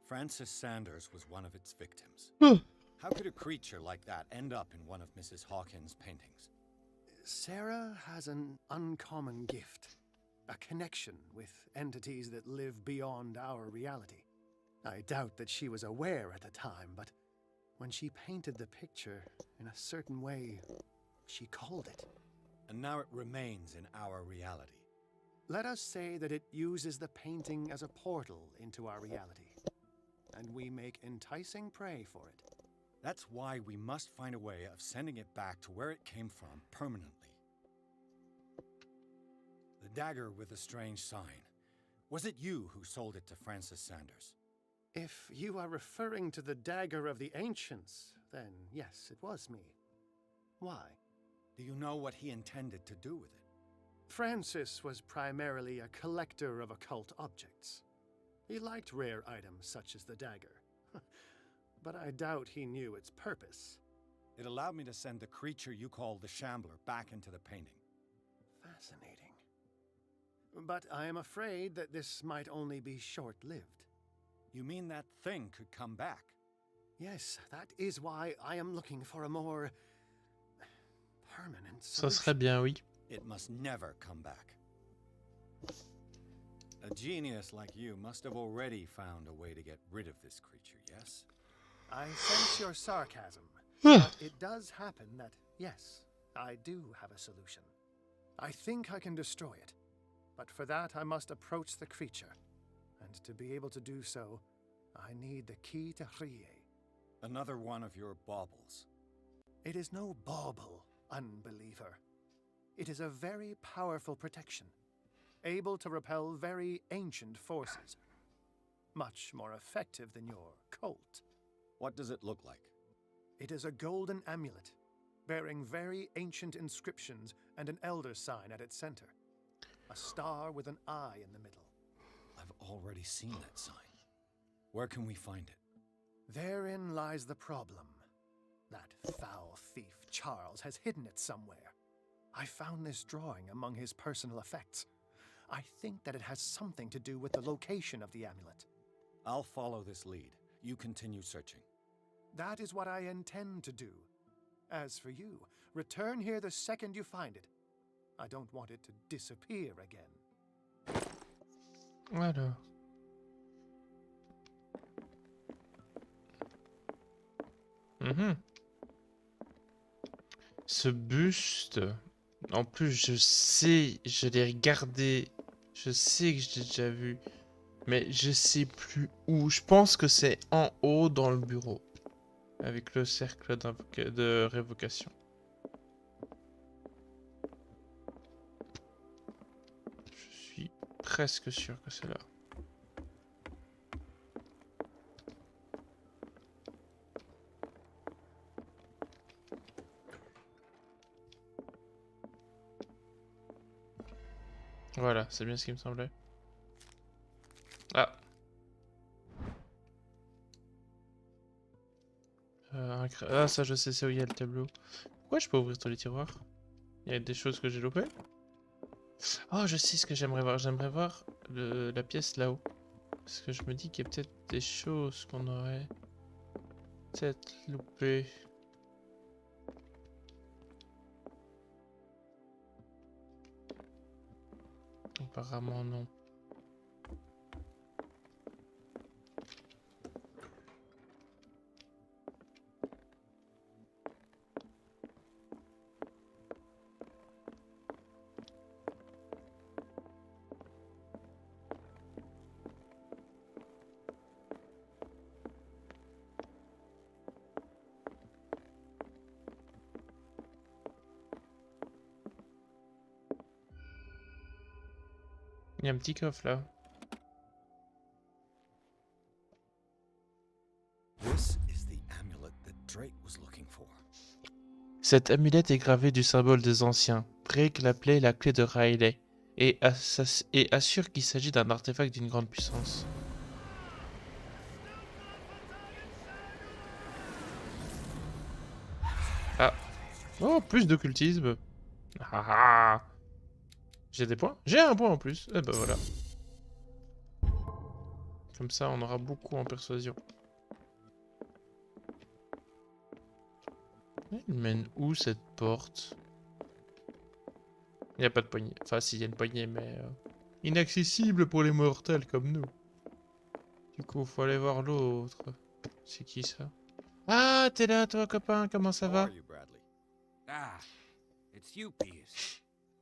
Francis Sanders was one of its victims. Huh. How could a creature like that end up in one of Mrs. Hawkins' paintings? Sarah has an uncommon gift. A connection with entities that live beyond our reality. I doubt that she was aware at the time, but when she painted the picture in a certain way, she called it. And now it remains in our reality. Let us say that it uses the painting as a portal into our reality, and we make enticing prey for it. That's why we must find a way of sending it back to where it came from permanently. The dagger with the strange sign. Was it you who sold it to Francis Sanders? If you are referring to the dagger of the ancients, then yes, it was me. Why? Do you know what he intended to do with it? Francis was primarily a collector of occult objects. He liked rare items such as the dagger. But I doubt he knew its purpose. It allowed me to send the creature you call the Shambler back into the painting. Fascinating. But I am afraid that this might only be short-lived. You mean that thing could come back? Yes, that is why I am looking for a more permanent Ça solution. serait bien, oui. It must never come back. A genius like you must have already found a way to get rid of this creature, yes? I sense your sarcasm. But it does happen that, yes, I do have a solution. I think I can destroy it. But for that, I must approach the creature. And to be able to do so, I need the key to Rie. Another one of your baubles. It is no bauble, unbeliever. It is a very powerful protection, able to repel very ancient forces. Much more effective than your cult. What does it look like? It is a golden amulet, bearing very ancient inscriptions and an elder sign at its center. A star with an eye in the middle. I've already seen that sign. Where can we find it? Therein lies the problem. That foul thief, Charles, has hidden it somewhere. I found this drawing among his personal effects. I think that it has something to do with the location of the amulet. I'll follow this lead. You continue searching. That is what I intend to do. As for you, return here the second you find it. I don't want it to disappear again. Alors. Ce buste, en plus je sais, je l'ai regardé, je sais que je l'ai déjà vu, mais je sais plus où. Je pense que c'est en haut dans le bureau, avec le cercle de révocation. Je suis presque sûr que c'est là. Voilà, c'est bien ce qui me semblait. Ah. Ah, ça je sais, c'est où il y a le tableau. Pourquoi je peux ouvrir tous les tiroirs? Il y a des choses que j'ai loupées. Oh, je sais ce que j'aimerais voir. J'aimerais voir la pièce là-haut. Parce que je me dis qu'il y a peut-être des choses qu'on aurait peut-être loupées. Apparemment non. Il y a un petit coffre là. Cette amulette est gravée du symbole des anciens. Drake l'appelait la clé de Riley et assure qu'il s'agit d'un artefact d'une grande puissance. Ah. Oh, plus d'occultisme. Ah ah. J'ai des points? J'ai un point en plus. Et ben voilà. Comme ça, on aura beaucoup en persuasion. Elle mène où cette porte? Il n'y a pas de poignée. Enfin, si, il y a une poignée, mais inaccessible pour les mortels comme nous. Du coup, faut aller voir l'autre. C'est qui ça? Ah, t'es là, toi, copain. Comment ça va? Ah, it's you, Pierce.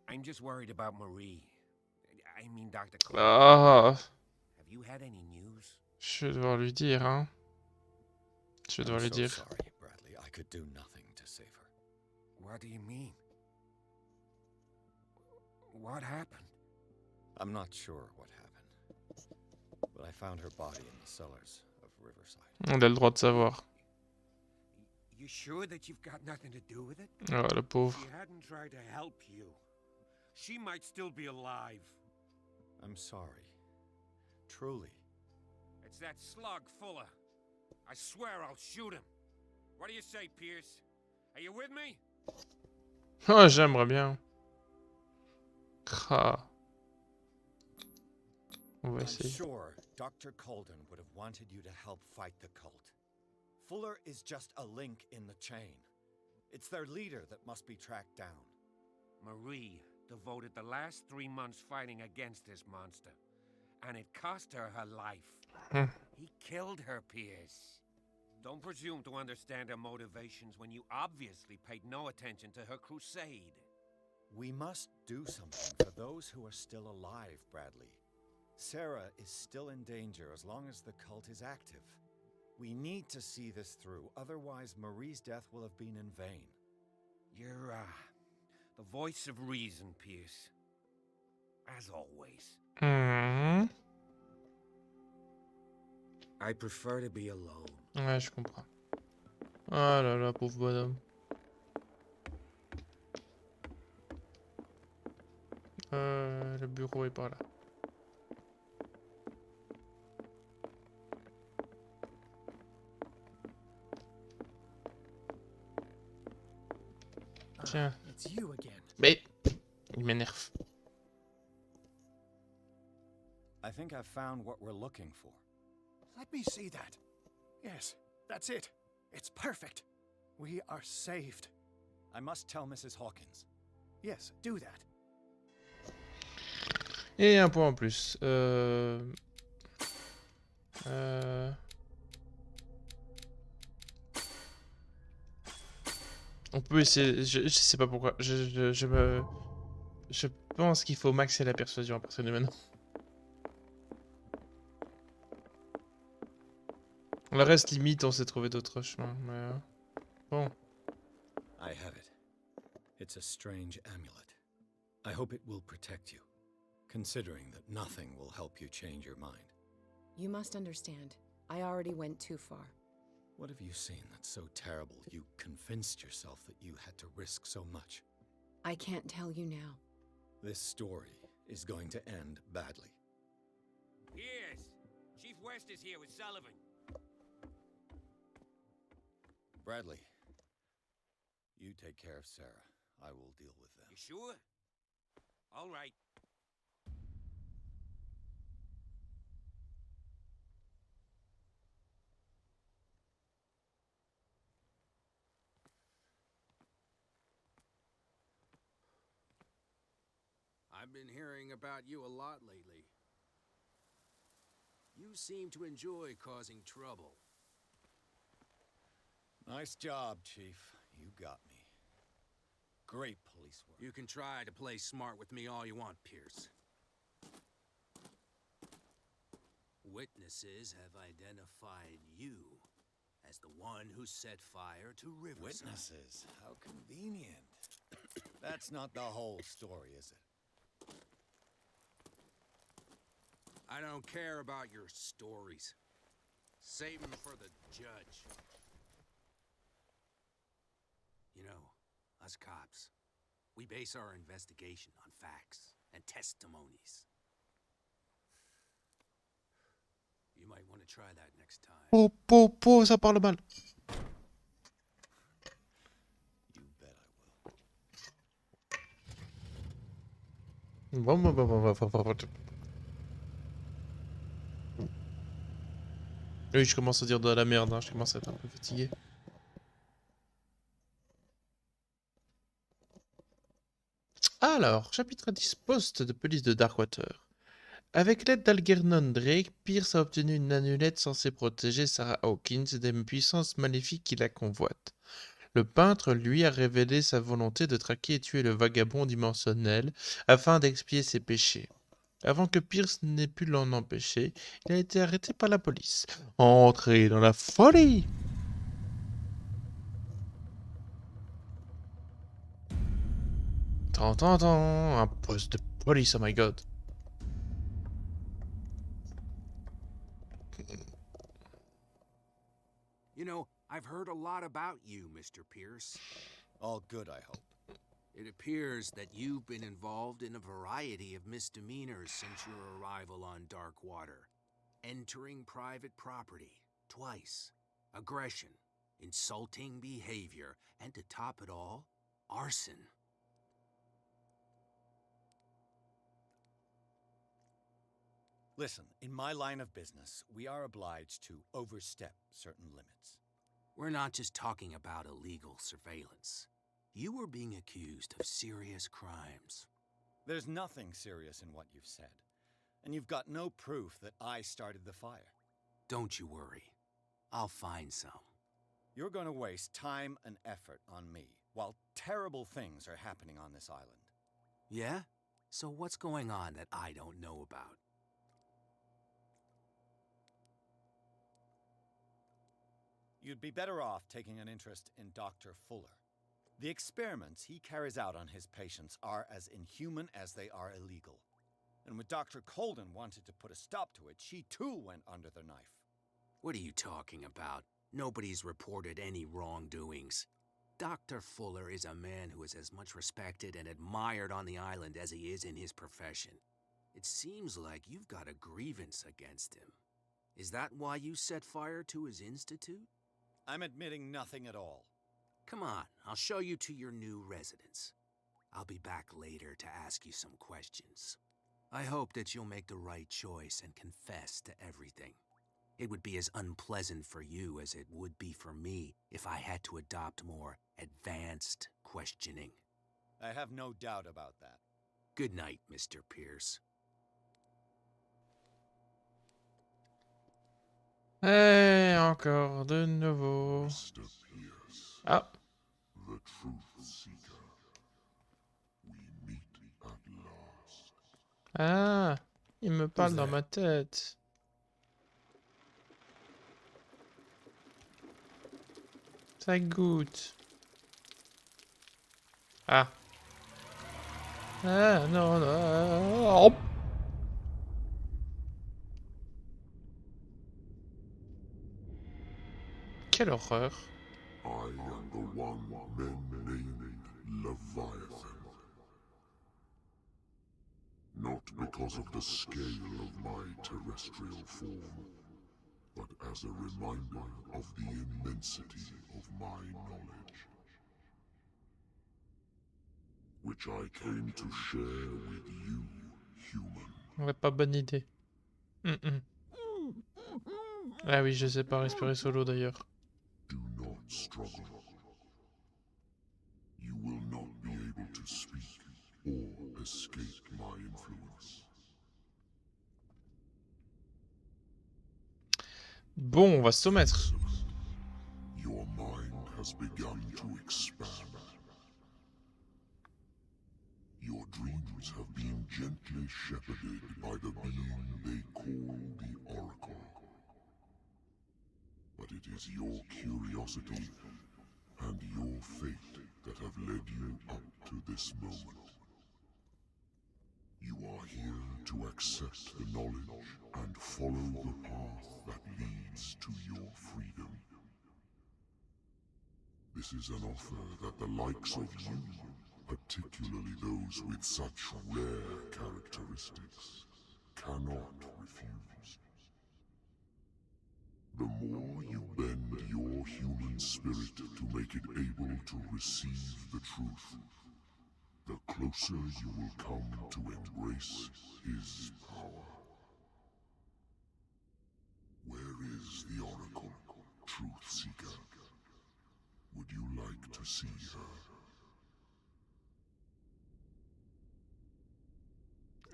I'm just worried about Marie. I mean, Dr. Cole. Ah. Have you had any news? Je vais devoir lui dire, hein. Je vais devoir lui dire. Sorry, Bradley. I could do nothing to save her. What do you mean? What happened? I'm not sure what happened, but I found her body in the cellars of Riverside. On a le droit de savoir. You sure that you've got nothing to do with it? Oh, le pauvre. She hadn't tried to help you. She might still be alive. I'm sorry. Truly. It's that slug, Fuller. I swear I'll shoot him. What do you say, Pierce? Are you with me? Oh, j'aimerais bien. Ah. On va I'm essayer. sure Dr. Colden would have wanted you to help fight the cult. Fuller is just a link in the chain. It's their leader that must be tracked down. Marie devoted the last 3 months fighting against this monster, and it cost her her life. He killed her, Pierce. Don't presume to understand her motivations when you obviously paid no attention to her crusade. We must do something for those who are still alive, Bradley. Sarah is still in danger as long as the cult is active. We need to see this through, otherwise Marie's death will have been in vain. You're, the voice of reason, Pierce. As always. I prefer to be alone. Ouais, je comprends. Oh là là, pauvre bonhomme. Le bureau est par là. Tiens. It's you again. Mais il m'énerve. I think I've found what we're looking for. Let me see that. Yes, that's it. It's perfect. We are saved. I must tell Mrs. Hawkins. Yes, do that. Et un point en plus. On peut essayer. Je sais pas pourquoi. Je pense qu'il faut maxer la persuasion à partir de maintenant. Le reste limite, on s'est trouvé d'autres chemins. Mais bon. I have it. It's a strange amulet. I hope it will protect you, considering that nothing will help you change your mind. You must understand, I already went too far. What have you seen that's so terrible you convinced yourself that you had to risk so much? I can't tell you now. This story is going to end badly. Yes, Chief West is here with Sullivan. Bradley, you take care of Sarah. I will deal with them. You sure? All right. I've been hearing about you a lot lately. You seem to enjoy causing trouble. Nice job, Chief. You got me. Great police work. You can try to play smart with me all you want, Pierce. Witnesses have identified you as the one who set fire to Riverside. Witnesses? How convenient. That's not the whole story, is it? I don't care about your stories. Save them for the judge. You know, us cops, we base our investigation on facts and testimonies. You might want to try that next time. Ça parle mal. Bon. Oui, je commence à dire de la merde, hein. Je commence à être un peu fatigué. Alors, chapitre 10, poste de police de Darkwater. Avec l'aide d'Algernon Drake, Pierce a obtenu une amulette censée protéger Sarah Hawkins des puissances maléfiques qui la convoitent. Le peintre, lui, a révélé sa volonté de traquer et tuer le vagabond dimensionnel afin d'expier ses péchés. Avant que Pierce n'ait pu l'en empêcher, il a été arrêté par la police. Entré dans la folie! Un poste de police, oh my god. You know, I've heard a lot about you, Mr. Pierce. All good, I hope. It appears that you've been involved in a variety of misdemeanors since your arrival on Darkwater. Entering private property, twice. Aggression, insulting behavior, and to top it all, arson. Listen, in my line of business, we are obliged to overstep certain limits. We're not just talking about illegal surveillance. You were being accused of serious crimes. There's nothing serious in what you've said. And you've got no proof that I started the fire. Don't you worry. I'll find some. You're going to waste time and effort on me, while terrible things are happening on this island. Yeah? So what's going on that I don't know about? You'd be better off taking an interest in Dr. Fuller. The experiments he carries out on his patients are as inhuman as they are illegal. And when Dr. Colden wanted to put a stop to it, she too went under the knife. What are you talking about? Nobody's reported any wrongdoings. Dr. Fuller is a man who is as much respected and admired on the island as he is in his profession. It seems like you've got a grievance against him. Is that why you set fire to his institute? I'm admitting nothing at all. Come on, I'll show you to your new residence. I'll be back later to ask you some questions. I hope that you'll make the right choice and confess to everything. It would be as unpleasant for you as it would be for me if I had to adopt more advanced questioning. I have no doubt about that. Good night, Mr. Pierce. Et encore de nouveau. Ah. The truth seeker. We meet at last. Ah, il me parle dans ma tête. Ça goûte. Ah. Ah, non, non. Quelle horreur. I am the one men named Leviathan. Not because of the scale of my terrestrial form, but as a reminder of the immensity of my knowledge, which I came to share with you, human. Ouais, pas bonne idée. Ah oui, je sais pas respirer solo d'ailleurs. Do not struggle. You will not be able to speak or escape my influence. Bon, on va se soumettre. Your mind has begun to expand. Your dreams have been gently shepherded by the being they call the Oracle. But it is your curiosity and your fate that have led you up to this moment. You are here to accept the knowledge and follow the path that leads to your freedom. This is an offer that the likes of you, particularly those with such rare characteristics, cannot refuse. The more you bend your human spirit to make it able to receive the truth, the closer you will come to embrace his power. Where is the Oracle, Truth Seeker? Would you like to see her?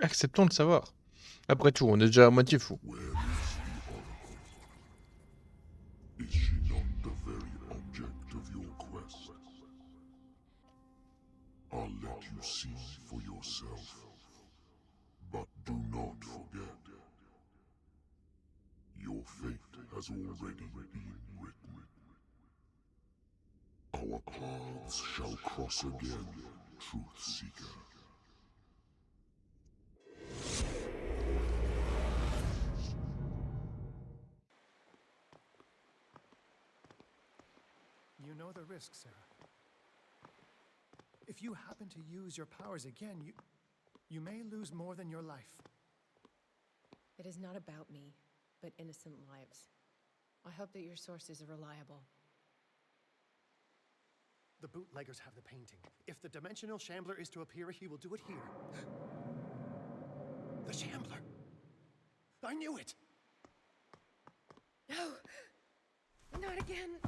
Acceptons de savoir. Après tout, on est déjà à moitié fou. Where is the Oracle? Is she not the very object of your quest? I'll let you see for yourself. But do not forget, your fate has already been written. Our paths shall cross again, Truth Seeker. You know the risk, Sarah. If you happen to use your powers again, you may lose more than your life. It is not about me, but innocent lives. I hope that your sources are reliable. The bootleggers have the painting. If the dimensional shambler is to appear, he will do it here. The shambler! I knew it! No! Not again!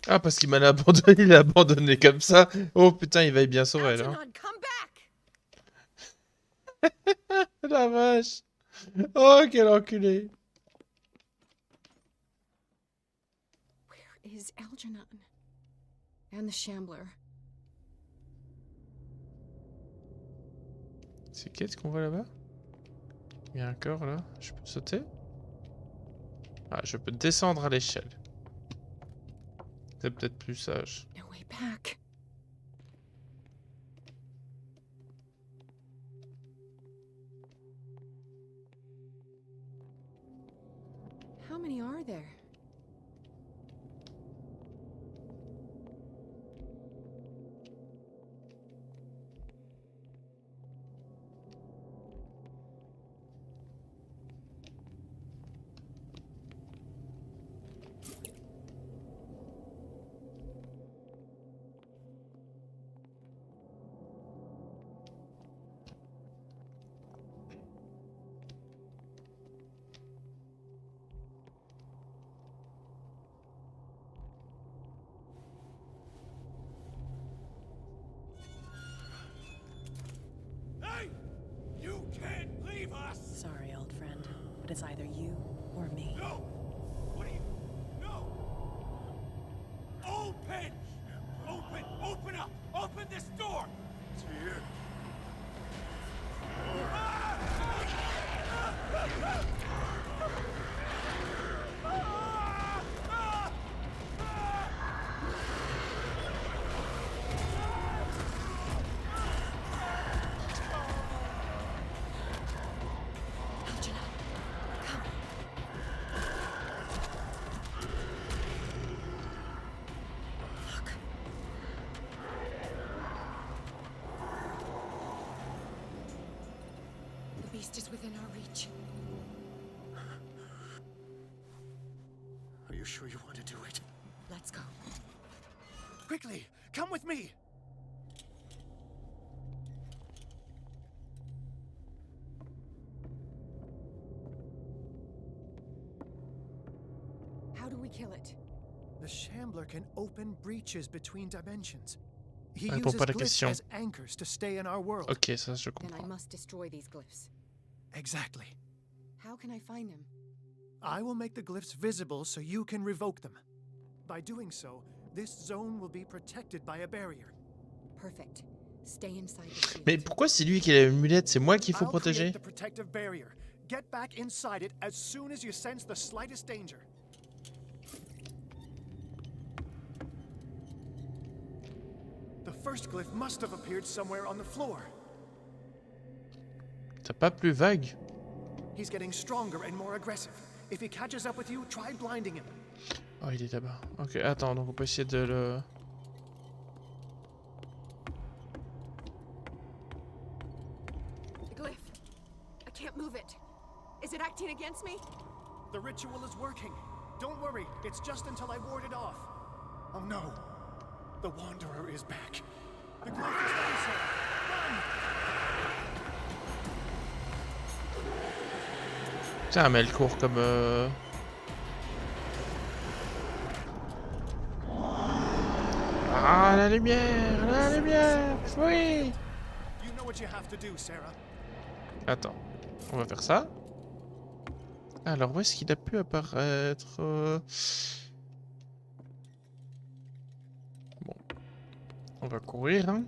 Ah, parce qu'il m'a abandonné, il l'a abandonné comme ça. Oh putain, il va bien sauver là. La vache. Oh, quel enculé. Where is Algernon? And the Shambler? C'est qu'est-ce qu'on voit là-bas? Il y a un corps là. Je peux sauter? Ah, je peux descendre à l'échelle. C'est peut-être plus sage. No way back. many are there? Hey! You can't leave us! Sorry, old friend, but it's either you or me. No! What are you... No! Open! Open! Open up! Open this door! It's here. The beast is within our reach. Are you sure you want to do it? Let's go. Quickly, come with me! How do we kill it? The Shambler can open breaches between dimensions. He Réponds uses pas à la glyphs question. as anchors to stay in our world. Ok, ça je Then I comprends. must destroy these glyphs. Exactly. How can I find them? I will make the glyphs visible so you can revoke them. By doing so, this zone will be protected by a barrier. Perfect. Stay inside the shield. Mais pourquoi c'est lui qui a l'amulette? C'est moi qu'il faut I'll protéger? create the protective barrier. Get back inside it as soon as you sense the slightest danger. The first glyph must have appeared somewhere on the floor. T'as pas plus vague? He's getting stronger and more aggressive. If he catches up with you, try blinding him. Oh, il est là-bas. Ok, attends, donc on peut essayer de le... The glyph. I can't move it. Is it acting against me? The ritual is working. Don't worry, it's just until I ward it off. Oh no. The Wanderer is back. The glyph is done so. Run! Putain, mais elle court comme... Ah, la lumière! La lumière! Oui! You know what you have to do, Sarah. Attends, on va faire ça. Alors, où est-ce qu'il a pu apparaître? Bon. On va courir, hein.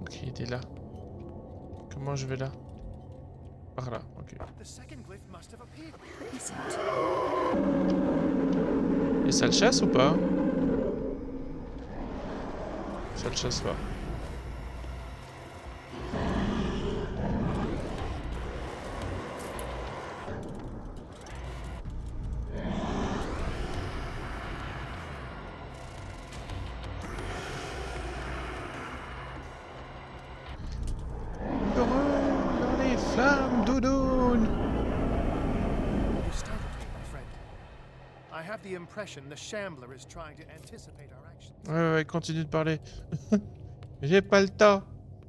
Ok, il est là. Comment je vais là? Par là, ok. The second glyph must have appeared. Et ça le chasse ou pas? Ça le chasse pas. Dans les flammes, doudoune! You startled me, my friend. I have the impression the Shambler is trying to anticipate our actions. Ouais, ouais, continue de parler. J'ai pas le temps.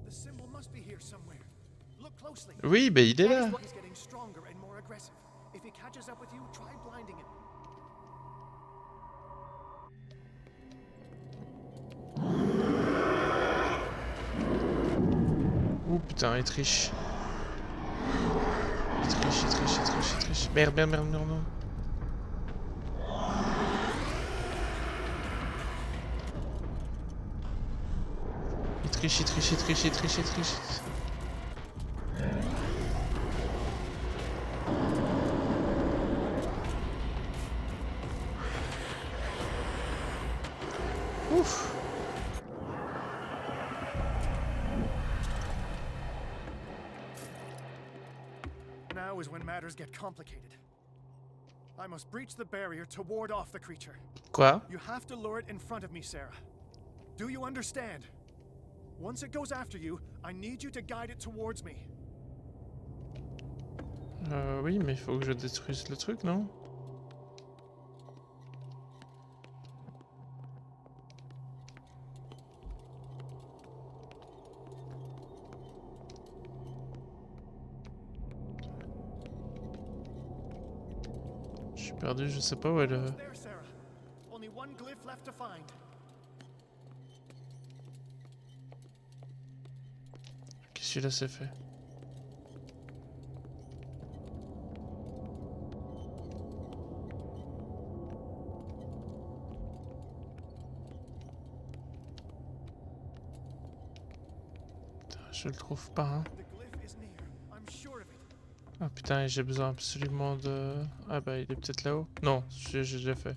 The symbol must be here somewhere. Look closely. Oui, ben il est là. He's getting stronger and more aggressive. If he catches up with you, try blinding him. Oh putain, il triche. Il triche, il triche, il triche, il triche. Merde, merde, merde, merde, non. Il triche, il triche, il triche, il triche, il triche. Ouf. Now is when matters get complicated. I must breach the barrier to ward off the creature. Quoi? You have to lure it in front of me, Sarah. Do you understand? Once it goes after you, I need you to guide it towards me. Oui, mais il faut que je détruise le truc, non? Je suis perdu, je sais pas où est le... There, Sarah. Only one glyph left to find. Qu'est-ce que là c'est fait? Je le trouve pas, hein. Ah putain, j'ai besoin absolument de... Ah bah il est peut-être là-haut. Non, j'ai déjà fait.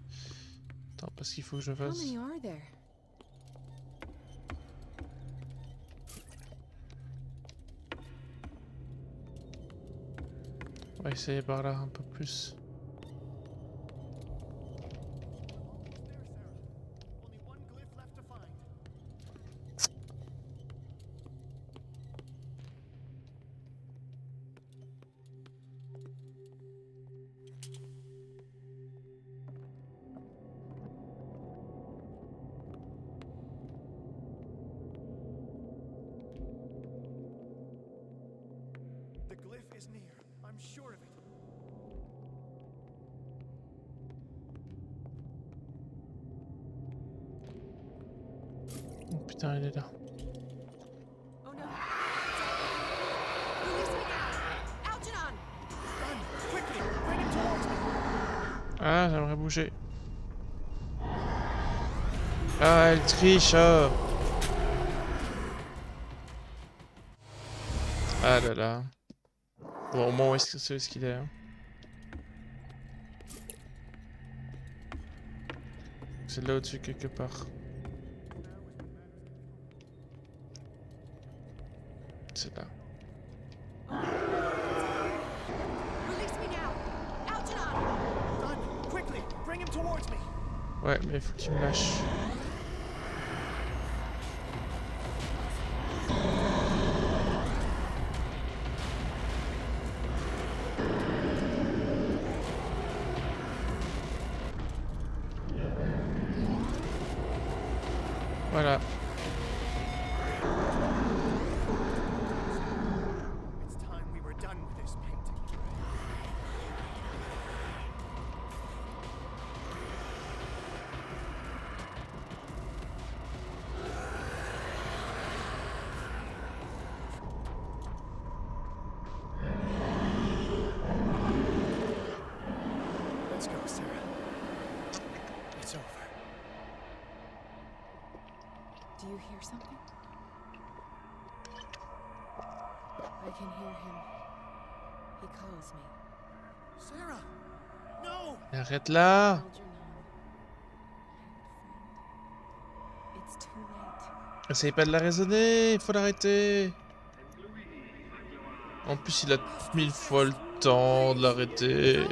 Attends, parce qu'il faut que je fasse... How many are there? On va essayer par là un peu plus. The glyph is near. I'm sure of it. Oh putain, il est là. Oh no. Release me now! Algernon! Run! Quickly! Bring him towards me! Ah, j'aimerais bouger. Ah, elle triche. Oh. Ah là là. Bon, au moins, où est-ce qu'il est, hein. C'est là au-dessus quelque part. C'est là. Release me now! Algernon! Run! Quickly! Bring him towards me! Ouais, mais il faut que tu me lâches. Voilà. It's time we were done with this painting. Let's go, Sarah. It's over. Do you hear something? I can hear him. He calls me. Sarah! No! Arrête là! Algernon. It's too late. Essayez pas de la raisonner, il faut l'arrêter. En plus, il a 1000 fois le temps de l'arrêter.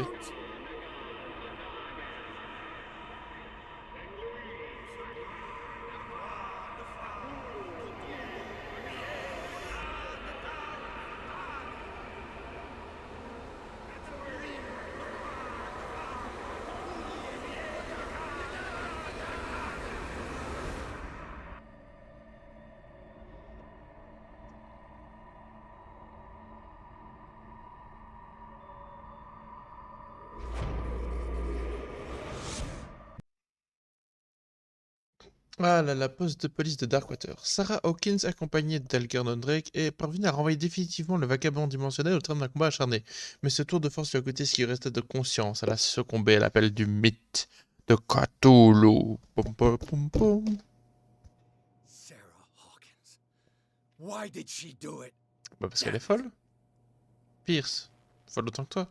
Ah là, la poste de police de Darkwater. Sarah Hawkins, accompagnée d'Algernon Drake, est parvenue à renvoyer définitivement le vagabond dimensionnel au terme d'un combat acharné. Mais ce tour de force lui a coûté ce qui restait de conscience. Elle a succombé à l'appel du mythe de Cthulhu. Pom, pom, pom, pom. Sarah Hawkins. Why did she do it? Bah parce qu'elle est folle. Pierce, folle autant que toi.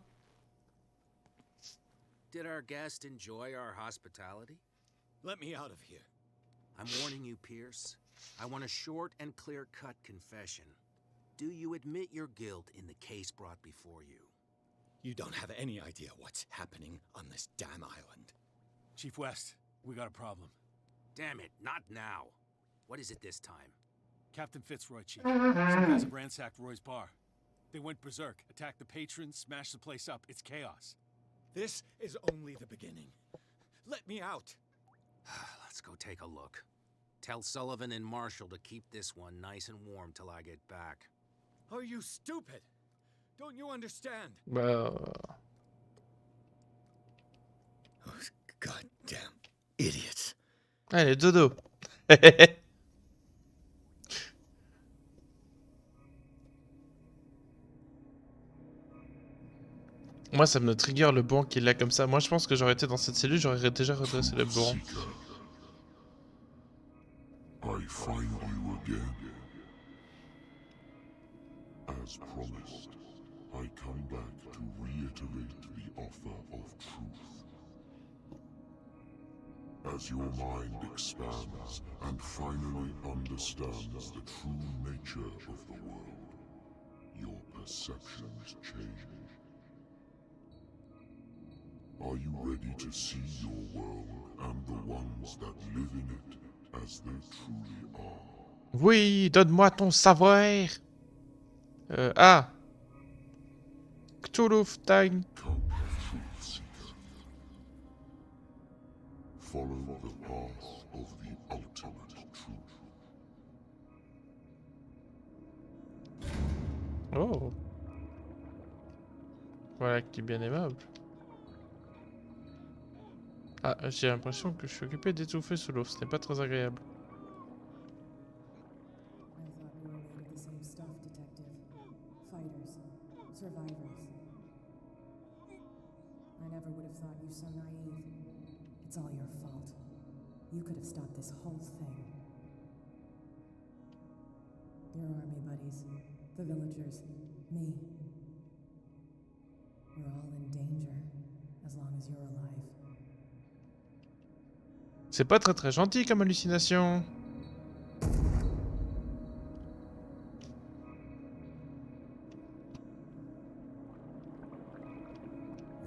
Did our guest enjoy our hospitality? Let me out of here. I'm warning you, Pierce. I want a short and clear-cut confession. Do you admit your guilt in the case brought before you? You don't have any idea what's happening on this damn island. Chief West, we got a problem. Damn it, not now. What is it this time? Captain Fitzroy, Chief. Some guys have ransacked Roy's bar. They went berserk, attacked the patrons, smashed the place up. It's chaos. This is only the beginning. Let me out. Let's go take a look. Tell Sullivan and Marshall to keep this one nice and warm till I get back. Are you stupid? Don't you understand? Bah. Those goddamn idiots. Allez, dodo. Moi, ça me trigger le banc qu'il a comme ça. Moi, je pense que j'aurais été dans cette cellule, j'aurais déjà redressé le banc. I find you again. As promised, I come back to reiterate the offer of truth. As your mind expands and finally understands the true nature of the world, your perceptions change. Are you ready to see your world and the ones that live in it as they truly are? Oui, donne-moi ton savoir. Cthulhu time. Come, truth seeker. Follow the path of the ultimate truth. Oh. Voilà qui est bien aimable. Ah, j'ai l'impression que je suis occupé d'étouffer sous l'eau. Ce n'est pas très agréable. I never would have thought you so naive. It's all your fault. You could have stopped this whole thing. Your army buddies, the villagers, me. We're all in danger, as long as you're alive. C'est pas très gentil comme hallucination. I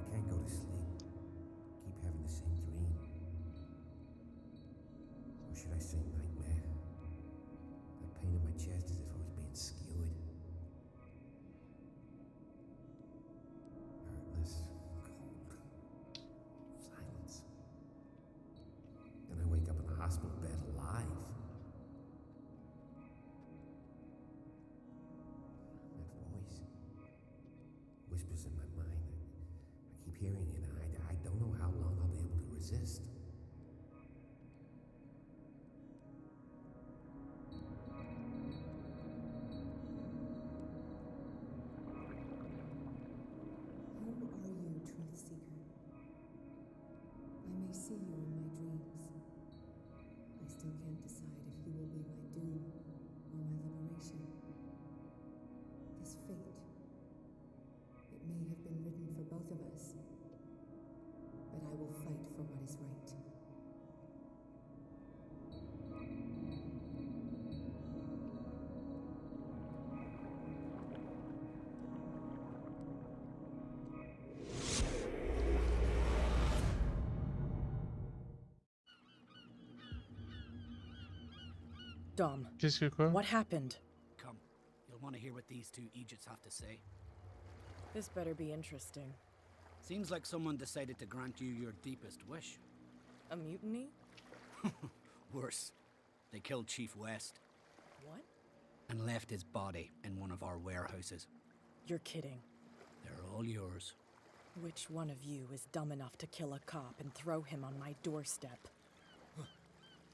can't go to sleep. Keep having the same dream. Or should I say nightmare? That pain in my chest as if I was being skewered. Hurtless, cold, silence. Then I wake up in a hospital bed alive. That voice whispers in my mind. I keep hearing it. I don't know how long I'll be able to resist. Who are you, Truth Seeker? I may see you in my dreams. I still can't decide if you will be my doom or my liberation. This fate, it may have been written for both of us, but I will fight for what is right. Dom. Qu'est-ce que quoi? What happened? Come, you'll want to hear what these two Egypts have to say. This better be interesting. Seems like someone decided to grant you your deepest wish. A mutiny? Worse. They killed Chief West. What? And left his body in one of our warehouses. You're kidding. They're all yours. Which one of you is dumb enough to kill a cop and throw him on my doorstep?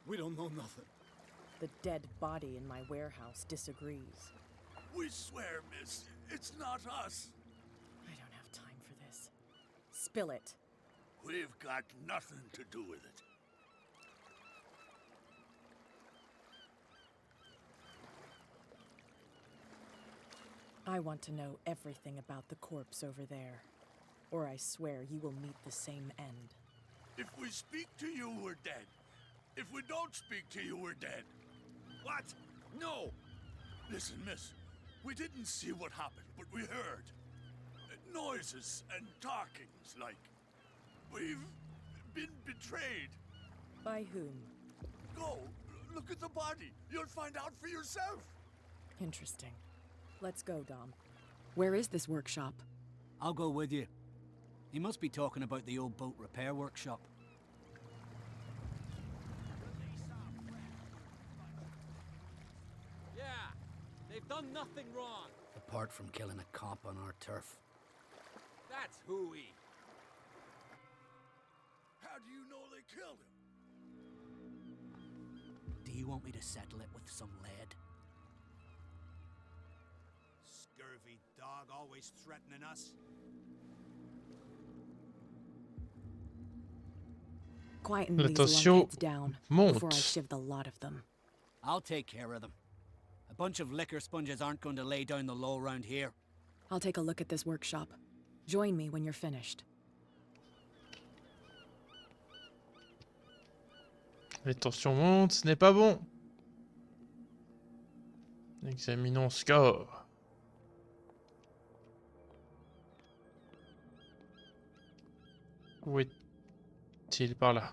We don't know nothing. The dead body in my warehouse disagrees. We swear, miss, it's not us. I don't have time for this. Spill it. We've got nothing to do with it. I want to know everything about the corpse over there, or I swear you will meet the same end. If we speak to you, we're dead. If we don't speak to you, we're dead. What? No! Listen, miss, we didn't see what happened, but we heard. Noises and talkings like we've been betrayed. By whom? Go, look at the body. You'll find out for yourself. Interesting. Let's go, Dom. Where is this workshop? I'll go with you. He must be talking about the old boat repair workshop. Yeah, they've done nothing wrong. Apart from killing a cop on our turf. That's hooey. How do you know they killed him? Do you want me to settle it with some lead? Scurvy dog always threatening us. Quieten La these tension lunkheads down before I monte. shiv the lot of them. I'll take care of them. A bunch of liquor sponges aren't going to lay down the law around here. I'll take a look at this workshop. Join me when you're finished. Les tensions montent, ce n'est pas bon. Examinons score. Où est-il? Par là.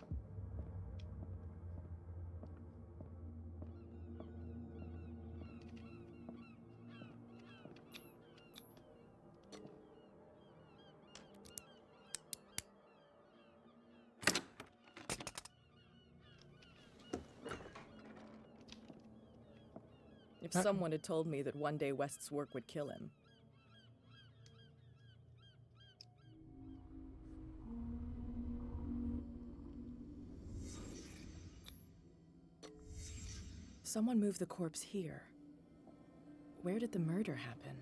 If someone had told me that one day West's work would kill him. Someone moved the corpse here. Where did the murder happen?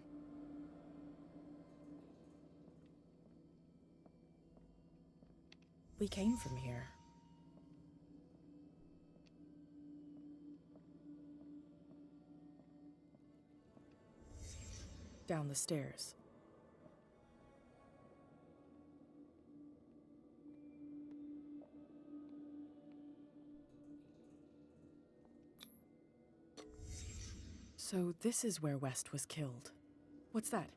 We came from here. Down the stairs. So this is where West was killed. What's that?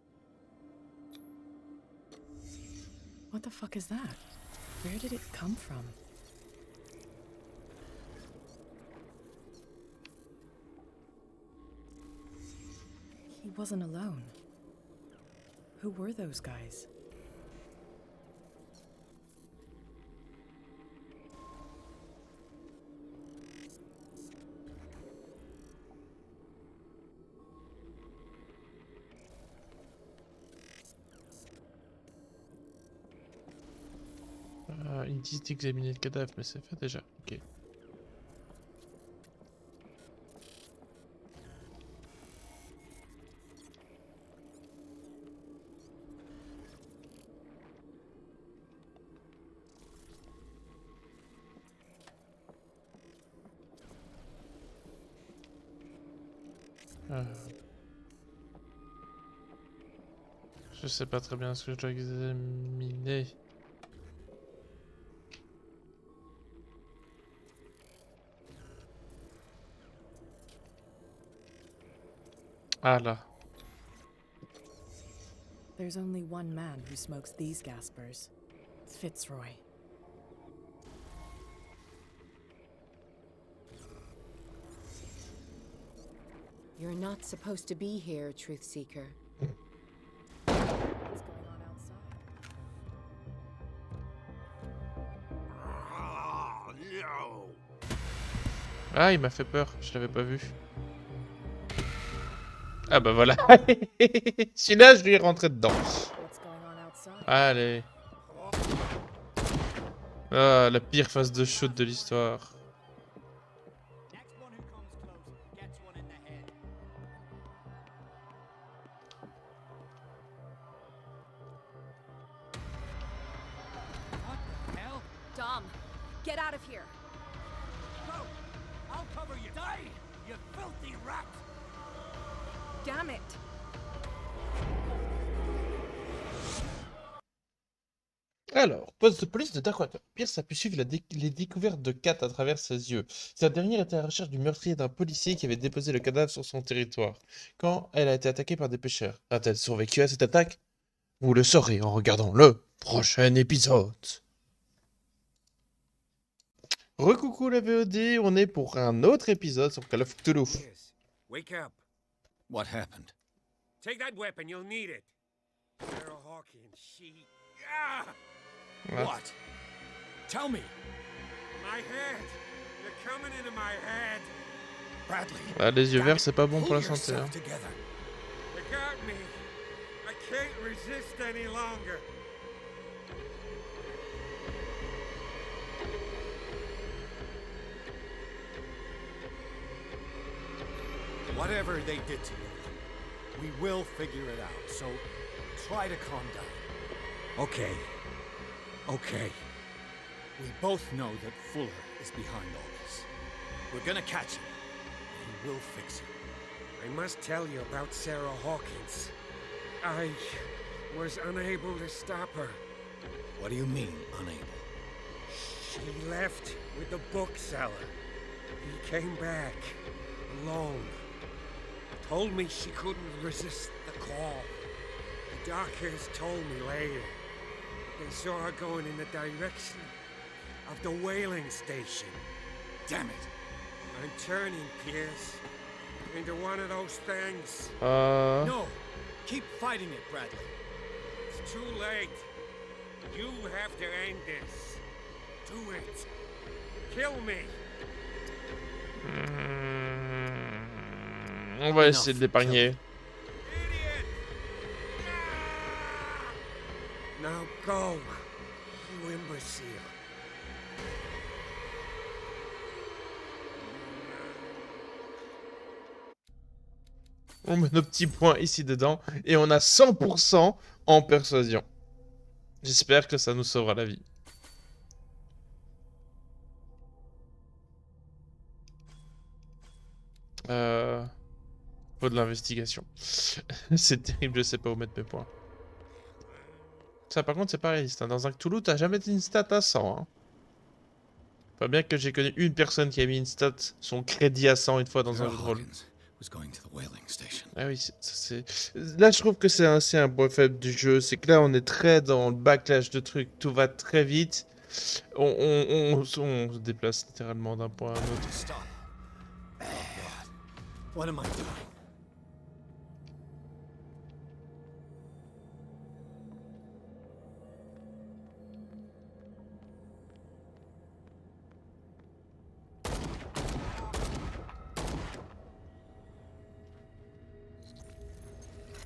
What the fuck is that? Where did it come from? He wasn't alone. Who were those guys? Ils disent d'examiner le cadavre, mais c'est fait déjà. Ok. Je sais pas très bien ce que je dois examiner. Ah là. There's only one man who smokes these gaspers. Fitzroy. You're not supposed to be here, Truth Seeker. What's going on outside? Ah, no. Ah, il m'a fait peur, je l'avais pas vu. Ah bah voilà. Celui-là, je lui ai rentré dedans. Allez. Ah, la pire phase de shoot de l'histoire. Dom, get out of here. Go! I'll cover you. Die, you filthy rat! Damn it. Alors, poste de police de Darkwater. Pierce a pu suivre les découvertes de Kat à travers ses yeux. Cette dernière était à la recherche du meurtrier d'un policier qui avait déposé le cadavre sur son territoire, quand elle a été attaquée par des pêcheurs. A-t-elle survécu à cette attaque? Vous le saurez en regardant le prochain épisode. Recoucou la VOD, on est pour un autre épisode sur Call of Cthulhu. Wake up. What happened? Take that weapon, you'll need it. Sarah Hawkins, she... Ah! What? Tell me. My head. You're coming into my head. Bradley. Ah, les yeux verts, c'est pas bon pour la santé. Hein. You got me. I can't resist any longer. Whatever they did to you, we will figure it out, so try to calm down. Okay. Okay. We both know that Fuller is behind all this. We're gonna catch him. He will fix it. I must tell you about Sarah Hawkins. I was unable to stop her. What do you mean, unable? She left with the bookseller. He came back alone. Told me she couldn't resist the call. The doctors told me later they saw her going in the direction of the whaling station. Damn it! I'm turning, Pierce, into one of those things. No! Keep fighting it, Bradley. It's too late. You have to end this. Do it. Kill me. On va essayer de l'épargner. Now go, you imbecile. On met nos petits points ici dedans et on a 100% en persuasion. J'espère que ça nous sauvera la vie. Faut de l'investigation. C'est terrible, je sais pas où mettre mes points. Ça par contre c'est pas réaliste. Hein. Dans un Cthulhu, t'as jamais une stat à 100. Hein. Pas bien que j'ai connu une personne qui a mis une stat, son crédit à 100 une fois dans un jeu de rôle. Ah oui, ça c'est... Là je trouve que c'est un point faible du jeu. C'est que là on est très dans le backlash de trucs. Tout va très vite. On se déplace littéralement d'un point à un autre. Stop. What am I doing?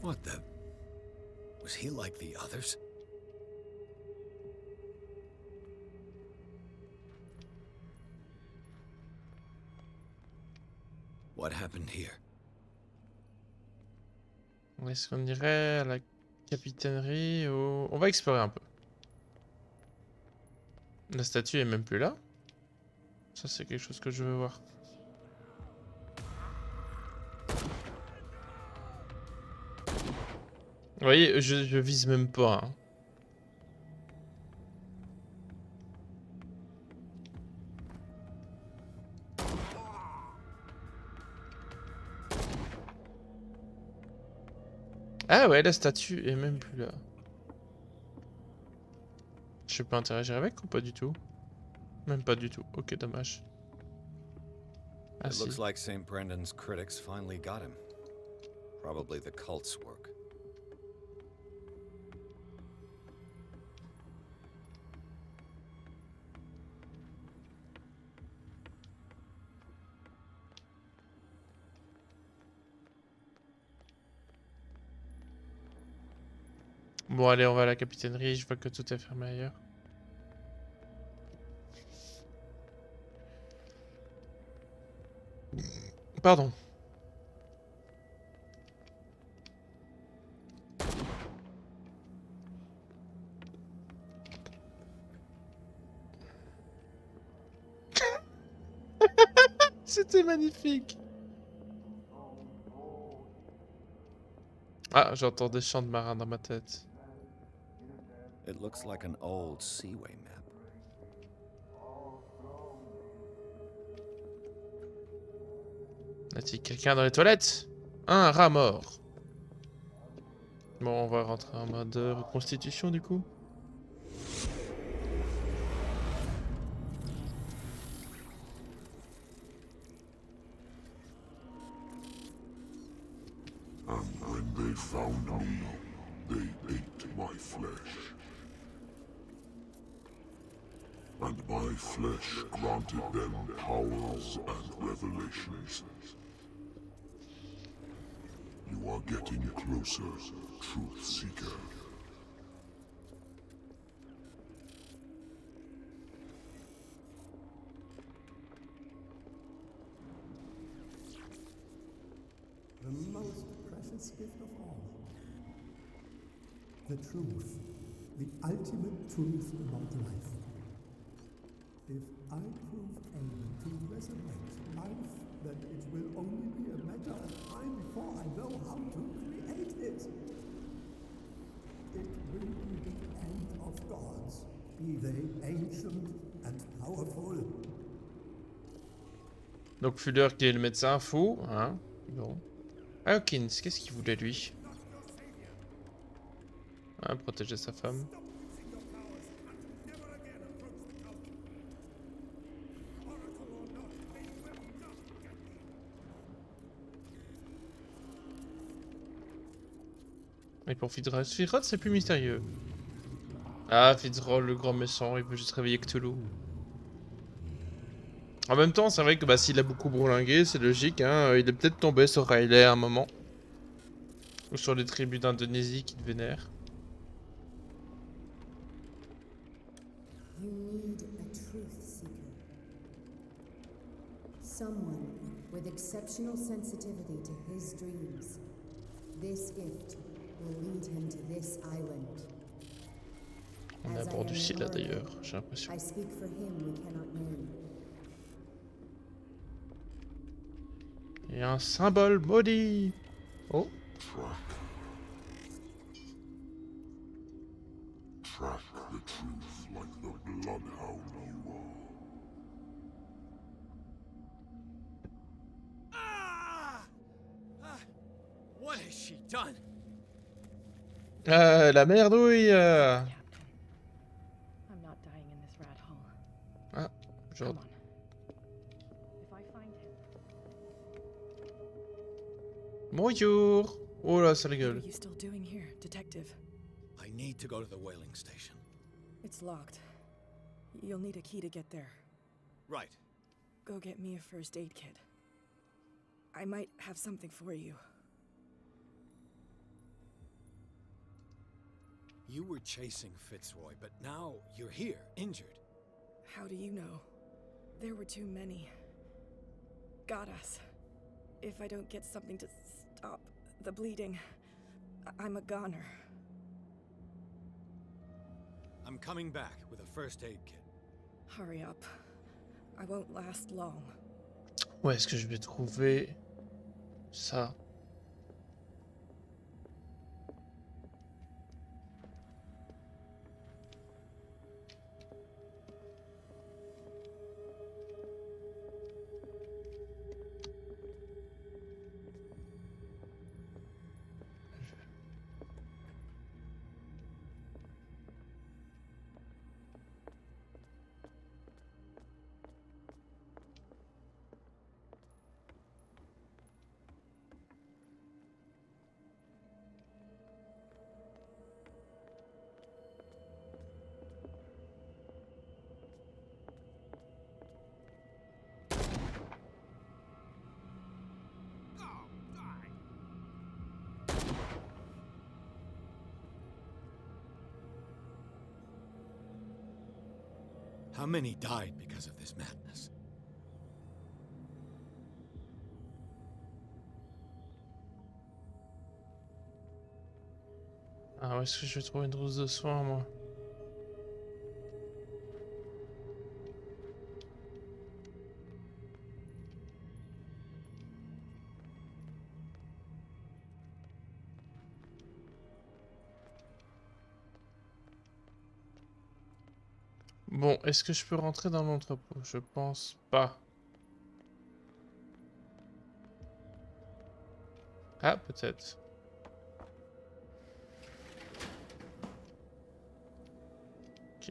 What the... Was he like the others? What happened here? Est-ce qu'on irait à la capitainerie ou... On va explorer un peu. La statue est même plus là. Ça c'est quelque chose que je veux voir. Vous voyez, je vise même pas. Hein. Ah ouais, la statue est même plus là. Je peux interagir avec ou pas du tout? Même pas du tout. Ok, dommage. Ah, It looks si. like St. Brendan's critics finally got him. Probably the cult's work. Bon, allez, on va à la capitainerie. Je vois que tout est fermé ailleurs. Pardon. C'était magnifique. Ah, j'entends des chants de marins dans ma tête. It looks like an old seaway map. Y a-t-il quelqu'un dans les toilettes? Un rat mort. Bon, on va rentrer en mode reconstitution du coup. And when they found me, they ate my flesh. And my flesh granted them powers and revelations. You are getting closer, Truth Seeker. The most precious gift of all. The truth. The ultimate truth about life. If I prove able to resurrect life, then it will only be a matter of time before I know how to create it. It will be the end of gods, be they ancient and powerful. Donc Fuller qui est le médecin fou, hein. Bon. Hawkins, qu'est-ce qu'il voulait lui? Hein, protéger sa femme. Et pour Fitzroy, c'est plus mystérieux. Ah, Fitzroy, le grand méchant, il peut juste réveiller Cthulhu. En même temps, c'est vrai que bah, s'il a beaucoup bourlingué, c'est logique, hein. Il est peut-être tombé sur Riley à un moment. Ou sur les tribus d'Indonésie qui le vénèrent. You need a truth seeker. Someone with exceptional sensitivity to his dreams. This gift will lead him to this island. On est à bord du ciel là d'ailleurs, j'ai l'impression. I speak for him we cannot name. Et un symbole maudit. Oh. Track the truth like the bloodhound you are. What has she done? La merdouille. I'm not dying in this rat hole. Ah, genre. Come on. If I find him. Bonjour. Oh là, ça What rigole. are you still doing here, detective? I need to go to the whaling station. It's locked. You'll need a key to get there. Right. Go get me a first aid kit. I might have something for you. You were chasing Fitzroy, but now you're here, injured. How do you know? There were too many. Got us. If I don't get something to stop the bleeding, I'm a goner. I'm coming back with a first aid kit. Hurry up. I won't last long. Où est-ce que je vais trouver ça? How many died because of this madness? Ah, où est-ce que je vais trouver une trousse de soins, moi? Bon, est-ce que je peux rentrer dans l'entrepôt? Je pense pas. Ah, peut-être.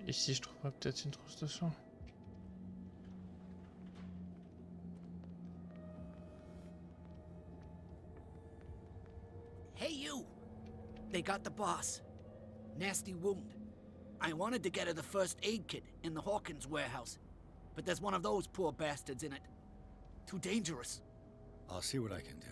ici je trouverai peut-être une trousse de sang. Hey, you! They got the boss. Nasty wound. I wanted to get her the first aid kit in the Hawkins warehouse, but there's one of those poor bastards in it. Too dangerous. I'll see what I can do.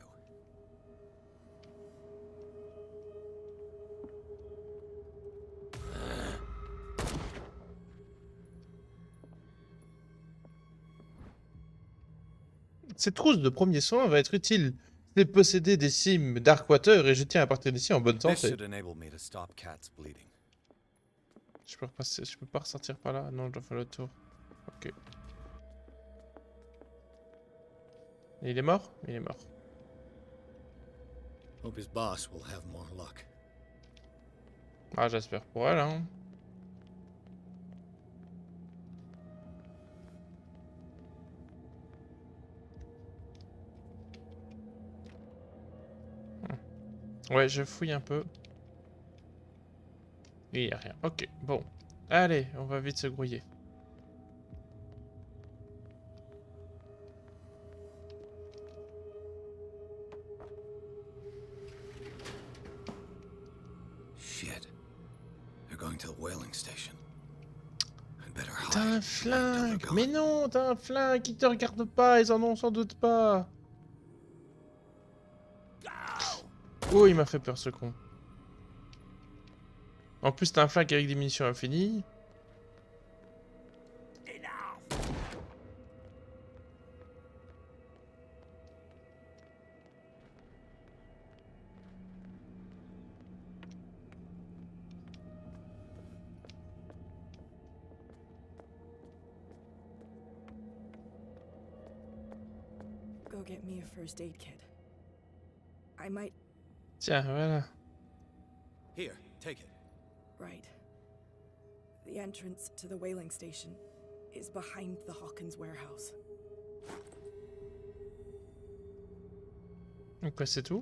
Cette trousse de premier soin va être utile. Je vais posséder des cimes Darkwater et je tiens à partir d'ici en bonne This santé. should enable me to stop Cat's bleeding. Je peux pas ressortir par là. Non, je dois faire le tour. Ok. Et il est mort? Il est mort. Hope his boss will have more luck. Ah, j'espère pour elle, hein. Ouais, je fouille un peu. Il n'y a rien. Ok, bon. Allez, on va vite se grouiller. Shit. They're going to the whaling station. I'd better hide. T'as un flingue! Mais non, t'as un flingue! Ils te regardent pas, ils en ont sans doute pas! Oh, il m'a fait peur ce con. En plus, t'as un flingue avec des munitions infinies. Go get me a first aid kit. I might... Tiens, voilà. Here, take it. Right. The entrance to the whaling station is behind the Hawkins warehouse. Donc quoi, c'est tout?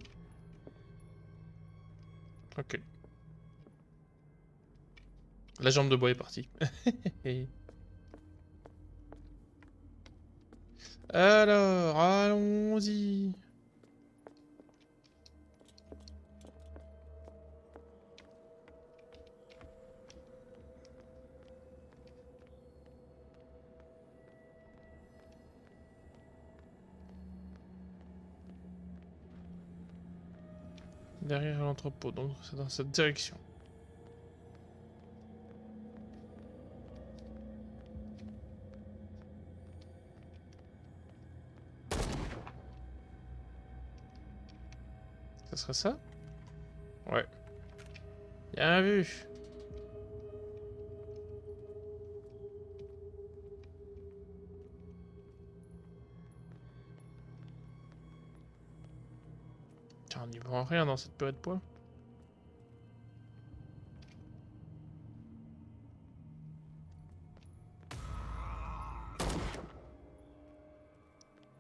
Ok. La jambe de bois est partie. Alors, allons-y. Derrière l'entrepôt, donc c'est dans cette direction. Ça serait ça? Ouais. Bien vu. Tiens, on n'y voit rien dans cette purée de poids.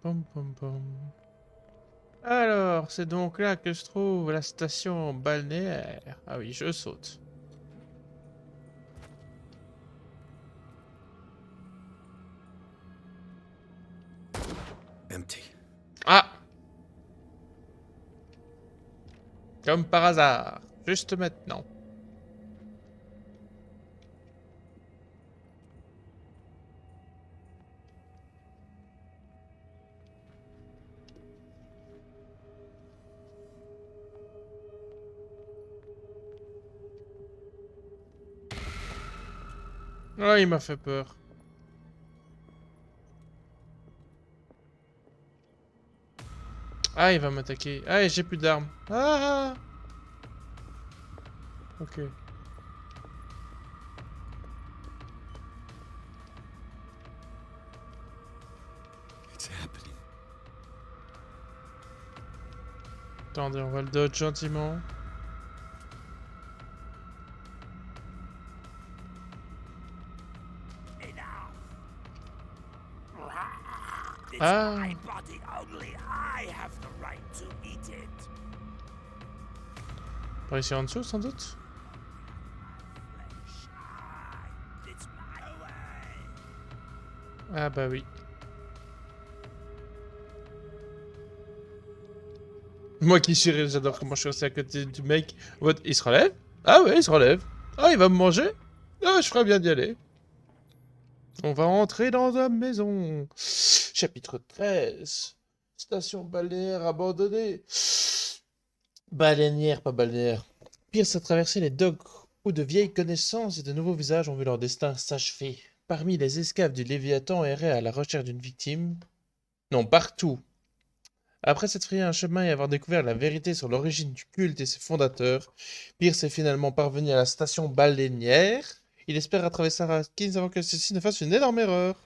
Pom pom pom. Alors, c'est donc là que se trouve la station balnéaire. Ah oui, je saute. Empty. Ah! Comme par hasard, juste maintenant. Oh, il m'a fait peur. Ah, il va m'attaquer. Ah, j'ai plus d'armes. Ah! Ok. It's happening. Attendez, on va le dodge gentiment. Ah! My body, only I have the right to eat it. Par ici en dessous, sans doute. It's Ah bah oui. Moi qui suis, j'adore comment je suis resté à côté du mec. En mode, il se relève? Ah ouais, il se relève. Ah, il va me manger? Ah, je ferais bien d'y aller. On va entrer dans la maison. Chapitre 13. Station balnéaire abandonnée. Baleinière, pas balnéaire. Pierce a traversé les docks où de vieilles connaissances et de nouveaux visages ont vu leur destin s'achever. Parmi les esclaves du Léviathan erraient à la recherche d'une victime. Non, partout. Après s'être frayé un chemin et avoir découvert la vérité sur l'origine du culte et ses fondateurs, Pierce est finalement parvenu à la station baleinière. Il espère rattraper Sarah Atkins avant que celle-ci ne fasse une énorme erreur.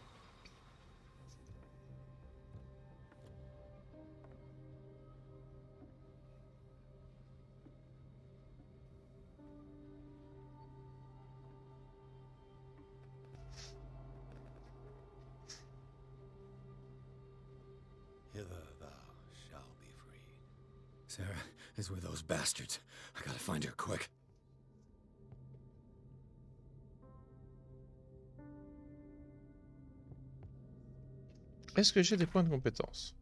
Hither thou shall be freed. Sarah is with those bastards. I gotta find her quick. Est-ce que j'ai des points de compétence?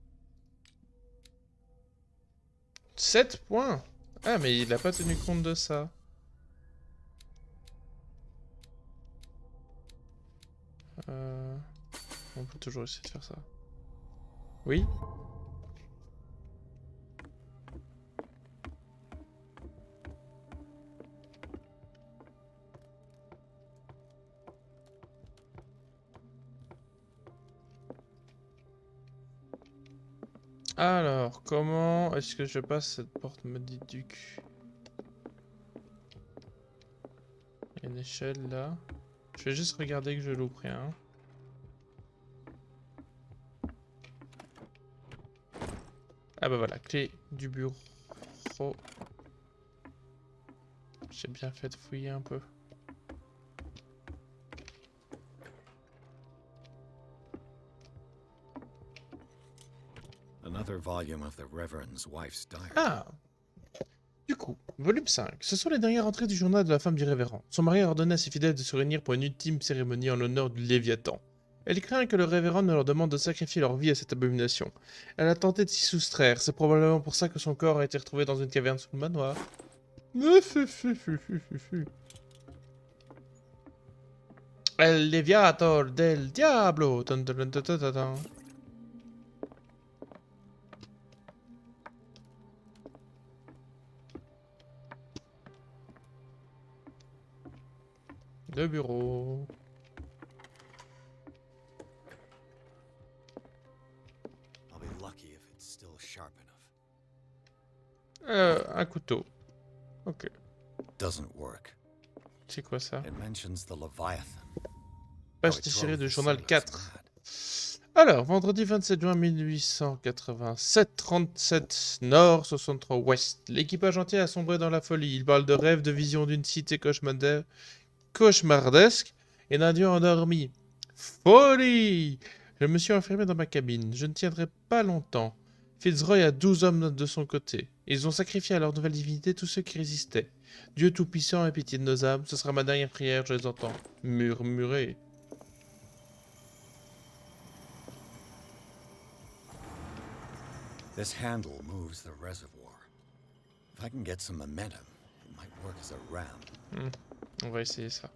7 points. Ah, mais il n'a pas tenu compte de ça. On peut toujours essayer de faire ça. Oui. Alors, comment est-ce que je passe cette porte maudite du cul? Il y a une échelle là. Je vais juste regarder que je loupe rien. Ah bah voilà, clé du bureau. J'ai bien fait de fouiller un peu. Another volume of the Reverend's wife's diary. Ah! Du coup, volume 5. Ce sont les dernières entrées du journal de la femme du révérend. Son mari a ordonné à ses fidèles de se réunir pour une ultime cérémonie en l'honneur du Léviathan. Elle craint que le révérend ne leur demande de sacrifier leur vie à cette abomination. Elle a tenté de s'y soustraire, c'est probablement pour ça que son corps a été retrouvé dans une caverne sous le manoir. El Leviator del Diablo. Dun, dun, dun, dun, dun, dun, dun. Le bureau. I'll be lucky if it's still sharp enough. Un couteau. Ok. Doesn't work. C'est quoi ça? It mentions the Leviathan. Page déchirée du journal 4. Alors, vendredi 27 juin 1887, 37 nord, 63 ouest. L'équipage entier a sombré dans la folie. Il parle de rêves, de visions d'une cité cauchemardesque et d'un dieu endormi. Folie! Je me suis enfermé dans ma cabine. Je ne tiendrai pas longtemps. Fitzroy a 12 hommes de son côté. Ils ont sacrifié à leur nouvelle divinité tous ceux qui résistaient. Dieu tout-puissant, aie pitié de nos âmes. Ce sera ma dernière prière, je les entends murmurer. This handle moves the reservoir. If I can get some momentum, it might work as a ram. On va essayer ça.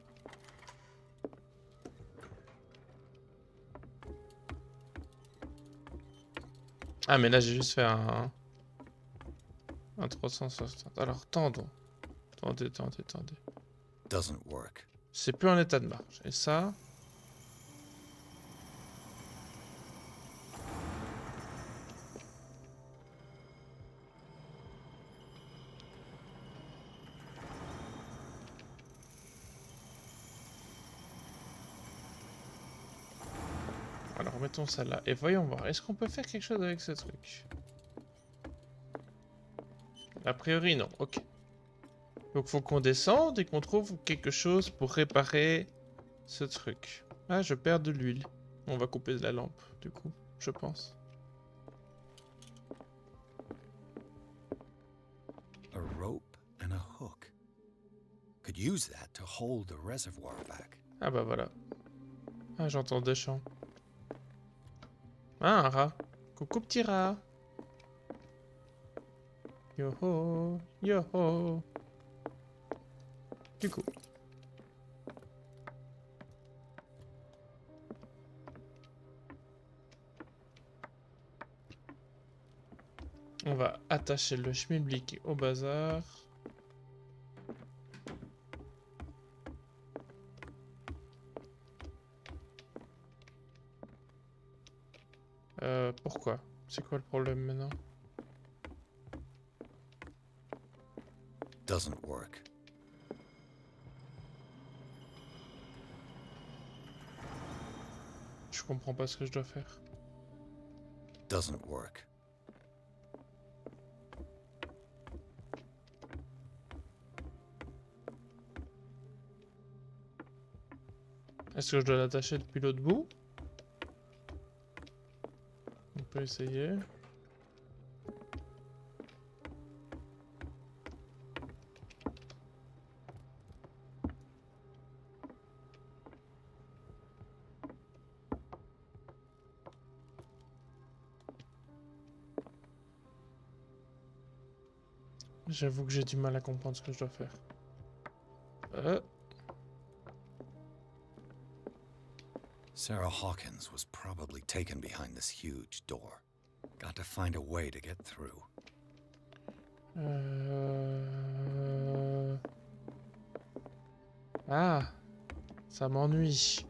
Ah mais là j'ai juste fait un 360. Alors tendons. Tendez. Doesn't work. C'est plus en état de marche. Et ça... Alors mettons ça là. Et voyons voir. Est-ce qu'on peut faire quelque chose avec ce truc? A priori non. Ok. Donc faut qu'on descende et qu'on trouve quelque chose pour réparer ce truc. Ah, je perds de l'huile. On va couper la lampe, du coup, je pense. A rope and a hook. Could use that to hold the reservoir back. Ah bah voilà. Ah, j'entends des chants. Ah, un rat. Coucou petit rat. Yo-ho, yo-ho. Du coup. On va attacher le schmilblick au bazar. Pourquoi? C'est quoi le problème maintenant? Doesn't work. Je comprends pas ce que je dois faire. Doesn't work. Est-ce que je dois l'attacher depuis l'autre bout? On peut essayer. J'avoue que j'ai du mal à comprendre ce que je dois faire. Sarah Hawkins was probably taken behind this huge door. Got to find a way to get through. Ah, ça m'ennuie.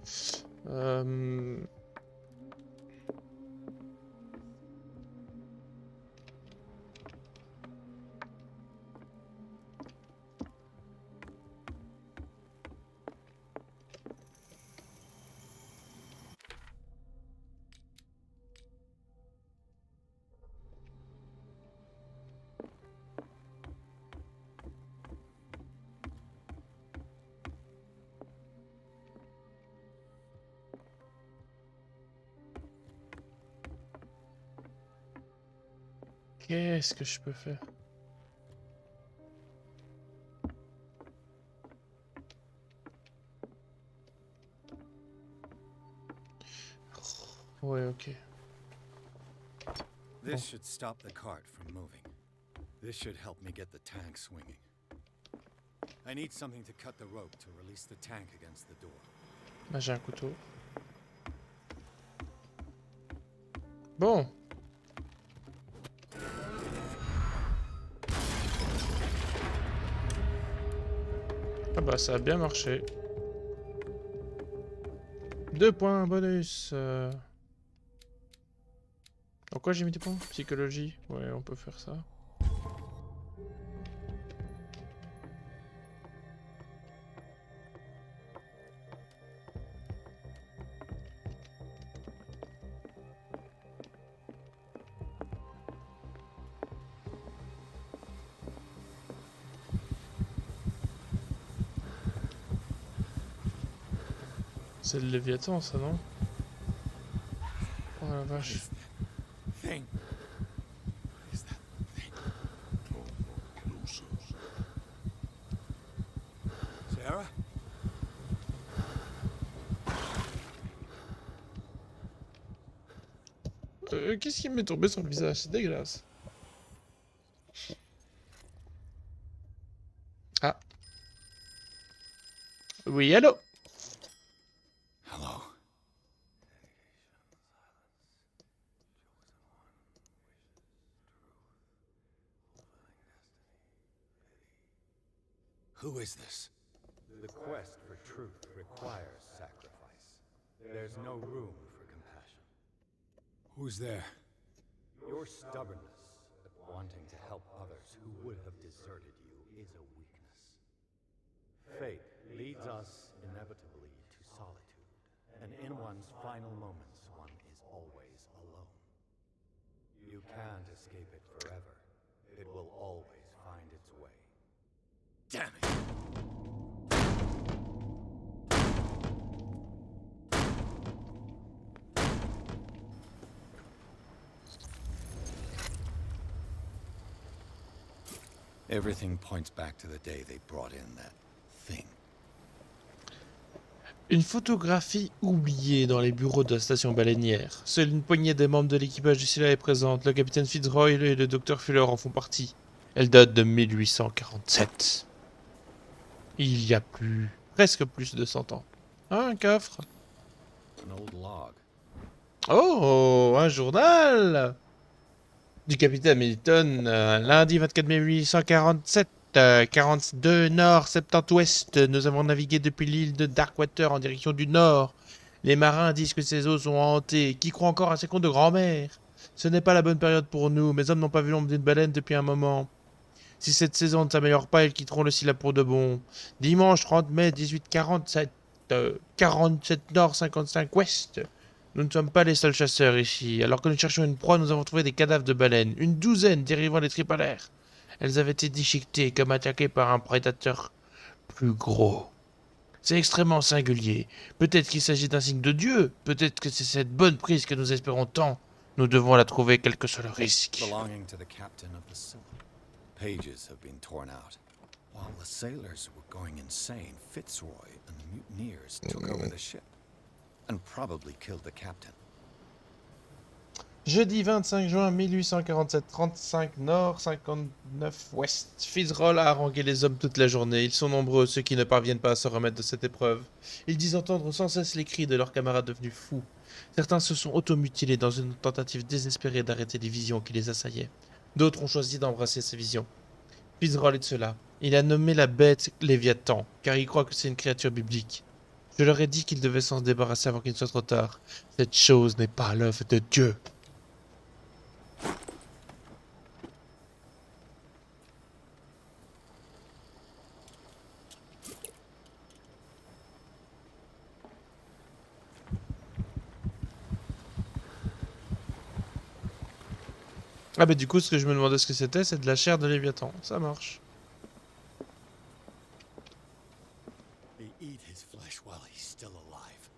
Qu'est-ce que je peux faire? Ouais, ok. This should stop the cart from moving. This should help me get the tank swinging. I need something to cut the rope to release the tank against the door. Bah, j'ai un couteau. Bon. Ah bah ça a bien marché. 2 points bonus. Dans quoi j'ai mis des points? Psychologie. Ouais, on peut faire ça. C'est le Léviathan, ça, non? Oh la vache. Thing. Is that thing? Sarah? Qu'est-ce qui m'est tombé sur le visage? C'est dégueulasse. Ah. Oui, allô? Hello. Who is this? The quest for truth requires sacrifice. There's no room for compassion. Who's there? Your stubbornness at wanting to help others who would have deserted you is a weakness. Fate leads us inevitably to solitude, and in one's final moments, one is always alone. You can't escape it forever. It will always find its way. Damn it! Everything points back to the day they brought in that thing. Une photographie oubliée dans les bureaux de la station baleinière. Seule une poignée des membres de l'équipage du Scylla est présente. Le capitaine Fitzroy et le docteur Fuller en font partie. Elle date de 1847. Il y a presque plus de 100 ans. Ah, un coffre. Oh, un journal du capitaine Milton, lundi 24 mai 1847, 42 nord, 70 ouest. Nous avons navigué depuis l'île de Darkwater en direction du nord. Les marins disent que ces eaux sont hantées. Qui croit encore à ces contes de grand-mère? Ce n'est pas la bonne période pour nous. Mes hommes n'ont pas vu l'ombre d'une baleine depuis un moment. Si cette saison ne s'améliore pas, ils quitteront le Scylla pour de bon. Dimanche 30 mai 1847, 47 nord, 55 ouest. Nous ne sommes pas les seuls chasseurs ici. Alors que nous cherchions une proie, nous avons trouvé des cadavres de baleines. Une douzaine dérivant des tripalaires. Elles avaient été déchiquetées comme attaquées par un prédateur plus gros. C'est extrêmement singulier. Peut-être qu'il s'agit d'un signe de Dieu. Peut-être que c'est cette bonne prise que nous espérons tant. Nous devons la trouver quel que soit le risque. Pages have been torn out. While the sailors were going insane, Fitzroy and the mutineers took over the ship and probably killed the captain. Jeudi 25 juin 1847, 35 nord, 59 ouest. Fitzroy a harangué les hommes toute la journée. Ils sont nombreux, ceux qui ne parviennent pas à se remettre de cette épreuve. Ils disent entendre sans cesse les cris de leurs camarades devenus fous. Certains se sont automutilés dans une tentative désespérée d'arrêter les visions qui les assaillaient. D'autres ont choisi d'embrasser ces visions. Fitzroy est de cela. Il a nommé la bête Léviathan, car il croit que c'est une créature biblique. Je leur ai dit qu'ils devaient s'en débarrasser avant qu'il ne soit trop tard. Cette chose n'est pas l'œuvre de Dieu. Ah bah du coup ce que je me demandais ce que c'était, c'est de la chair de Léviathan. Ça marche. They eat his flesh while he's still alive.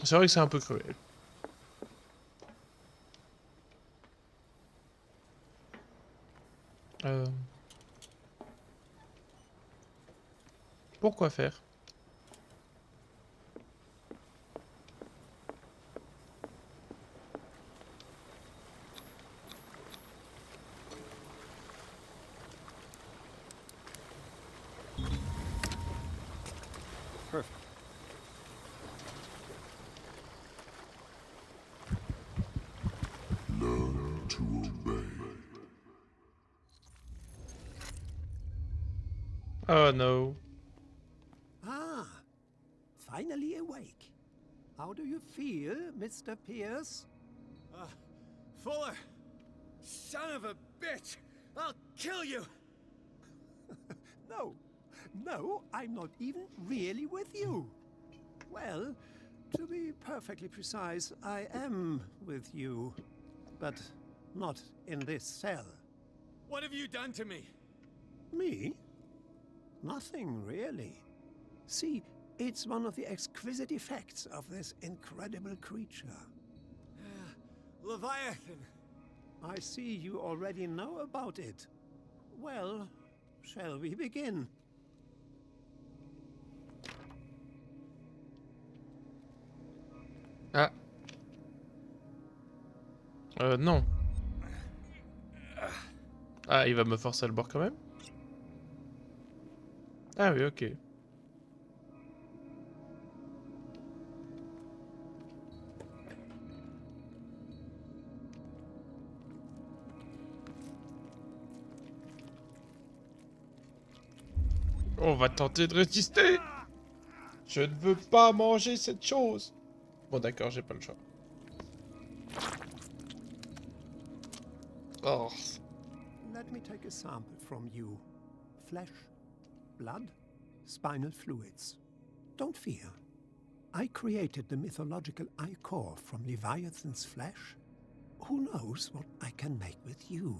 C'est vrai que c'est un peu cruel. Pourquoi faire? Perfect. Learn to obey. Oh no. Ah, finally awake. How do you feel, Mr. Pierce? Fuller! Son of a bitch! I'll kill you! No, I'm not even really with you. Well, to be perfectly precise, I am with you. But not in this cell. What have you done to me? Me? Nothing, really. See, it's one of the exquisite effects of this incredible creature. Leviathan! I see you already know about it. Well, shall we begin? Ah. Non. Ah, il va me forcer à le boire quand même? Ah oui, ok. On va tenter de résister. Je ne veux pas manger cette chose. Bon d'accord, j'ai pas le choix. Oh. Let me take a sample from you. Flesh, blood, spinal fluids. Don't fear. I created the mythological ichor from Leviathan's flesh. Who knows what I can make with you?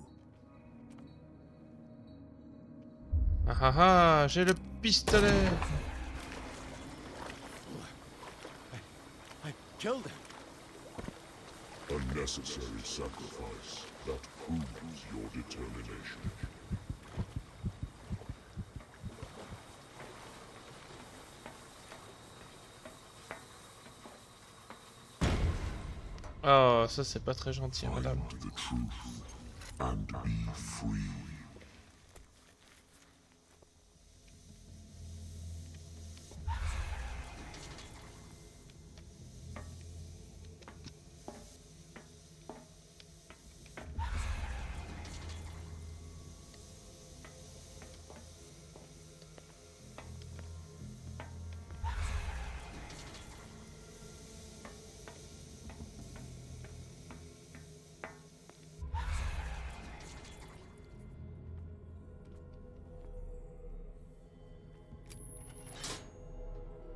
Ah ah ah, j'ai le pistolet. I killed him. A necessary sacrifice that proves your determination. Oh, ça c'est pas très gentil, madame. Find the truth and be free.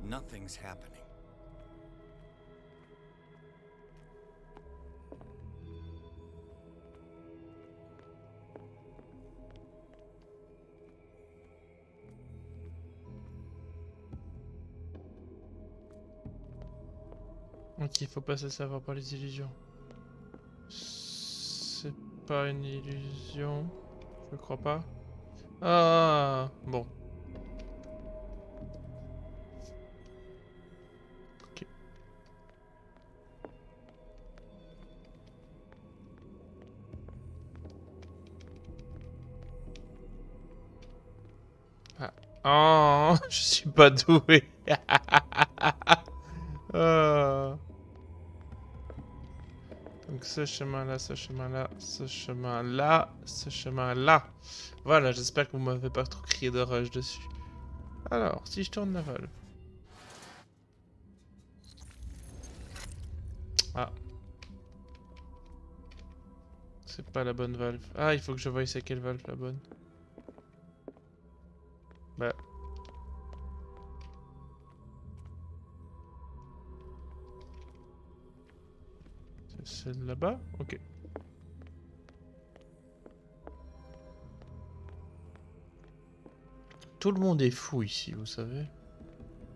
Nothing's happening. Ok, il faut pas se savoir par les illusions. C'est pas une illusion. Je crois pas. Ah, bon. Ok. Ah. Oh, je suis pas doué. Ah. Donc ce chemin-là, ce chemin-là, ce chemin-là, ce chemin-là. Voilà, j'espère que vous m'avez pas trop crié de rush dessus. Alors, si je tourne la valve. Ah. C'est pas la bonne valve. Ah, il faut que je voie c'est quelle valve la bonne. Bah. C'est celle là-bas? Ok. Tout le monde est fou ici, vous savez.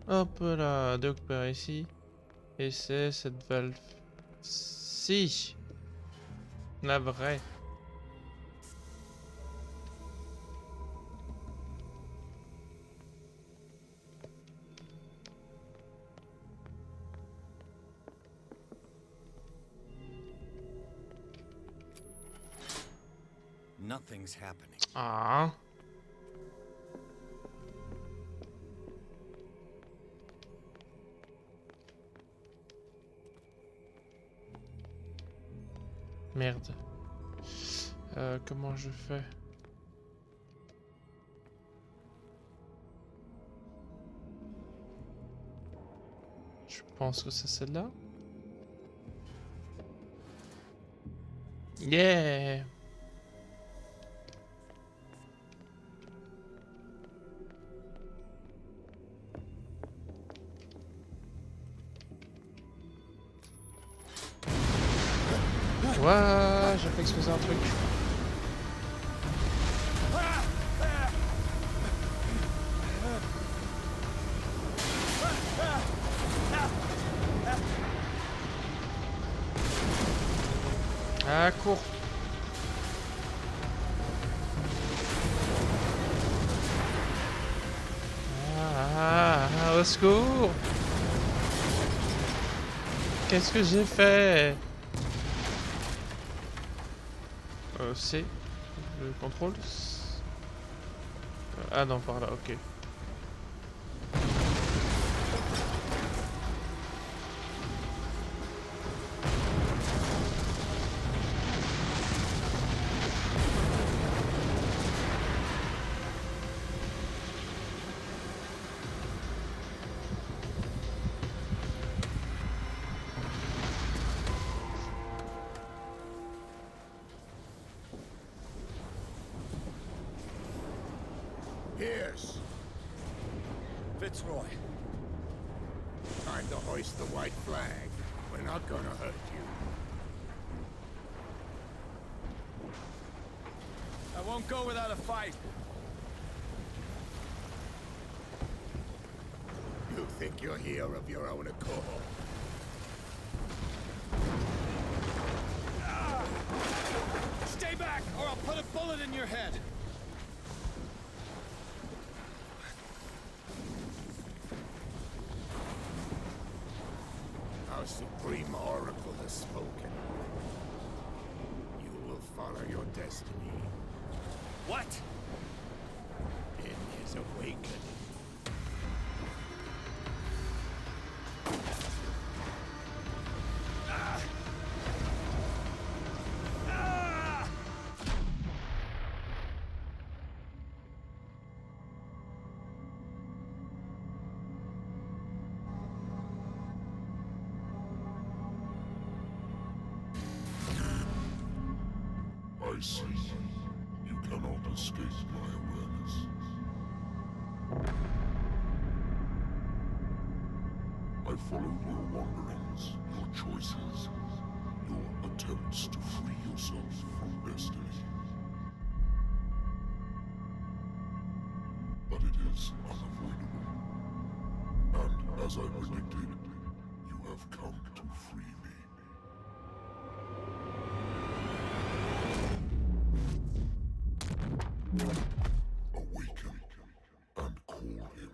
Hop là, donc par ici. Et c'est cette valve. Si. La vraie. Nothing's happening. Ah. Merde. Comment je fais? Je pense que c'est celle-là. Yeah! Ouah, j'ai fait exploser un truc. Ah, cours. Au secours. Qu'est-ce que j'ai fait? C. Le contrôle. Ah non, par là, ok. Pierce! Fitzroy. Time to hoist the white flag. We're not gonna hurt you. I won't go without a fight. You think you're here of your own accord? Stay back, or I'll put a bullet in your head! Our supreme oracle has spoken. You will follow your destiny. What? In his awakening. I see. You cannot escape my awareness. I followed your wanderings, your choices, your attempts to free yourself from destiny. But it is unavoidable. And as I predicted, you have come to free me. Awaken and call him.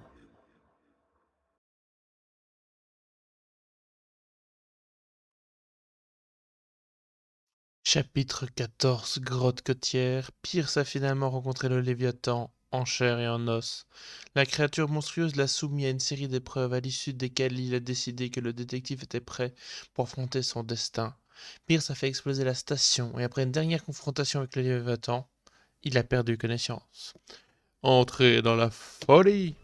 Chapitre 14, Grotte côtière. Pierce a finalement rencontré le Léviathan, en chair et en os. La créature monstrueuse l'a soumis à une série d'épreuves à l'issue desquelles il a décidé que le détective était prêt pour affronter son destin. Pierce a fait exploser la station et après une dernière confrontation avec le Léviathan, il a perdu connaissance. Entrez dans la folie!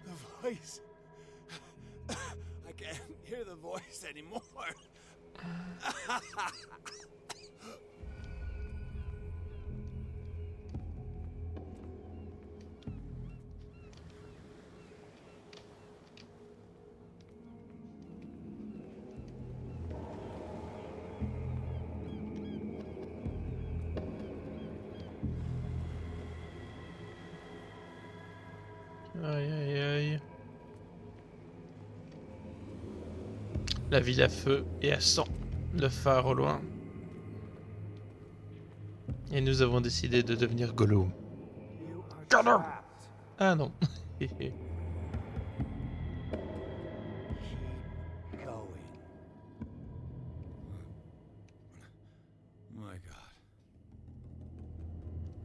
The voice. I can't hear the voice anymore. Aïe aïe aïe. La ville à feu et à sang. Le phare au loin. Et nous avons décidé de devenir Gollum. Gollum! Ah non. Going. My God.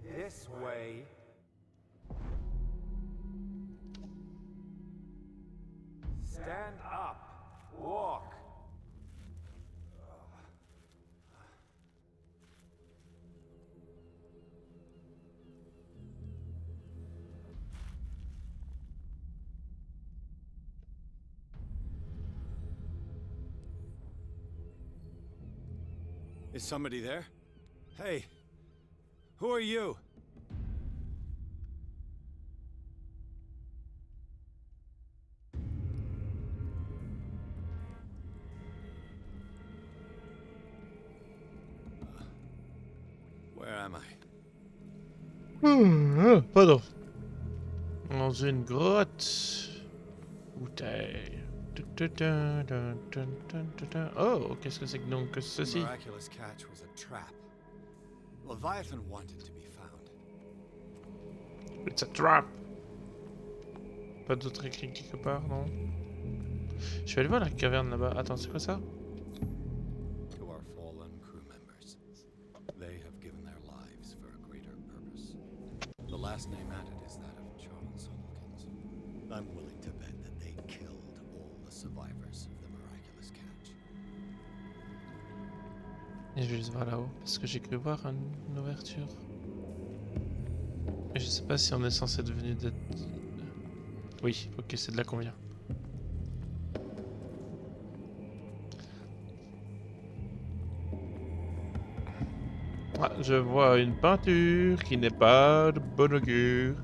This way. Stand up. Walk. Is somebody there? Hey, who are you? Where am I? Pardon. Dans une grotte. Où t'es? Oh, qu'est-ce que c'est que donc que The ceci? miraculous catch was a trap. Leviathan wanted to be found. It's a trap. Pas d'autre écrit quelque part, non? Je vais aller voir la caverne là-bas. Attends, c'est quoi ça? To our fallen crew members, they have given their lives for a greater purpose. The last name added is that of Charles Hawkins. I'm willing to bet that they killed all the survivors of the miraculous catch. Et je vais juste voir là-haut, parce que j'ai cru voir une ouverture. Je sais pas si on est censé devenir d'être... Oui, ok, c'est de là qu'on vient. Ah, je vois une peinture qui n'est pas de bon augure.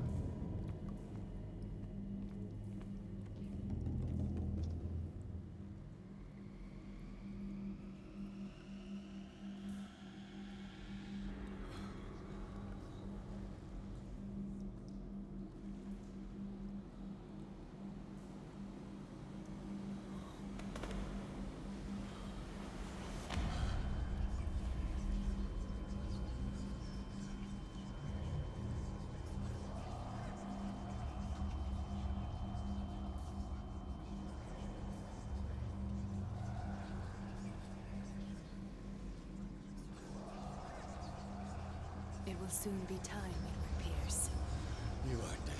It will soon be time, Edward Pierce. You are dead.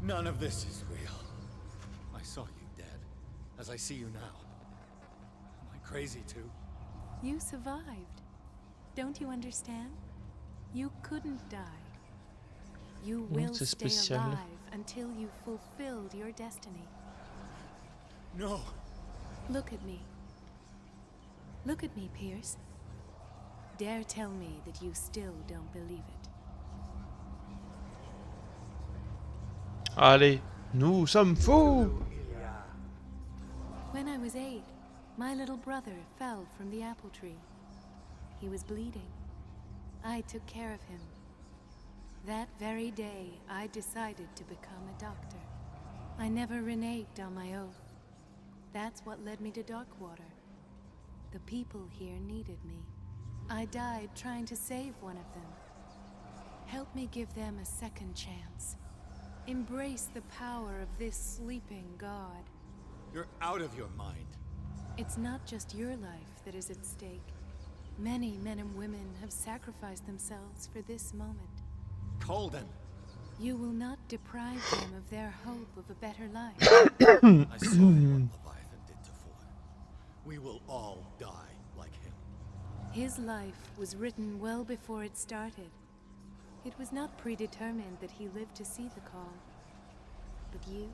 None of this is real. I saw you dead, as I see you now. Am I crazy too? You survived. Don't you understand? You couldn't die. You will c'est stay spécial. alive until you've fulfilled your destiny. No. Look at me. Look at me, Pierce. Dare tell me that you still don't believe it. Allez, nous sommes fous! When I was 8, my little brother fell from the apple tree. He was bleeding. I took care of him. That very day, I decided to become a doctor. I never reneged on my oath. That's what led me to Darkwater. The people here needed me. I died trying to save one of them. Help me give them a second chance. Embrace the power of this sleeping god. You're out of your mind. It's not just your life that is at stake. Many men and women have sacrificed themselves for this moment. Colden! You will not deprive them of their hope of a better life. I saw what Leviathan did to Fuller. We will all die like him. His life was written well before it started. It was not predetermined that he lived to see the call. But you,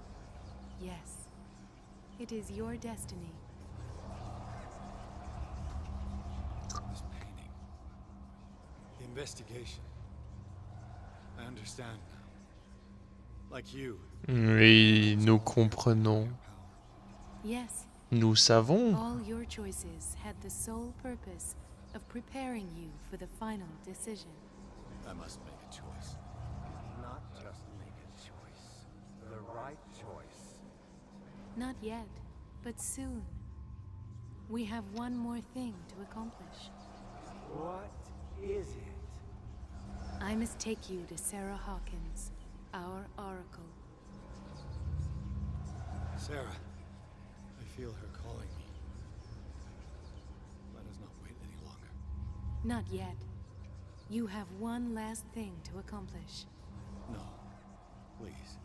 yes, it is your destiny. This painting. The investigation. I understand now. Like you. Oui, nous comprenons. Yes. Nous savons. All your choices had the sole purpose of preparing you for the final decision. I must make a choice. Not just make a choice. The right choice. Not yet, but soon. We have one more thing to accomplish. What is it? I must take you to Sarah Hawkins, our oracle. Sarah, I feel her calling me. Let us not wait any longer. Not yet. You have one last thing to accomplish. No. Please.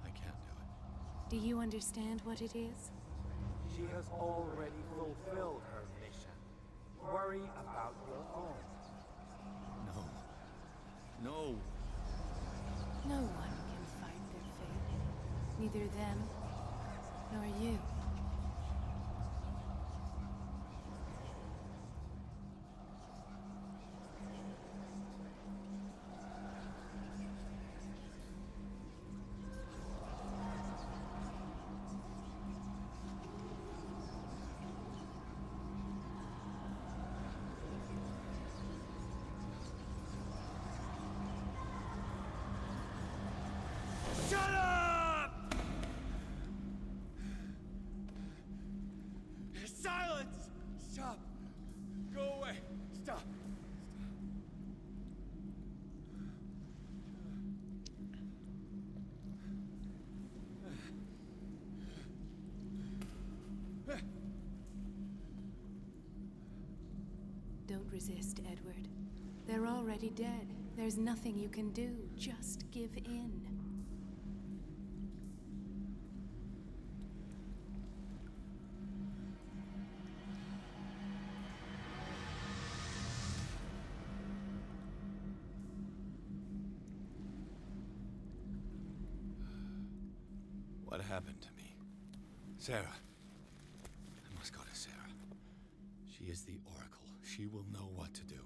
I can't do it. Do you understand what it is? She has already fulfilled her mission. Worry about your own. No. No. No one can fight their fate. Neither them, nor you. Shut up! Silence! Stop! Go away! Stop! Don't resist, Edward. They're already dead. There's nothing you can do. Just give in. What happened to me? Sarah. I must go to Sarah. She is the Oracle. She will know what to do.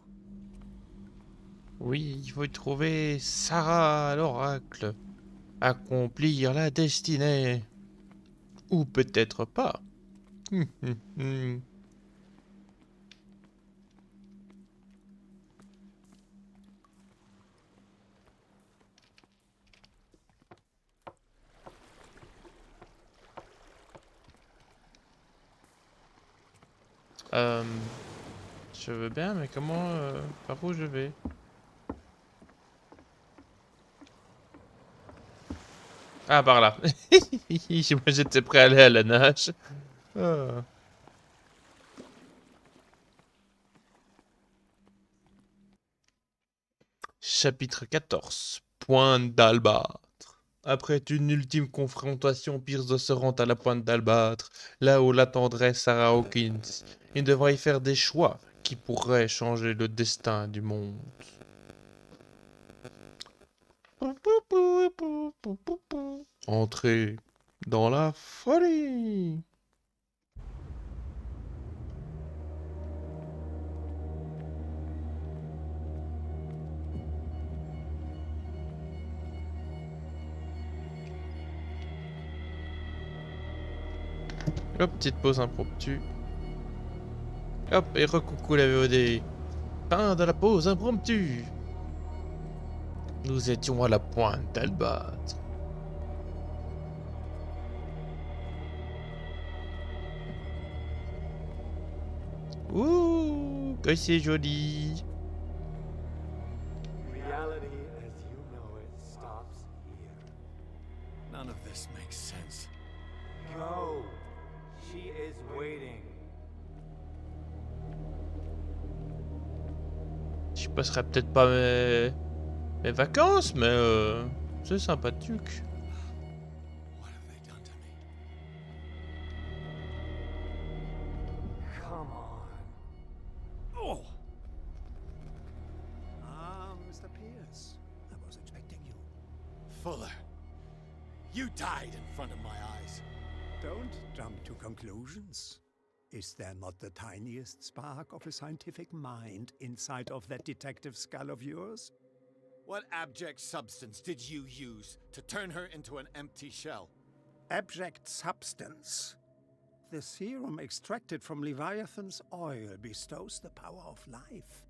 Oui, il faut trouver Sarah, l'oracle. Accomplir la destinée. Ou peut-être pas. Je veux bien, mais comment... par où je vais? Ah, par là. Moi, j'étais prêt à aller à la nage. Ah. Chapitre 14. Pointe d'Albâtre. Après une ultime confrontation, Pierce se rend à la pointe d'Albâtre, là où l'attendrait Sarah Hawkins. Il devra y faire des choix qui pourraient changer le destin du monde. Entrez dans la folie. Hop, petite pause impromptue. Hop, et recoucou la VOD. Fin de la pause impromptue. Nous étions à la pointe d'Albâtre. Ouh, que c'est joli. Reality as you know it stops here. None of this makes sense. Go. She is waiting. Je passerai peut-être pas mes vacances, mais c'est sympathique. What have they done to me? Come on. Oh! Ah, Mr. Pierce. I was expecting you. Fuller. You died in front of my eyes. Don't jump to conclusions. Is there not the tiniest spark of a scientific mind inside of that detective skull of yours? What abject substance did you use to turn her into an empty shell? Abject substance. The serum extracted from Leviathan's oil bestows the power of life.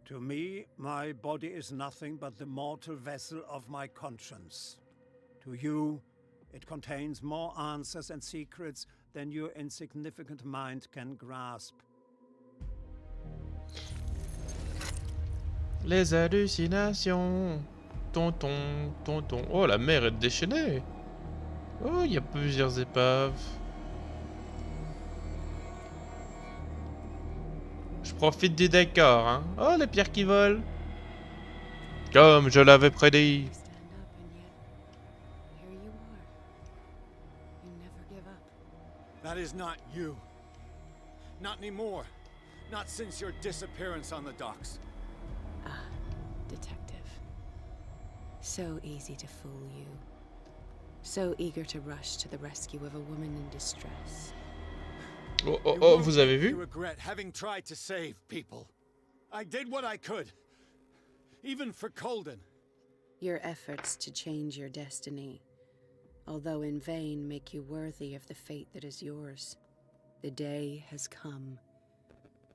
To me, my body is nothing but the mortal vessel of my conscience. To you, it contains more answers and secrets than your insignificant mind can grasp. Les hallucinations. Tonton, tonton. Oh, la mer est déchaînée. Oh, il y a plusieurs épaves. Je profite du décor, hein. Oh, les pierres qui volent. Comme je l'avais prédit. That is not you. Not anymore. Not since your disappearance on the docks. Ah, detective. So easy to fool you. So eager to rush to the rescue of a woman in distress. Oh, oh, oh, vous avez vu? You regret having tried to save people. I did what I could. Even for Colden. Your efforts to change your destiny, although in vain, make you worthy of the fate that is yours. The day has come.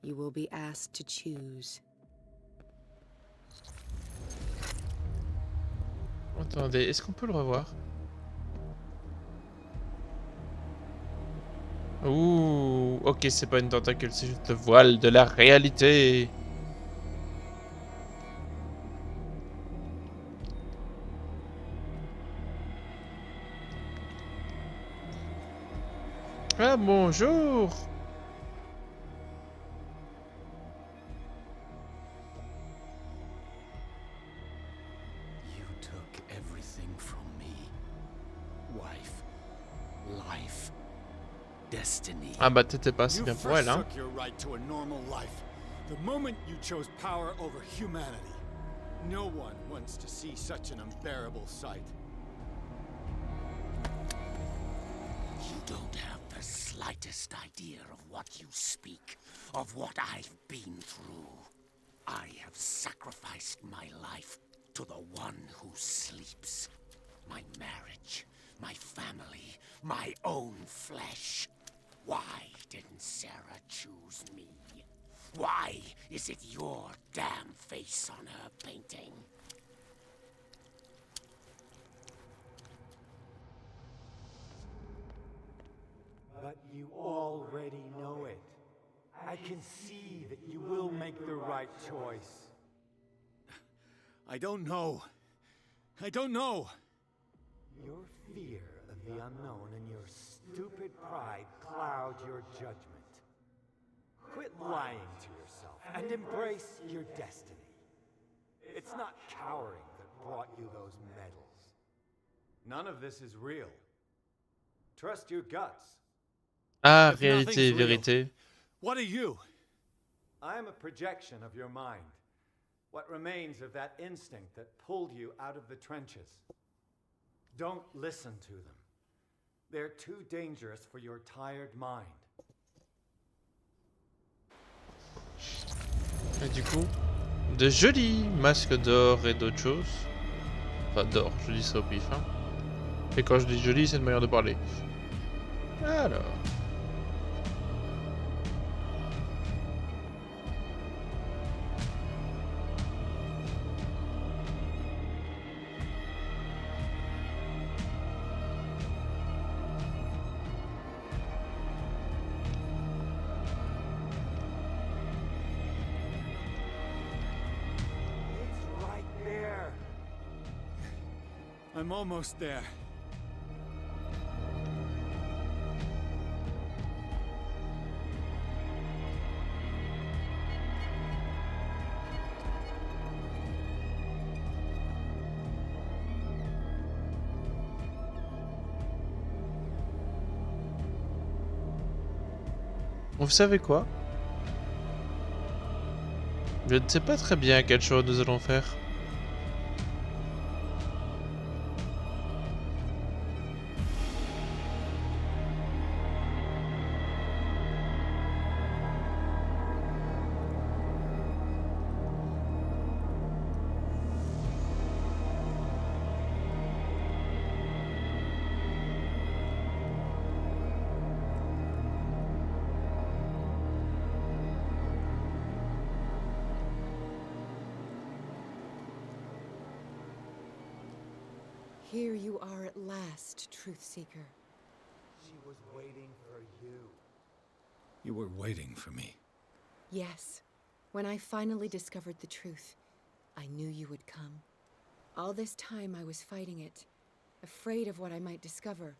You will be asked to choose. Attendez, est-ce qu'on peut le revoir? Ouh, ok, c'est pas une tentacule, c'est juste le voile de la réalité. Ah, bonjour. You took everything from me. Wife, life, destiny. Ah bah t'étais pas si bien pour elle, hein. You forsook your right to a normal life. The moment you chose power over humanity. No one wants to see such an unbearable sight. don't have the slightest idea of what you speak, of what I've been through. I have sacrificed my life to the one who sleeps. My marriage, my family, my own flesh. Why didn't Sarah choose me? Why is it your damn face on her painting? But you already know it. I can see that you will make the right choice. I don't know. I don't know. Your fear of the unknown and your stupid pride cloud your judgment. Quit lying to yourself and embrace your destiny. It's not cowering that brought you those medals. None of this is real. Trust your guts. Ah, If réalité, nothing's real, vérité. what are you? I am a projection of your mind. What remains of that instinct that pulled you out of the trenches. Don't listen to them. They're too dangerous for your tired mind. Et du coup, de jolis masques d'or et d'autres choses. Enfin, d'or, je dis ça au pif, hein. Et quand je dis joli, c'est une manière de parler. Alors. It's right there. I'm almost there. Vous savez quoi? Je ne sais pas très bien quelle chose nous allons faire. Here you are at last, Truth Seeker. She was waiting for you. You were waiting for me. Yes. When I finally discovered the truth, I knew you would come. All this time I was fighting it, afraid of what I might discover.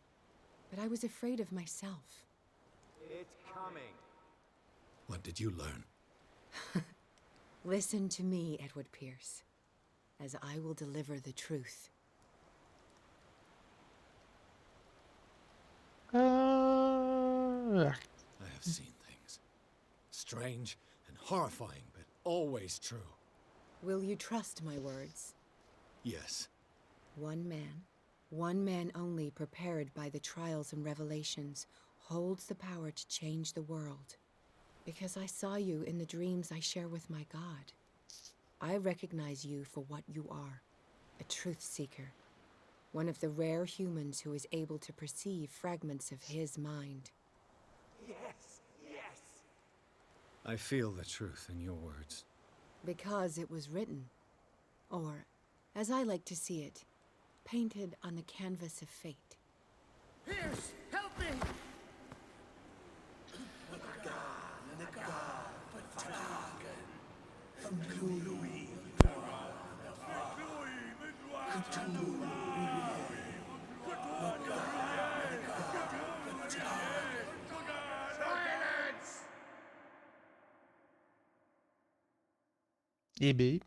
But I was afraid of myself. It's coming. What did you learn? Listen to me, Edward Pierce, as I will deliver the truth. I have seen things. Strange and horrifying, but always true. Will you trust my words? Yes. One man only prepared by the trials and revelations, holds the power to change the world. Because I saw you in the dreams I share with my God. I recognize you for what you are, a truth seeker. One of the rare humans who is able to perceive fragments of his mind. Yes, yes. I feel the truth in your words. Because it was written. Or, as I like to see it, painted on the canvas of fate. Pierce, help me! Eh ben.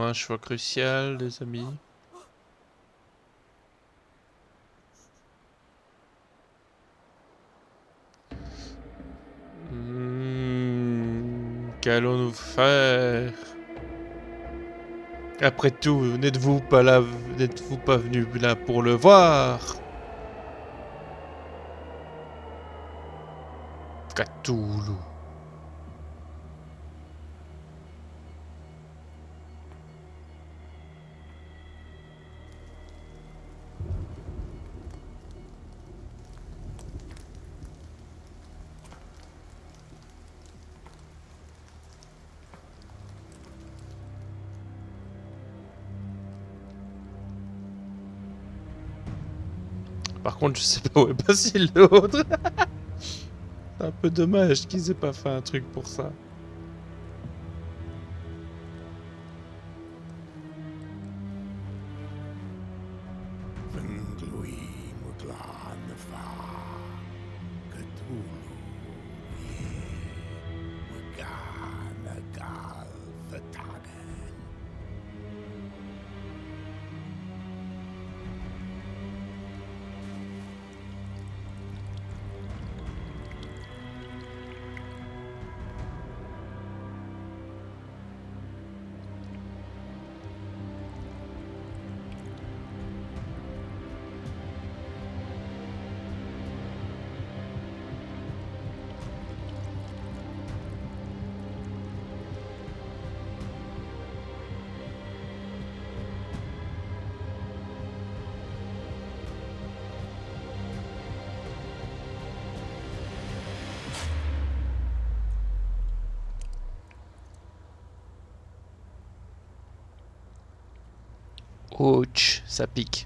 un choix crucial, les amis. Qu'allons-nous faire? Après tout, n'êtes-vous pas là, n'êtes-vous pas venu là pour le voir? Cthulhu. Par contre, je sais pas où est passé l'autre. C'est un peu dommage qu'ils aient pas fait un truc pour ça. Ouch, ça pique.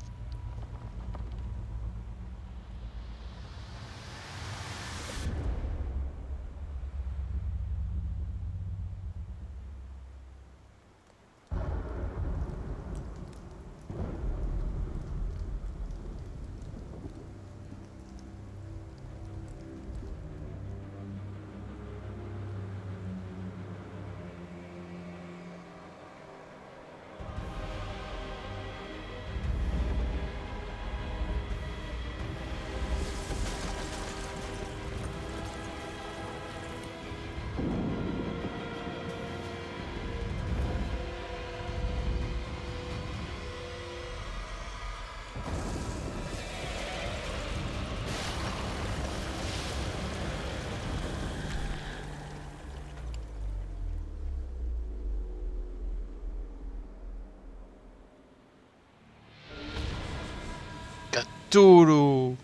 Cthulhu.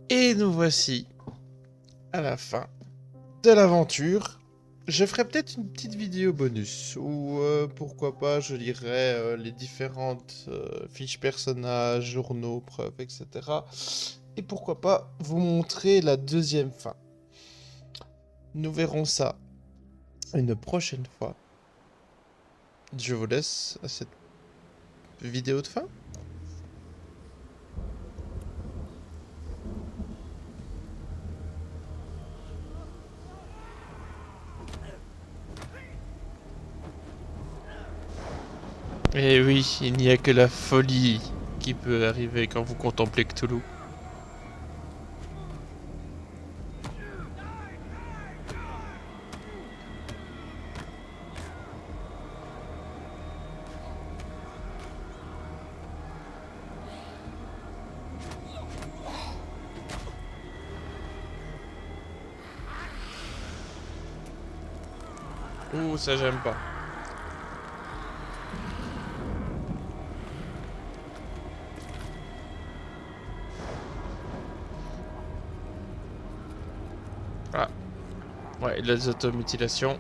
Et nous voici à la fin de l'aventure. Je ferai peut-être une petite vidéo bonus où pourquoi pas je lirai les différentes fiches personnages, journaux, preuves, etc. Et pourquoi pas vous montrer la deuxième fin. Nous verrons ça une prochaine fois. Je vous laisse à cette vidéo de fin. Et oui, il n'y a que la folie qui peut arriver quand vous contemplez Cthulhu. Ouh, ça j'aime pas. Ah. Ouais, les automutilations.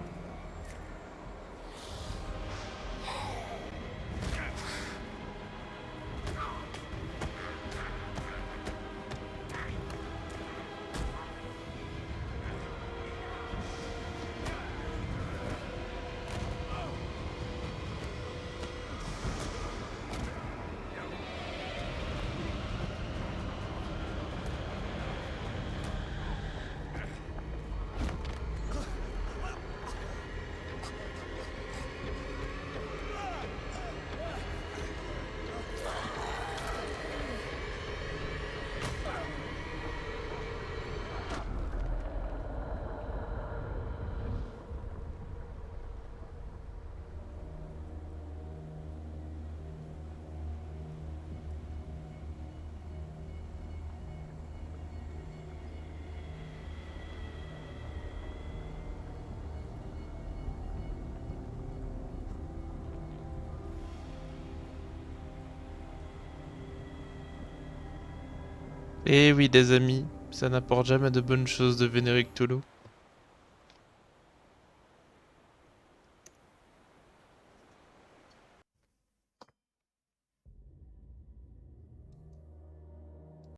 Eh oui, les amis, ça n'apporte jamais de bonnes choses de vénérer Cthulhu.